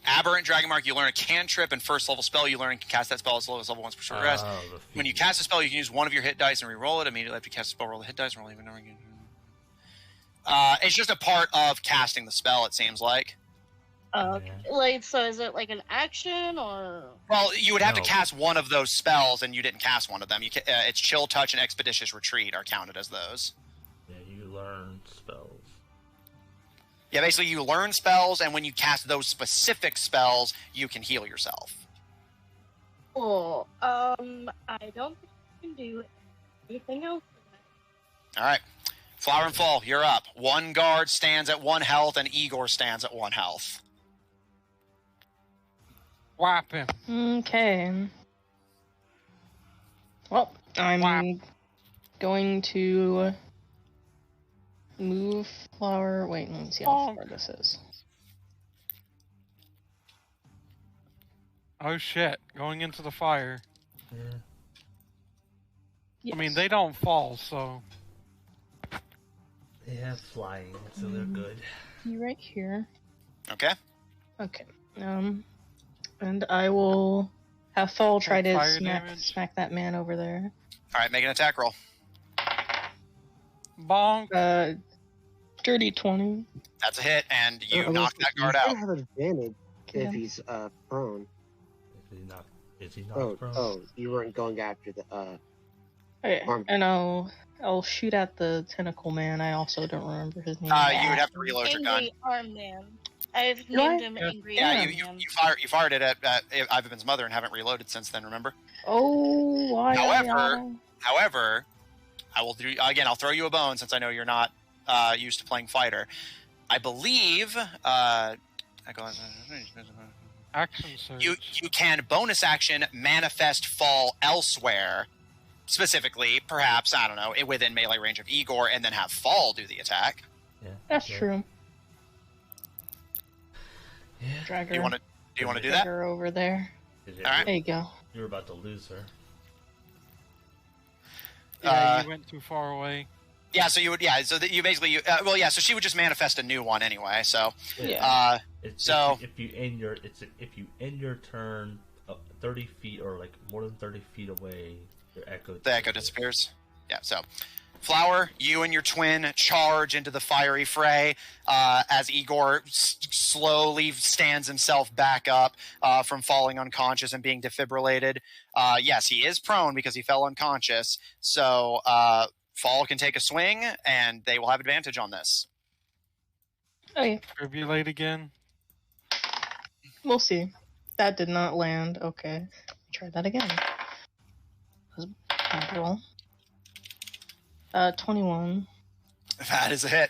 Aberrant Dragon Mark, you learn a cantrip, and first level spell you learn and can cast that spell as low as level 1 per short rest. Oh, the When you feat. cast a spell, you can use one of your hit dice and re-roll it. Immediately after you cast a spell, roll the hit dice and roll even number again. It's just a part of casting the spell, it seems like. Okay. Like, so is it like an action or? Well, you would have to No. cast one of those spells, and you didn't cast one of them. It's Chill Touch and Expeditious Retreat are counted as those. Yeah, you learn spells. Yeah, basically you learn spells, and when you cast those specific spells, you can heal yourself. Oh, I don't think I can do anything else. All right. Flower and Fall, you're up. One guard stands at 1 health, and Igor stands at 1 health. Whap him. Okay. Well, I'm going to move Flower. Wait, let me see how far this is. Oh shit! Going into the fire. Yeah. Yes. I mean, they don't fall, so. They have flying, so they're good. Be right here. Okay. Okay. And I will have Fall try to Fire damage. smack that man over there. All right, make an attack roll. Bonk. Dirty 20. That's a hit, and you I knock that guard you out. still have advantage Yeah. if he's prone. Is he not prone? Oh, you weren't going after the Okay. Arm. And I'll shoot at the tentacle man. I also don't remember his name. You would have to reload your gun. Angry Arm Man. I've Do I? named him Yeah. Angry Yeah, Arm you Man. fired it at Ivan's mother and haven't reloaded since then, remember? Oh, why? However, I will do again. I'll throw you a bone since I know you're not used to playing fighter. I believe Action surge. you can bonus action manifest Fall elsewhere, specifically, perhaps I don't know, within melee range of Igor, and then have Fall do the attack. Yeah. That's yeah. true. Yeah. Drag her. Do you want to do drag that? her over there. All right. There you go. You're about to lose her. Yeah, you went too far away. Yeah. So you would. Yeah. So that you basically. So she would just manifest a new one anyway. So. Yeah. If you end your turn 30 feet or like more than 30 feet away, the echo disappears. Yeah. So. Flower, you and your twin charge into the fiery fray as Igor slowly stands himself back up from falling unconscious and being defibrillated. Yes, he is prone because he fell unconscious. So Fall can take a swing, and they will have advantage on this. Okay, Tribulate again. we'll see. That did not land. Okay. Try that again. That was a bad roll. 21. That is a hit.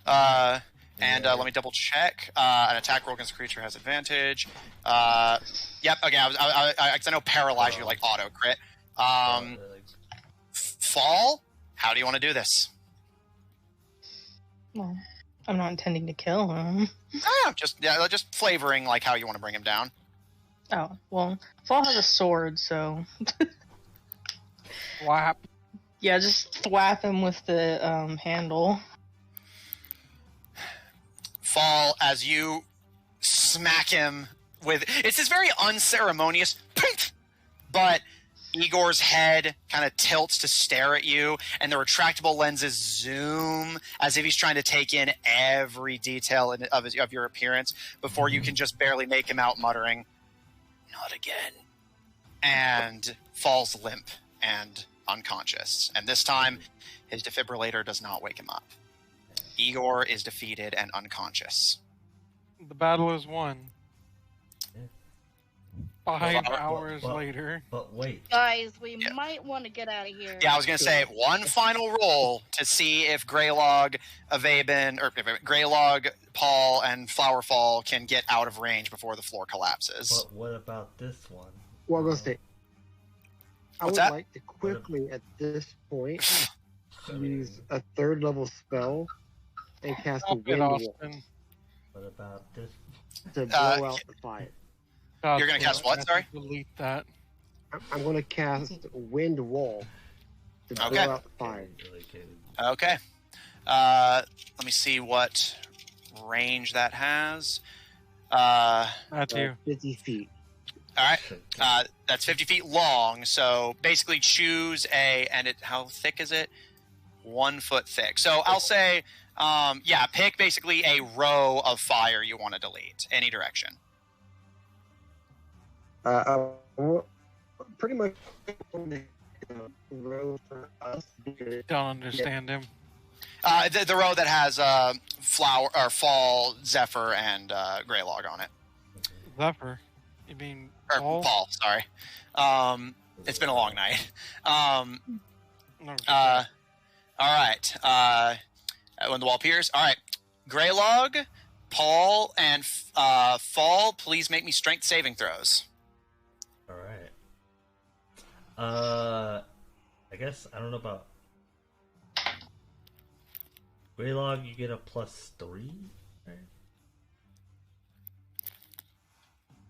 Let me double check. An attack roll against a creature has advantage. Yep. Okay. I know paralyze you like auto crit. Fall. How do you want to do this? Well, I'm not intending to kill him. Oh, just flavoring like how you want to bring him down. Oh, well, Fall has a sword, so Whap. yeah, just thwap him with the handle. Fall as you smack him with. It's this very unceremonious, but Igor's head kind of tilts to stare at you, and the retractable lenses zoom as if he's trying to take in every detail of your appearance before you can just barely make him out muttering, "Not again," and falls limp and unconscious. And this time, his defibrillator does not wake him up. Igor is defeated and unconscious. The battle is won. Yeah. 5 Well, hours later. But wait. Guys, we might want to get out of here. Yeah, I was going to say one final roll to see if Greylog, Greylog, Paul, and Flowerfall can get out of range before the floor collapses. But what about this one? Well, I'm gonna say, I What's would that? like to quickly at this point use a 3rd level spell and cast a Stop it, wind wall Austin. What about this? to blow out the fire. God, You're gonna cast what, I have sorry? to Delete that. I'm going to cast wind wall to blow Okay. out the fire. Really kidding. Okay. Let me see what range that has. Matthew. 50 feet. All right. That's 50 feet long, so basically choose how thick is it? 1 foot thick. So I'll say Yeah, pick basically a row of fire you want to delete. Any direction. Well, pretty much row for us. Don't understand him. The row that has flower or fall, Zephyr, and Greylog on it. Zephyr. You mean Or Paul? Paul, sorry. It's been a long night. No, All right. When the wall appears. All right. Greylog, Paul, and Fall, please make me strength saving throws. All right. I guess I don't know about Greylog. You get a +3.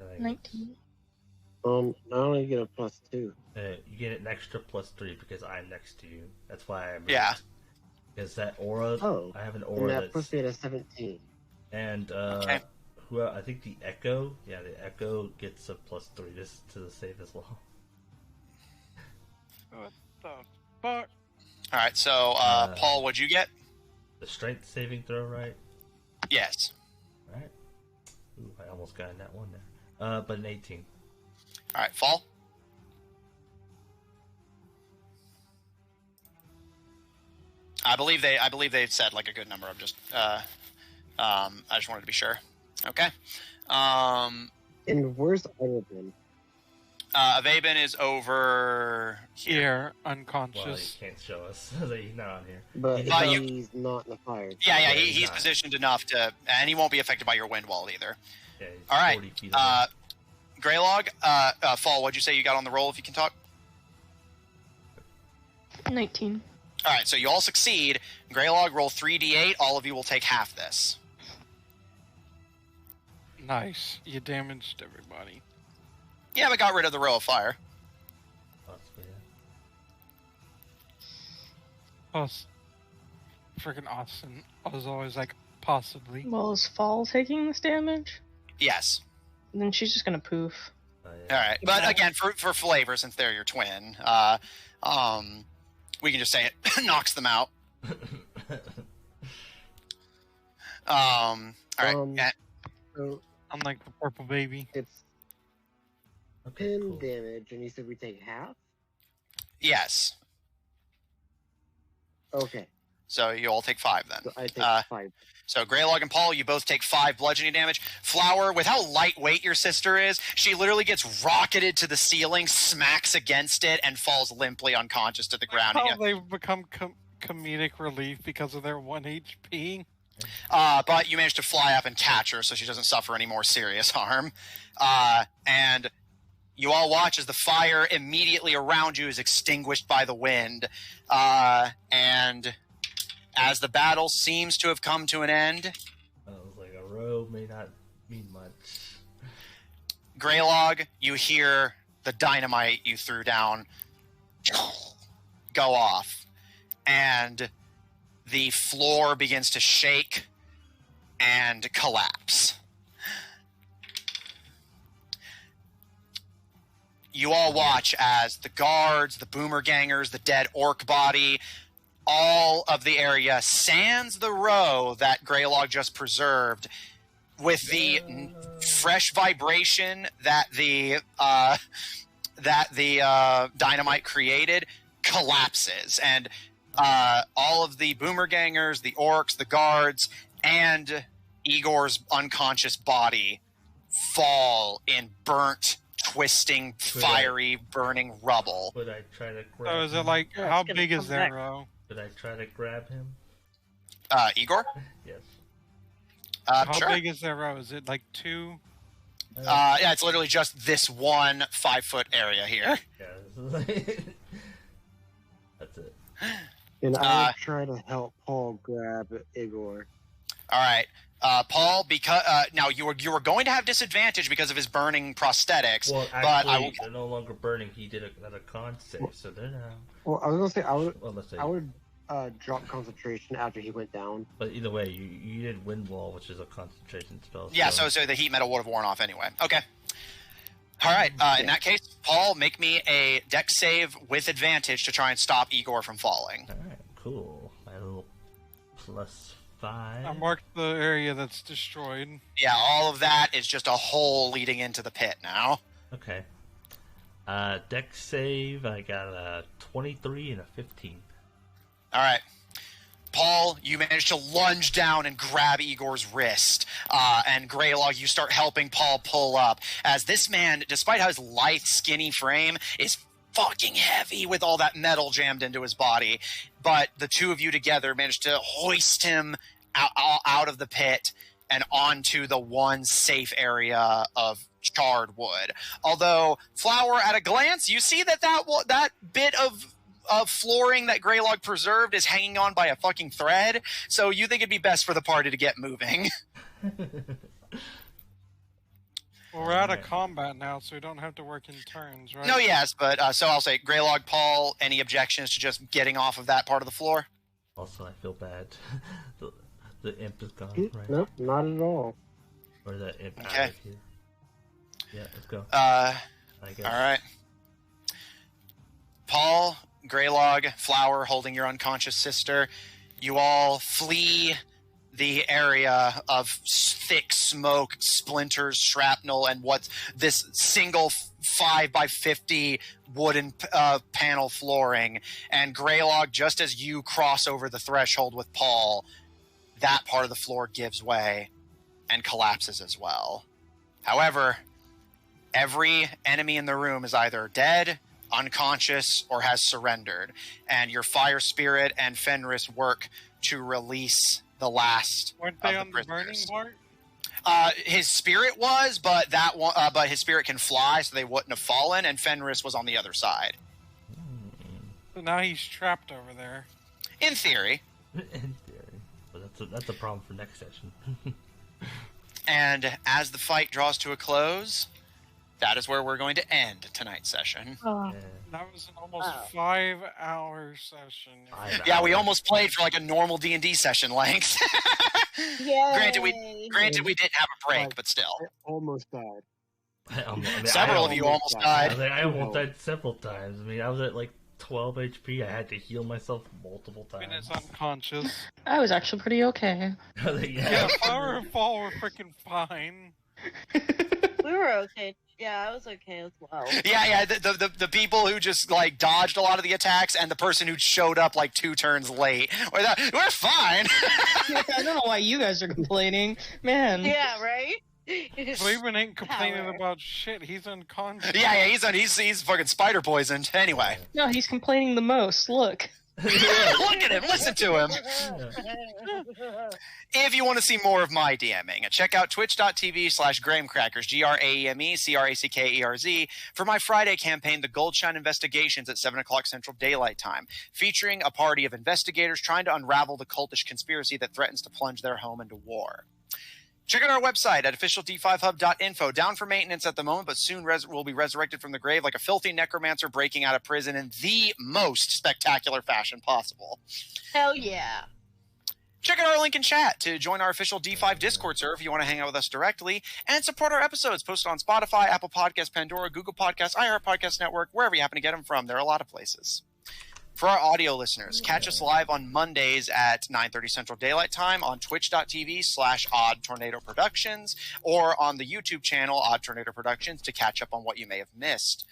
Right? 19. I only get a +2. You get an extra +3 because I'm next to you. That's why I moved. Yeah. Because that aura. Oh, I have an and aura that that's. puts me at a 17. And Okay. I think the Echo. Yeah, the Echo gets a +3 just to the save as well. what the fuck? All right. So, Paul, what'd you get? The strength saving throw, right? Yes. Right. Ooh, I almost got in that one there. But an 18. All right. Fall. I believe they said like a good number. I'm just I just wanted to be sure. Okay. And where's Ireland? Avaben is over here. Here, Well, unconscious. he can't show us that he's not on here. But you- he's not in the fire. Yeah, Yeah, he's he's not. positioned enough to, and he won't be affected by your wind wall either. Yeah, he's All right. 40 feet away. Greylog, Fall, what'd you say you got on the roll if you can talk? 19. All right, so you all succeed. Greylog, roll 3d8. All of you will take half this. Nice. You damaged everybody. Yeah, but got rid of the row of fire. Possibly, yeah. Plus, freaking Austin. I was always like, possibly. Well, is Fall taking this damage? Yes. Then she's just gonna poof. All Yeah. right, but again, for flavor, since they're your twin, we can just say it knocks them out. All right. Yeah. So Unlike the purple baby. it's Okay, pin cool. damage, and you said we take half? Yes. Okay, So you all take 5 then. so I take 5. So Greylog and Paul, you both take 5 bludgeoning damage. Flower, with how lightweight your sister is, she literally gets rocketed to the ceiling, smacks against it, and falls limply unconscious to the ground. How they've become comedic relief because of their 1 HP. But you manage to fly up and catch her so she doesn't suffer any more serious harm. And you all watch as the fire immediately around you is extinguished by the wind. And as the battle seems to have come to an end, I was like, a row may not mean much. Greylog, you hear the dynamite you threw down go off. And the floor begins to shake and collapse. You all watch as the guards, the boomer gangers, the dead orc body, all of the area sans the row that Greylog just preserved, with the fresh vibration that the dynamite created, collapses, and all of the boomer gangers, the orcs, the guards, and Igor's unconscious body fall in burnt, twisting, fiery, burning rubble. Would I try to grab So is it him? like, Yeah, how it's gonna big is come their back. row? Would I try to grab him? Igor? Yes. How Sure. big is their row? Is it like 2? Yeah, it's literally just this one 5-foot area here. Yeah, this is like... That's it. And I would try to help Paul grab Igor. All right, Paul. Because now you were going to have disadvantage because of his burning prosthetics. Well, but actually, I will. they're no longer burning. He did another con save, so they're now... Well, I was gonna say Well, let's say... I would drop concentration after he went down. But either way, you did Wind Wall, which is a concentration spell. Yeah, so the heat metal would have worn off anyway. Okay. All right. In that case, Paul, make me a dex save with advantage to try and stop Igor from falling. Alright, cool. My little I 5. marked the area that's destroyed. Yeah, all of that is just a hole leading into the pit now. Okay. Dex save, I got a 23 and a 15. All right. Paul, you manage to lunge down and grab Igor's wrist. And Greylog, you start helping Paul pull up. As this man, despite his lithe, skinny frame, is fucking heavy with all that metal jammed into his body. But the two of you together manage to hoist him out of the pit and onto the one safe area of charred wood. Although, Flower, at a glance, you see that bit of flooring that Greylog preserved is hanging on by a fucking thread, so you think it'd be best for the party to get moving. Well, we're out of combat now, so we don't have to work in turns, right? No, yes, but so I'll say, Greylog, Paul, any objections to just getting off of that part of the floor? Also, I feel bad. The imp is gone, right? Nope, not at all. Or the imp Okay. out of here. Yeah, let's go. I guess. All right. Paul, Greylog, Flower holding your unconscious sister, you all flee the area of thick smoke, splinters, shrapnel, and what's this single 5x50 wooden panel flooring. And Greylog, just as you cross over the threshold with Paul, that part of the floor gives way and collapses as well. However, every enemy in the room is either dead, unconscious, or has surrendered. And your fire spirit and Fenris work to release the last Weren't they of on the the burning prisoners. part? His spirit was, but but his spirit can fly, so they wouldn't have fallen. And Fenris was on the other side, So now he's trapped over there. in theory. In theory. But that's a problem for next session. And as the fight draws to a close, that is where we're going to end tonight's session. Oh. Yeah. That was an almost 5-hour session. 5 Yeah, we hours. almost played for like a normal D&D session length. Yay. Granted, we didn't have a break, but still. I almost died. Several of you almost died. I almost died several times. I mean, I was at like 12 HP. I had to heal myself multiple And times. it's unconscious. I was actually pretty okay. Yeah, Flower and Paul were freaking fine. We were okay. Yeah, I was okay as well. Yeah. The people who just like dodged a lot of the attacks, and the person who showed up like 2 turns late. We're fine. I don't know why you guys are complaining. Man. Yeah, right? Flaven ain't complaining Power. about shit. He's unconscious. Yeah, he's fucking spider poisoned. Anyway, No, he's complaining the most. Look. look at him, listen to him. If you want to see more of my DMing, check out twitch.tv/GrahamCrackers, GrameCrackerz, for my Friday campaign, The Goldshine Investigations, at 7 o'clock Central Daylight Time, featuring a party of investigators trying to unravel the cultish conspiracy that threatens to plunge their home into war. Check out our website at officiald5hub.info. Down for maintenance at the moment, but soon will be resurrected from the grave like a filthy necromancer breaking out of prison in the most spectacular fashion possible. Hell yeah. Check out our link in chat to join our official D5 Discord server if you want to hang out with us directly, and support our episodes posted on Spotify, Apple Podcasts, Pandora, Google Podcasts, iHeart Podcast Network, wherever you happen to get them from. There are a lot of places. For our audio listeners, catch us live on Mondays at 9:30 Central Daylight Time on twitch.tv/Odd Tornado Productions, or on the YouTube channel Odd Tornado Productions to catch up on what you may have missed.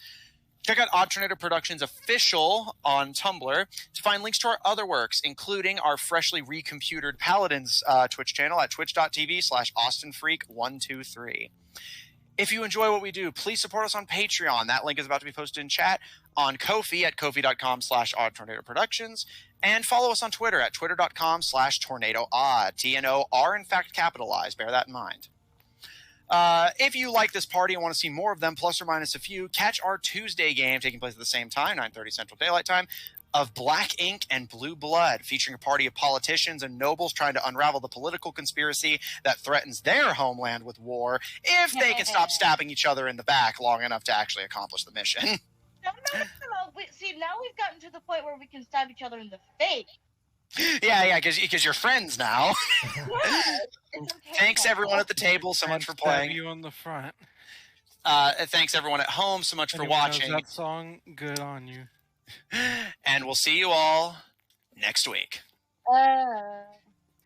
Check out Odd Tornado Productions Official on Tumblr to find links to our other works, including our freshly recomputered Paladins Twitch channel at twitch.tv/AustinFreak123. If you enjoy what we do, please support us on Patreon. That link is about to be posted in chat. On Ko-fi at ko-fi.com/Odd Tornado Productions. And follow us on Twitter at twitter.com/TornadoOdd. TNO are in fact capitalized. Bear that in mind. If you like this party and want to see more of them, plus or minus a few, catch our Tuesday game taking place at the same time, 9:30 Central Daylight Time, of Black Ink and Blue Blood, featuring a party of politicians and nobles trying to unravel the political conspiracy that threatens their homeland with war, if they can stop stabbing each other in the back long enough to actually accomplish the mission. No. See, now we've gotten to the point where we can stab each other in the face. Yeah, because you're friends now. Yes, it's okay, Thanks Paul. everyone at the table so much for Stab playing. you on the front. Thanks everyone at home so much for Anyone knows watching. that song? Good on you. And we'll see you all next week.